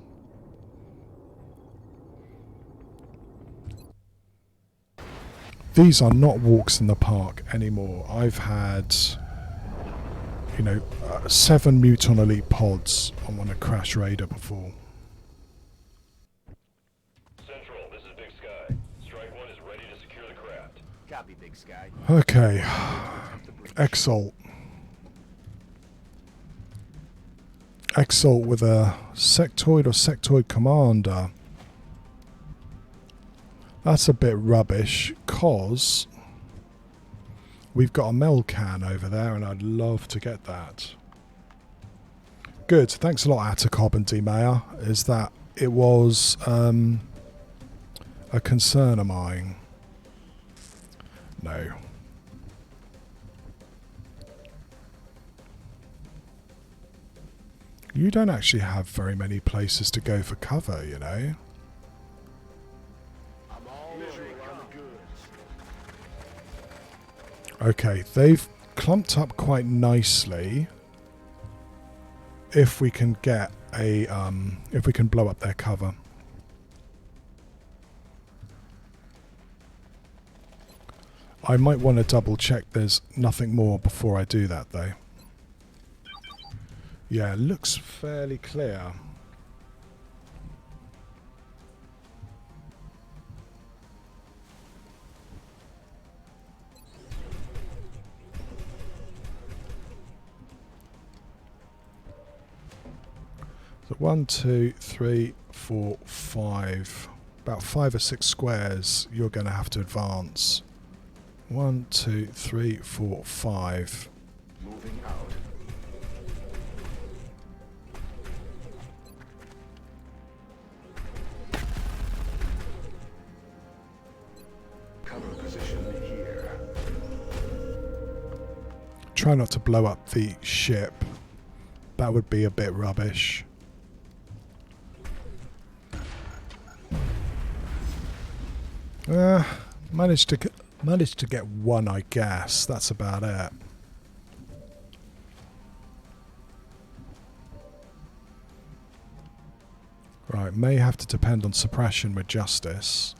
These are not walks in the park anymore. I've had, 7 Muton Elite pods on a crash raider before. Central, this is Big Sky. Strike 1 is ready to secure the craft. Copy, Big Sky. Okay. Exalt. Exalt with a sectoid or sectoid commander. That's a bit rubbish, cause we've got a Melcan over there and I'd love to get that. Good, thanks a lot Atacob and D-Mayer, is that it was a concern of mine. No. You don't actually have very many places to go for cover, you know. Okay, they've clumped up quite nicely. If we can get a, if we can blow up their cover. I might want to double check there's nothing more before I do that though. Yeah, it looks fairly clear. So 1, 2, 3, 4, 5. about 5 or 6 squares you're going to have to advance. 1, 2, 3, 4, 5. Moving out. Cover position here. Try not to blow up the ship. That would be a bit rubbish. Managed to get one, I guess. That's about it. Right, may have to depend on suppression with justice.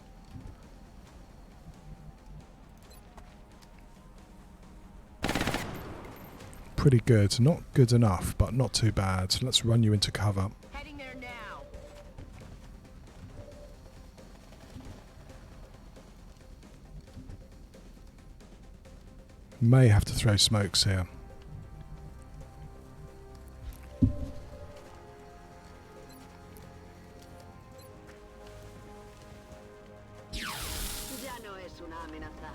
Pretty good. Not good enough, but not too bad. Let's run you into cover. Heading there now. May have to throw smokes here. Ya no es una amenaza.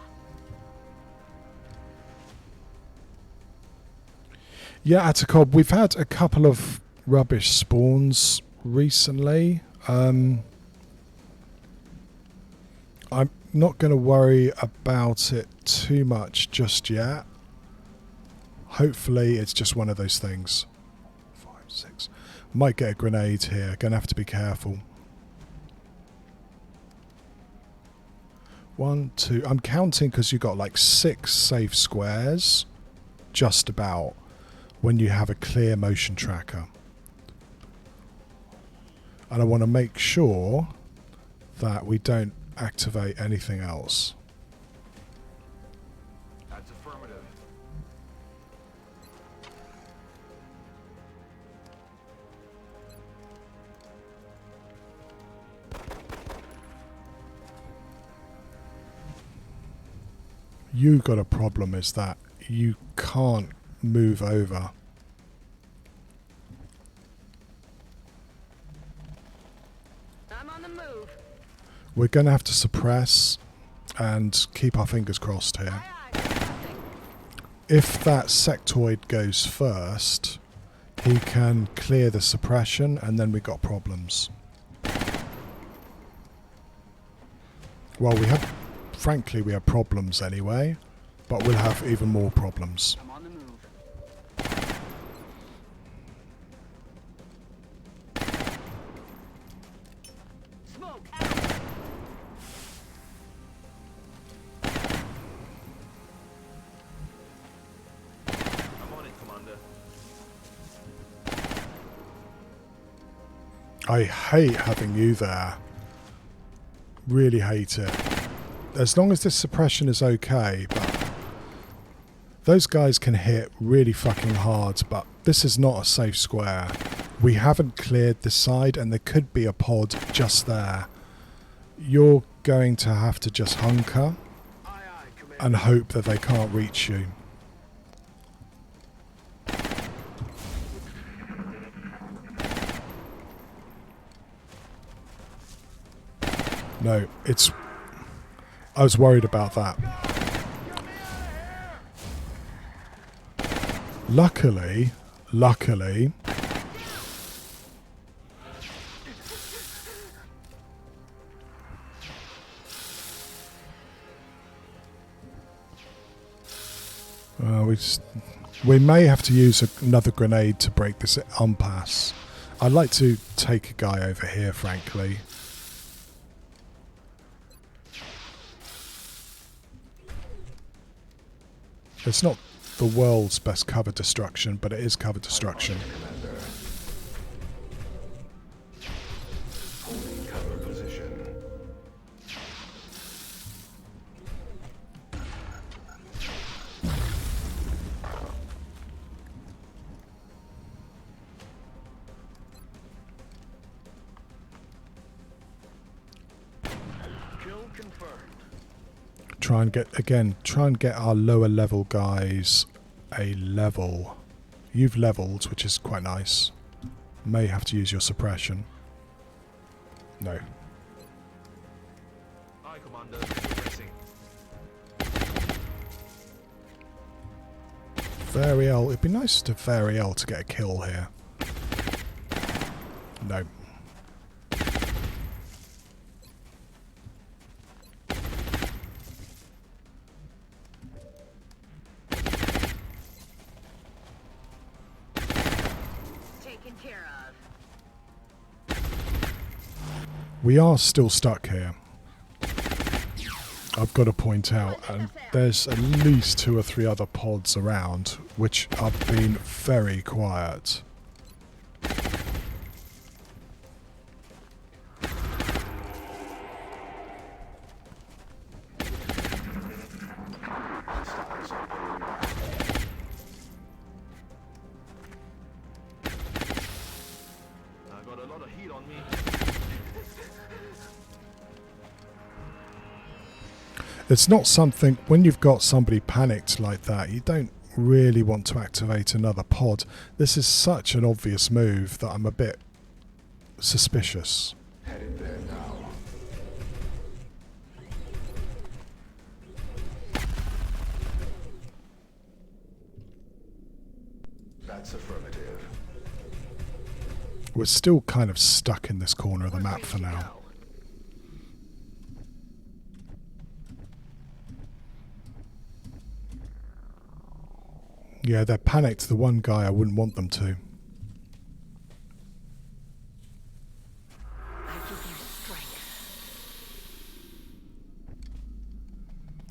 Yeah, Atacob, we've had a couple of rubbish spawns recently. I'm not going to worry about it too much just yet. Hopefully it's just one of those things. 5, 6. Might get a grenade here. Going to have to be careful. 1, 2. I'm counting because you've got like 6 safe squares. Just about. When you have a clear motion tracker. And I want to make sure that we don't activate anything else. That's affirmative. You got a problem is that you can't move over. I'm on the move. We're going to have to suppress and keep our fingers crossed here. If that sectoid goes first, he can clear the suppression and then we got problems. Well, frankly, we have problems anyway, but we'll have even more problems. I'm on the move. Smoke out. I'm on it, Commander. I hate having you there. Really hate it. As long as this suppression is okay, but those guys can hit really fucking hard, but this is not a safe square. We haven't cleared this side and there could be a pod just there. You're going to have to just hunker and hope that they can't reach you. No, I was worried about that. Luckily, we may have to use another grenade to break this impasse. I'd like to take a guy over here, frankly. It's not the world's best cover destruction, but it is cover destruction. Holding cover position. Kill confirmed. Try and get our lower level guys a level. You've leveled, which is quite nice. May have to use your suppression. No. aye, Commander. Progressing. Variel. It'd be nice to Variel to get a kill here. No. Taken care of. We are still stuck here. I've got to point out, and there's at least 2 or 3 other pods around, which have been very quiet. I got a lot of heat on me. It's not something, when you've got somebody panicked like that, you don't really want to activate another pod. This is such an obvious move that I'm a bit suspicious. Headed there now. That's affirmative. We're still kind of stuck in this corner of the map for now. Yeah, they're panicked. The one guy I wouldn't want them to.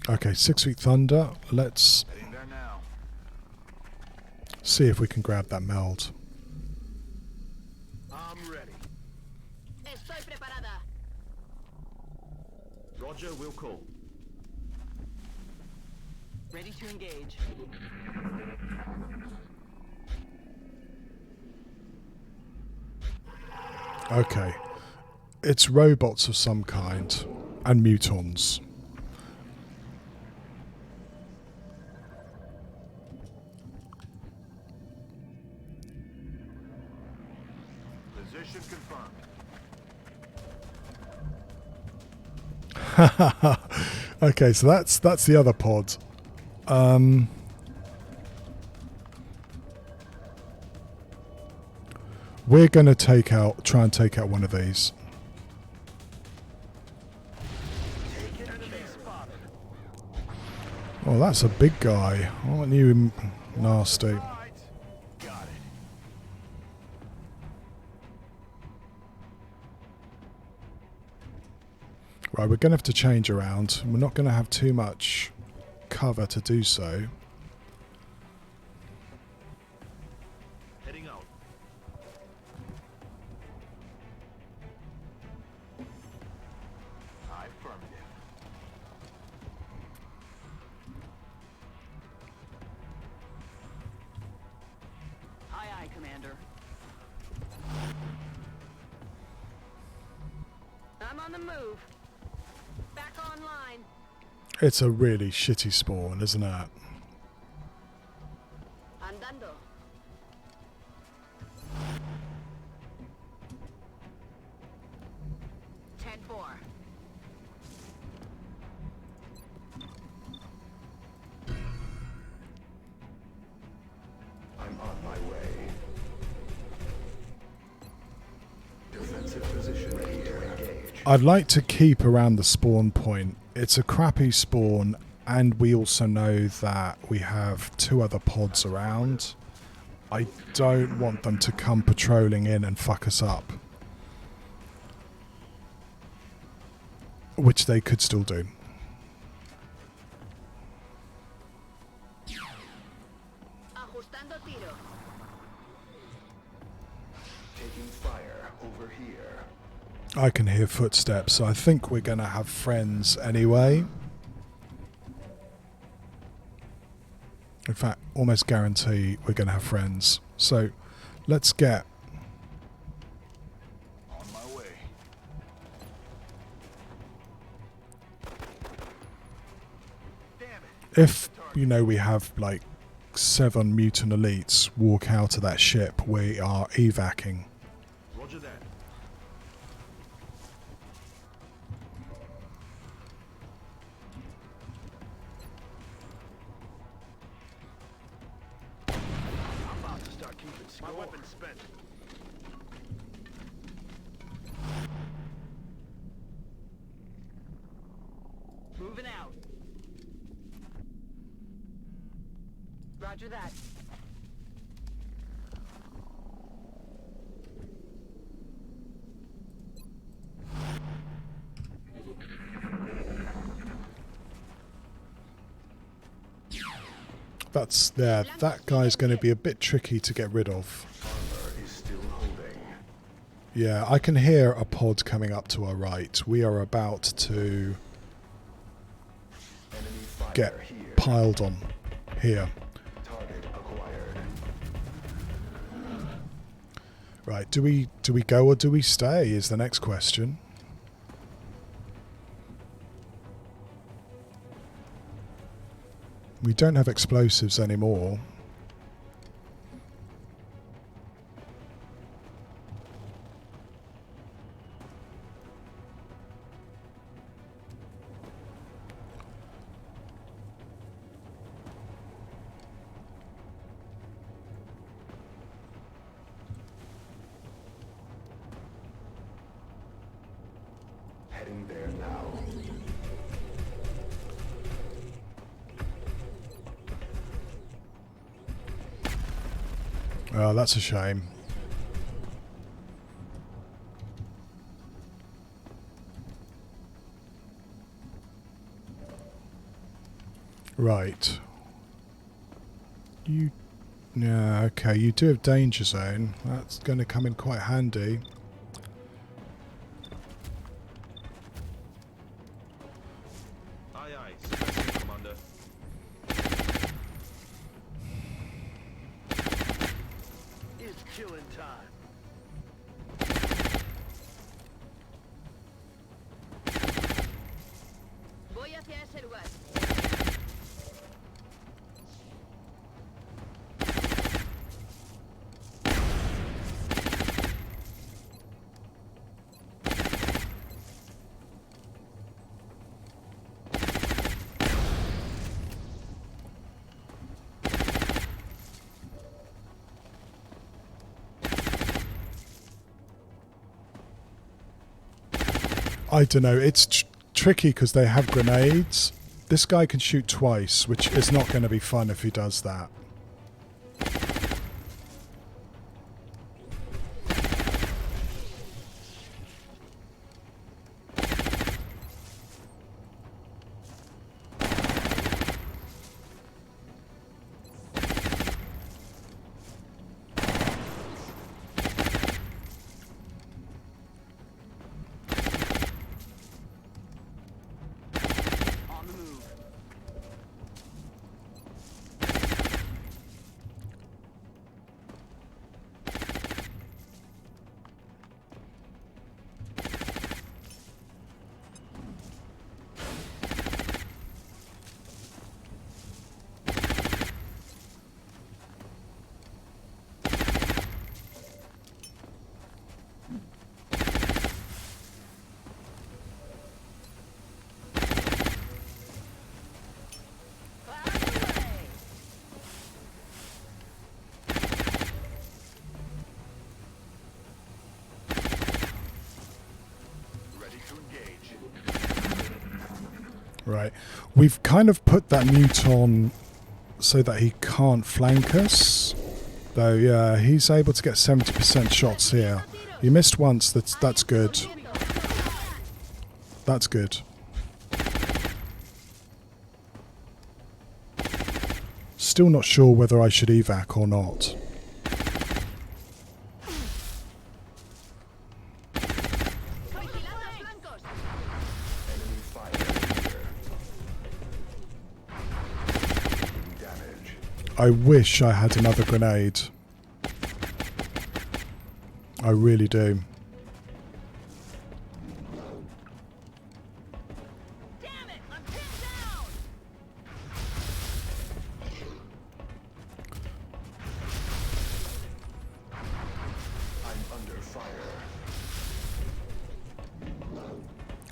Okay, 6 Feet Thunder. Let's see if we can grab that meld. I'm ready. Estoy preparada. Roger, will call. Ready to engage. Okay. It's robots of some kind. And mutons. Position confirmed. Okay, so that's the other pod. We're going to try and take out one of these. Oh, that's a big guy. Aren't you nasty? Right, we're going to have to change around. We're not going to have too much cover to do so. Heading out. Affirmative. Aye, aye, Commander. I'm on the move. Back online. It's a really shitty spawn, isn't it? Andando. Ten four. I'm on my way. Defensive position ready to engage. I'd like to keep around the spawn point. It's a crappy spawn, and we also know that we have 2 other pods around. I don't want them to come patrolling in and fuck us up. Which they could still do. Ajustando tiro. Taking fire over here. I can hear footsteps, so I think we're going to have friends anyway. In fact, almost guarantee we're going to have friends. So, let's get... On my way. Damn it. If, you know, we have like 7 mutant elites walk out of that ship, we are evacing. Roger that. My weapon's spent. Moving out. Roger that. That's there. That guy's going to be a bit tricky to get rid of. Armor is still holding. Yeah, I can hear a pod coming up to our right. We are about to Enemy fire get here. piled on here. Target acquired. Right, do we go or do we stay is the next question. We don't have explosives anymore. Heading there now. Oh, that's a shame. Right. You... Yeah, okay, you do have danger zone. That's going to come in quite handy. Aye, aye. Suppressing, Commander. It's killing time. Voy hacia ese lugar. I don't know, it's tricky because they have grenades. This guy can shoot twice, which is not going to be fun if he does that. On the move. Ready to engage. Right. We've kind of put that mute on so that he can't flank us. Though, yeah, he's able to get 70% shots here. He missed once, that's good. That's good. Still not sure whether I should evac or not. Enemy fire here. Damage. I wish I had another grenade. I really do. Damn it! I'm pinned down! I'm under fire.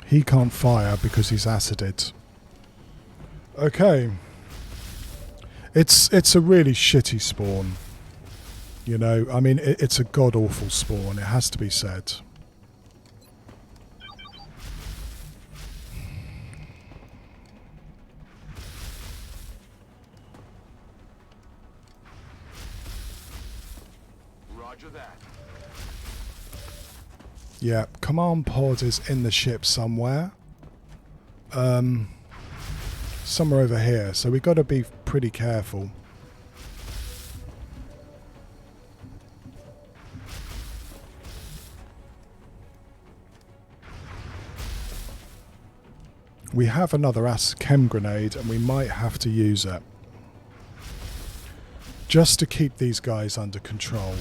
He can't fire because he's acided. Okay. It's a really shitty spawn. You know, I mean, it's a god-awful spawn, it has to be said. Roger that. Yeah, command pod is in the ship somewhere. Somewhere over here, so we've got to be pretty careful. We have another chem grenade and we might have to use it. Just to keep these guys under control.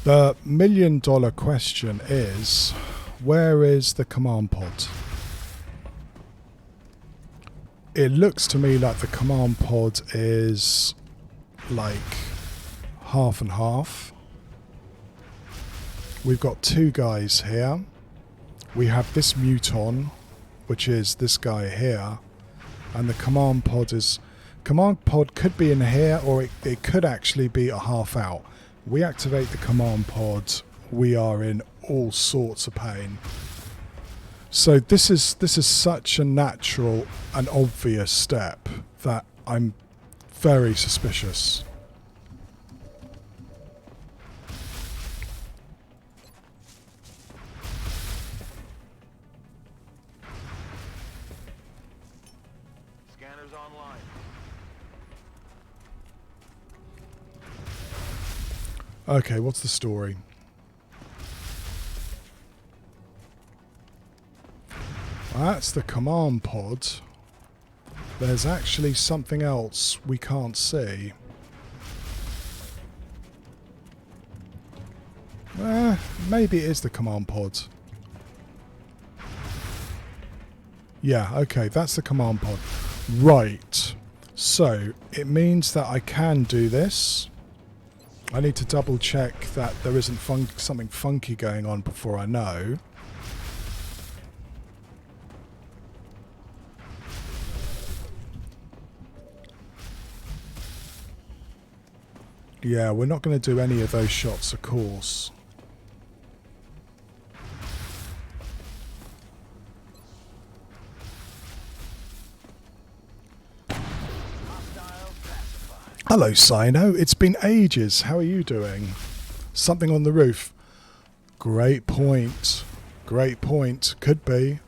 The million-dollar question is, where is the command pod? It looks to me like the command pod is like half and half. We've got two guys here. We have this muton, which is this guy here, and the command pod is... Command pod could be in here, or it could actually be a half out. We activate the command pod, we are in all sorts of pain. So this is such a natural and obvious step that I'm very suspicious. Scanners online. Okay, what's the story? That's the command pod. There's actually something else we can't see. Maybe it is the command pod. Yeah, okay, that's the command pod. Right. So, it means that I can do this. I need to double check that there isn't something funky going on before I know. Yeah, we're not going to do any of those shots, of course. Hello, Sino. It's been ages. How are you doing? Something on the roof. Great point. Great point. Could be.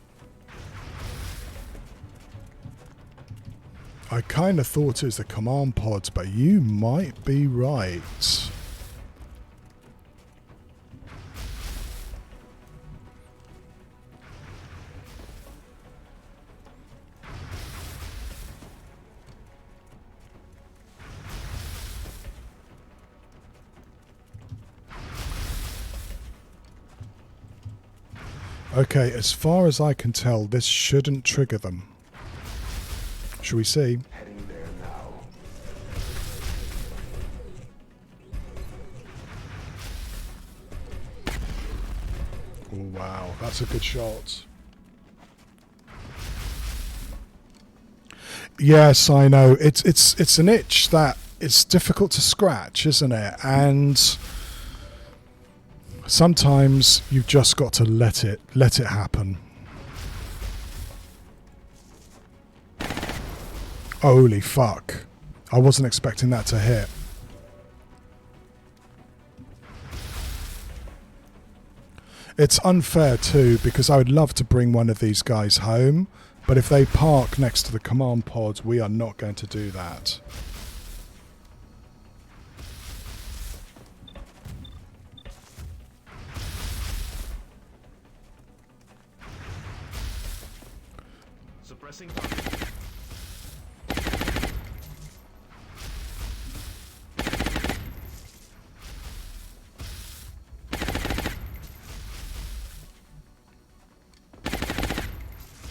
I kind of thought it was the command pod, but you might be right. Okay, as far as I can tell, this shouldn't trigger them. Shall we see? Heading there now. Oh, wow, that's a good shot. Yes, I know. It's an itch that it's difficult to scratch, isn't it? And sometimes you've just got to let it happen. Holy fuck. I wasn't expecting that to hit. It's unfair too, because I would love to bring one of these guys home, but if they park next to the command pod, we are not going to do that. Suppressing target.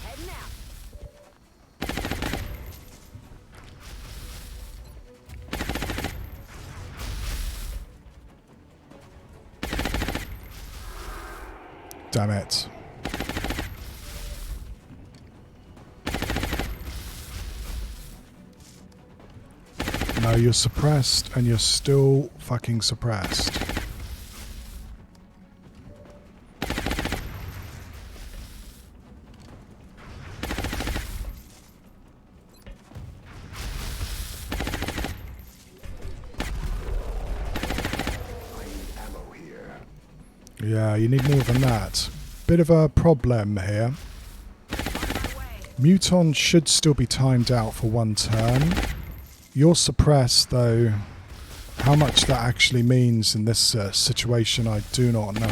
Heading out. Damn it. No, you're suppressed and you're still fucking suppressed. Yeah, you need more than that. Bit of a problem here. Muton should still be timed out for 1 turn. You're suppressed, though. How much that actually means in this situation, I do not know.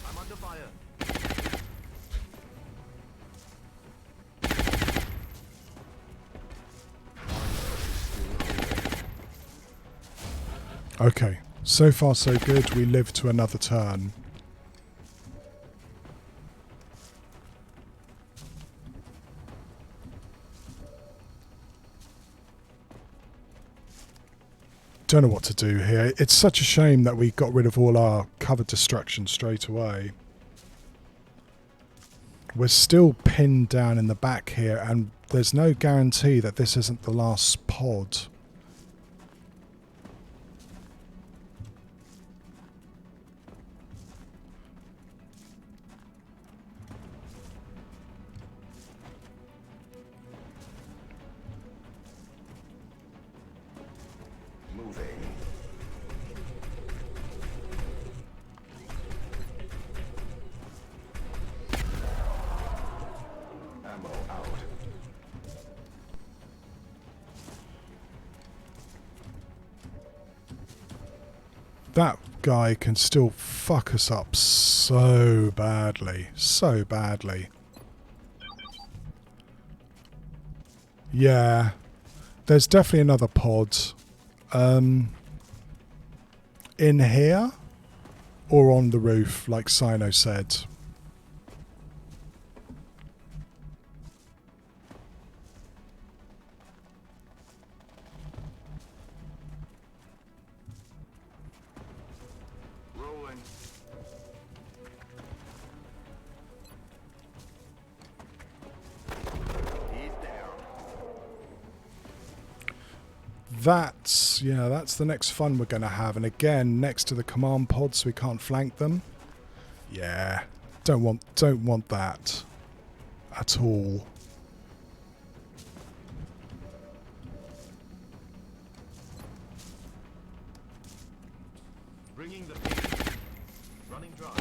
I'm under fire. Okay, so far so good. We live to another turn. Don't know what to do here. It's such a shame that we got rid of all our cover destruction straight away. We're still pinned down in the back here, and there's no guarantee that this isn't the last pod. That guy can still fuck us up so badly. So badly. Yeah. There's definitely another pod. In here? Or on the roof, like Sino said. That's the next fun we're going to have. And again, next to the command pods, we can't flank them. Yeah, don't want that at all. Bringing the pain. Running dry.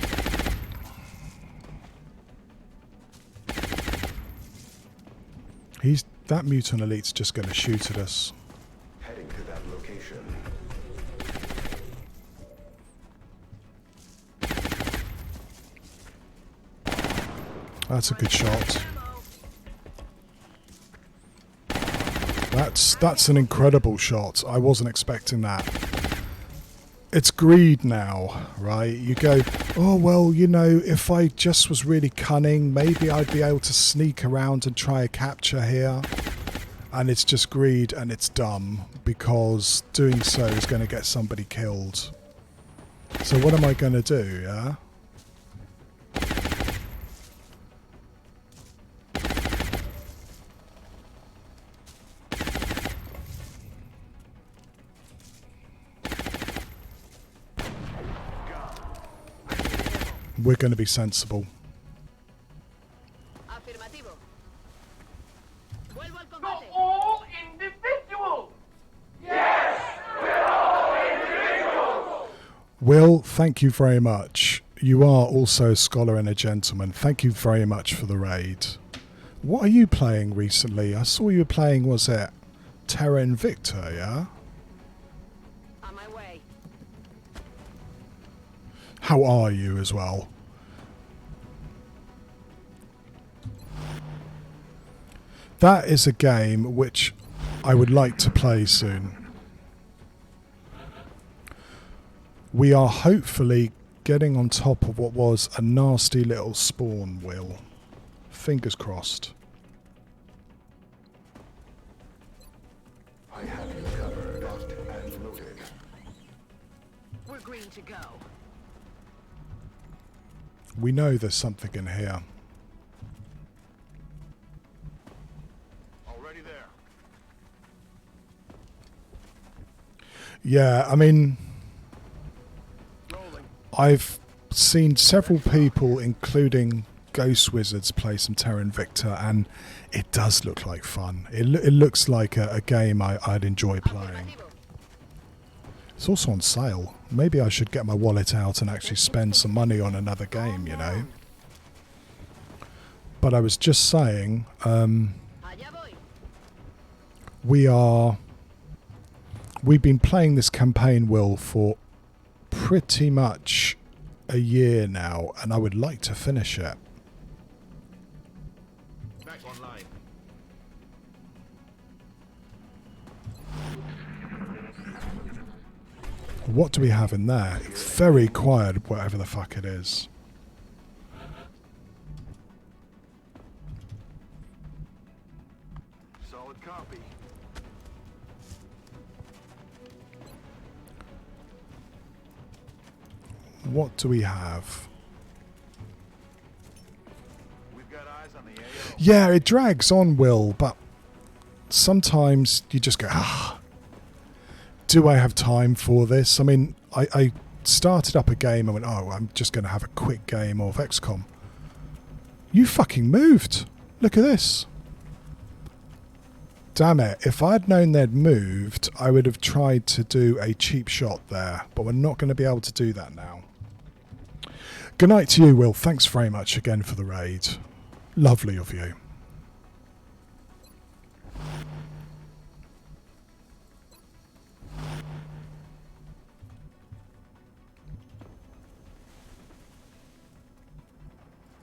That mutant elite's just going to shoot at us. Heading to that location. That's a good shot. That's an incredible shot. I wasn't expecting that. It's greed now, right? You go, oh, well, you know, if I just was really cunning, maybe I'd be able to sneak around and try a capture here. And it's just greed, and it's dumb, because doing so is going to get somebody killed. So what am I going to do, yeah? We're going to be sensible. Afirmativo. Vuelvo al combate. All individuals! Yes! We're all individuals! Will, thank you very much. You are also a scholar and a gentleman. Thank you very much for the raid. What are you playing recently? I saw you were playing, was it Terra Invicta, yeah? On my way. How are you as well? That is a game which I would like to play soon. We are hopefully getting on top of what was a nasty little spawn, Will. Fingers crossed. green to go. We know there's something in here. Already there. Yeah, I mean, I've seen several people, including Ghost Wizards, play some Terra Invicta, and it does look like fun. It looks like a game I'd enjoy playing. It's also on sale. Maybe I should get my wallet out and actually spend some money on another game, you know. But I was just saying, we've been playing this campaign, Will, for pretty much a year now, and I would like to finish it. Back online. What do we have in there? Very quiet, whatever the fuck it is. Solid copy. What do we have? We've got eyes on the AO. Yeah, it drags on, Will, but sometimes you just go, do I have time for this? I mean, I started up a game and went, oh, I'm just going to have a quick game of XCOM. You fucking moved. Look at this. Damn it. If I'd known they'd moved, I would have tried to do a cheap shot there, but we're not going to be able to do that now. Good night to you, Will. Thanks very much again for the raid. Lovely of you.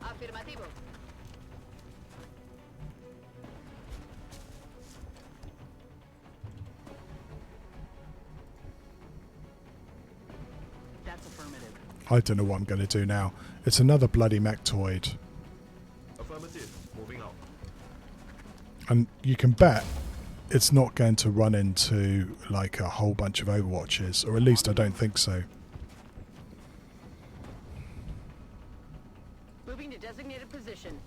Afirmativo. That's affirmative. I don't know what I'm going to do now. It's another bloody mechtoid. Affirmative. Moving on. And you can bet it's not going to run into like a whole bunch of Overwatches, or at least I don't think so. Moving to designated position.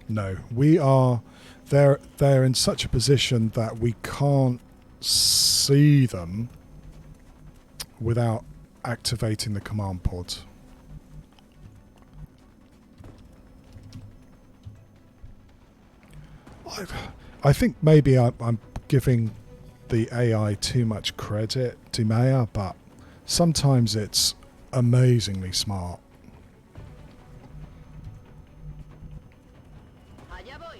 No, we are. They're in such a position that we can't see them without activating the command pod. I think maybe I'm giving the AI too much credit, Dimea, but sometimes it's amazingly smart. Allá voy.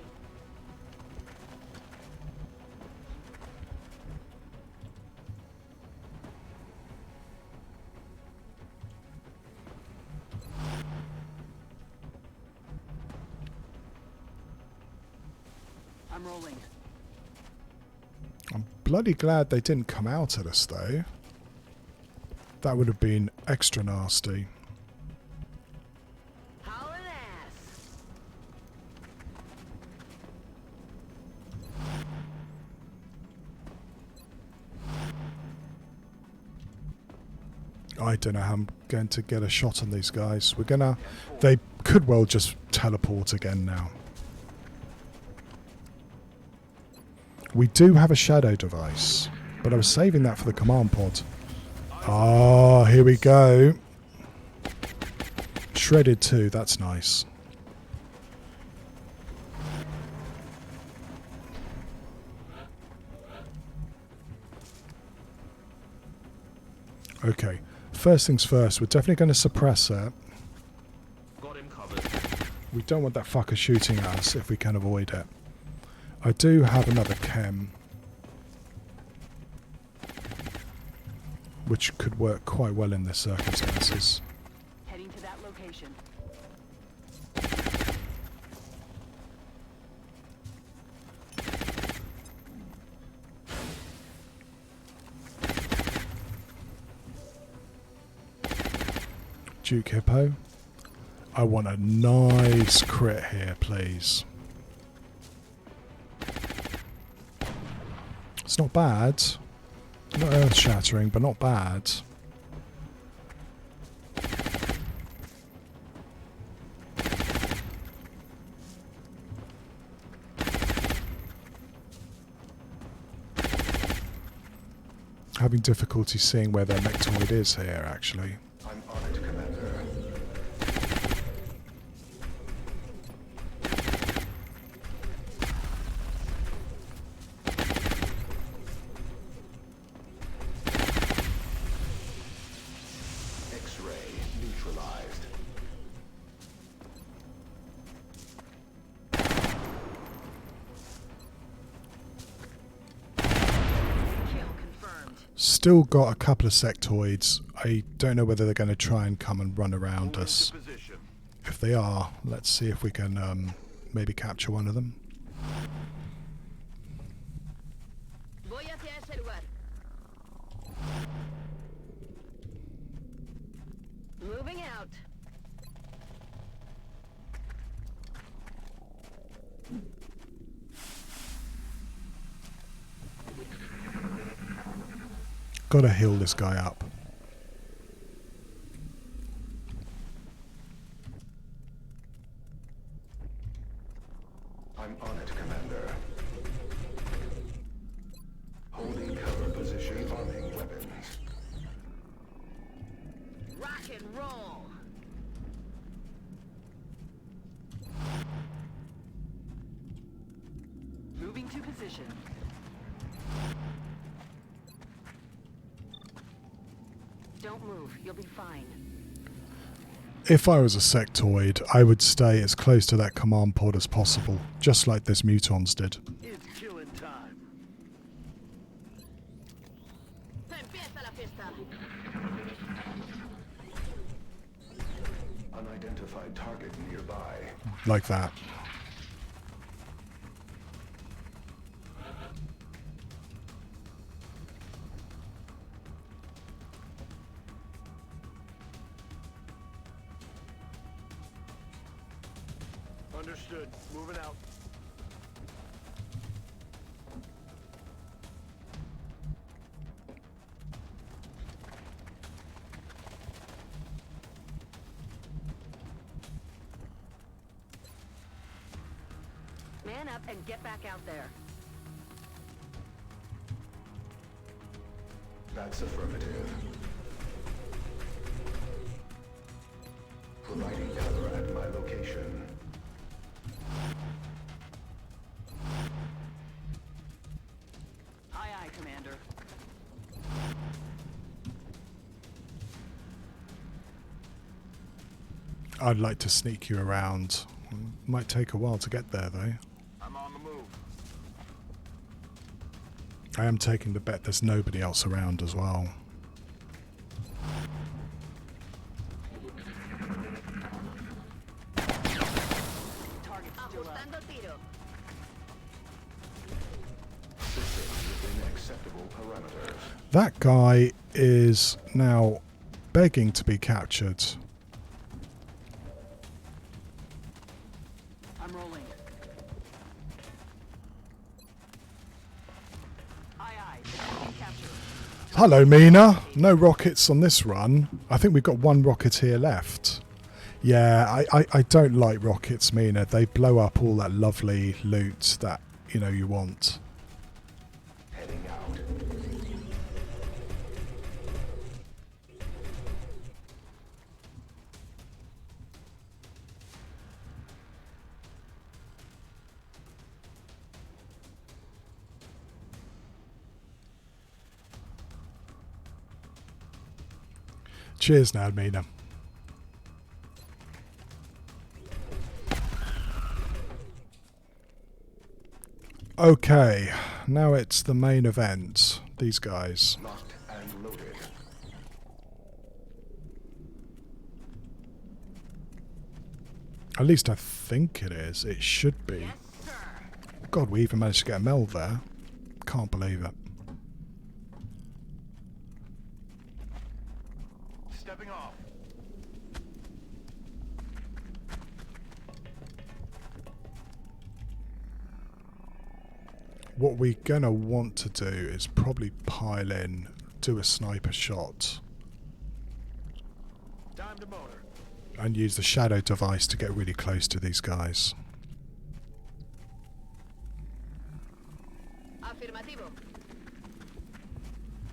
I'm rolling. I'm bloody glad they didn't come out at us, though. That would have been extra nasty. Haul an ass. I don't know how I'm going to get a shot on these guys. They could well just teleport again now. We do have a shadow device, but I was saving that for the command pod. Ah, here we go. Shredded too, that's nice. Okay, first things first, we're definitely going to suppress it. Got him covered. We don't want that fucker shooting at us if we can avoid it. I do have another chem, which could work quite well in this circumstances. Heading to that location. Duke Hippo, I want a nice crit here, please. It's not bad. Not earth-shattering, but not bad. Having difficulty seeing where their mectoid is here, actually. I'm on it, Commander. X-ray neutralized. Still got a couple of sectoids. I don't know whether they're going to try and come and run around us. If they are, let's see if we can maybe capture one of them. Voy hacia ese lugar. Moving out. Gotta heal this guy up. I'm on it, Commander. Holding cover position, arming weapons. Rock and roll. Moving to position. Don't move. You'll be fine. If I was a sectoid, I would stay as close to that command pod as possible, just like this mutons did. It's killing time. Empieza la fiesta. Unidentified target nearby. Like that. Understood. Moving out. Man up and get back out there. That's affirmative. Providing cover at my location. Aye, aye, Commander. I'd like to sneak you around. Might take a while to get there, though. I'm on the move. I am taking the bet there's nobody else around as well. Ajustando tiro. Within acceptable parameters. That guy is now begging to be captured. I'm rolling. Aye, aye. Capture. Hello, Mina. No rockets on this run. I think we've got one rocketeer left. Yeah, I don't like rockets, Mina. They blow up all that lovely loot that, you know, you want. Heading out. Cheers now, Mina. Okay, now it's the main event. These guys. Locked and loaded. At least I think it is. It should be. God, we even managed to get a meld there. Can't believe it. Stepping off. what we're gonna want to do is probably pile in, do a sniper shot, Time to motor. and use the shadow device to get really close to these guys. Afirmativo.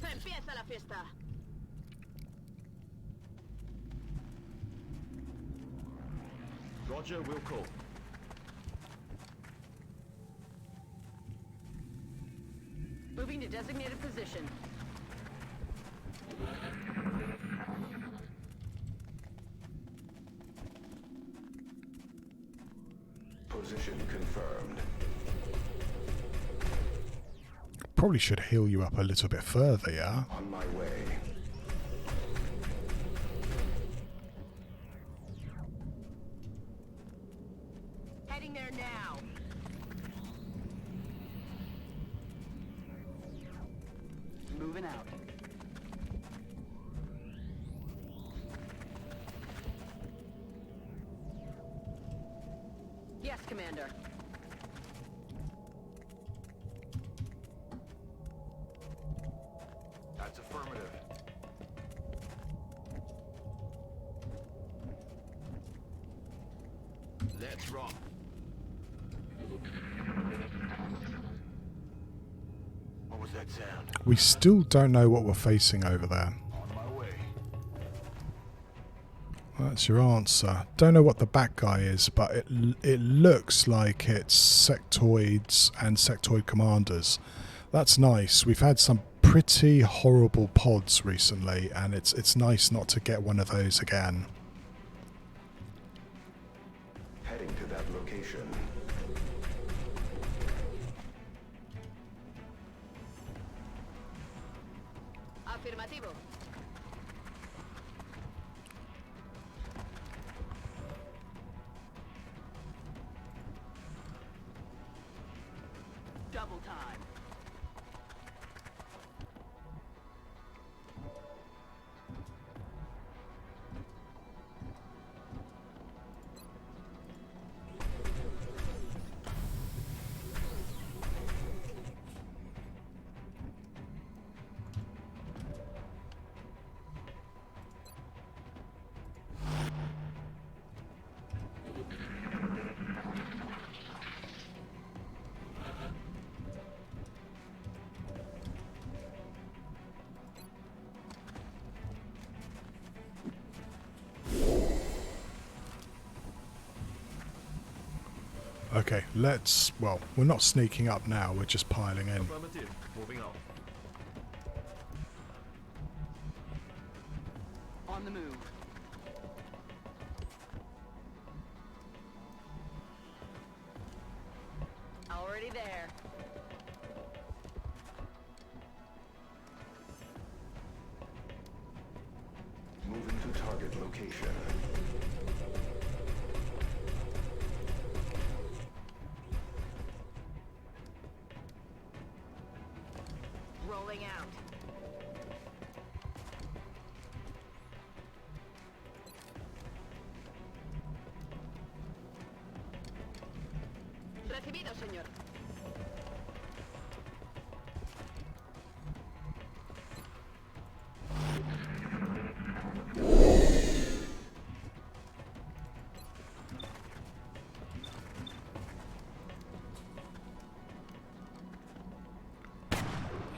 Empieza la fiesta. Roger, Wilco. Moving to designated position. Position confirmed. Probably should heal you up a little bit further, yeah? On my way. Heading there now. Moving out. Yes, Commander. That's affirmative. Let's rock. What was that sound? We still don't know what we're facing over there. On my way. That's your answer. Don't know what the back guy is, but it looks like it's sectoids and sectoid commanders. That's nice. We've had some pretty horrible pods recently, and it's nice not to get one of those again. Heading to that location. Afirmativo. Double time. Okay, well, we're not sneaking up now, we're just piling in. Affirmative. Moving out. On the move. Already there. Moving to target location. Rolling out. Recibido, señor.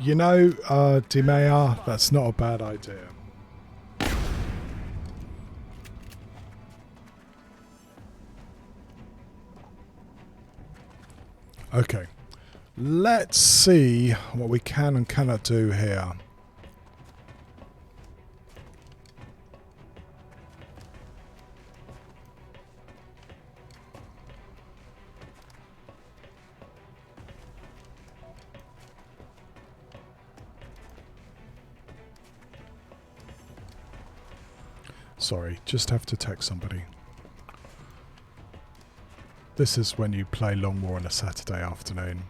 You know, Dimea, that's not a bad idea. Okay, let's see what we can and cannot do here. Sorry, just have to text somebody. This is when you play Long War on a Saturday afternoon.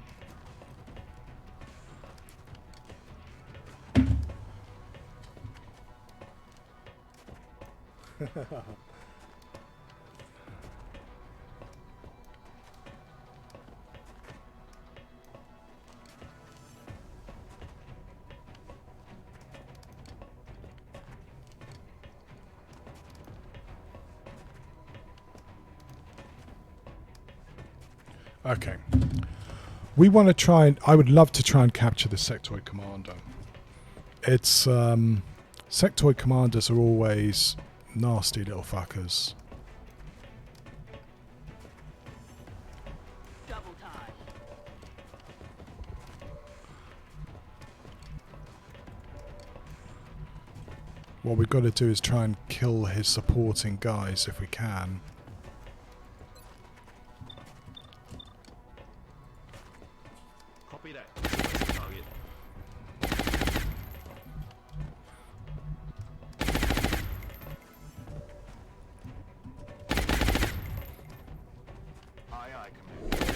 Okay. We want to try and... I would love to try and capture the sectoid commander. It's... sectoid commanders are always nasty little fuckers. Double time. What we've got to do is try and kill his supporting guys if we can. Copy that. Target. Aye, aye, Commander.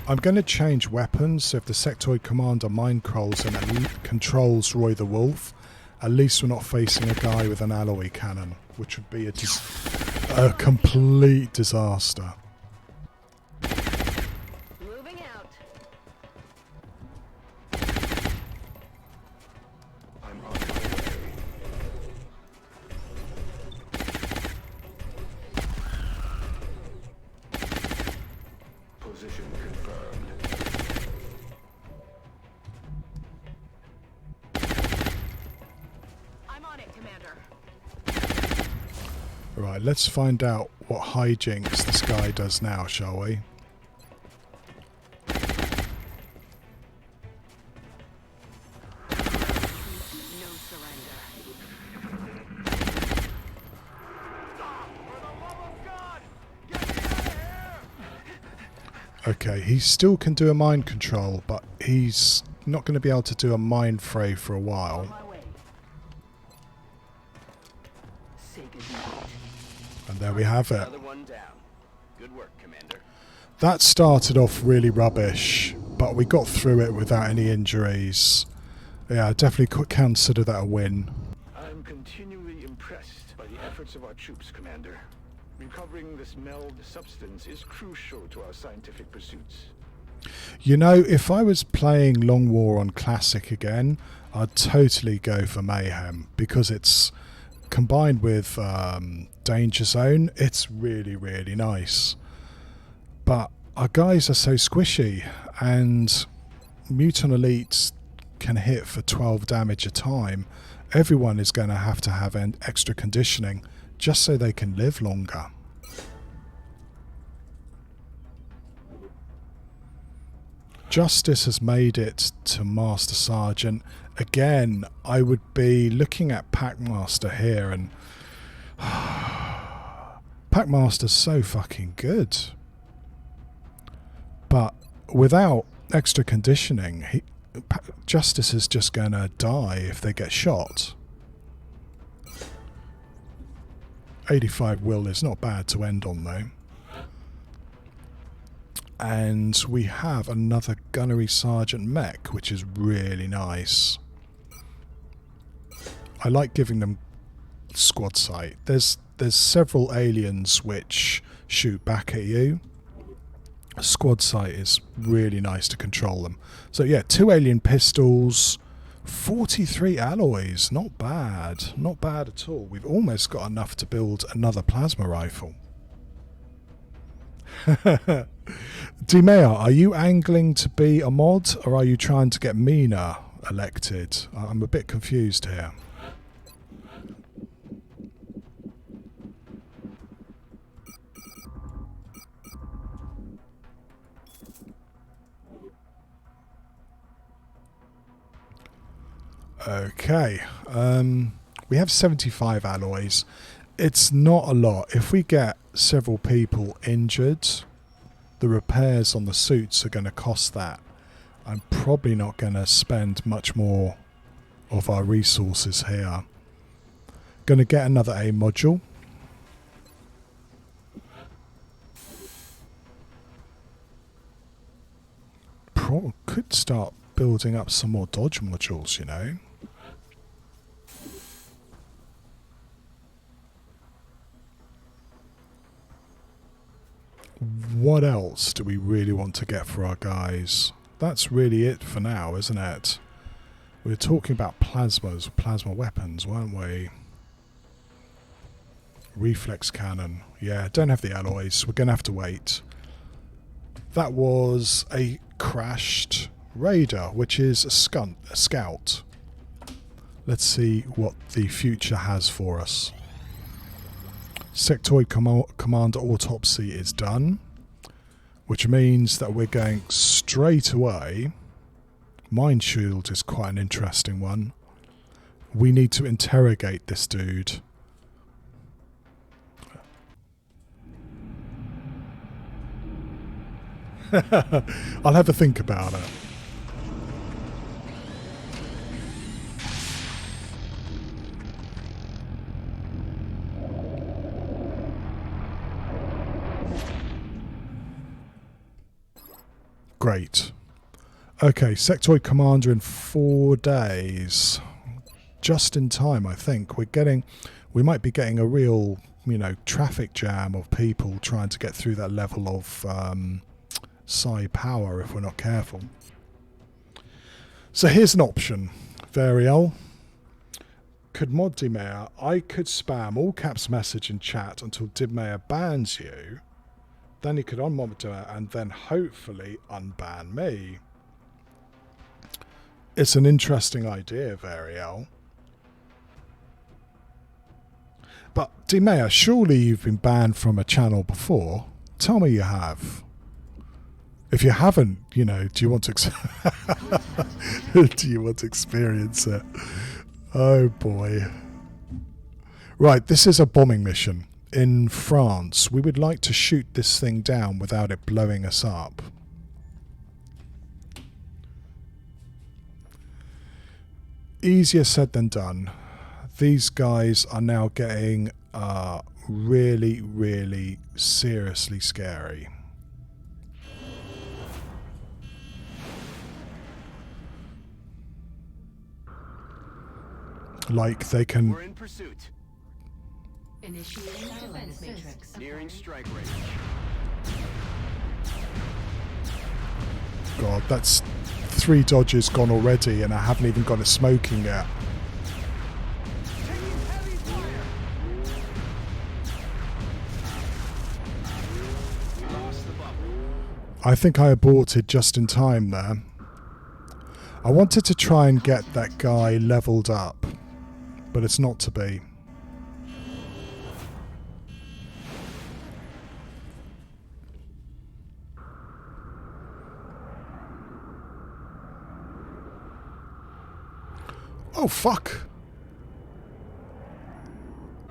I'm going to change weapons, so if the sectoid commander mind controls and controls Roy the Wolf, at least we're not facing a guy with an alloy cannon, which would be a complete disaster. Moving out. I'm on my way. Position confirmed. I'm on it, Commander. Right, let's find out what hijinks this guy does now, shall we? No surrender. Okay, he still can do a mind control, but he's not going to be able to do a mind fray for a while. On my way. Say goodnight. And there we have it. Another one down. Good work, Commander. That started off really rubbish, but we got through it without any injuries. Yeah, I definitely could consider that a win. I'm continually impressed by the efforts of our troops, Commander. Recovering this meld substance is crucial to our scientific pursuits. You know, if I was playing Long War on Classic again, I'd totally go for Mayhem, because it's combined with Danger Zone, it's really, really nice. But our guys are so squishy, and Mutant Elites can hit for 12 damage a time. Everyone is going to have extra conditioning just so they can live longer. Justice has made it to Master Sergeant. Again, I would be looking at Packmaster here, and Packmaster's so fucking good. But without extra conditioning, Justice is just going to die if they get shot. 85 will is not bad to end on, though. And we have another Gunnery Sergeant mech, which is really nice. I like giving them squad sight. There's several aliens which shoot back at you. Squad sight is really nice to control them. So yeah, 2 alien pistols, 43 alloys, not bad. Not bad at all. We've almost got enough to build another plasma rifle. D-Mayor, are you angling to be a mod, or are you trying to get Mina elected? I'm a bit confused here. Okay, we have 75 alloys. It's not a lot. If we get several people injured, the repairs on the suits are going to cost that. I'm probably not going to spend much more of our resources here. Going to get another A module. Could start building up some more dodge modules, you know. What else do we really want to get for our guys? That's really it for now, isn't it? We were talking about plasma weapons, weren't we? Reflex cannon. Yeah, don't have the alloys. We're going to have to wait. That was a crashed raider, which is a scout. Let's see what the future has for us. Sectoid Commander Autopsy is done, which means that we're going straight away. Mind Shield is quite an interesting one. We need to interrogate this dude. I'll have a think about it. Great. Okay, Sectoid Commander in 4 days. Just in time, I think. We might be getting a real, traffic jam of people trying to get through that level of psi power if we're not careful. So here's an option. Variel. Could mod Dimea. I could spam all caps message in chat until Dimea bans you. Then he could unmod Dimea and then hopefully unban me. It's an interesting idea, Variel. But Dimea, surely you've been banned from a channel before. Tell me you have. If you haven't, do you want to do you want to experience it? Oh boy. Right, this is a bombing mission in France. We would like to shoot this thing down without it blowing us up. Easier said than done. These guys are now getting really, really seriously scary. Like they can. We're in pursuit. Initiating defense matrix. Nearing strike rate. God, that's 3 dodges gone already, and I haven't even got it smoking yet. Taking heavy fire. We lost the bubble. I think I aborted just in time there. I wanted to try and get that guy leveled up, but it's not to be. Oh, fuck.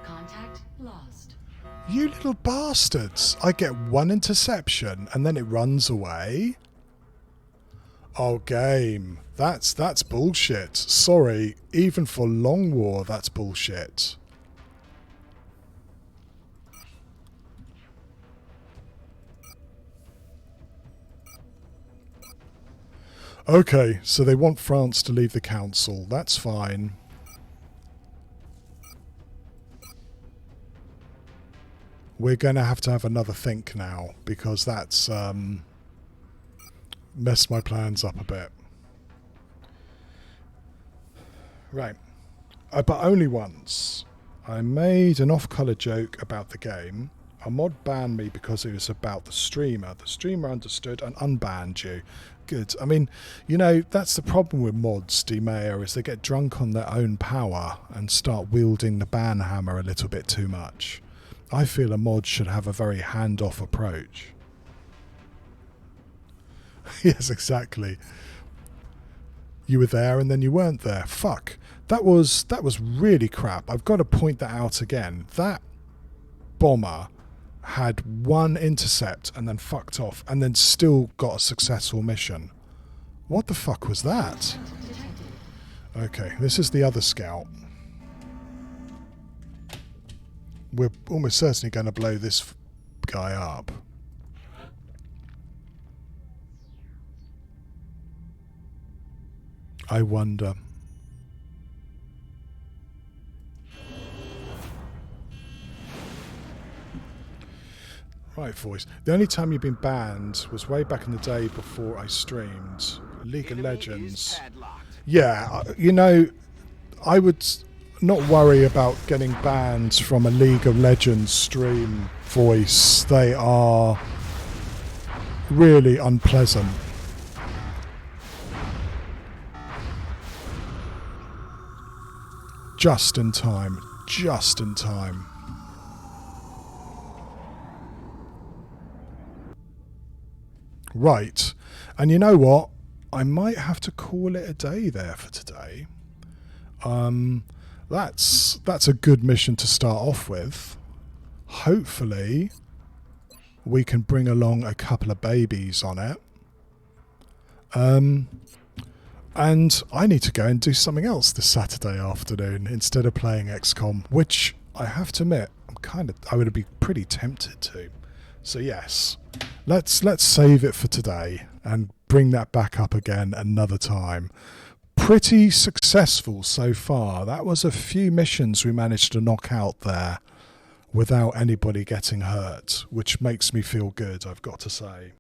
Contact lost. You little bastards. I get 1 interception and then it runs away? Oh, game. That's bullshit. Sorry, even for Long War, that's bullshit. Okay, so they want France to leave the council. That's fine. We're going to have another think now, because that's messed my plans up a bit. Right. But only once. I made an off-colour joke about the game. A mod banned me because it was about the streamer. The streamer understood and unbanned you. Good. I mean, that's the problem with mods, D-Mayor, is they get drunk on their own power and start wielding the ban hammer a little bit too much. I feel a mod should have a very hand-off approach. Yes, exactly. You were there and then you weren't there. Fuck. That was really crap. I've got to point that out again. That bomber had 1 intercept and then fucked off and then still got a successful mission. What the fuck was that? Okay, this is the other scout. We're almost certainly going to blow this guy up. I wonder. Right, voice. The only time you've been banned was way back in the day before I streamed League of Legends. Yeah, you know, I would not worry about getting banned from a League of Legends stream, voice. They are really unpleasant. Just in time. Just in time. Right. And you know what? I might have to call it a day there for today. That's a good mission to start off with. Hopefully we can bring along a couple of babies on it. And I need to go and do something else this Saturday afternoon instead of playing XCOM, which I have to admit, I would be pretty tempted to. So yes, let's save it for today and bring that back up again another time. Pretty successful so far. That was a few missions we managed to knock out there without anybody getting hurt, which makes me feel good, I've got to say.